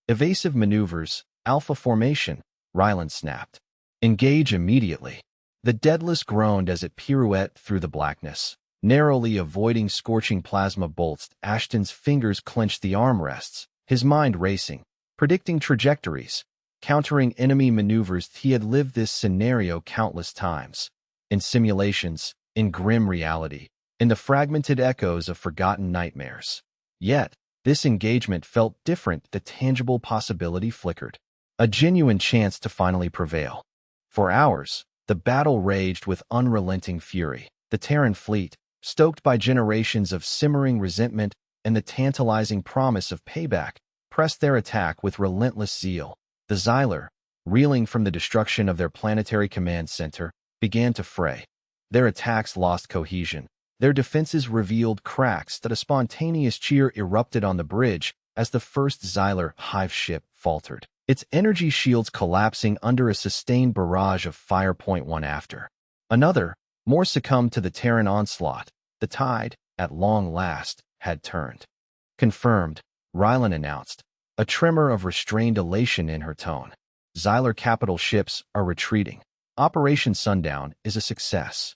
Evasive maneuvers, Alpha formation, Ryland snapped. Engage immediately. The Daedalus groaned as it pirouetted through the blackness, narrowly avoiding scorching plasma bolts. Ashton's fingers clenched the armrests, his mind racing, predicting trajectories, countering enemy maneuvers. He had lived this scenario countless times. In simulations, in grim reality, in the fragmented echoes of forgotten nightmares. Yet, this engagement felt different. The tangible possibility flickered. A genuine chance to finally prevail. For hours, the battle raged with unrelenting fury. The Terran fleet, stoked by generations of simmering resentment and the tantalizing promise of payback, pressed their attack with relentless zeal. The Xylar, reeling from the destruction of their planetary command center, began to fray. Their attacks lost cohesion. Their defenses revealed cracks that a spontaneous cheer erupted on the bridge as the first Xylar hive ship faltered, its energy shields collapsing under a sustained barrage of fire. One after another, more succumbed to the Terran onslaught. The tide, at long last, had turned. Confirmed, Ryland announced, a tremor of restrained elation in her tone. Xylar capital ships are retreating. Operation Sundown is a success.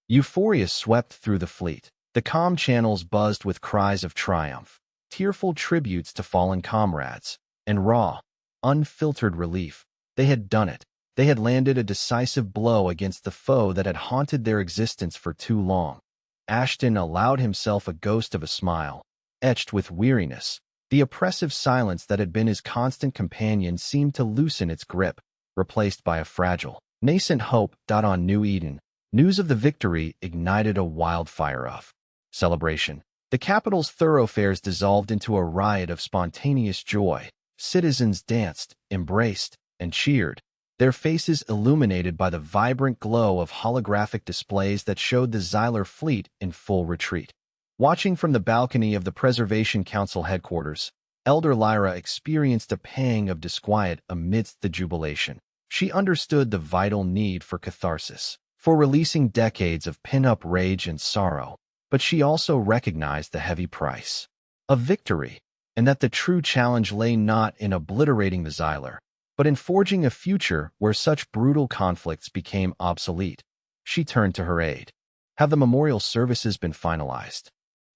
Euphoria swept through the fleet. The comm channels buzzed with cries of triumph, tearful tributes to fallen comrades, and raw, unfiltered relief. They had done it. They had landed a decisive blow against the foe that had haunted their existence for too long. Ashton allowed himself a ghost of a smile, etched with weariness. The oppressive silence that had been his constant companion seemed to loosen its grip, replaced by a fragile, nascent hope. On New Eden, news of the victory ignited a wildfire of celebration. The capital's thoroughfares dissolved into a riot of spontaneous joy. Citizens danced, embraced, and cheered, their faces illuminated by the vibrant glow of holographic displays that showed the Xylar fleet in full retreat. Watching from the balcony of the Preservation Council headquarters, Elder Lyra experienced a pang of disquiet amidst the jubilation. She understood the vital need for catharsis, for releasing decades of pent-up rage and sorrow, but she also recognized the heavy price of victory, and that the true challenge lay not in obliterating the Xylar, but in forging a future where such brutal conflicts became obsolete. She turned to her aide. Have the memorial services been finalized?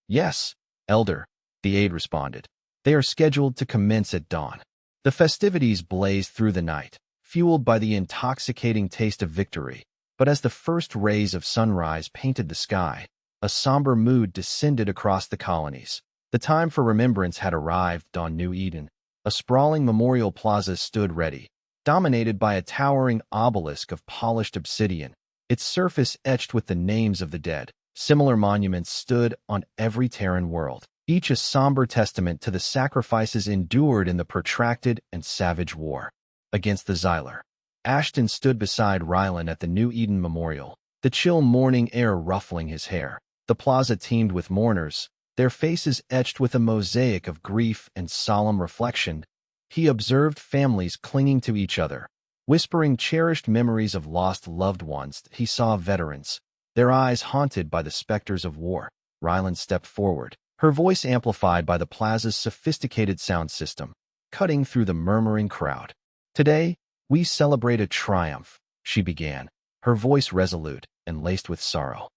Yes, Elder, the aide responded. They are scheduled to commence at dawn. The festivities blazed through the night, fueled by the intoxicating taste of victory. But as the first rays of sunrise painted the sky, a somber mood descended across the colonies. The time for remembrance had arrived. On New Eden, a sprawling memorial plaza stood ready, dominated by a towering obelisk of polished obsidian, its surface etched with the names of the dead. Similar monuments stood on every Terran world, each a somber testament to the sacrifices endured in the protracted and savage war against the Xylar. Ashton stood beside Rylan at the New Eden Memorial, the chill morning air ruffling his hair. The plaza teemed with mourners, their faces etched with a mosaic of grief and solemn reflection. He observed families clinging to each other, whispering cherished memories of lost loved ones. He saw veterans, their eyes haunted by the specters of war. Rylan stepped forward, her voice amplified by the plaza's sophisticated sound system, cutting through the murmuring crowd. "Today, we celebrate a triumph," she began, her voice resolute and laced with sorrow.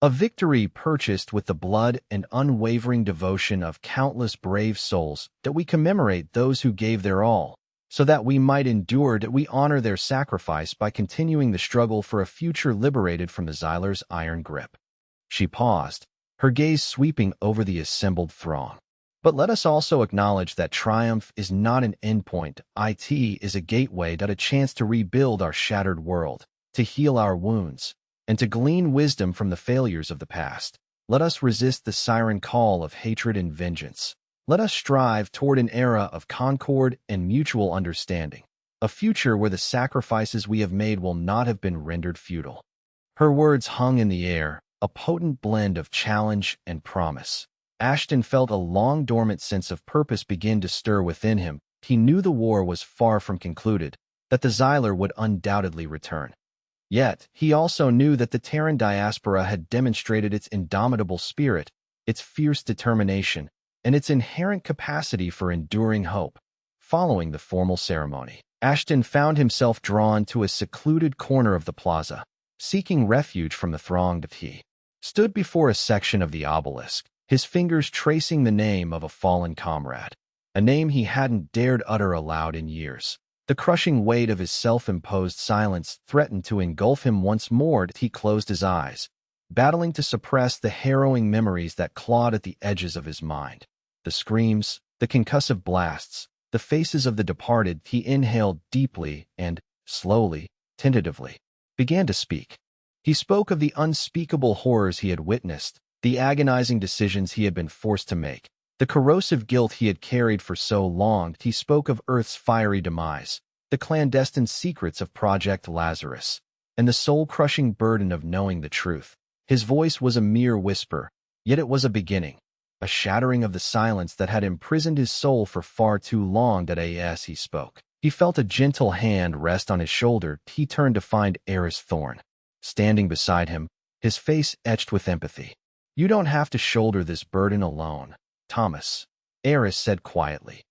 "A victory purchased with the blood and unwavering devotion of countless brave souls, that we commemorate those who gave their all, so that we might endure. That we honor their sacrifice by continuing the struggle for a future liberated from the Xylar's iron grip." She paused, her gaze sweeping over the assembled throng. "But let us also acknowledge that triumph is not an endpoint. It is a gateway, a chance to rebuild our shattered world, to heal our wounds, and to glean wisdom from the failures of the past. Let us resist the siren call of hatred and vengeance. Let us strive toward an era of concord and mutual understanding, a future where the sacrifices we have made will not have been rendered futile." Her words hung in the air, a potent blend of challenge and promise. Ashton felt a long-dormant sense of purpose begin to stir within him. He knew the war was far from concluded, that the Xylar would undoubtedly return. Yet, he also knew that the Terran diaspora had demonstrated its indomitable spirit, its fierce determination, and its inherent capacity for enduring hope. Following the formal ceremony, Ashton found himself drawn to a secluded corner of the plaza, seeking refuge from the throng. He stood before a section of the obelisk, his fingers tracing the name of a fallen comrade, a name he hadn't dared utter aloud in years. The crushing weight of his self-imposed silence threatened to engulf him once more. He closed his eyes, battling to suppress the harrowing memories that clawed at the edges of his mind. The screams, the concussive blasts, the faces of the departed. He inhaled deeply and, slowly, tentatively, began to speak. He spoke of the unspeakable horrors he had witnessed, the agonizing decisions he had been forced to make, the corrosive guilt he had carried for so long. He spoke of Earth's fiery demise, the clandestine secrets of Project Lazarus, and the soul-crushing burden of knowing the truth. His voice was a mere whisper, yet it was a beginning, a shattering of the silence that had imprisoned his soul for far too long. As he spoke, he felt a gentle hand rest on his shoulder. He turned to find Eris Thorn, standing beside him, his face etched with empathy. "You don't have to shoulder this burden alone, Thomas," Eris said quietly.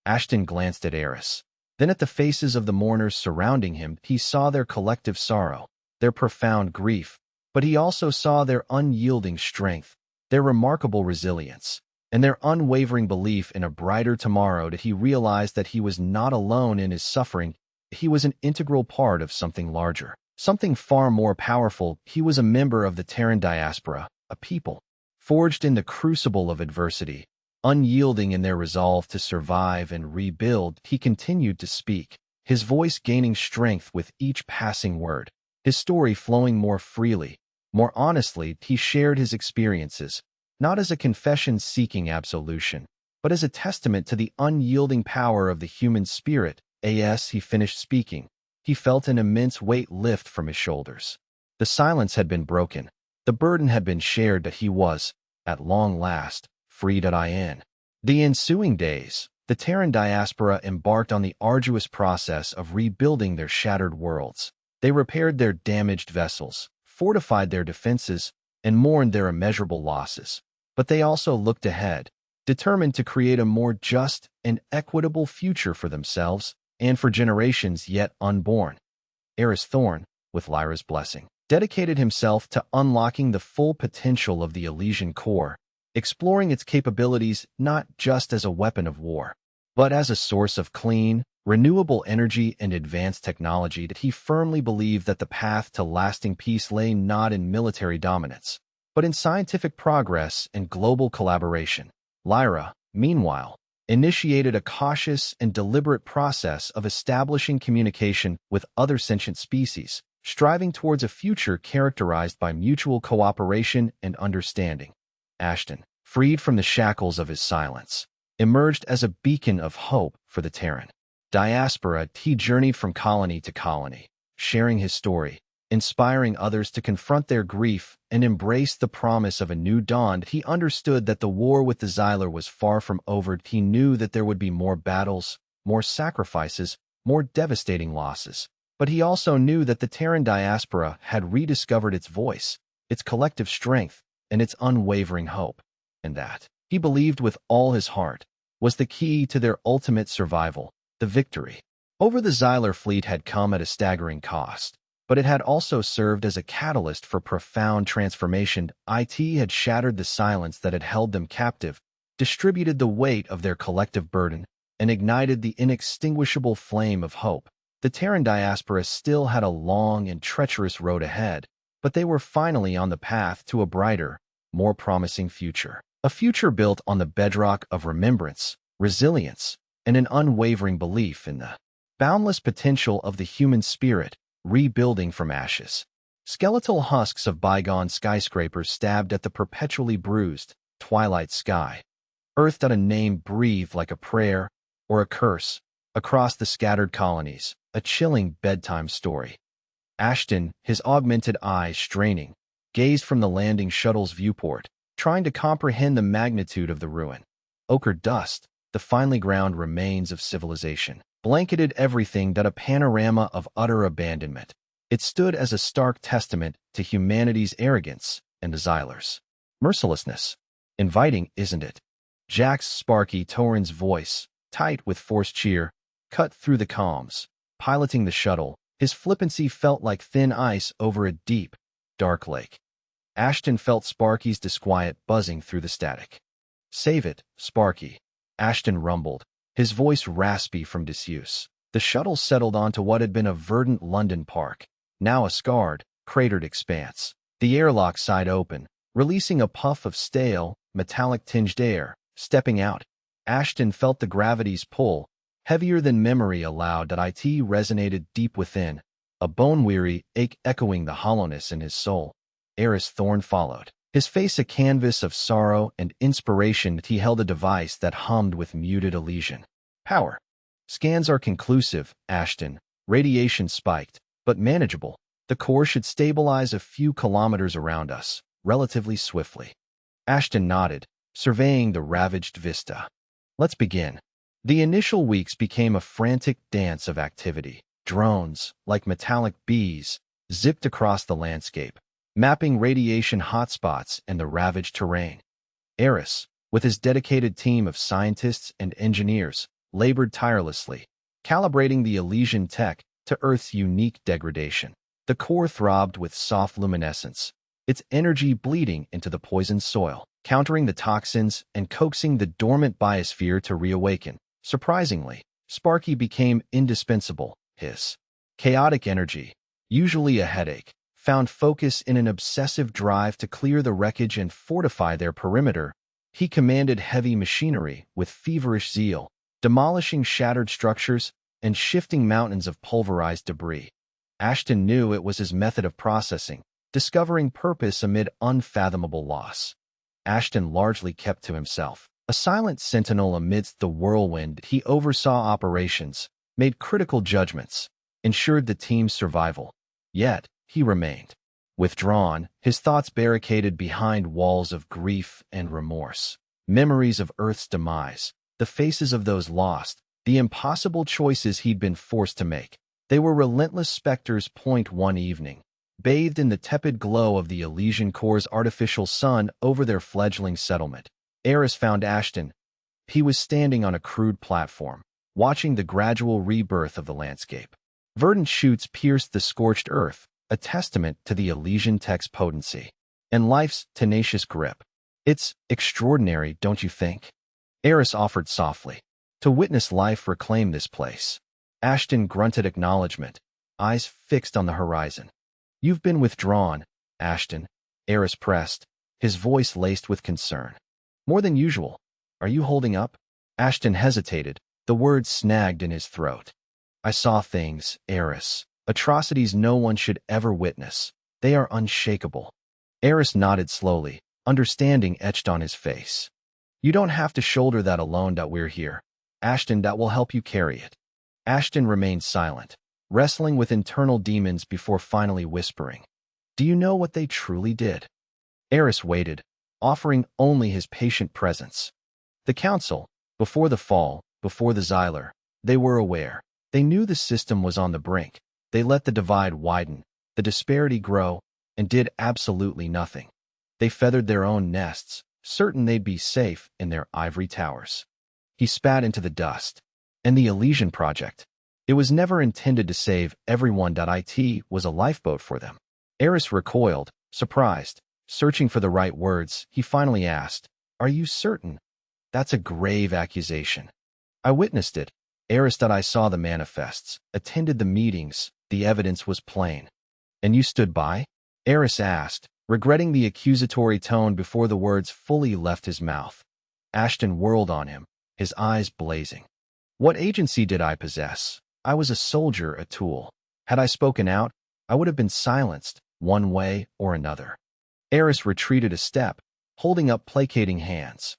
Ashton glanced at Eris, then at the faces of the mourners surrounding him. He saw their collective sorrow, their profound grief, but he also saw their unyielding strength, their remarkable resilience, and their unwavering belief in a brighter tomorrow. He realized that he was not alone in his suffering. He was an integral part of something larger, something far more powerful. He was a member of the Terran diaspora, a people forged in the crucible of adversity, unyielding in their resolve to survive and rebuild. He continued to speak, his voice gaining strength with each passing word, his story flowing more freely, more honestly. He shared his experiences, not as a confession seeking absolution, but as a testament to the unyielding power of the human spirit. As he finished speaking, he felt an immense weight lift from his shoulders. The silence had been broken, the burden had been shared. That he was, at long last, freed. In the ensuing days, the Terran diaspora embarked on the arduous process of rebuilding their shattered worlds. They repaired their damaged vessels, fortified their defenses, and mourned their immeasurable losses. But they also looked ahead, determined to create a more just and equitable future for themselves and for generations yet unborn. Eris Thorn, with Lyra's blessing, dedicated himself to unlocking the full potential of the Elysian core, exploring its capabilities not just as a weapon of war, but as a source of clean, renewable energy and advanced technology. That he firmly believed that the path to lasting peace lay not in military dominance, but in scientific progress and global collaboration. Lyra, meanwhile, initiated a cautious and deliberate process of establishing communication with other sentient species, striving towards a future characterized by mutual cooperation and understanding. Ashton, freed from the shackles of his silence, emerged as a beacon of hope for the Terran diaspora. He journeyed from colony to colony, sharing his story, inspiring others to confront their grief and embrace the promise of a new dawn. He understood that the war with the Xylar was far from over. He knew that there would be more battles, more sacrifices, more devastating losses. But he also knew that the Terran diaspora had rediscovered its voice, its collective strength, and its unwavering hope. And that, he believed with all his heart, was the key to their ultimate survival. The victory over the Xylar fleet had come at a staggering cost, but it had also served as a catalyst for profound transformation. It had shattered the silence that had held them captive, distributed the weight of their collective burden, and ignited the inextinguishable flame of hope. The Terran diaspora still had a long and treacherous road ahead, but they were finally on the path to a brighter, more promising future. A future built on the bedrock of remembrance, resilience, and an unwavering belief in the boundless potential of the human spirit, rebuilding from ashes. Skeletal husks of bygone skyscrapers stabbed at the perpetually bruised, twilight sky. Earth that a name breathed like a prayer or a curse across the scattered colonies, a chilling bedtime story. Ashton, his augmented eyes straining, gazed from the landing shuttle's viewport, trying to comprehend the magnitude of the ruin. Ochre dust, the finely ground remains of civilization, blanketed everything that a panorama of utter abandonment. It stood as a stark testament to humanity's arrogance and the Xylar's mercilessness. Inviting, isn't it? Jack's Sparky Torrin's voice, tight with forced cheer, cut through the comms. Piloting the shuttle, his flippancy felt like thin ice over a deep, dark lake. Ashton felt Sparky's disquiet buzzing through the static. "Save it, Sparky," Ashton rumbled, his voice raspy from disuse. The shuttle settled onto what had been a verdant London park, now a scarred, cratered expanse. The airlock side open, releasing a puff of stale, metallic-tinged air. Stepping out, Ashton felt the gravity's pull, heavier than memory allowed. That it resonated deep within, a bone-weary ache echoing the hollowness in his soul. Eris Thorne followed, his face a canvas of sorrow and inspiration. He held a device that hummed with muted elision. "Power. Scans are conclusive, Ashton. Radiation spiked, but manageable. The core should stabilize a few kilometers around us, relatively swiftly." Ashton nodded, surveying the ravaged vista. "Let's begin." The initial weeks became a frantic dance of activity. Drones, like metallic bees, zipped across the landscape, mapping radiation hotspots and the ravaged terrain. Eris, with his dedicated team of scientists and engineers, labored tirelessly, calibrating the Elysian tech to Earth's unique degradation. The core throbbed with soft luminescence, its energy bleeding into the poisoned soil, countering the toxins and coaxing the dormant biosphere to reawaken. Surprisingly, Sparky became indispensable. His chaotic energy, usually a headache, found focus in an obsessive drive to clear the wreckage and fortify their perimeter. He commanded heavy machinery with feverish zeal, demolishing shattered structures and shifting mountains of pulverized debris. Ashton knew it was his method of processing, discovering purpose amid unfathomable loss. Ashton largely kept to himself, a silent sentinel amidst the whirlwind. He oversaw operations, made critical judgments, ensured the team's survival. Yet, he remained withdrawn, his thoughts barricaded behind walls of grief and remorse. Memories of Earth's demise, the faces of those lost, the impossible choices he'd been forced to make. They were relentless specters. One evening, bathed in the tepid glow of the Elysian core's artificial sun over their fledgling settlement, Eris found Ashton. He was standing on a crude platform, watching the gradual rebirth of the landscape. Verdant shoots pierced the scorched earth, a testament to the Elysian tech's potency and life's tenacious grip. "It's extraordinary, don't you think?" Eris offered softly. "To witness life reclaim this place." Ashton grunted acknowledgement, eyes fixed on the horizon. "You've been withdrawn, Ashton," Eris pressed, his voice laced with concern. "More than usual. Are you holding up?" Ashton hesitated, the words snagged in his throat. I saw things, Eris. Atrocities no one should ever witness. They are unshakable. Eris nodded slowly, understanding etched on his face. You don't have to shoulder that alone. We're here. Ashton, that will help you carry it. Ashton remained silent, wrestling with internal demons before finally whispering. Do you know what they truly did? Eris waited, offering only his patient presence. The council, before the fall, before the Xyler, they were aware. They knew the system was on the brink. They let the divide widen, the disparity grow, and did absolutely nothing. They feathered their own nests, certain they'd be safe in their ivory towers. He spat into the dust. And the Elysian Project? It was never intended to save everyone. It was a lifeboat for them. Eris recoiled, surprised. Searching for the right words, he finally asked, Are you certain? That's a grave accusation. I witnessed it. Eris, I saw the manifests, attended the meetings, the evidence was plain. And you stood by? Eris asked, regretting the accusatory tone before the words fully left his mouth. Ashton whirled on him, his eyes blazing. What agency did I possess? I was a soldier, a tool. Had I spoken out, I would have been silenced, one way or another. Eris retreated a step, holding up placating hands.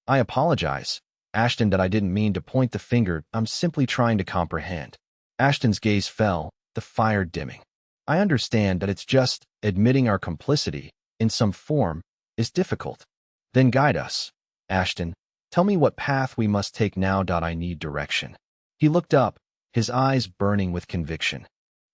I apologize, Ashton, I didn't mean to point the finger. I'm simply trying to comprehend. Ashton's gaze fell, the fire dimming. I understand that it's just admitting our complicity, in some form, is difficult. Then guide us. Ashton, tell me what path we must take now. I need direction. He looked up, his eyes burning with conviction.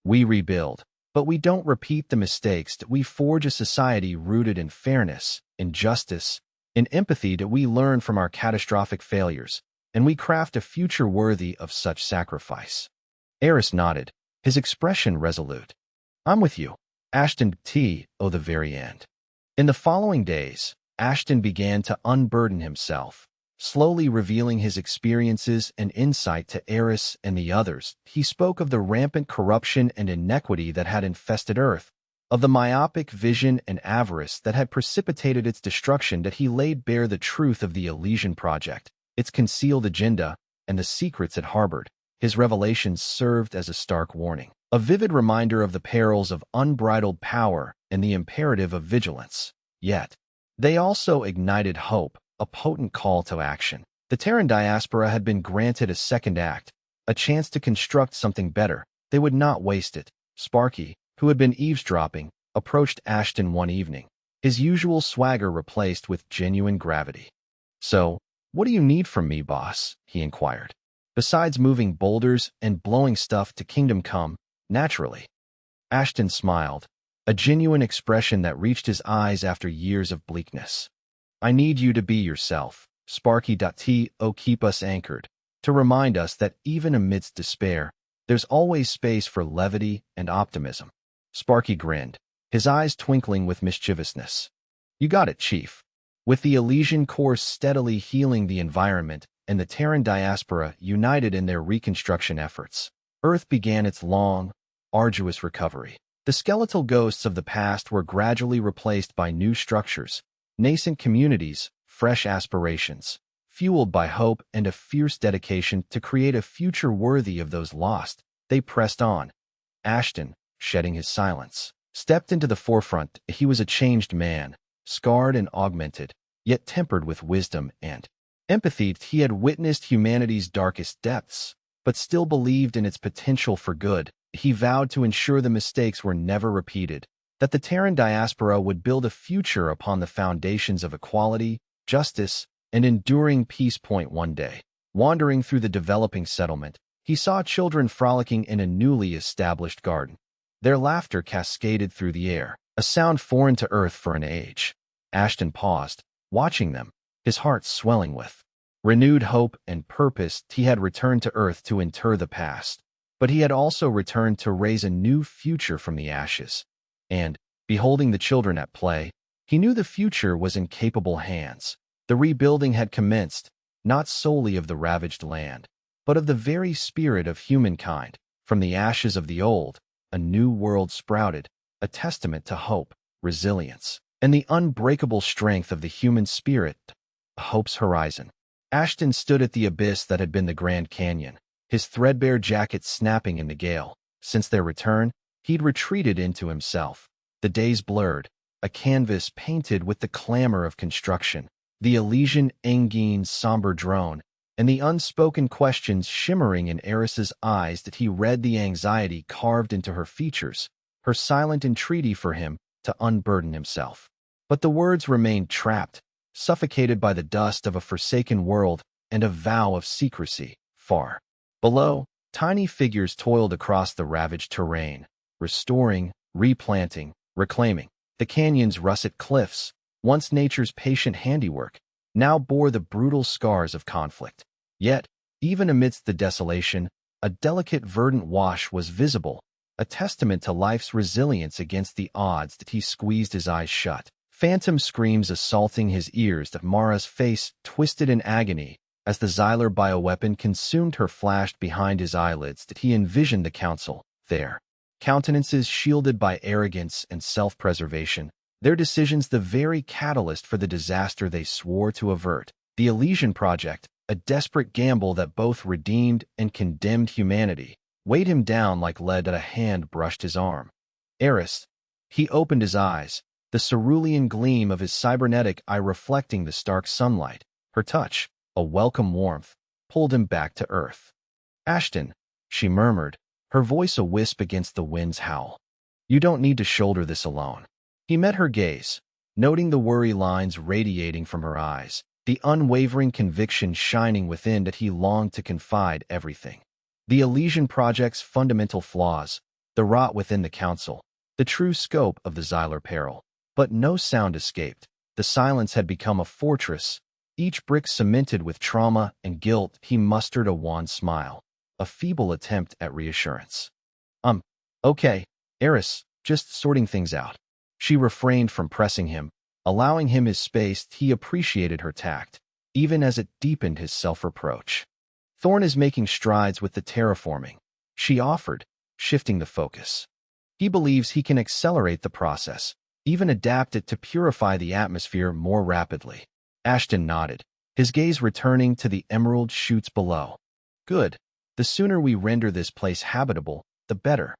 We rebuild, but we don't repeat the mistakes. We forge a society rooted in fairness, in justice, in empathy. We learn from our catastrophic failures, and we craft a future worthy of such sacrifice. Eris nodded, his expression resolute. I'm with you. Ashton the very end. In the following days, Ashton began to unburden himself, slowly revealing his experiences and insight to Eris and the others. He spoke of the rampant corruption and inequity that had infested Earth, of the myopic vision and avarice that had precipitated its destruction. That he laid bare the truth of the Elysian Project, its concealed agenda, and the secrets it harbored. His revelations served as a stark warning, a vivid reminder of the perils of unbridled power and the imperative of vigilance. Yet, they also ignited hope, a potent call to action. The Terran diaspora had been granted a second act, a chance to construct something better. They would not waste it. Sparky, who had been eavesdropping, approached Ashton one evening, his usual swagger replaced with genuine gravity. So, what do you need from me, boss? He inquired. Besides moving boulders and blowing stuff to Kingdom Come, naturally. Ashton smiled, a genuine expression that reached his eyes after years of bleakness. I need you to be yourself, Sparky. Keep us anchored, to remind us that even amidst despair, there's always space for levity and optimism. Sparky grinned, his eyes twinkling with mischievousness. You got it, Chief. With the Elysian Corps steadily healing the environment and the Terran diaspora united in their reconstruction efforts, Earth began its long, arduous recovery. The skeletal ghosts of the past were gradually replaced by new structures, nascent communities, fresh aspirations, fueled by hope and a fierce dedication to create a future worthy of those lost. They pressed on. Ashton, shedding his silence, stepped into the forefront. He was a changed man, scarred and augmented, yet tempered with wisdom and empathy. He had witnessed humanity's darkest depths, but still believed in its potential for good. He vowed to ensure the mistakes were never repeated, that the Terran diaspora would build a future upon the foundations of equality, justice, and enduring peace. One day, wandering through the developing settlement, he saw children frolicking in a newly established garden. Their laughter cascaded through the air, a sound foreign to Earth for an age. Ashton paused, watching them, his heart swelling with renewed hope and purpose. He had returned to Earth to inter the past, but he had also returned to raise a new future from the ashes. And, beholding the children at play, he knew the future was in capable hands. The rebuilding had commenced, not solely of the ravaged land, but of the very spirit of humankind. From the ashes of the old, a new world sprouted, a testament to hope, resilience, and the unbreakable strength of the human spirit. Hope's horizon. Ashton stood at the abyss that had been the Grand Canyon, his threadbare jacket snapping in the gale. Since their return, he'd retreated into himself. The days blurred, a canvas painted with the clamor of construction, the Elysian Engine's somber drone, and the unspoken questions shimmering in Eris's eyes that he read the anxiety carved into her features, her silent entreaty for him to unburden himself. But the words remained trapped, suffocated by the dust of a forsaken world and a vow of secrecy. Far below, tiny figures toiled across the ravaged terrain, restoring, replanting, reclaiming. The canyon's russet cliffs, once nature's patient handiwork, now bore the brutal scars of conflict. Yet, even amidst the desolation, a delicate verdant wash was visible, a testament to life's resilience against the odds that he squeezed his eyes shut. Phantom screams assaulting his ears, that Mara's face twisted in agony as the Xylar bioweapon consumed her, flashed behind his eyelids that he envisioned the council there. Countenances shielded by arrogance and self-preservation, their decisions the very catalyst for the disaster they swore to avert. The Elysian Project, a desperate gamble that both redeemed and condemned humanity, weighed him down like lead that a hand brushed his arm. Eris. He opened his eyes, the cerulean gleam of his cybernetic eye reflecting the stark sunlight. Her touch, a welcome warmth, pulled him back to earth. Ashton, she murmured, her voice a wisp against the wind's howl. You don't need to shoulder this alone. He met her gaze, noting the worry lines radiating from her eyes, the unwavering conviction shining within that he longed to confide everything. The Elysian Project's fundamental flaws, the rot within the council, the true scope of the Xylar peril. But no sound escaped. The silence had become a fortress, each brick cemented with trauma and guilt. He mustered a wan smile, a feeble attempt at reassurance. Okay, Eris, just sorting things out. She refrained from pressing him, allowing him his space. He appreciated her tact, even as it deepened his self-reproach. Thorn is making strides with the terraforming, she offered, shifting the focus. He believes he can accelerate the process, even adapt it to purify the atmosphere more rapidly. Ashton nodded, his gaze returning to the emerald chutes below. Good. The sooner we render this place habitable, the better.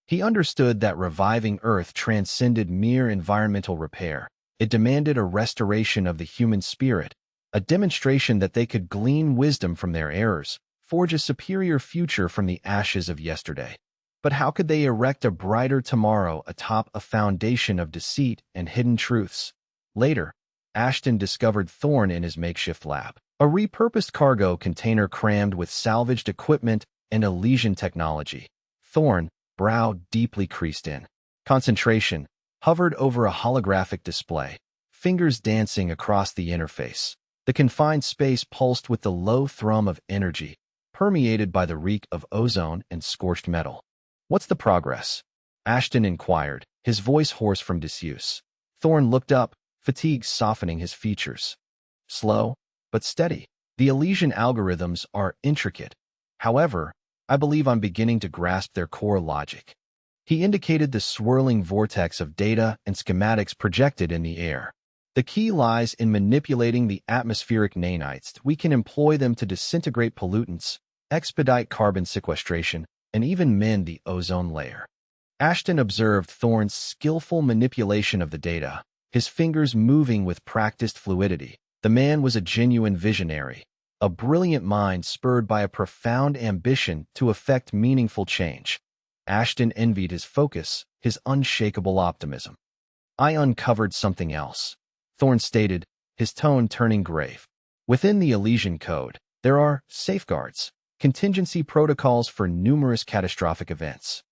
He understood that reviving Earth transcended mere environmental repair. It demanded a restoration of the human spirit, a demonstration that they could glean wisdom from their errors, forge a superior future from the ashes of yesterday. But how could they erect a brighter tomorrow atop a foundation of deceit and hidden truths? Later, Ashton discovered Thorn in his makeshift lab, a repurposed cargo container crammed with salvaged equipment and Elysian technology. Thorn, brow deeply creased in concentration, hovered over a holographic display, fingers dancing across the interface. The confined space pulsed with the low thrum of energy, permeated by the reek of ozone and scorched metal. What's the progress? Ashton inquired, his voice hoarse from disuse. Thorn looked up, fatigue softening his features. Slow, but steady. The Elysian algorithms are intricate. However, I believe I'm beginning to grasp their core logic. He indicated the swirling vortex of data and schematics projected in the air. The key lies in manipulating the atmospheric nanites. We can employ them to disintegrate pollutants, expedite carbon sequestration, and even mend the ozone layer. Ashton observed Thorn's skillful manipulation of the data, his fingers moving with practiced fluidity. The man was a genuine visionary, a brilliant mind spurred by a profound ambition to effect meaningful change. Ashton envied his focus, his unshakable optimism. I uncovered something else, Thorn stated, his tone turning grave. Within the Elysian Code, there are safeguards, contingency protocols for numerous catastrophic events.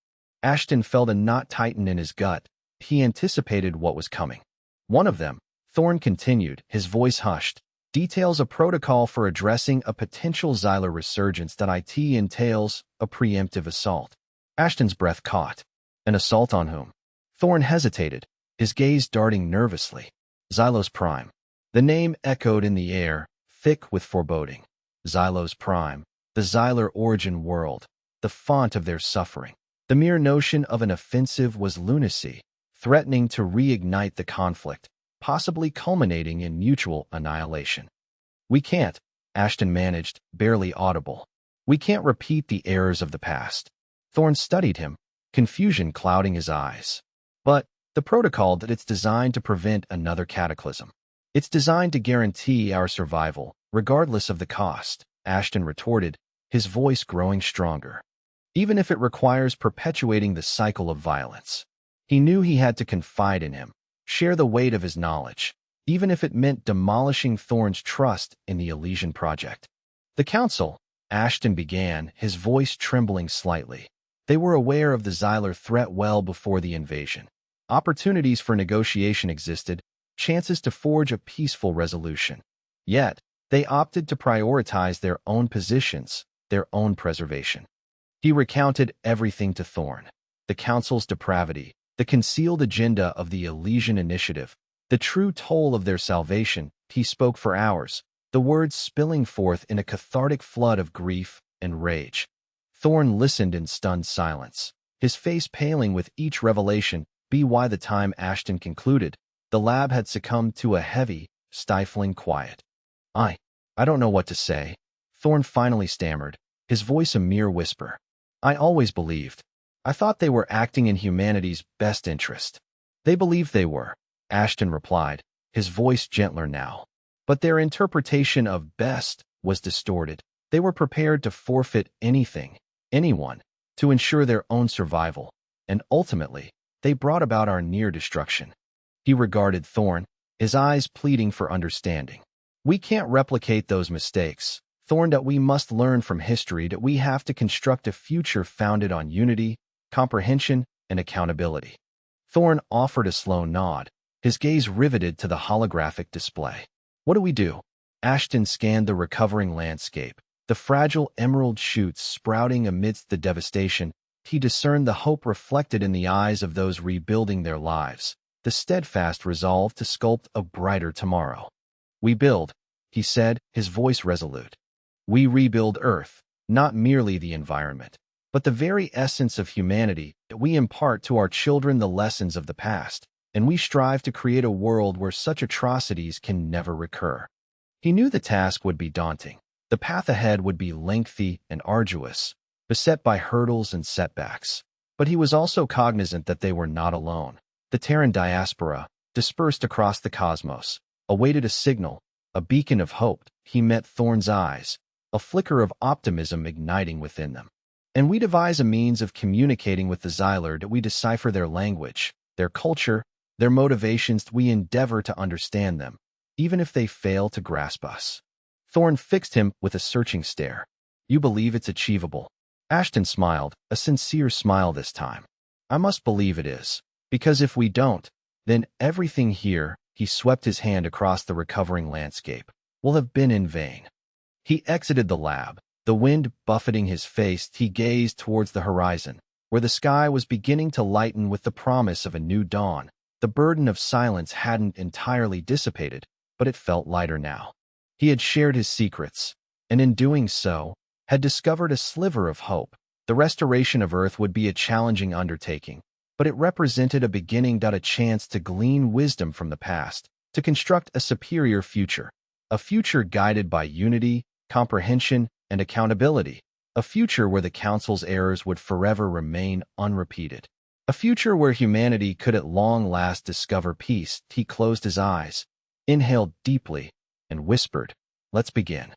Ashton felt a knot tighten in his gut. He anticipated what was coming. One of them, Thorn continued, his voice hushed, details a protocol for addressing a potential Xylar resurgence that it entails a preemptive assault. Ashton's breath caught. An assault on whom? Thorn hesitated, his gaze darting nervously. Xylos Prime. The name echoed in the air, thick with foreboding. Xylos Prime, the Xylar origin world, the font of their suffering. The mere notion of an offensive was lunacy, threatening to reignite the conflict, possibly culminating in mutual annihilation. We can't, Ashton managed, barely audible. We can't repeat the errors of the past. Thorn studied him, confusion clouding his eyes. But the protocol that it's designed to prevent another cataclysm. It's designed to guarantee our survival, regardless of the cost, Ashton retorted, his voice growing stronger. Even if it requires perpetuating the cycle of violence. He knew he had to confide in him, share the weight of his knowledge, even if it meant demolishing Thorn's trust in the Elysian project. The council, Ashton began, his voice trembling slightly. They were aware of the Xylar threat well before the invasion. Opportunities for negotiation existed, chances to forge a peaceful resolution. Yet, they opted to prioritize their own positions, their own preservation. He recounted everything to Thorn. The council's depravity, the concealed agenda of the Elysian initiative, the true toll of their salvation. He spoke for hours, the words spilling forth in a cathartic flood of grief and rage. Thorn listened in stunned silence, his face paling with each revelation. By the time Ashton concluded, the lab had succumbed to a heavy, stifling quiet. I don't know what to say, Thorn finally stammered, his voice a mere whisper. I always believed. I thought they were acting in humanity's best interest. They believed they were, Ashton replied, his voice gentler now. But their interpretation of best was distorted. They were prepared to forfeit anything, anyone, to ensure their own survival, and ultimately, they brought about our near destruction. He regarded Thorn, his eyes pleading for understanding. We can't replicate those mistakes, Thorn, that we must learn from history, that we have to construct a future founded on unity, comprehension, and accountability. Thorn offered a slow nod, his gaze riveted to the holographic display. What do we do? Ashton scanned the recovering landscape, the fragile emerald shoots sprouting amidst the devastation. He discerned the hope reflected in the eyes of those rebuilding their lives, the steadfast resolve to sculpt a brighter tomorrow. We build, he said, his voice resolute. We rebuild Earth, not merely the environment, but the very essence of humanity. We impart to our children the lessons of the past, and we strive to create a world where such atrocities can never recur. He knew the task would be daunting. The path ahead would be lengthy and arduous, beset by hurdles and setbacks. But he was also cognizant that they were not alone. The Terran diaspora, dispersed across the cosmos, awaited a signal, a beacon of hope. He met Thorn's eyes, a flicker of optimism igniting within them. And we devise a means of communicating with the Xylar, that we decipher their language, their culture, their motivations. We endeavor to understand them, even if they fail to grasp us. Thorn fixed him with a searching stare. You believe it's achievable? Ashton smiled, a sincere smile this time. I must believe it is, because if we don't, then everything here, he swept his hand across the recovering landscape, will have been in vain. He exited the lab, the wind buffeting his face. He gazed towards the horizon, where the sky was beginning to lighten with the promise of a new dawn. The burden of silence hadn't entirely dissipated, but it felt lighter now. He had shared his secrets, and in doing so, had discovered a sliver of hope. The restoration of Earth would be a challenging undertaking, but it represented a beginning, a chance to glean wisdom from the past, to construct a superior future, a future guided by unity, comprehension, and accountability, a future where the Council's errors would forever remain unrepeated, a future where humanity could at long last discover peace. He closed his eyes, inhaled deeply, and whispered, "Let's begin."